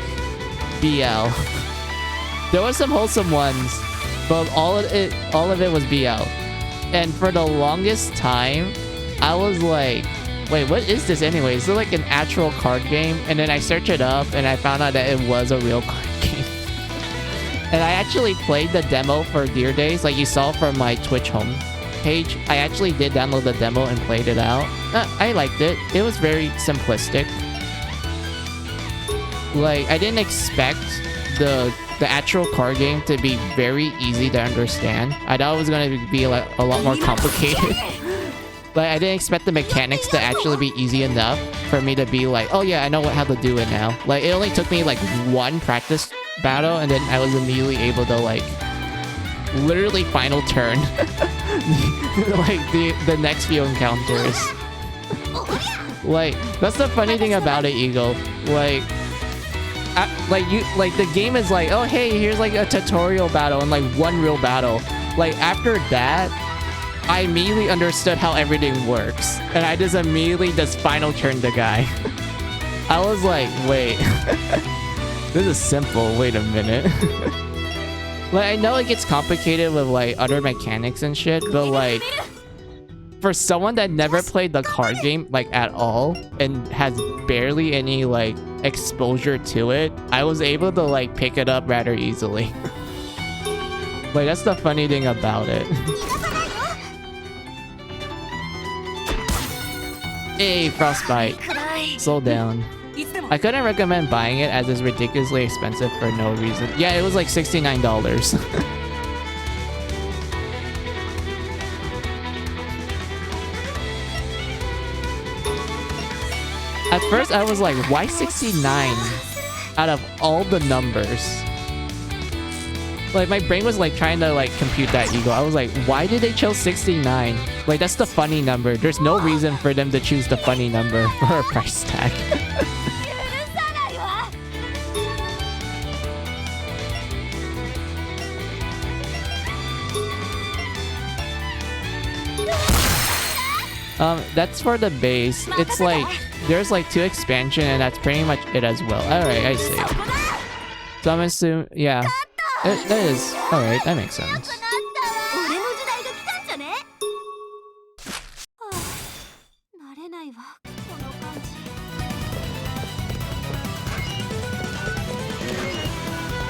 BL. There were some wholesome ones, but all of it was BL. And for the longest time, I was like, wait, what is this anyway? Is it like an actual card game? And then I searched it up and I found out that it was a real card game. And I actually played the demo for Dear Days, like you saw from my Twitch home page. I actually did download the demo and played it out. I liked it. It was very simplistic. Like, I didn't expect the actual card game to be very easy to understand. I thought it was going to be like a lot more complicated. But I didn't expect the mechanics to actually be easy enough for me to be like, oh yeah, I know how to do it now. Like, it only took me like one practice battle, and then I was immediately able to like literally final turn like the next few encounters. Like, that's the funny thing about it, Eagle. Like, the game is like, oh hey, here's like a tutorial battle and like one real battle. Like, after that, I immediately understood how everything works, and I just immediately just final turned the guy. I was like, wait, this is simple. Wait a minute. Like, I know it gets complicated with like other mechanics and shit, but like for someone that never played the card game like at all and has barely any like exposure to it, I was able to like pick it up rather easily. Like, that's the funny thing about it. Hey, Frostbite. Slow down. I couldn't recommend buying it as it's ridiculously expensive for no reason. Yeah, it was like $69. At first, I was like, why 69 out of all the numbers? Like, my brain was like trying to like compute that ego. I was like, why did they choose 69? Like, that's the funny number. There's no reason for them to choose the funny number for a price tag. That's for the base. It's like, there's like 2 expansion and that's pretty much it as well. Alright, I see. So I'm assuming, yeah. That is, alright, that makes sense.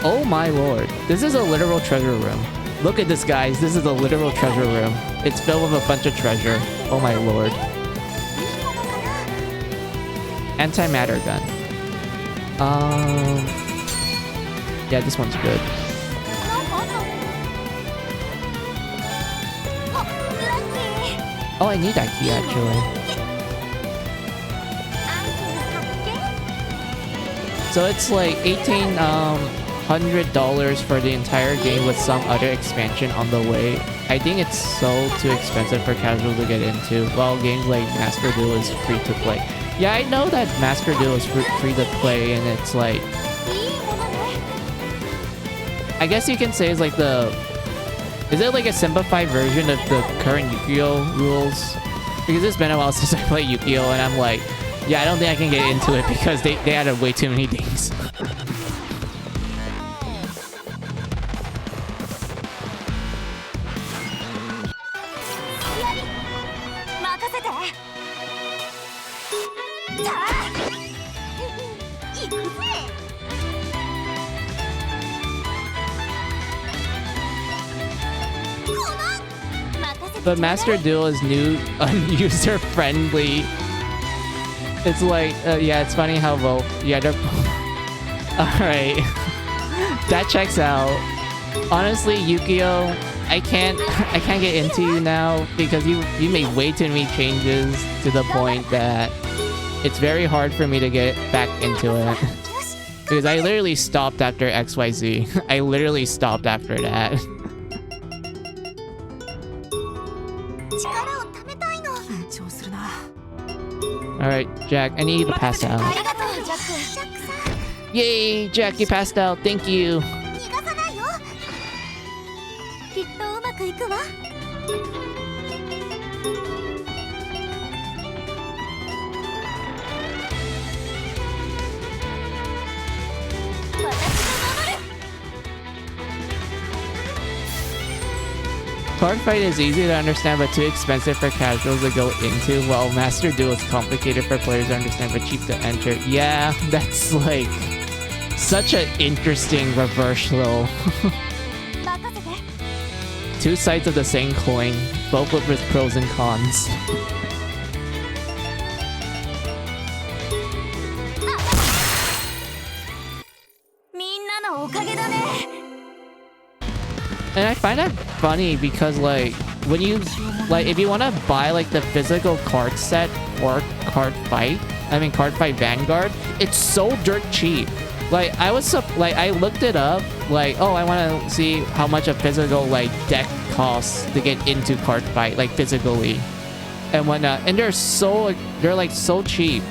Oh my lord. This is a literal treasure room. Look at this, guys. This is a literal treasure room. It's filled with a bunch of treasure. Oh my lord. Antimatter gun. Yeah, this one's good. Oh, I need that key actually. So it's like $1,800 for the entire game with some other expansion on the way. I think it's so too expensive for casual to get into, while games like Master Duel is free to play. Yeah, I know that Master Duel is free to play, and it's like, I guess you can say it's like the, is it like a simplified version of the current Yu-Gi-Oh rules? Because it's been a while since I played Yu-Gi-Oh, and I'm like, yeah, I don't think I can get into it because they added way too many things. But Master Duel is new, user-friendly. It's like, yeah, it's funny how both. Yeah, they're. Alright. That checks out. Honestly, Yu-Gi-Oh! I can't get into you now because you made way too many changes to the point that it's very hard for me to get back into it. Because I literally stopped after XYZ. I literally stopped after that. Alright, Jack, I need you to pass out. Yay, Jack, you passed out. Thank you. Card fight is easy to understand but too expensive for casuals to go into, while Master Duel is complicated for players to understand but cheap to enter. Yeah, that's like such an interesting reversal. Two sides of the same coin, both with its pros and cons. And I find that funny because, like, when you, like, if you want to buy, like, the physical card set for Card Fight Vanguard, it's so dirt cheap. Like, I looked it up, like, oh, I want to see how much a physical, like, deck costs to get into Card Fight, like, physically. And whatnot. And they're like, so cheap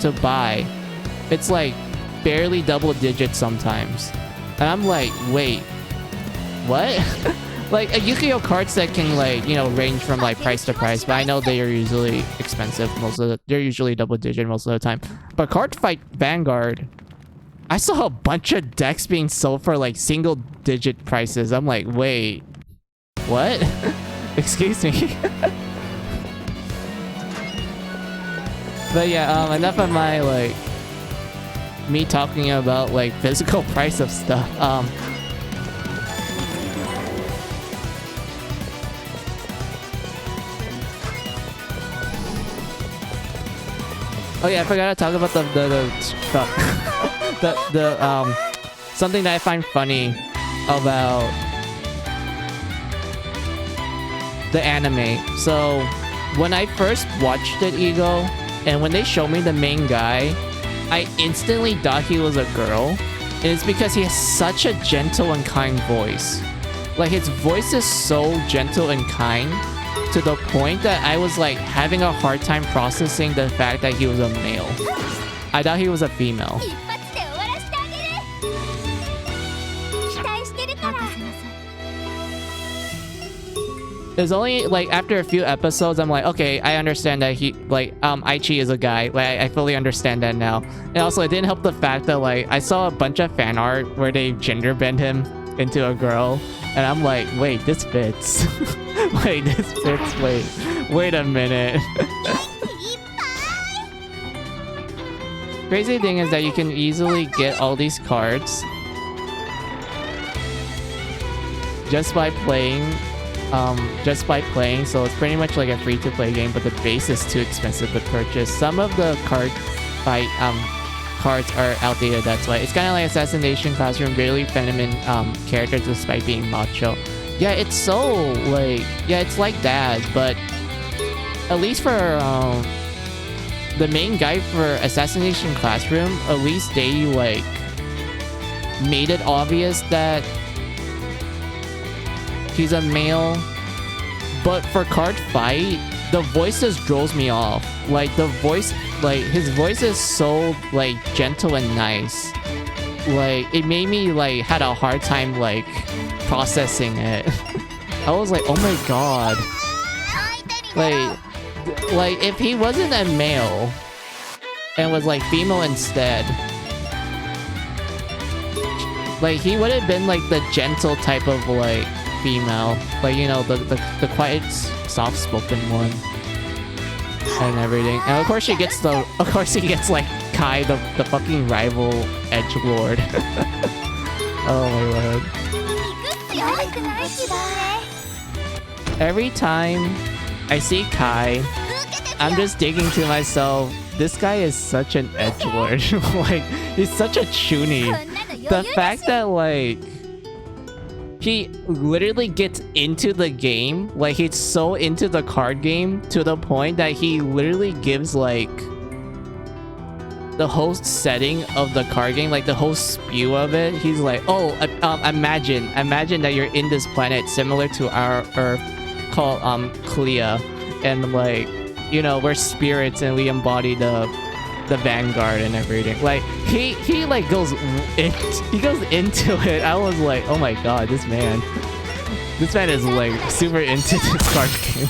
to buy. It's, like, barely double digits sometimes. And I'm like, wait. What? Like, a Yu-Gi-Oh card set can, like, you know, range from, like, price to price, but I know they are usually expensive they're usually double digit most of the time. But Card Fight Vanguard, I saw a bunch of decks being sold for like single digit prices. I'm like, wait, what? Excuse me. But yeah, enough of my like me talking about like physical price of stuff. Oh yeah, I forgot to talk about the something that I find funny about the anime. So when I first watched it, Ego, and when they showed me the main guy, I instantly thought he was a girl. And it's because he has such a gentle and kind voice. Like his voice is so gentle and kind to the point that I was like having a hard time processing the fact that he was a male. I thought he was a female. It's only like after a few episodes I'm like, okay, I understand that he like Aichi is a guy. Like I fully understand that now. And also it didn't help the fact that like I saw a bunch of fan art where they gender bend him into a girl, and I'm like, wait, this fits. Wait, this fits. Wait a minute. Crazy thing is that you can easily get all these cards just by playing. So it's pretty much like a free-to-play game, but the base is too expensive to purchase. Some of the cards are outdated, that's why. It's kind of like Assassination Classroom, really feminine characters despite being macho. Yeah, it's so like, yeah, it's like that, but at least for the main guy for Assassination Classroom, at least they like made it obvious that he's a male. But for Card Fight, the voice just throws me off. Like the voice, like his voice is so like gentle and nice. Like it made me like had a hard time like processing it. I was like, oh my god. Like if he wasn't a male and was like female instead, like he would have been like the gentle type of like female, like, you know, the quiet, soft-spoken one and everything. And of course he gets like Kai, the fucking rival edgelord. Oh my lord. Every time I see Kai, I'm just thinking to myself, this guy is such an edgelord. Like, he's such a chuny. The fact that like he literally gets into the game, like he's so into the card game to the point that he literally gives like the whole setting of the card game, like the whole spew of it. He's like, oh, imagine that you're in this planet similar to our Earth called Clea, and like, you know, we're spirits and we embody the Vanguard and everything. Like he like goes into it. I was like, oh my god, this man is like super into this card game.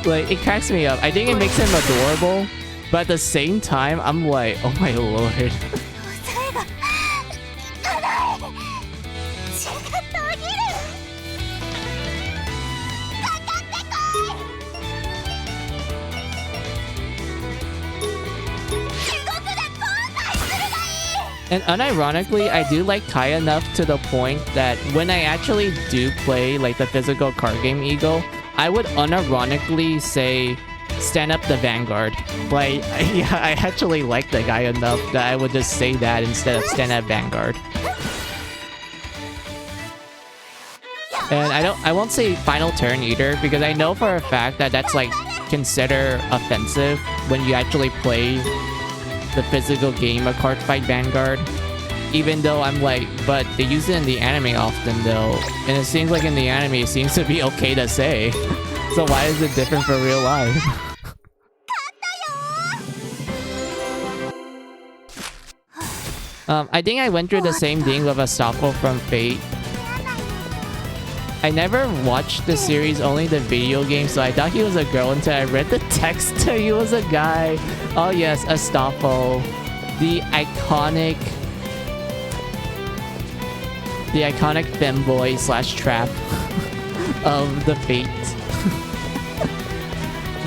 Like it cracks me up. I think it makes him adorable, but at the same time I'm like, oh my lord. And unironically, I do like Kai enough to the point that when I actually do play like the physical card game Ego, I would unironically say stand up the Vanguard. Like, yeah, I actually like the guy enough that I would just say that instead of stand up Vanguard. And I won't say final turn either, because I know for a fact that that's like considered offensive when you actually play the physical game of Card Fight Vanguard. Even though I'm like, but they use it in the anime often though, and it seems like in the anime it seems to be okay to say. So why is it different for real life? I think I went through the same thing with Asako from Fate. I never watched the series, only the video game, so I thought he was a girl until I read the text. He was a guy. Oh yes, Astolfo. The iconic femboy slash trap of the Fate.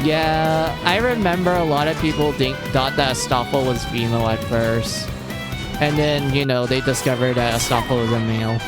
Yeah, I remember a lot of people thought that Astolfo was female at first. And then, you know, they discovered that Astolfo was a male.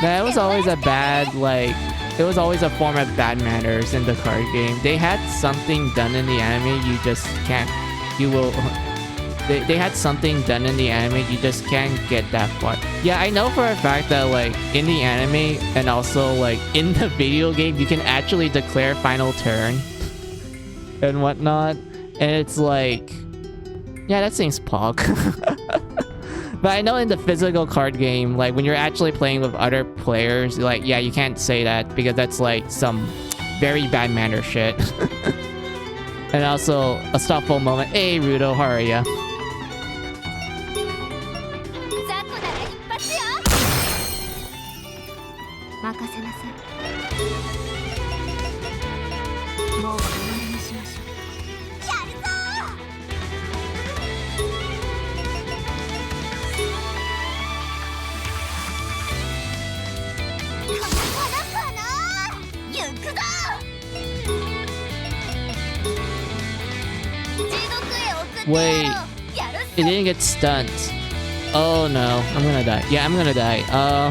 That was always a bad, like, it was always a form of bad manners in the card game. They had something done in the anime, you just can't, you will, they had something done in the anime, you just can't get that far. Yeah, I know for a fact that, like, in the anime and also, like, in the video game, you can actually declare final turn and whatnot. And it's like, yeah, that seems pog. But I know in the physical card game, like when you're actually playing with other players, like, yeah, you can't say that because that's like some very bad manner shit. And also a thoughtful moment. Hey, Rudo, how are ya? Wait, it didn't get stunned. Oh no, I'm gonna die. Yeah, I'm gonna die. I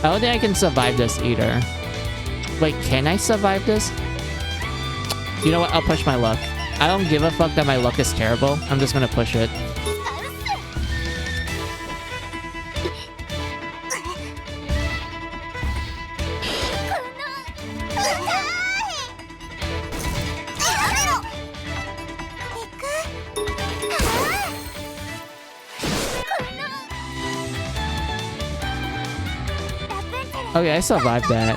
don't think I can survive this either. Wait, can I survive this? You know what? I'll push my luck. I don't give a fuck that my luck is terrible. I'm just gonna push it. Okay, I survived that.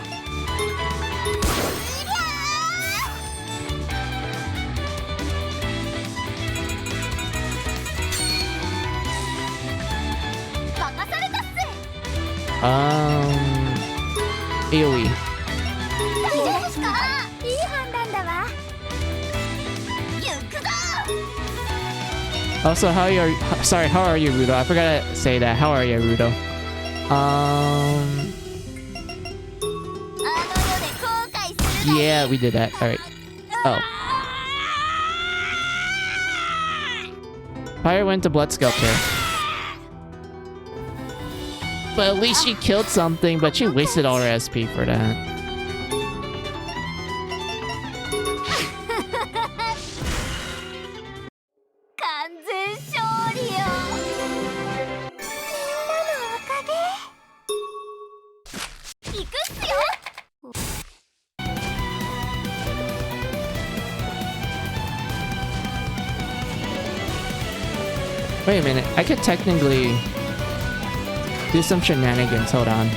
Yaoi. Also, how are you? Sorry, how are you, Rudo? I forgot to say that. How are you, Rudo? Yeah, we did that. Alright. Oh. Fire went to Blood Sculptor. But at least she killed something, but she wasted all her SP for that. Wait a minute, I could technically do some shenanigans, hold on.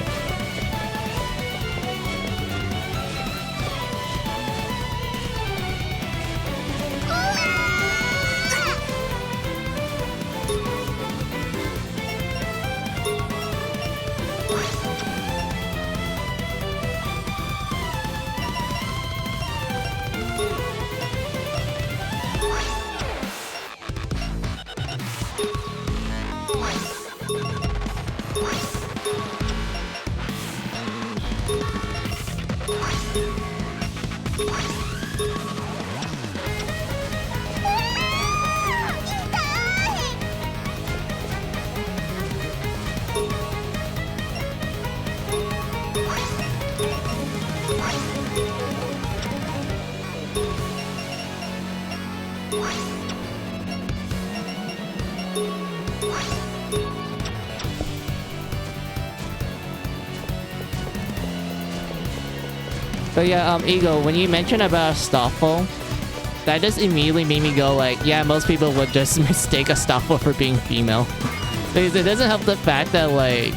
But yeah, Ego, when you mentioned about Astolfo, that just immediately made me go like, yeah, most people would just mistake Astolfo for being female. Because it doesn't help the fact that, like,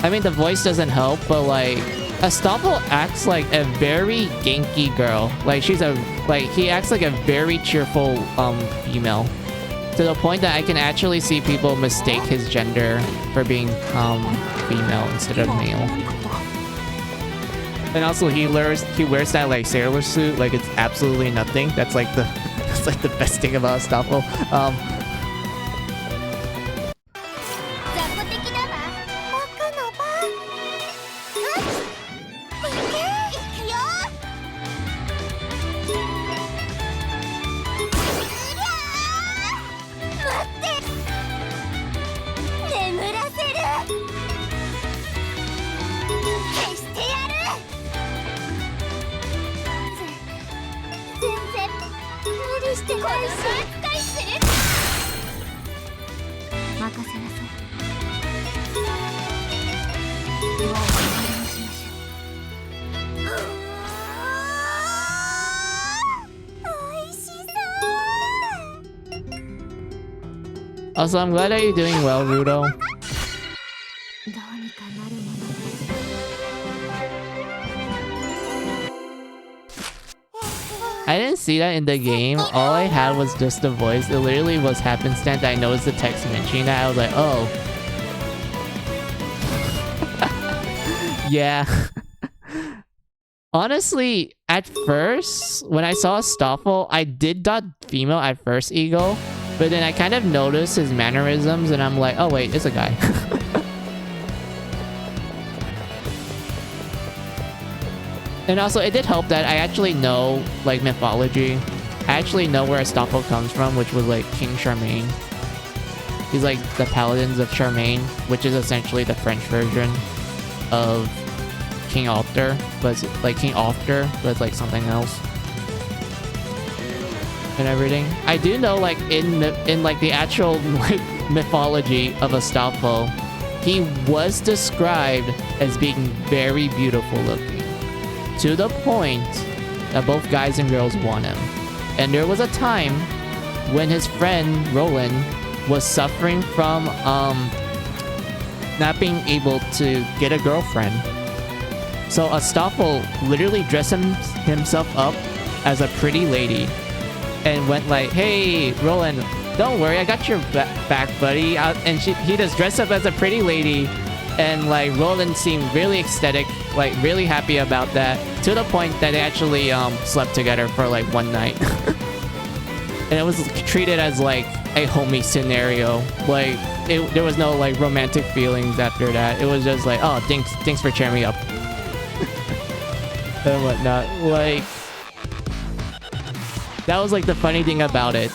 I mean, the voice doesn't help, but like, Astolfo acts like a very Genki girl. Like he acts like a very cheerful female. To the point that I can actually see people mistake his gender for being female instead of male. And also he wears that like sailor suit like it's absolutely nothing. That's like the best thing about Astolfo. Also, I'm glad that you're doing well, Rudo. I didn't see that in the game. All I had was just the voice. It literally was happenstance. I noticed the text mentioning that. I was like, oh. Yeah. Honestly, at first, when I saw Stoffel, I did dot female at first, Eagle. But then I kind of noticed his mannerisms and I'm like, oh wait, it's a guy. And also, it did help that I actually know, like, mythology. I actually know where Astolfo comes from, which was, like, King Charmaine. He's, like, the paladins of Charmaine, which is essentially the French version of King Arthur. But it's, like, King Arthur, but it's, like, something else. And everything. I do know, like, in like, the actual, like, mythology of Astolfo, he was described as being very beautiful looking. To the point that both guys and girls want him. And there was a time when his friend Roland was suffering from not being able to get a girlfriend. So Astolfo literally dressed himself up as a pretty lady and went like, hey Roland, don't worry, I got your back, buddy. And he just dressed up as a pretty lady. And like Roland seemed really ecstatic, like really happy about that, to the point that they actually slept together for like one night. And it was treated as like a homie scenario. Like there was no like romantic feelings after that. It was just like, oh, thanks for cheering me up. And whatnot. Like that was like the funny thing about it.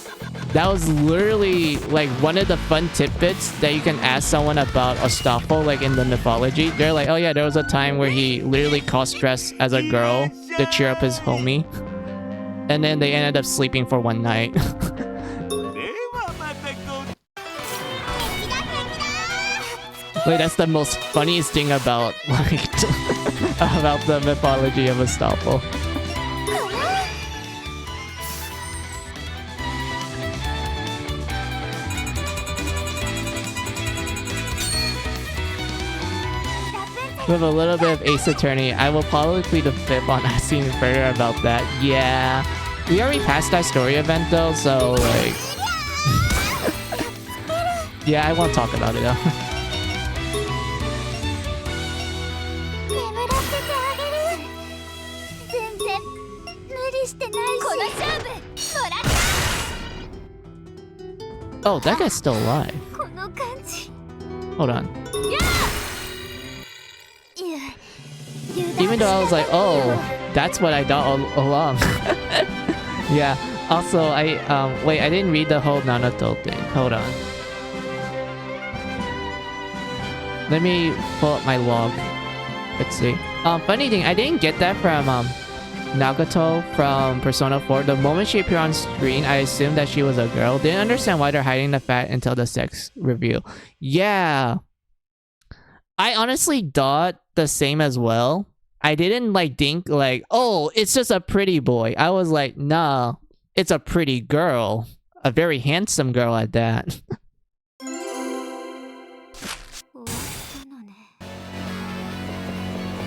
That was literally like one of the fun tidbits that you can ask someone about Astolfo, like in the mythology. They're like, oh yeah, there was a time where he literally cross-dressed as a girl to cheer up his homie. And then they ended up sleeping for one night. Like that's the most funniest thing about like about the mythology of Astolfo. With a little bit of Ace Attorney, I will probably plead the fifth on asking further about that. Yeah. We already passed that story event though, so like... yeah, I won't talk about it though. Oh, that guy's still alive. Hold on. Even though I was like, oh, that's what I thought all along. Yeah. Also, wait, I didn't read the whole Naruto thing. Hold on. Let me pull up my log. Let's see. Funny thing, I didn't get that from Nagato from Persona 4. The moment she appeared on screen, I assumed that she was a girl. Didn't understand why they're hiding the fact until the sex reveal. Yeah. I honestly thought the same as well. I didn't like think like, oh, it's just a pretty boy. I was like, nah, it's a pretty girl. A very handsome girl at that.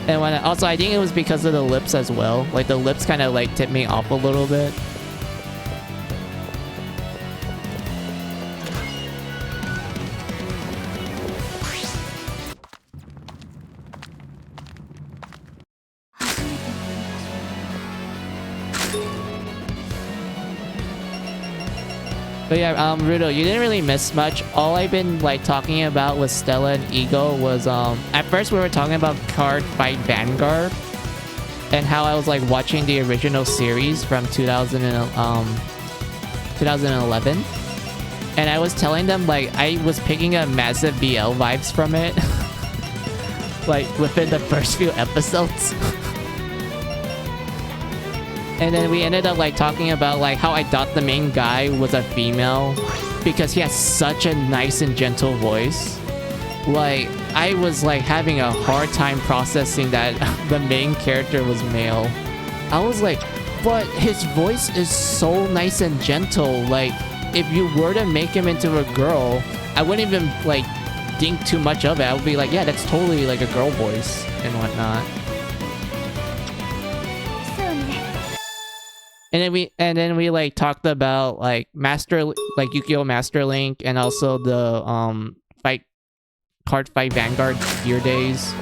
And when also I think it was because of the lips as well. Like the lips kind of like tipped me off a little bit. But yeah, Rudo, you didn't really miss much. All I've been like talking about with Stella and Ego was at first we were talking about Card Fight Vanguard and how I was like watching the original series from 2011. And I was telling them like I was picking up massive BL vibes from it. Like within the first few episodes. And then we ended up like talking about like how I thought the main guy was a female because he has such a nice and gentle voice. Like I was like having a hard time processing that the main character was male. I was like, but his voice is so nice and gentle. Like if you were to make him into a girl, I wouldn't even like think too much of it. I would be like, yeah, that's totally like a girl voice and whatnot. And then we like talked about like Yu-Gi-Oh! Master Link and also the Card Fight Vanguard Gear Days.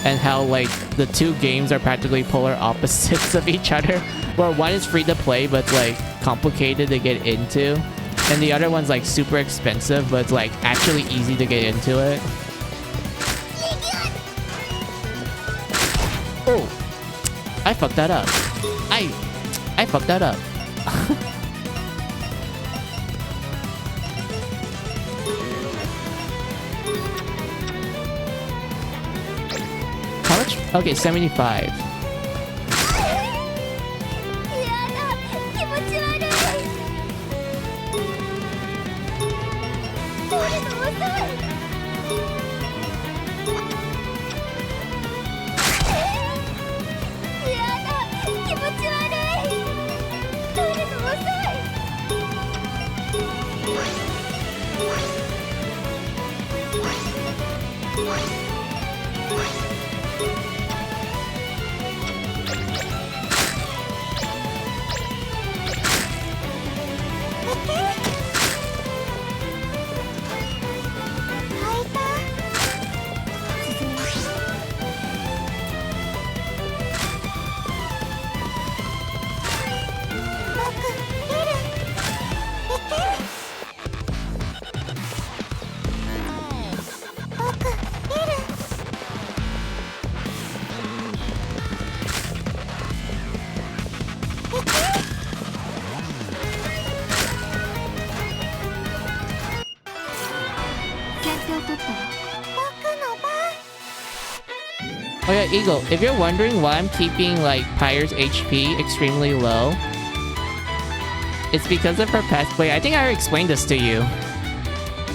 And how like the two games are practically polar opposites of each other. Where one is free to play but it's like complicated to get into. And the other one's like super expensive but it's like actually easy to get into it. Oh, I fucked that up. I fucked that up. How much? Okay, 75. Oh yeah, Eagle, if you're wondering why I'm keeping like Pyre's HP extremely low, it's because of her passive. Wait, I think I already explained this to you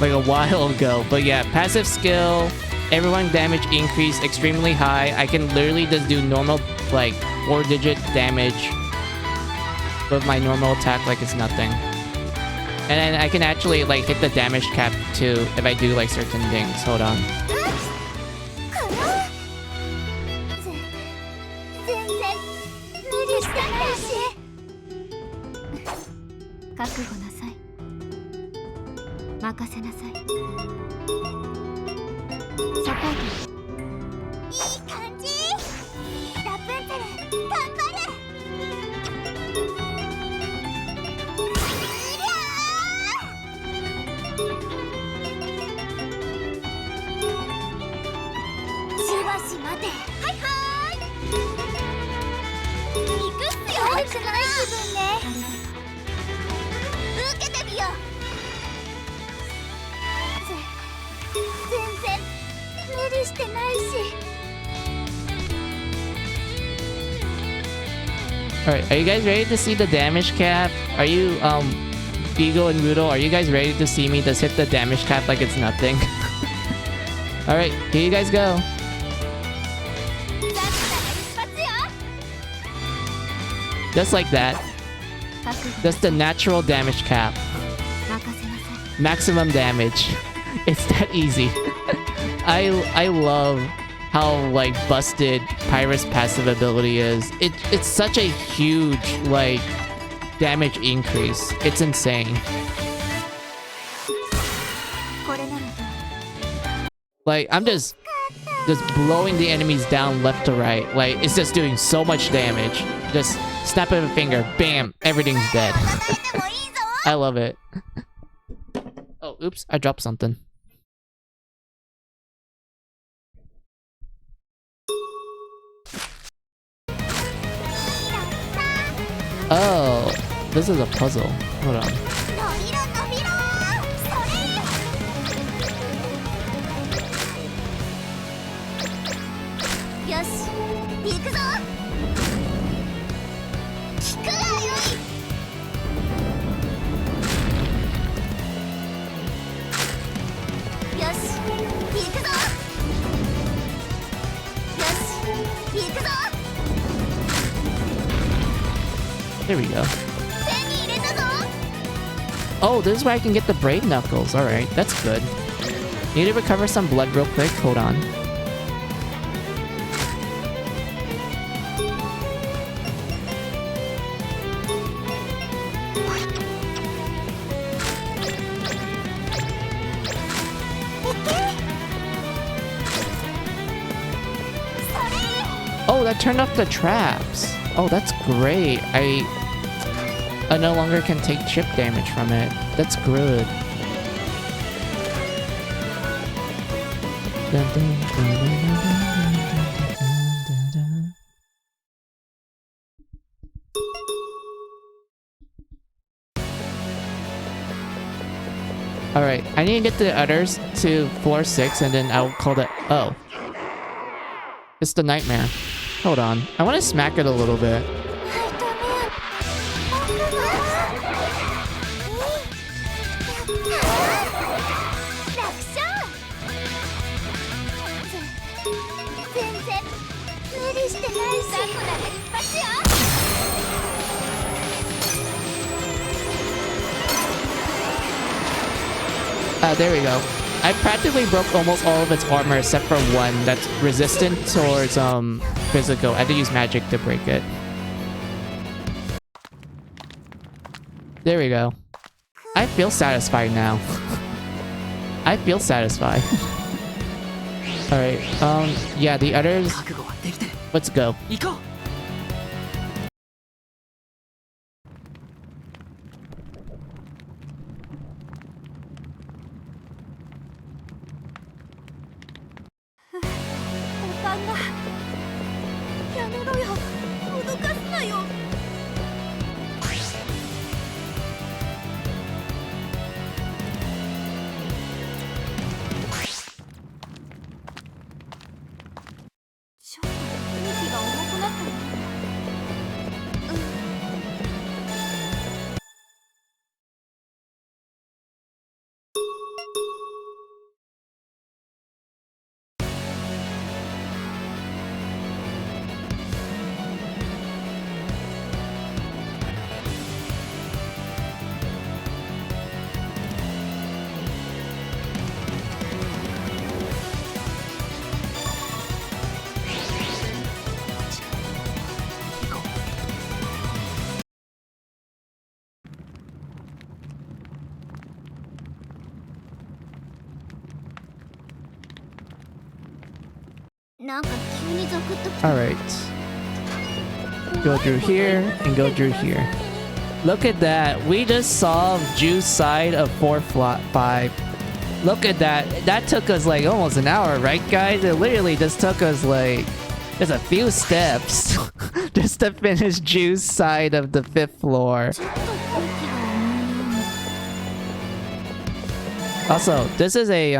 like a while ago. But yeah, passive skill, everyone damage increase extremely high. I can literally just do normal like 4-digit damage with my normal attack like it's nothing. And then I can actually like hit the damage cap too if I do like certain things. Hold on. Alright, are you guys ready to see the damage cap? Are you, Eagle and Rudo, are you guys ready to see me just hit the damage cap like it's nothing? Alright, here you guys go. Just like that. That's the natural damage cap. Maximum damage. It's that easy. I love how like busted Pyrus' passive ability is. It's such a huge like damage increase. It's insane. Like I'm just blowing the enemies down left to right. Like it's just doing so much damage. Just snap of a finger, bam, everything's dead. I love it. Oh, oops, I dropped something. Oh, this is a puzzle. Hold on. There we go. Oh, this is where I can get the Brave Knuckles. Alright, that's good. Need to recover some blood real quick. Hold on. Oh, that turned off the traps. Oh, that's great. I no longer can take chip damage from it. That's good. Alright, I need to get the others to floor 6 and then I'll call that. Oh. It's the nightmare. Hold on. I want to smack it a little bit. There we go. I practically broke almost all of its armor except for one that's resistant towards physical. I had to use magic to break it. There we go. I feel satisfied now. I feel satisfied. Alright, yeah, the others... Let's go. Alright. Go through here and go through here. Look at that. We just solved Juice side of 4-5. Look at that. That took us like almost an hour, right guys? It literally just took us like just a few steps just to finish Juice side of the 5th floor. Also, this is a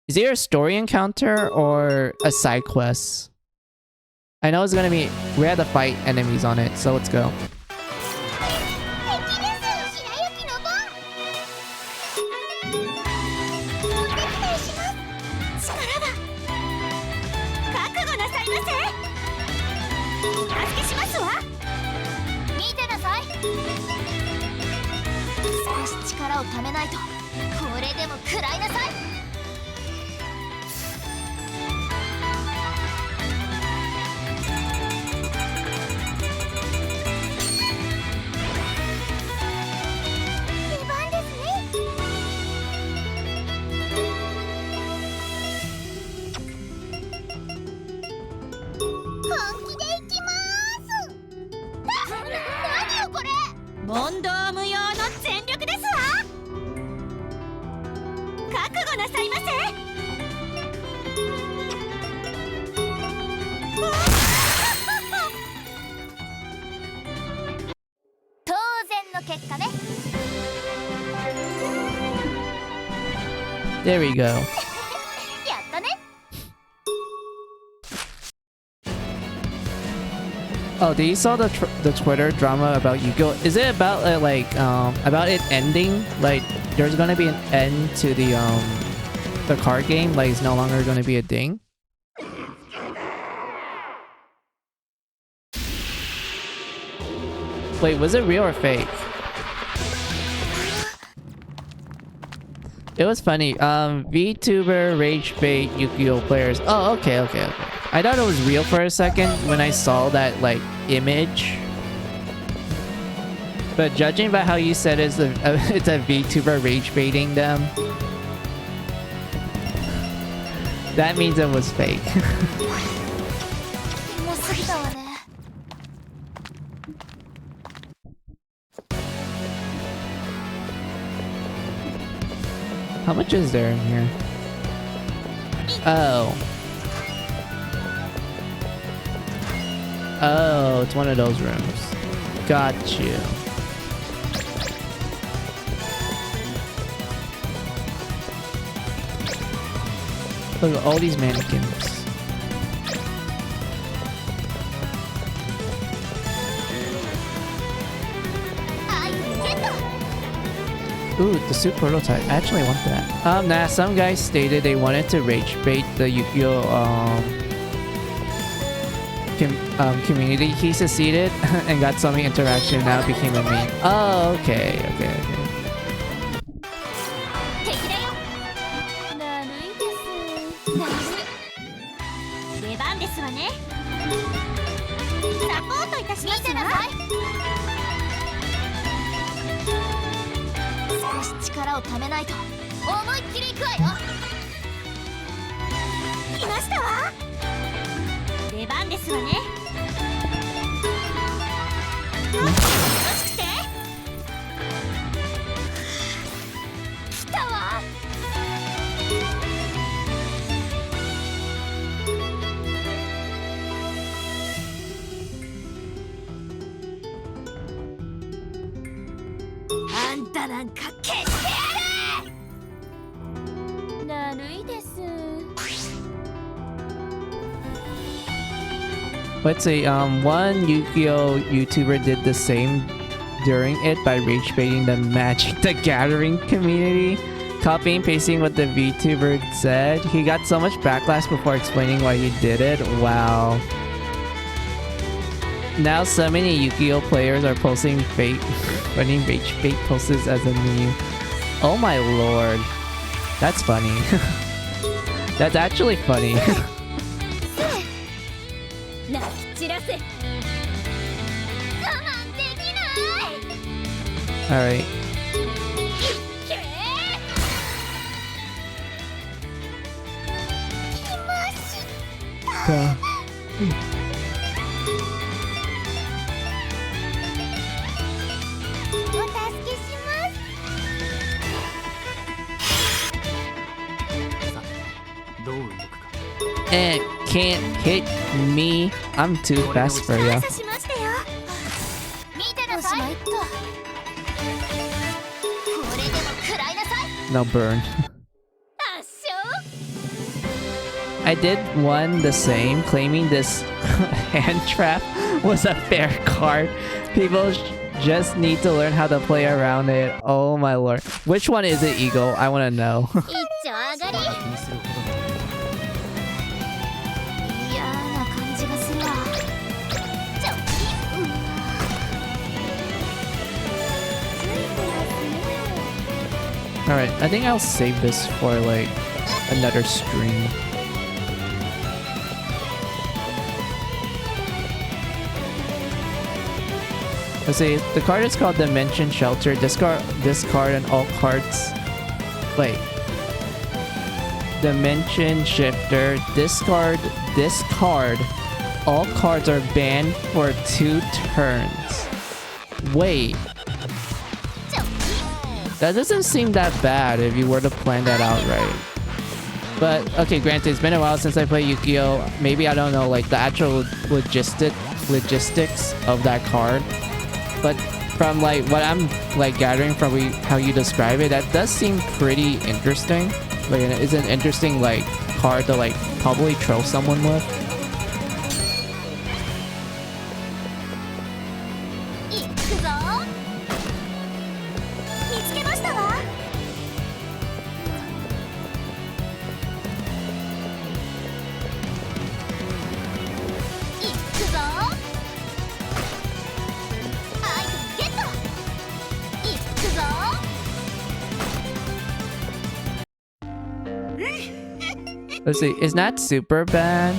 is either a story encounter or a side quest. I know it's gonna be... We had to fight enemies on it, so let's go. There we go. やったね。 Oh, did you saw the Twitter drama about Yu-Gi-Oh? Is it about about it ending? Like there's gonna be an end to the card game? Like it's no longer gonna be a thing? Wait, was it real or fake? It was funny. VTuber rage bait Yu-Gi-Oh players. Oh, okay. I thought it was real for a second when I saw that like image. But judging by how you said it's a VTuber rage baiting them, that means it was fake. もう過ぎたわね。 How much is there in here? Oh. Oh, it's one of those rooms. Got you. Look at all these mannequins. Ooh, the suit prototype. I actually want that. Nah, some guys stated they wanted to rage bait the Yu-Gi-Oh! Community. He succeeded and got some interaction, now became a main. Oh, okay. 敵だよ。だるいです。出番ですわね。サポートいたしますわ。見てなさい。少し力をためないと思いっきりいくわよ。来ましたわ。出番ですわね。よろしくて。来たわ。あんたなんか消してやる。だるいです。 Let's see, one Yu-Gi-Oh! YouTuber did the same during it by rage baiting the Magic the Gathering community, copying and pasting what the VTuber said. He got so much backlash before explaining why he did it. Wow. Now so many Yu-Gi-Oh! Players are posting running rage bait posts as a meme. Oh my lord. That's funny. That's actually funny. Alright. And can't hit me. I'm too fast for ya. No burn. I did one the same, claiming this hand trap was a fair card. People just need to learn how to play around it. Oh my lord. Which one is it, Eagle? I want to know. Alright, I think I'll save this for like another stream. Let's see, the card is called Dimension Shelter. Discard and all cards. Wait. Dimension Shifter. Discard. All cards are banned for 2 turns. Wait. That doesn't seem that bad if you were to plan that out right. But, okay, granted, it's been a while since I played Yu-Gi-Oh! Maybe I don't know, like, the actual logistics of that card. But from, like, what I'm, like, gathering from how you describe it, that does seem pretty interesting. But yeah, it's an interesting like card to like probably troll someone with. いくぞ見つけましたわいくぞアイテムゲットいくぞ Let's see, it's not super bad,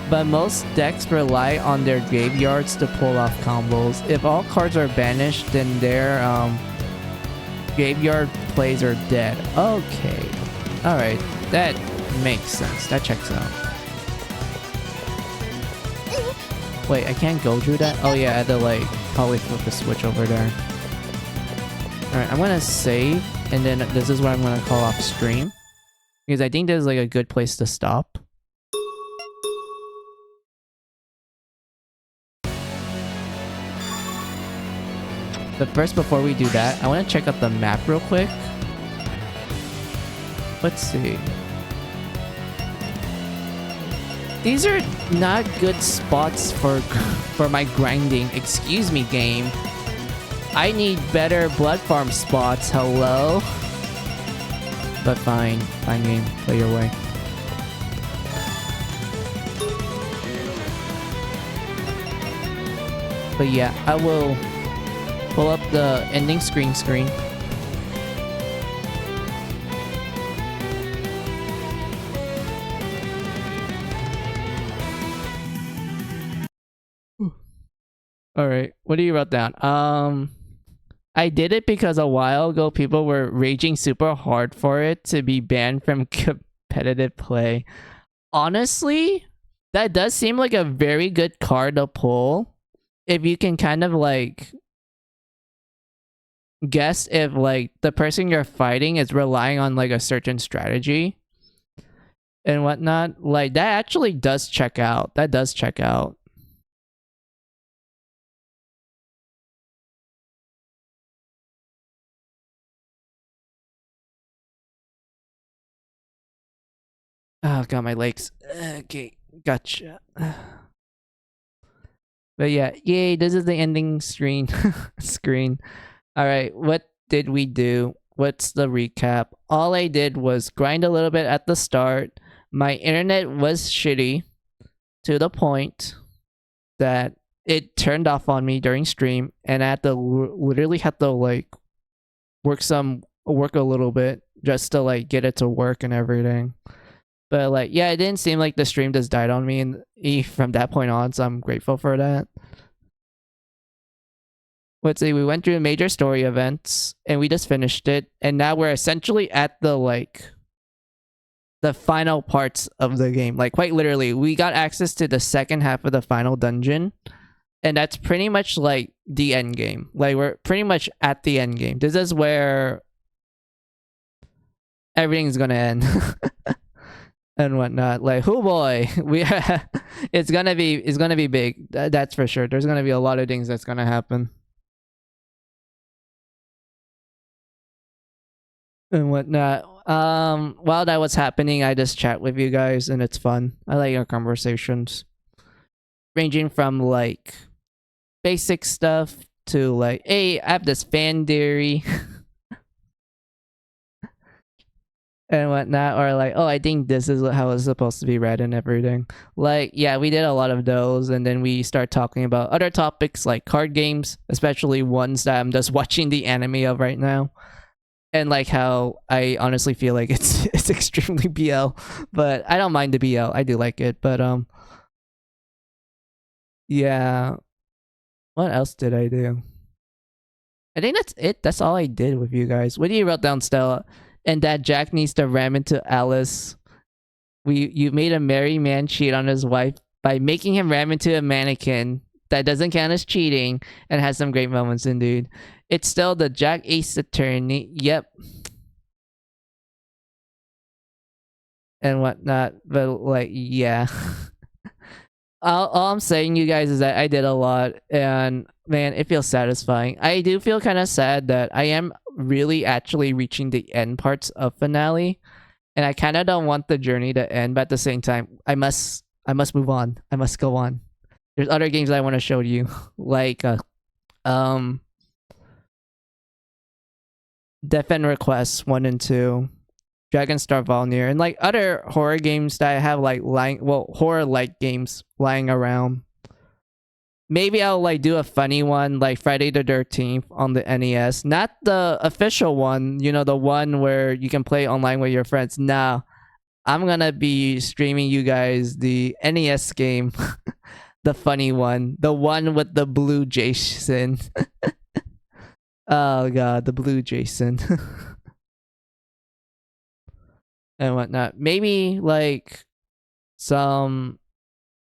but most decks rely on their graveyards to pull off combos. If all cards are banished, then their graveyard plays are dead. Okay, alright, that makes sense. That checks out. Wait, I can't go through that? Oh yeah, I had to like probably flip the switch over there. Alright, I'm gonna save, and then this is where I'm gonna call off stream. Because I think this is like a good place to stop. But first, before we do that, I want to check out the map real quick. Let's see. These are not good spots for my grinding. Excuse me, game. I need better blood farm spots. Hello? But fine. Fine game. Play your way. But yeah, I will pull up the ending screen. Alright, what do you wrote down? I did it because a while ago people were raging super hard for it to be banned from competitive play. Honestly, that does seem like a very good card to pull. If you can kind of like guess if like the person you're fighting is relying on like a certain strategy and whatnot, like that actually does check out. That does check out. Oh god, my legs. Okay, gotcha. But yeah, yay, this is the ending screen. Alright, what did we do? What's the recap? All I did was grind a little bit at the start. My internet was shitty to the point that it turned off on me during stream, and I had to literally had to like work a little bit just to like get it to work and everything. But like, yeah, it didn't seem like the stream just died on me and from that point on, so I'm grateful for that. Let's see, we went through major story events and we just finished it, and now we're essentially at the like the final parts of the game. Like quite literally, we got access to the second half of the final dungeon, and that's pretty much like the end game. Like we're pretty much at the end game. This is where everything's gonna end. And whatnot, like, oh boy, it's gonna be big. That's for sure. There's gonna be a lot of things that's gonna happen. And whatnot. While that was happening, I just chat with you guys, and it's fun. I like our conversations, ranging from like basic stuff to like, hey, I have this fan theory. And whatnot, or like, oh, I think this is how it's supposed to be read and everything. Like, yeah, we did a lot of those, and then we start talking about other topics like card games, especially ones that I'm just watching the anime of right now, and like how I honestly feel like it's extremely BL, but I don't mind the BL. I do like it, but yeah. What else did I do? I think that's it. That's all I did with you guys. What do you wrote down, Stella? And that Jack needs to ram into Alice. You made a married man cheat on his wife by making him ram into a mannequin. That doesn't count as cheating and has some great moments indeed. It's still the Jack Ace attorney. Yep. And whatnot. But like, yeah. all I'm saying, you guys, is that I did a lot, and man, it feels satisfying. I do feel kind of sad that I am really actually reaching the end parts of finale, and I kind of don't want the journey to end, but at the same time, I must move on. I must go on. There's other games I want to show you, like Death End Request 1 and 2, Dragonstar Valnir, and like other horror games that I have like horror-like games lying around. Maybe I'll like do a funny one like Friday the 13th on the NES. Not the official one, you know, the one where you can play online with your friends. No, I'm gonna be streaming you guys the NES game. The funny one. The one with the blue Jason. Oh god, the blue Jason. And whatnot. Maybe like some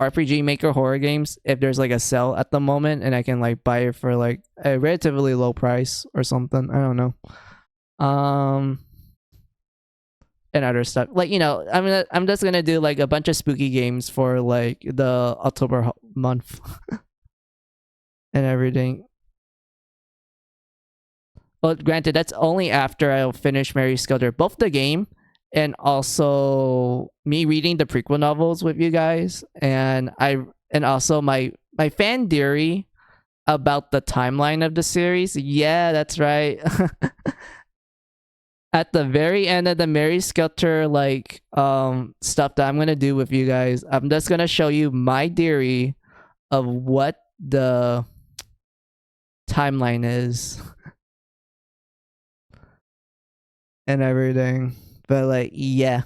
RPG Maker horror games if there's like a sale at the moment and I can like buy it for like a relatively low price or something. I don't know. And other stuff. Like, you know, I'm just gonna do like a bunch of spooky games for like the October month. And everything. Well, granted, that's only after I'll finish Mary Skelter, both the game and also me reading the prequel novels with you guys, and also my fan theory about the timeline of the series. Yeah, that's right. At the very end of the Mary Skelter like stuff that I'm gonna do with you guys, I'm just gonna show you my theory of what the timeline is and everything. But like, yeah.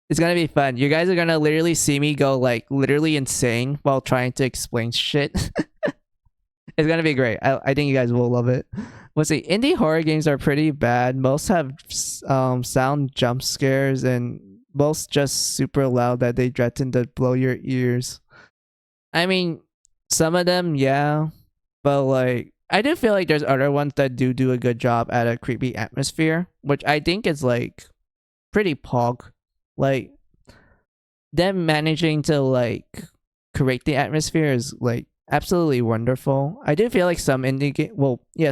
It's gonna be fun. You guys are gonna literally see me go like literally insane while trying to explain shit. It's gonna be great. I think you guys will love it. Let's see. Indie horror games are pretty bad. Most have sound jump scares, and most just super loud that they threaten to blow your ears. I mean, some of them, yeah, but like I do feel like there's other ones that do a good job at a creepy atmosphere, which I think is like pretty pog. Like them managing to like create the atmosphere is like absolutely wonderful. I do feel like some indie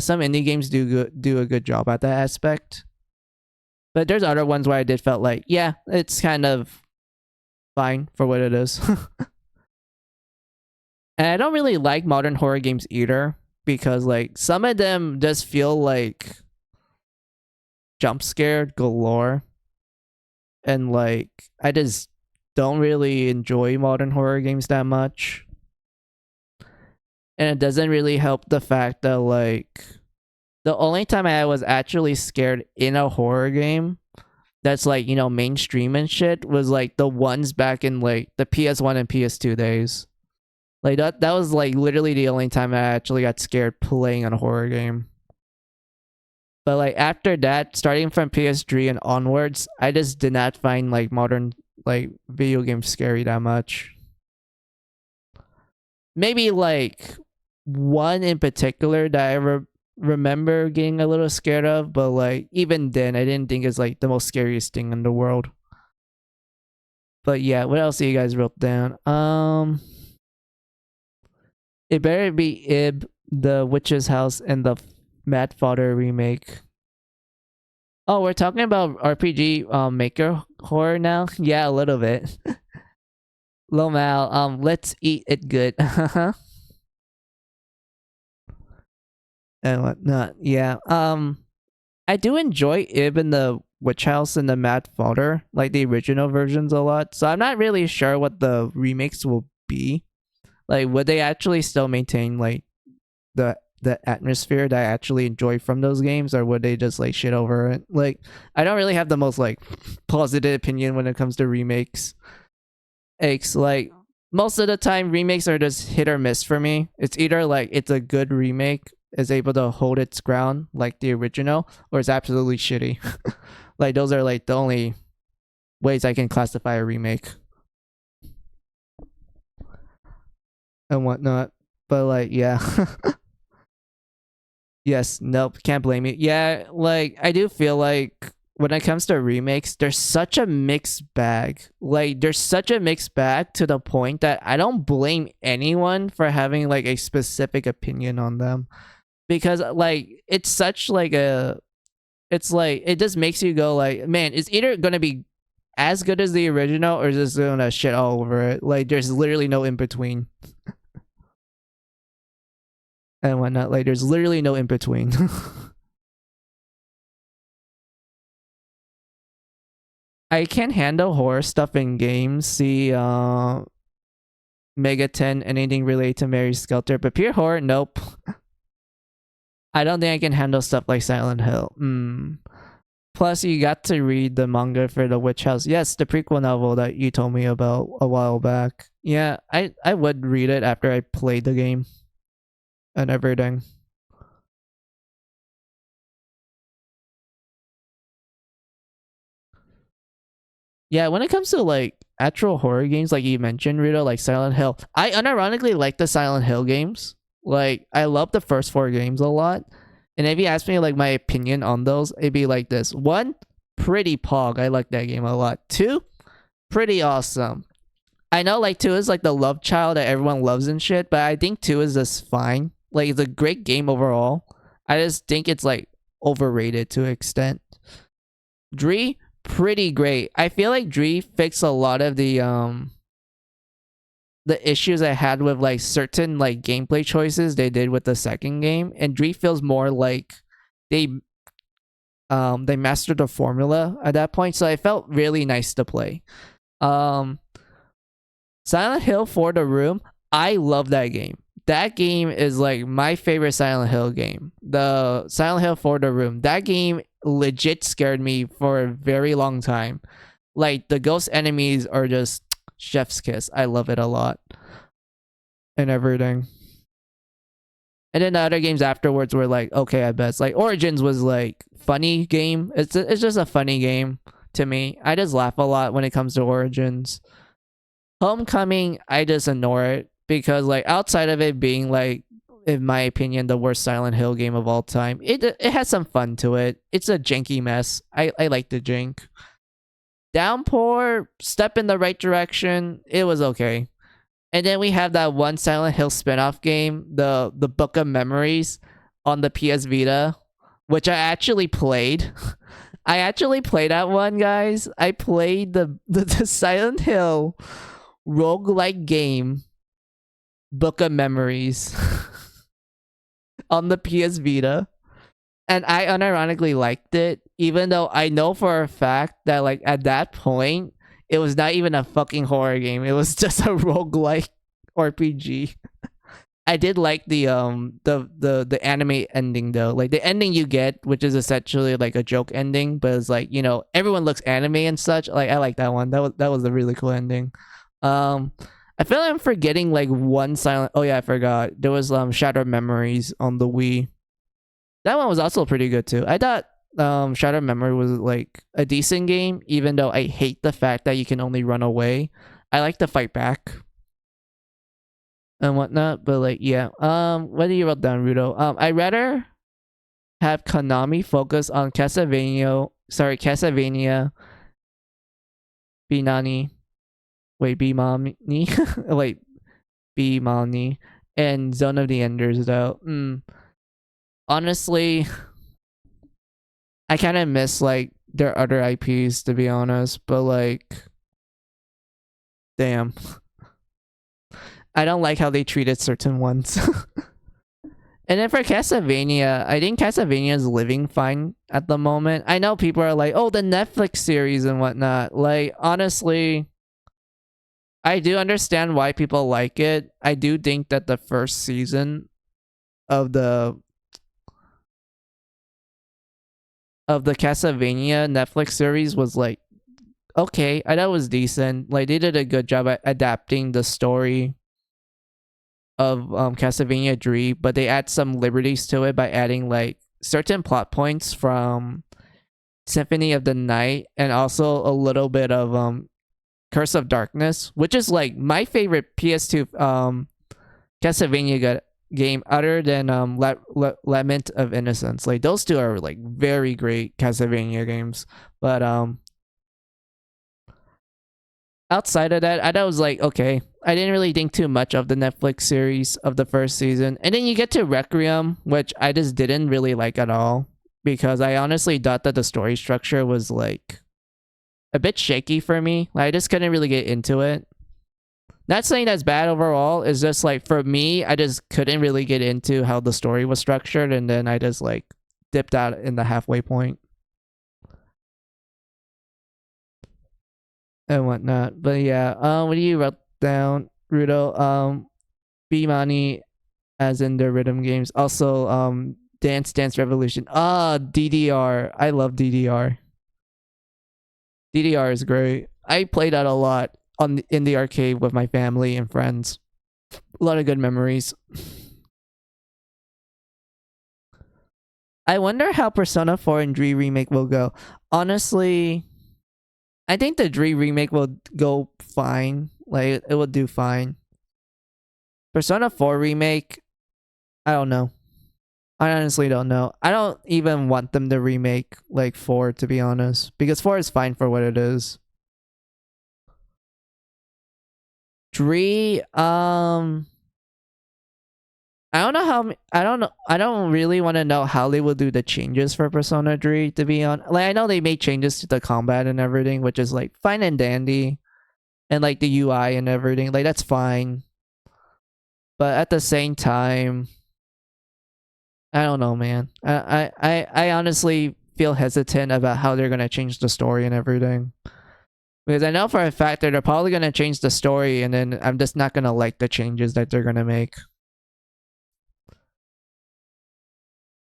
some indie games do a good job at that aspect. But there's other ones where I did felt like, yeah, it's kind of fine for what it is. And I don't really like modern horror games either, because like some of them just feel like jump scared galore. And like I just don't really enjoy modern horror games that much. And it doesn't really help the fact that like the only time I was actually scared in a horror game that's like, you know, mainstream and shit was like the ones back in like the PS1 and PS2 days. Like that was like literally the only time I actually got scared playing on a horror game. But like after that, starting from PS3 and onwards, I just did not find like modern like video games scary that much. Maybe like one in particular that I remember getting a little scared of, but like even then I didn't think it's like the most scariest thing in the world. But yeah, what else do you guys wrote down? It better be Ib, the Witch's House, and the Mad Father remake. Oh, we're talking about RPG maker horror now? Yeah, a little bit. Lomal, let's eat it good. And whatnot. Yeah. I do enjoy Ib and the Witch House and the Mad Father, like the original versions, a lot. So I'm not really sure what the remakes will be. Like, would they actually still maintain like the atmosphere that I actually enjoy from those games, or would they just like shit over it? Like, I don't really have the most like positive opinion when it comes to remakes. It's like most of the time remakes are just hit or miss for me. It's either like it's a good remake, is able to hold its ground like the original, or it's absolutely shitty. Like those are like the only ways I can classify a remake and whatnot. But like, yeah. Yes, nope, can't blame you. Yeah, like I do feel like when it comes to remakes, there's such a mixed bag. Like there's such a mixed bag to the point that I don't blame anyone for having like a specific opinion on them. because like it's such like a, it's like it just makes you go like, man, it's either gonna be as good as the original or just gonna shit all over it. Like there's literally no in between. And whatnot. Like there's literally no in between. I can't handle horror stuff in games. See Mega 10, anything related to Mary Skelter, but pure horror, nope. I don't think I can handle stuff like Silent Hill. Plus, you got to read the manga for The Witch House. Yes, the prequel novel that you told me about a while back. Yeah, I would read it after I played the game and everything. Yeah, when it comes to like actual horror games, like you mentioned, Rito, like Silent Hill, I unironically like the Silent Hill games. Like, I love the first 4 games a lot. And if you ask me like my opinion on those, it'd be like this: 1, pretty pog. I like that game a lot. 2, pretty awesome. I know like 2 is like the love child that everyone loves and shit, but I think 2 is just fine. Like, it's a great game overall. I just think it's like overrated to an extent. 3, pretty great. I feel like Dree fixed a lot of the issues I had with like certain like gameplay choices they did with the second game, and Dree feels more like they mastered the formula at that point, so it felt really nice to play. Silent Hill for the Room, I love that game. That game is like my favorite Silent Hill game. The Silent Hill for the Room, that game legit scared me for a very long time. Like, the ghost enemies are just chef's kiss. I love it a lot. And everything. And then the other games afterwards were like, okay, I bet. Like, Origins was like funny game. It's just a funny game to me. I just laugh a lot when it comes to Origins. Homecoming, I just ignore it because like outside of it being like, in my opinion, the worst Silent Hill game of all time, it has some fun to it. It's a janky mess. I like the jank. Downpour, step in the right direction. It was okay. And then we have that one Silent Hill spin-off game, the Book of Memories on the PS Vita, which I actually played. I actually played that one, guys. I played the Silent Hill roguelike game, Book of Memories, on the PS Vita. And I unironically liked it, even though I know for a fact that like at that point, it was not even a fucking horror game. It was just a roguelike RPG. I did like the anime ending though. Like the ending you get, which is essentially like a joke ending, but it's like, you know, everyone looks anime and such. Like, I like that one. That was a really cool ending. I feel like I'm forgetting like one silent. Oh yeah, I forgot. There was Shattered Memories on the Wii. That one was also pretty good too. I thought Shattered Memory was like a decent game, even though I hate the fact that you can only run away. I like to fight back and whatnot, but like, yeah. What do you wrote down, Rudo? I'd rather have Konami focus on Castlevania Binani. Wait, Bimani? Wait, Bimani and Zone of the Enders though. Honestly, I kind of miss like their other IPs, to be honest, but like, damn. I don't like how they treated certain ones. And then for Castlevania, I think Castlevania is living fine at the moment. I know people are like, oh, the Netflix series and whatnot. Like, honestly, I do understand why people like it. I do think that the first season of the Castlevania Netflix series was like, okay, I thought it was decent. Like, they did a good job at adapting the story of Castlevania 3, but they add some liberties to it by adding like certain plot points from Symphony of the Night and also a little bit of Curse of Darkness, which is like my favorite PS2 Castlevania game other than Lament of Innocence. Like, those two are like very great Castlevania games, but outside of that, I thought it was like, okay. I didn't really think too much of the Netflix series of the first season. And then you get to Requiem, which I just didn't really like at all. Because I honestly thought that the story structure was like a bit shaky for me. Like, I just couldn't really get into it. Not saying that's bad overall. It's just like, for me, I just couldn't really get into how the story was structured. And then I just like dipped out in the halfway point. And whatnot. But yeah, what do you wrote down, Rudo? B-Money, as in the rhythm games. Also, Dance Dance Revolution. DDR. I love DDR. DDR is great. I played that a lot in the arcade with my family and friends. A lot of good memories. I wonder how Persona 4 and 3 remake will go. Honestly, I think the 3 remake will go fine. Like, it will do fine. Persona 4 remake, I don't know. I honestly don't know. I don't even want them to remake like 4, to be honest, because 4 is fine for what it is. 3, I don't know how. I don't really want to know how they will do the changes for Persona 3. To be honest, like, I know they made changes to the combat and everything, which is like fine and dandy, and like the UI and everything. Like, that's fine. But at the same time, I don't know, man. I honestly feel hesitant about how they're gonna change the story and everything. Because I know for a fact that they're probably gonna change the story, and then I'm just not gonna like the changes that they're gonna make.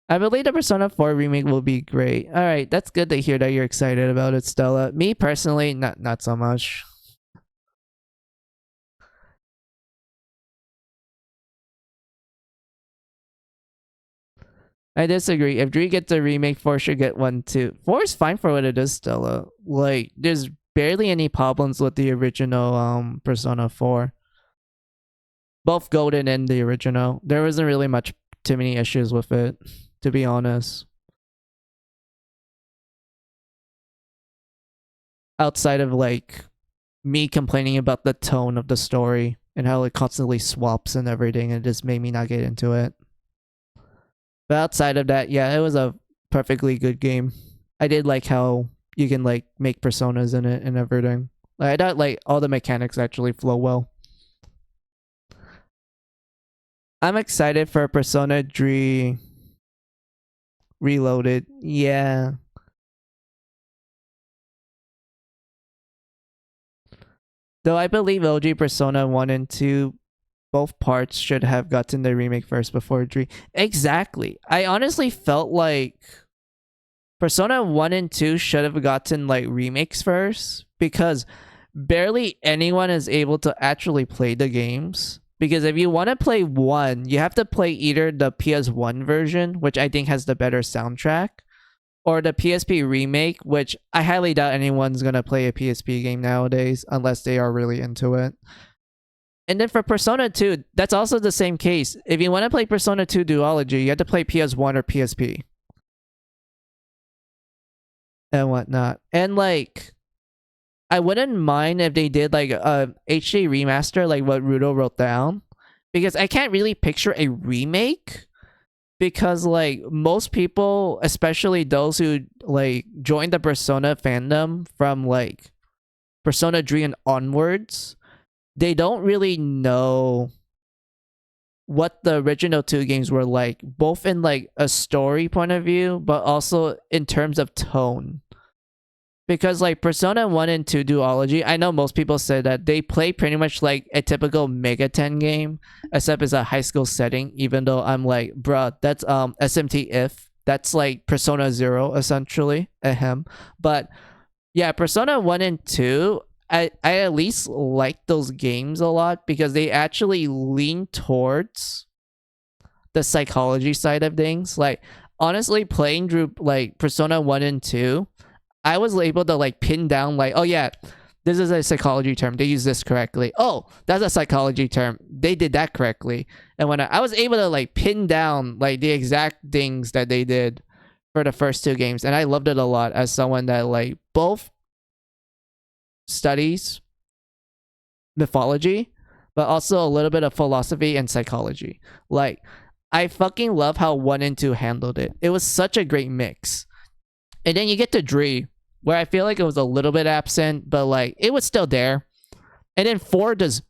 I believe the Persona 4 remake will be great. Alright, that's good to hear that you're excited about it, Stella. Me personally, not so much. I disagree. If 3 gets a remake, 4 should get one too. 4 is fine for what it is, Stella. Like, there's barely any problems with the original Persona 4. Both Golden and the original. There wasn't really too many issues with it, to be honest. Outside of like me complaining about the tone of the story and how it constantly swaps and everything, it just made me not get into it. But outside of that, yeah, it was a perfectly good game. I did like how you can like make personas in it and everything. Like, I thought like all the mechanics actually flow well. I'm excited for Persona 3 Reloaded. Yeah. Though I believe OG Persona 1 and 2, both parts should have gotten the remake first before 3. Exactly. I honestly felt like Persona 1 and 2 should have gotten like remakes first, because barely anyone is able to actually play the games. Because if you want to play 1, you have to play either the PS1 version, which I think has the better soundtrack, or the PSP remake, which I highly doubt anyone's going to play a PSP game nowadays unless they are really into it. And then for Persona 2, that's also the same case. If you want to play Persona 2 Duology, you have to play PS1 or PSP. And whatnot. And like, I wouldn't mind if they did like a HD remaster like what Rudo wrote down. Because I can't really picture a remake. Because like most people, especially those who like joined the Persona fandom from like Persona 3 and onwards, they don't really know what the original 2 games were like, both in like a story point of view, but also in terms of tone. Because like Persona 1 and 2 Duology, I know most people say that they play pretty much like a typical Mega 10 game, except it's a high school setting, even though I'm like, bruh, that's SMT if. That's like Persona 0, essentially. Ahem. But yeah, Persona 1 and 2, I at least like those games a lot because they actually lean towards the psychology side of things. Like, honestly, playing through like Persona 1 and 2, I was able to like pin down like, oh yeah, this is a psychology term. They use this correctly. Oh, that's a psychology term. They did that correctly. And when I was able to like pin down like the exact things that they did for the first 2 games. And I loved it a lot as someone that like both studies mythology, but also a little bit of philosophy and psychology. Like, I fucking love how 1 and 2 handled it. It was such a great mix. And then you get to Dree, where I feel like it was a little bit absent, but like it was still there. And then 4 does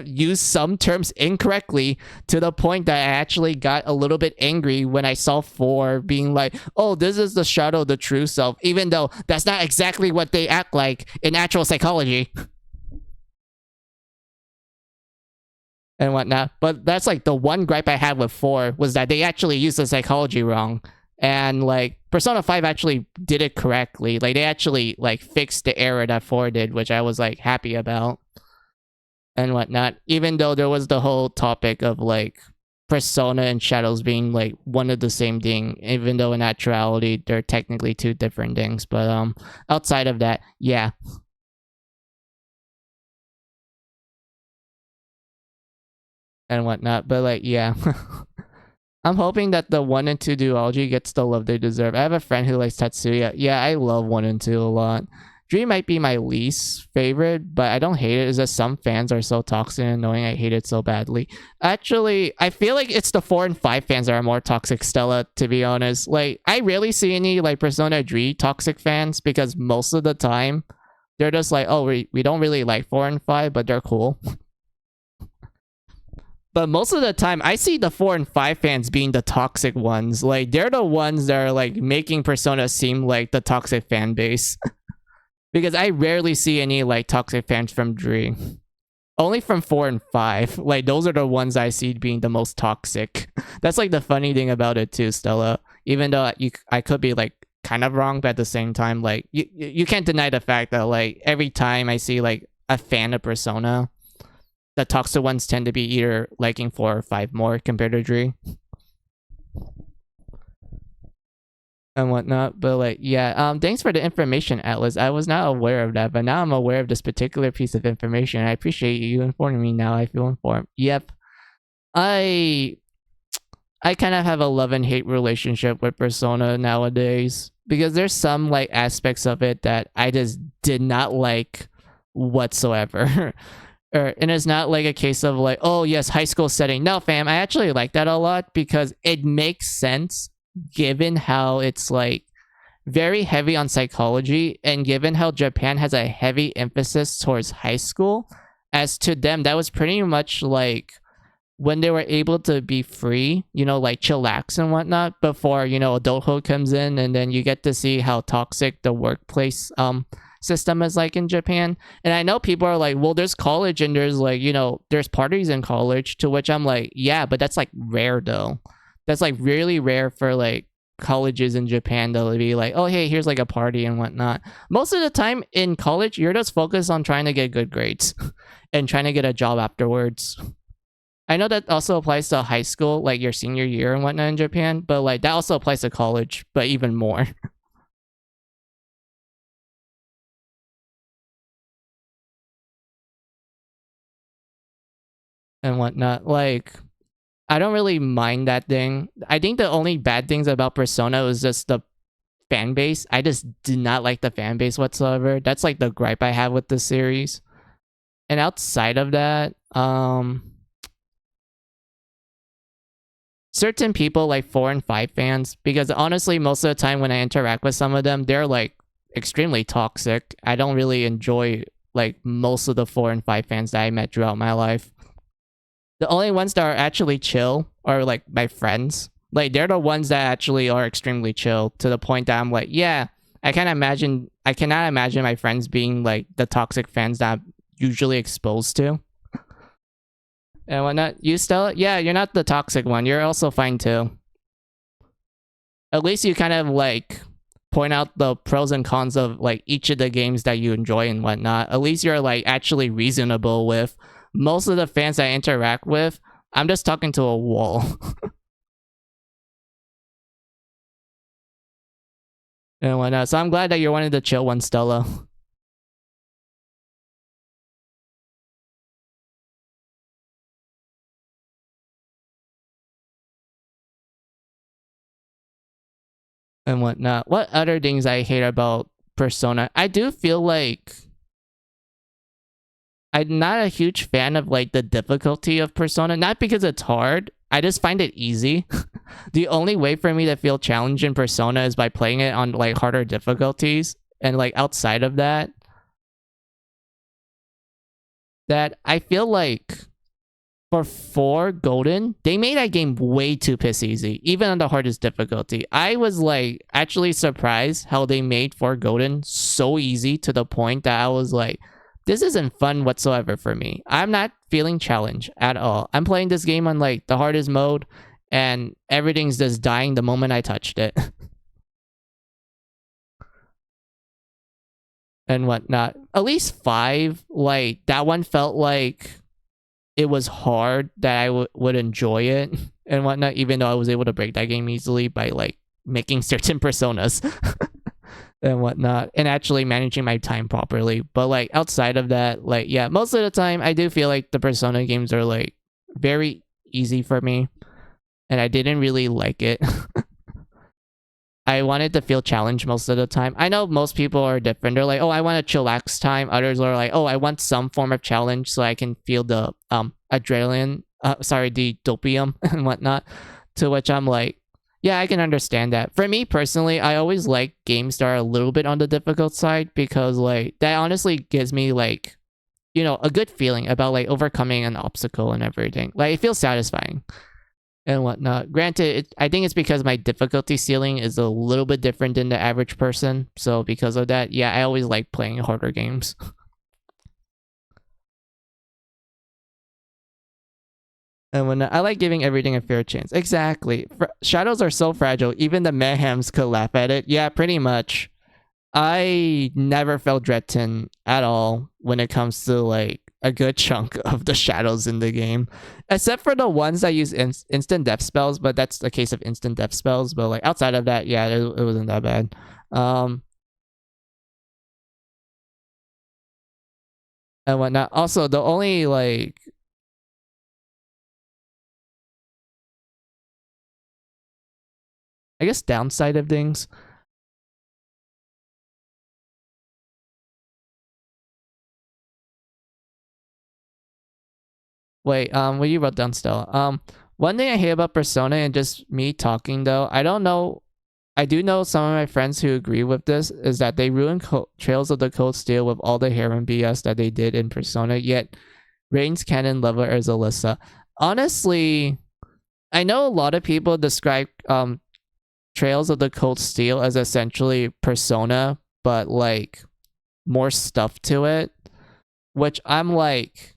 use some terms incorrectly to the point that I actually got a little bit angry when I saw 4 being like, oh, this is the shadow of the true self, even though that's not exactly what they act like in actual psychology. And whatnot. But that's like the one gripe I had with 4 was that they actually used the psychology wrong. And like Persona 5 actually did it correctly. Like they actually like fixed the error that 4 did, which I was like happy about. And whatnot. Even though there was the whole topic of like Persona and Shadows being like one of the same thing, even though in actuality they're technically 2 different things. But outside of that, yeah. And whatnot. But like, yeah. I'm hoping that the 1 and 2 duology gets the love they deserve. I have a friend who likes Tatsuya. Yeah, I love 1 and 2 a lot. Dream might be my least favorite, but I don't hate it. It's just some fans are so toxic and annoying. I hate it so badly. Actually, I feel like it's the 4 and 5 fans that are more toxic, Stella, to be honest. Like, I rarely see any like Persona 3 toxic fans because most of the time they're just like, oh, we don't really like 4 and 5, but they're cool. But most of the time, I see the 4 and 5 fans being the toxic ones. Like, they're the ones that are, like, making Persona seem like the toxic fan base. Because I rarely see any, like, toxic fans from Dree. Only from 4 and 5. Like, those are the ones I see being the most toxic. That's, like, the funny thing about it, too, Stella. Even though I could be, like, kind of wrong, but at the same time, like, you can't deny the fact that, like, every time I see, like, a fan of Persona, the toxic ones tend to be either liking 4 or 5 more compared to Dree. And whatnot. But like, yeah, thanks for the information, Atlas. I was not aware of that, but now I'm aware of this particular piece of information. I appreciate you informing me now. I feel informed. Yep. I kind of have a love and hate relationship with Persona nowadays. Because there's some like aspects of it that I just did not like whatsoever. And it's not like a case of like, oh yes, high school setting. No, fam, I actually like that a lot because it makes sense given how it's like very heavy on psychology and given how Japan has a heavy emphasis towards high school. As to them, that was pretty much like when they were able to be free, you know, like chillax and whatnot before, you know, adulthood comes in, and then you get to see how toxic the workplace system is like in Japan. And I know people are like, well, there's college and there's like, you know, there's parties in college, to which I'm like, yeah, but that's like rare though. That's like really rare for like colleges in Japan to be like, oh hey, here's like a party and whatnot. Most of the time in college, you're just focused on trying to get good grades and trying to get a job afterwards. I know that also applies to high school, like your senior year and whatnot in Japan, but like that also applies to college, but even more. And whatnot. Like, I don't really mind that thing. I think the only bad things about Persona was just the fan base. I just did not like the fan base whatsoever. That's like the gripe I have with the series. And outside of that, certain people like 4 and 5 fans, because honestly, most of the time when I interact with some of them, they're like extremely toxic. I don't really enjoy like most of the 4 and 5 fans that I met throughout my life. The only ones that are actually chill are like my friends. Like they're the ones that actually are extremely chill to the point that I'm like, yeah, I cannot imagine my friends being like the toxic fans that I'm usually exposed to. And whatnot. You Stella? Yeah, you're not the toxic one. You're also fine too. At least you kind of like point out the pros and cons of like each of the games that you enjoy and whatnot. At least you're like actually reasonable with. Most of the fans I interact with, I'm just talking to a wall. And whatnot. So I'm glad that you're one of the chill ones, Stella. And whatnot. What other things I hate about Persona? I do feel like I'm not a huge fan of like the difficulty of Persona, not because it's hard. I just find it easy. The only way for me to feel challenged in Persona is by playing it on like harder difficulties, and like outside of that, I feel like for 4 Golden, they made that game way too piss easy, even on the hardest difficulty. I was like actually surprised how they made 4 Golden so easy to the point that I was like, this isn't fun whatsoever for me. I'm not feeling challenged at all. I'm playing this game on like the hardest mode and everything's just dying the moment I touched it. And whatnot. At least 5, like that one felt like it was hard that I would enjoy it and whatnot, even though I was able to break that game easily by like making certain personas and whatnot, and actually managing my time properly. But like outside of that, like yeah, most of the time I do feel like the Persona games are like very easy for me, and I didn't really like it. I wanted to feel challenged most of the time. I know most people are different. They're like, oh, I want a chillax time. Others are like, oh, I want some form of challenge so I can feel the adrenaline, the dopium and whatnot. To which I'm like, yeah, I can understand that. For me personally, I always like games that are a little bit on the difficult side, because like that honestly gives me like, you know, a good feeling about like overcoming an obstacle and everything. Like it feels satisfying and whatnot. Granted, I think it's because my difficulty ceiling is a little bit different than the average person. So because of that, yeah, I always like playing harder games. And when I like giving everything a fair chance. Exactly. Shadows are so fragile. Even the mayhems could laugh at it. Yeah, pretty much. I never felt Dreadton at all when it comes to like a good chunk of the shadows in the game, except for the ones that use instant death spells, but that's the case of instant death spells. But like outside of that, yeah, it wasn't that bad. And whatnot. Also, the only like I guess downside of things. Wait, what you wrote down still? One thing I hate about Persona, and just me talking though, I don't know. I do know some of my friends who agree with this, is that they ruined Trails of the Cold Steel with all the harem BS that they did in Persona, yet Reign's canon lover is Alyssa. Honestly, I know a lot of people describe Trails of the Cold Steel as essentially Persona, but like more stuff to it, which I'm like,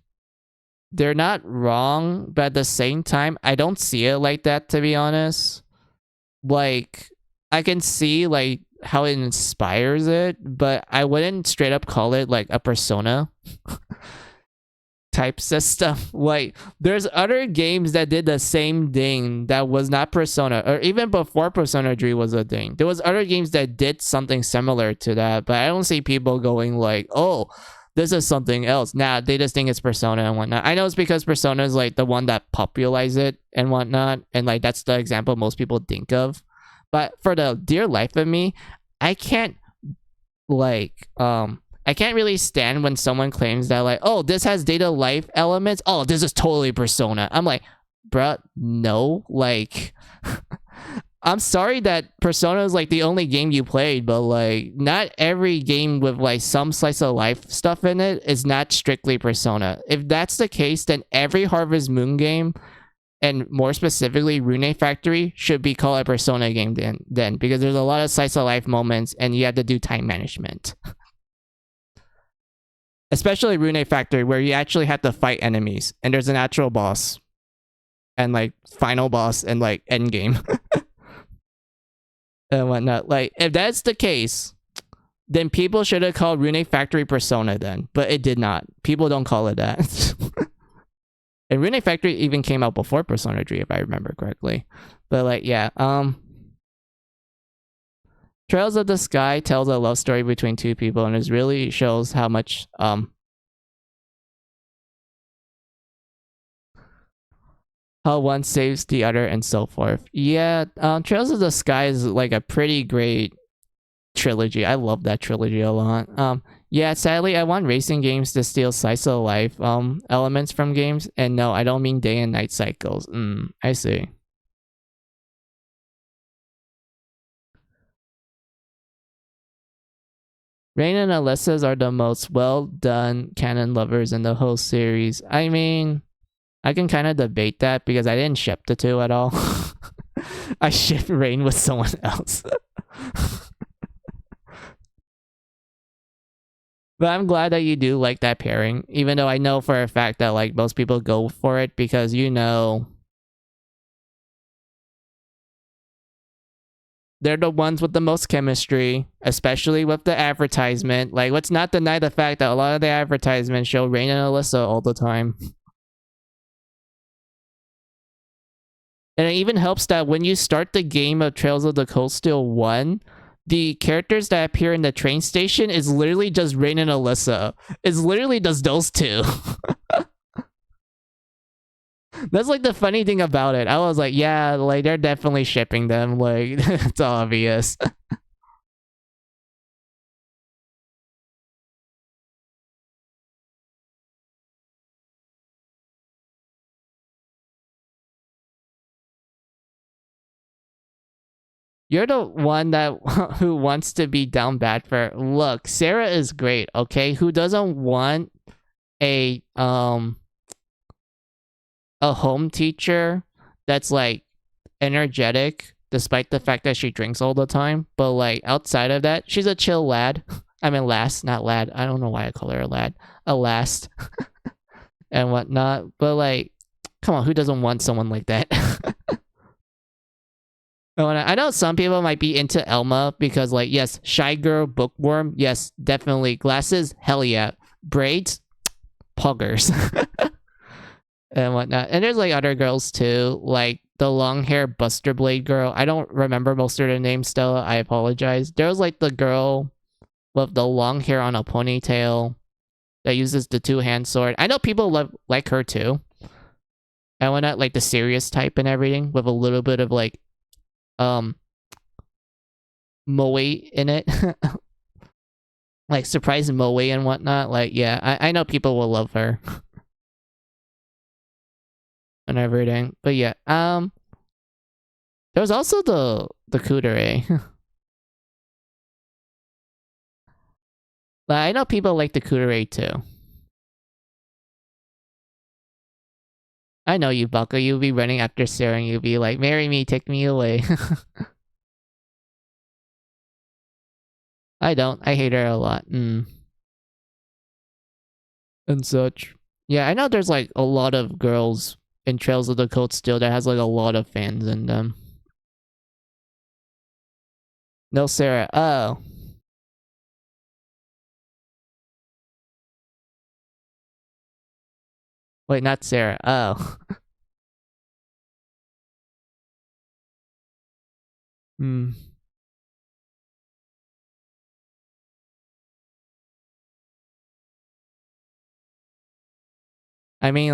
they're not wrong, but at the same time, I don't see it like that, to be honest. Like, I can see like how it inspires it, but I wouldn't straight up call it like a Persona type system. Like, there's other games that did the same thing that was not Persona, or even before Persona 3 was a thing. There was other games that did something similar to that, but I don't see people going like, oh, this is something else. Nah, they just think it's Persona and whatnot. I know it's because Persona is like the one that popularized it and whatnot, and like that's the example most people think of. But for the dear life of me, I can't like I can't really stand when someone claims that like, oh, this has data life elements. Oh, this is totally Persona. I'm like, bruh, no. Like, I'm sorry that Persona is like the only game you played, but like not every game with like some slice of life stuff in it is not strictly Persona. If that's the case, then every Harvest Moon game, and more specifically Rune Factory, should be called a Persona game then, because there's a lot of slice of life moments and you have to do time management. Especially Rune Factory, where you actually have to fight enemies and there's an actual boss and like final boss and like end game. And whatnot. Like, if that's the case, then people should have called Rune Factory Persona then, but it did not. People don't call it that. And Rune Factory even came out before Persona 3, if I remember correctly. But like, yeah, Trails of the Sky tells a love story between two people, and it really shows how much how one saves the other and so forth. Yeah, Trails of the Sky is like a pretty great trilogy. I love that trilogy a lot. Yeah, sadly, I want racing games to steal slice of life elements from games, and no, I don't mean day and night cycles. I see. Rain and Alyssa's are the most well done canon lovers in the whole series. I mean, I can kind of debate that because I didn't ship the two at all. I shipped Rain with someone else. But I'm glad that you do like that pairing, even though I know for a fact that like most people go for it because you know they're the ones with the most chemistry, especially with the advertisement. Like, let's not deny the fact that a lot of the advertisements show Rain and Alyssa all the time. And it even helps that when you start the game of Trails of the Cold Steel 1, the characters that appear in the train station is literally just Rain and Alyssa. It's literally just those two. That's like the funny thing about it. I was like, yeah, like they're definitely shipping them. Like, it's obvious. You're the one that who wants to be down bad for. Look, Sarah is great, okay? Who doesn't want a home teacher that's like energetic despite the fact that she drinks all the time, but like outside of that, she's a chill lad. I mean lass, not lad. I don't know why I call her a lad. A last and whatnot. But like, come on, who doesn't want someone like that? I know some people might be into Elma because, like, yes, shy girl, bookworm, yes, definitely. Glasses, hell yeah. Braids, poggers. And whatnot. And there's, like, other girls, too. Like, the long hair Buster Blade girl. I don't remember most of their names still. I apologize. There was, like, the girl with the long hair on a ponytail that uses the two-hand sword. I know people like her, too. And whatnot, like, the serious type and everything with a little bit of, like, moe in it. Like surprise moe and whatnot. Like, yeah, I know people will love her. And everything. But yeah, there was also the kudere. Like, I know people like the kudere too. I know you, Baka. You'll be running after Sarah and you'll be like, marry me, take me away. I don't. I hate her a lot. And such. Yeah, I know there's like a lot of girls in Trails of the Cold Steel that has like a lot of fans in them. No, Sarah. Oh. Wait, not Sarah. Oh. I mean,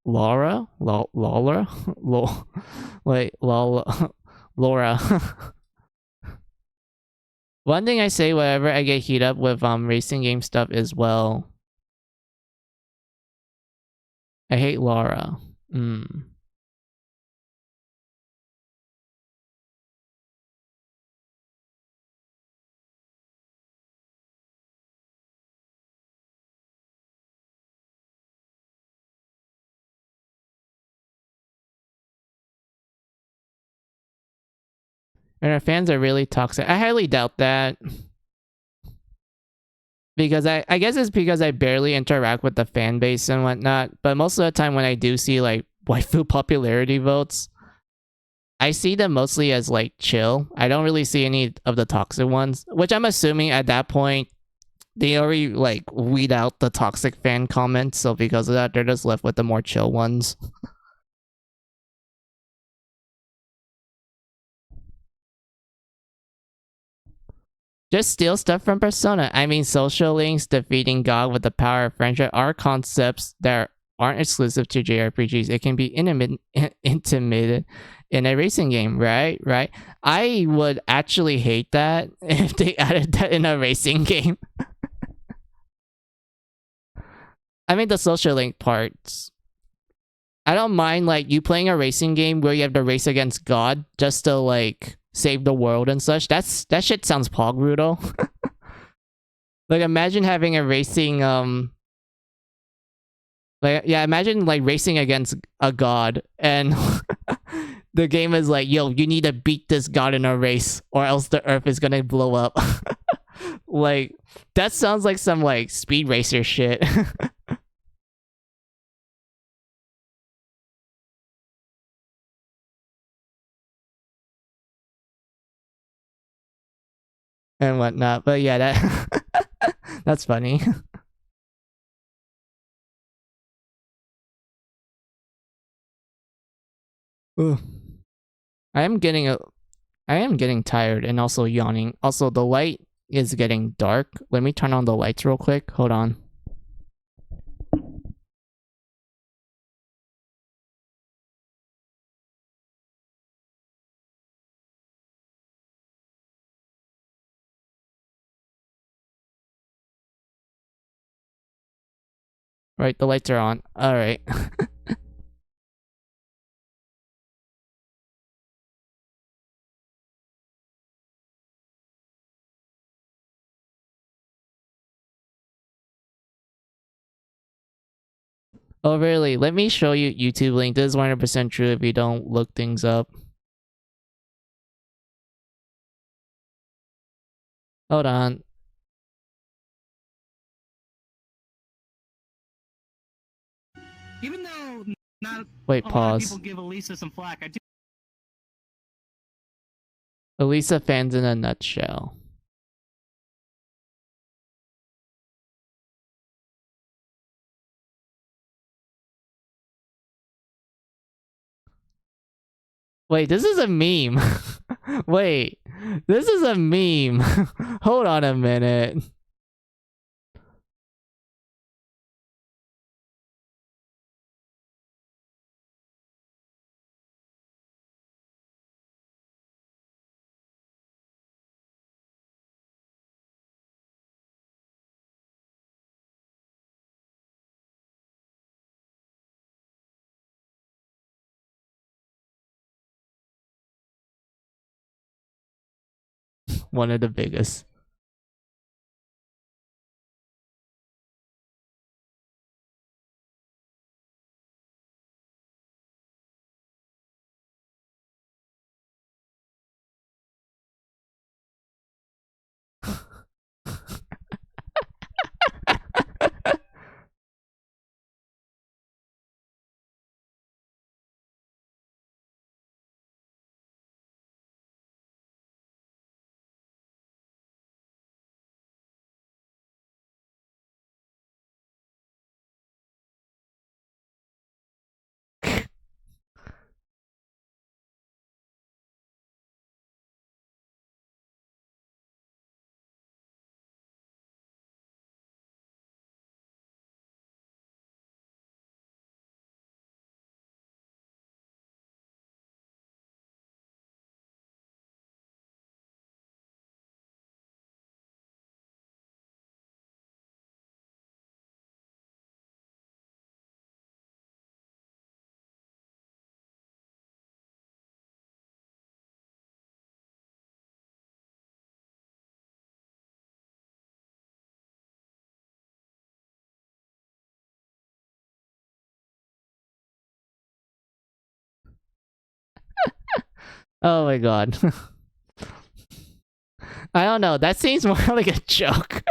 Laura? Laura? Wait, Laura. One thing I say whenever I get heat up with racing game stuff is, well, I hate Laura. And our fans are really toxic. I highly doubt that. Because I guess it's because I barely interact with the fan base and whatnot. But most of the time when I do see like waifu popularity votes, I see them mostly as like chill. I don't really see any of the toxic ones. Which I'm assuming at that point, they already like weed out the toxic fan comments. So because of that, they're just left with the more chill ones. Just steal stuff from Persona. I mean, social links, defeating God with the power of friendship are concepts that aren't exclusive to JRPGs. It can be intimated in a racing game, right? Right? I would actually hate that if they added that in a racing game. I mean the social link parts. I don't mind like you playing a racing game where you have to race against God just to like save the world and such. That shit sounds pog brutal. Like imagine having a racing like yeah, imagine like racing against a god and the game is like, yo, you need to beat this god in a race or else the earth is gonna blow up. Like that sounds like some like speed racer shit. And whatnot. But yeah, that that's funny. Ooh. I am getting tired and also yawning. Also, the light is getting dark. Let me turn on the lights real quick. Hold on. Right, the lights are on. Alright. Oh, really? Let me show you YouTube link. This is 100% true if you don't look things up. Hold on. Even though not Wait, a lot of people pause. give Elisa some flack, I do. Elisa fans in a nutshell. Wait, this is a meme. Wait, this is a meme. Hold on a minute. One of the biggest. Oh my god. I don't know. That seems more like a joke.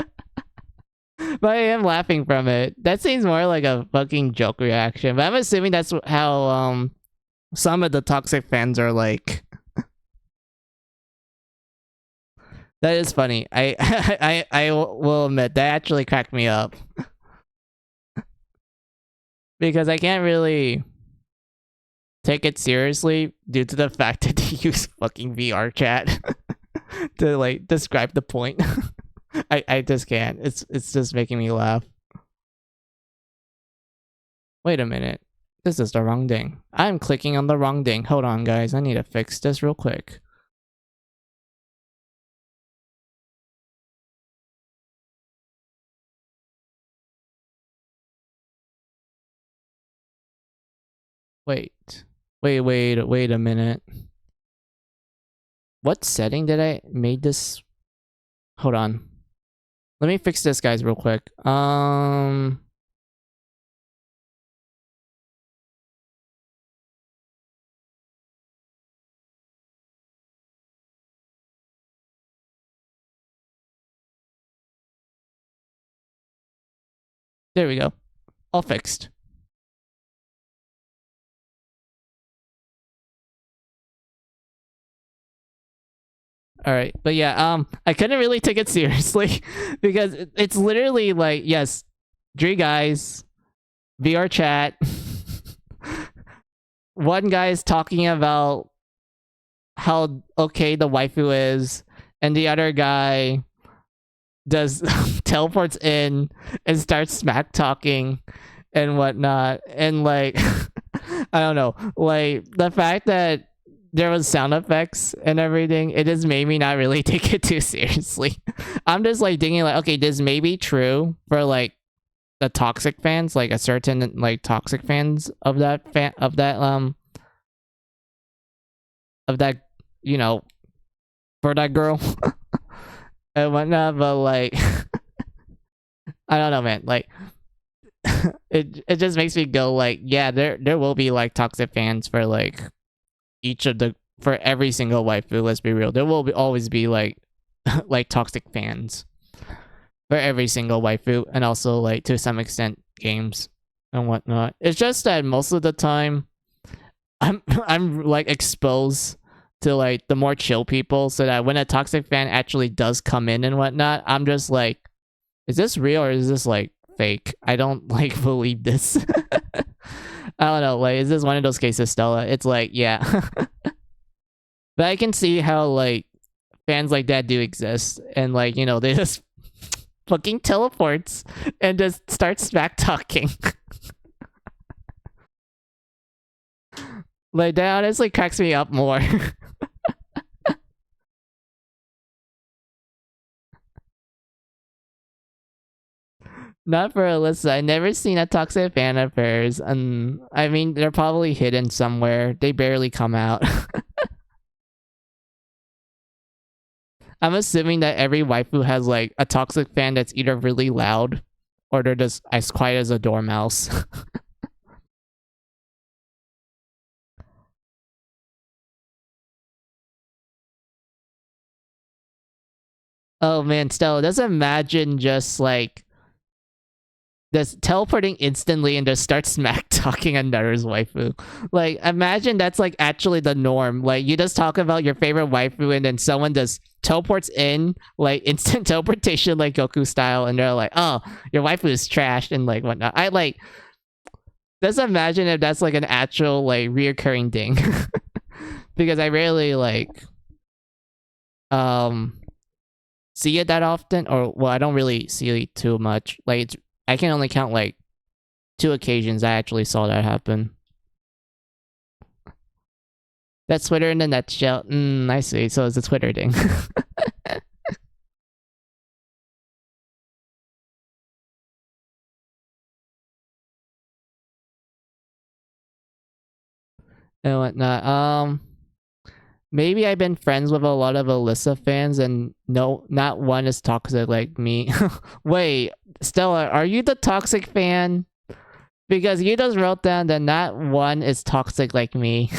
But I am laughing from it. That seems more like a fucking joke reaction. But I'm assuming that's how some of the toxic fans are like. That is funny. I will admit that actually cracked me up. Because I can't really take it seriously due to the fact that they use fucking VR chat to like describe the point. I just can't. It's just making me laugh. Wait a minute. This is the wrong thing. I'm clicking on the wrong thing. Hold on, guys. I need to fix this real quick. Wait a minute. What setting did I made this? Hold on. Let me fix this, guys, real quick. There we go. All fixed. All right, but yeah, I couldn't really take it seriously because it's literally like, yes, three guys, VR chat. One guy is talking about how okay the waifu is, and the other guy does teleports in and starts smack talking and whatnot, and like I don't know, like the fact that there was sound effects and everything, it just made me not really take it too seriously. I'm just like thinking like, okay, this may be true for like the toxic fans, like a certain like toxic fans of that you know, for that girl and whatnot, but like I don't know, man, like it just makes me go like, yeah, there will be like toxic fans for like each of the, for every single waifu, let's be real. There will always be like like toxic fans for every single waifu, and also like to some extent games and whatnot. It's just that most of the time I'm like exposed to like the more chill people, so that when a toxic fan actually does come in and whatnot, I'm just like, is this real or is this like fake? I don't like believe this. I don't know, like, is this one of those cases, Stella? It's like, yeah. But I can see how, like, fans like that do exist. And, like, you know, they just fucking teleports and just start smack talking. Like, that honestly cracks me up more. Not for Alyssa. I never seen a toxic fan of hers. I mean, they're probably hidden somewhere. They barely come out. I'm assuming that every waifu has like a toxic fan that's either really loud or they're just as quiet as a dormouse. Oh man, Stella, just imagine just like just teleporting instantly and just start smack talking another's waifu. Like, imagine that's like actually the norm. Like, you just talk about your favorite waifu and then someone just teleports in, like instant teleportation, like Goku style, and they're like, oh, your waifu is trashed and like whatnot. I like, just imagine if that's like an actual like reoccurring thing. Because I rarely like see it that often, or well, I don't really see it too much. Like, it's, I can only count like 2 occasions I actually saw that happen. That's Twitter in the nutshell. I see. So it's a Twitter thing. And whatnot. Maybe I've been friends with a lot of Alyssa fans, and no, not one is toxic like me. Wait, Stella, are you the toxic fan? Because you just wrote down that not one is toxic like me.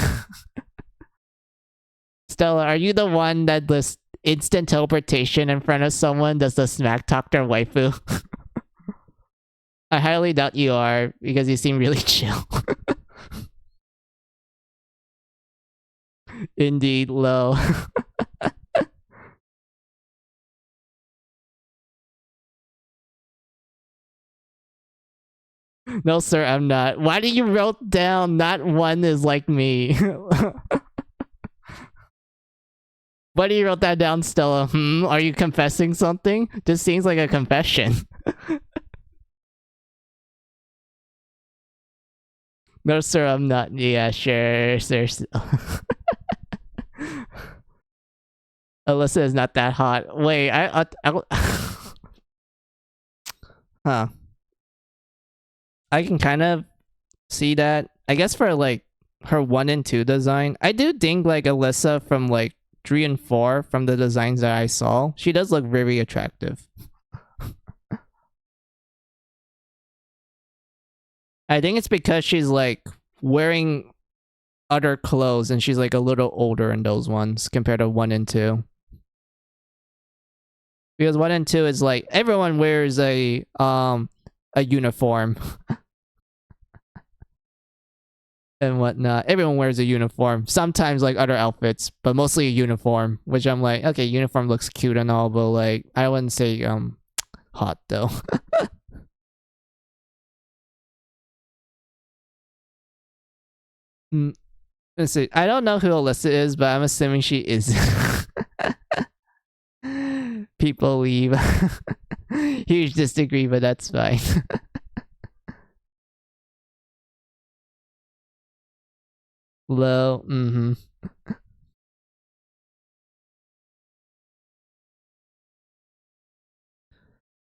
Stella, are you the one that does instant teleportation in front of someone does the smack talk their waifu? I highly doubt you are, because you seem really chill. Indeed, low. No, sir, I'm not. Why do you wrote down not one is like me? Why do you wrote that down, Stella? Are you confessing something? This seems like a confession. No, sir, I'm not. Yeah, sure, sir. Alyssa is not that hot. Wait, huh. I can kind of see that. I guess for like her 1 and 2 design. I do think like Alyssa from like 3 and 4 from the designs that I saw, she does look very attractive. I think it's because she's like wearing other clothes and she's like a little older in those ones compared to 1 and 2. Because 1 and 2 is like everyone wears a uniform. And whatnot. Everyone wears a uniform. Sometimes like other outfits, but mostly a uniform. Which I'm like, okay, uniform looks cute and all, but like I wouldn't say hot though. Let's see. I don't know who Alyssa is, but I'm assuming she is. People leave. Huge disagree, but that's fine. Low.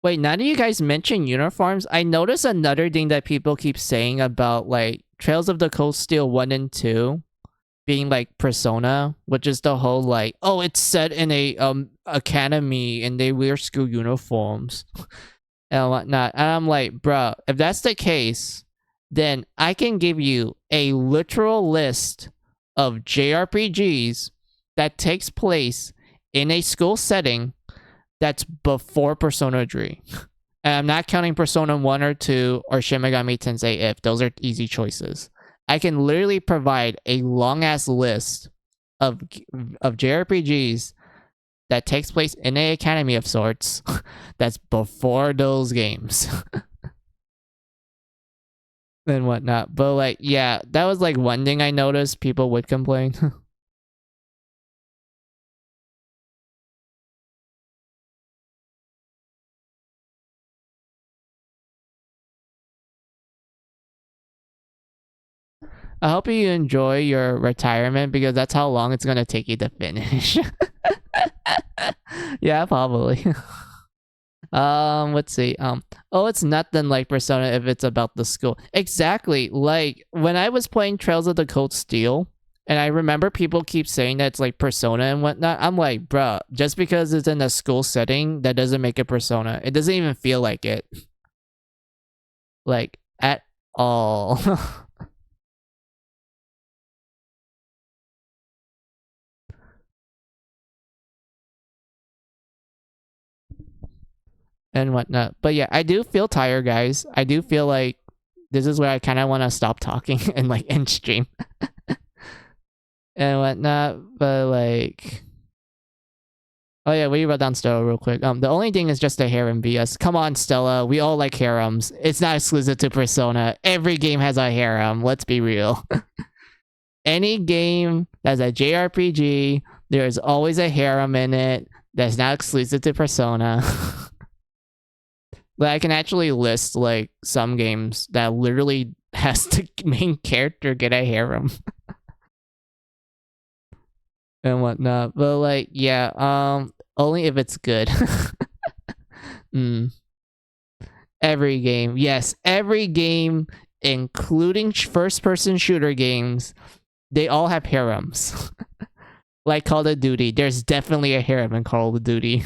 Wait, now that you guys mention uniforms, I noticed another thing that people keep saying about like Trails of the Cold Steel 1 and 2 being like Persona, which is the whole like, oh, it's set in a academy and they wear school uniforms and whatnot. And I'm like, bruh, if that's the case, then I can give you a literal list of JRPGs that takes place in a school setting that's before Persona 3. And I'm not counting Persona 1 or 2 or Shin Megami Tensei if. Those are easy choices. I can literally provide a long-ass list of JRPGs that takes place in an academy of sorts that's before those games. And whatnot. But like, yeah, that was like one thing I noticed people would complain. I hope you enjoy your retirement because that's how long it's gonna take you to finish. Yeah, probably. Let's see. Oh, it's nothing like Persona if it's about the school. Exactly. Like when I was playing Trails of the Cold Steel, and I remember people keep saying that it's like Persona and whatnot. I'm like, bruh, just because it's in a school setting, that doesn't make it Persona. It doesn't even feel like it. Like, at all. And whatnot. But yeah, I do feel tired, guys. I do feel like this is where I kind of want to stop talking and like end stream and whatnot. But like, oh yeah, we wrote down Stella real quick. The only thing is just a harem BS. Come on, Stella. We all like harems. It's not exclusive to Persona. Every game has a harem. Let's be real. Any game that's a JRPG, there's always a harem in it. That's not exclusive to Persona. But I can actually list like some games that literally has the main character get a harem. And whatnot. But like, yeah, only if it's good. Every game. Yes, every game, including first-person shooter games, they all have harems. Like Call of Duty. There's definitely a harem in Call of Duty.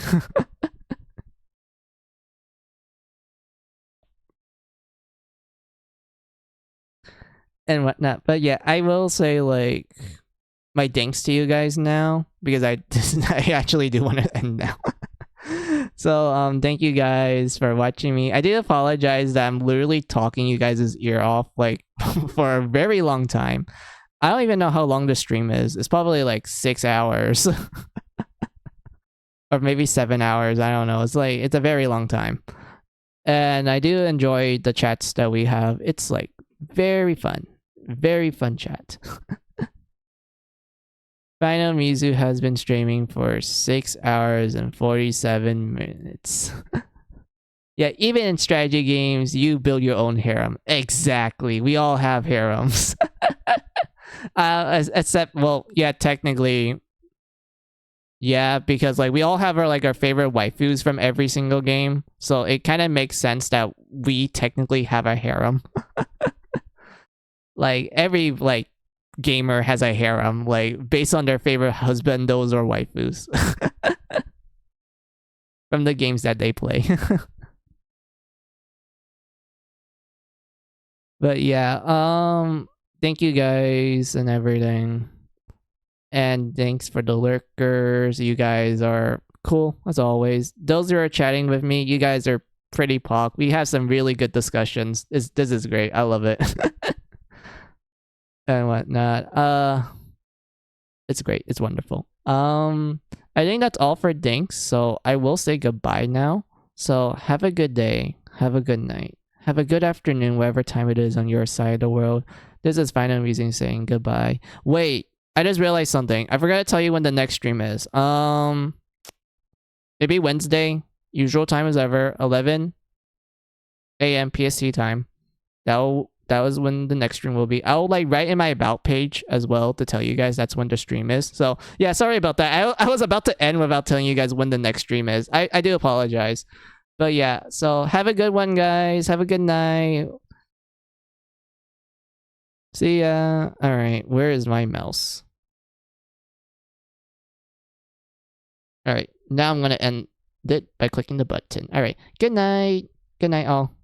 And whatnot. But yeah, I will say like my thanks to you guys now because I actually do want to end now. So thank you guys for watching me. I do apologize that I'm literally talking you guys' ear off like for a very long time. I don't even know how long the stream is. It's probably like 6 hours. Or maybe 7 hours. I don't know. It's a very long time. And I do enjoy the chats that we have. It's like very fun. Very fun chat. Final Mizu has been streaming for 6 hours and 47 minutes. Yeah, even in strategy games, you build your own harem. Exactly. We all have harems. Except, well, yeah, technically. Yeah, because like we all have our favorite waifus from every single game. So it kind of makes sense that we technically have a harem. Like every gamer has a harem, like based on their favorite husbandos or waifus from the games that they play. But yeah, thank you guys and everything. And thanks for the lurkers. You guys are cool as always. Those who are chatting with me, you guys are pretty pog. We have some really good discussions. This is great. I love it. And whatnot. It's great. It's wonderful. I think that's all for Dinks. So I will say goodbye now. So have a good day. Have a good night. Have a good afternoon, whatever time it is on your side of the world. This is Fine and Weezing saying goodbye. Wait, I just realized something. I forgot to tell you when the next stream is. Maybe Wednesday. Usual time as ever. 11 a.m. PST time. That was when the next stream will be. I'll like write in my about page as well to tell you guys that's when the stream is. So yeah, sorry about that. I was about to end without telling you guys when the next stream is. I do apologize. But yeah, so have a good one, guys. Have a good night. See ya. Alright, where is my mouse? Alright, now I'm gonna end it by clicking the button. Alright, good night. Good night, all.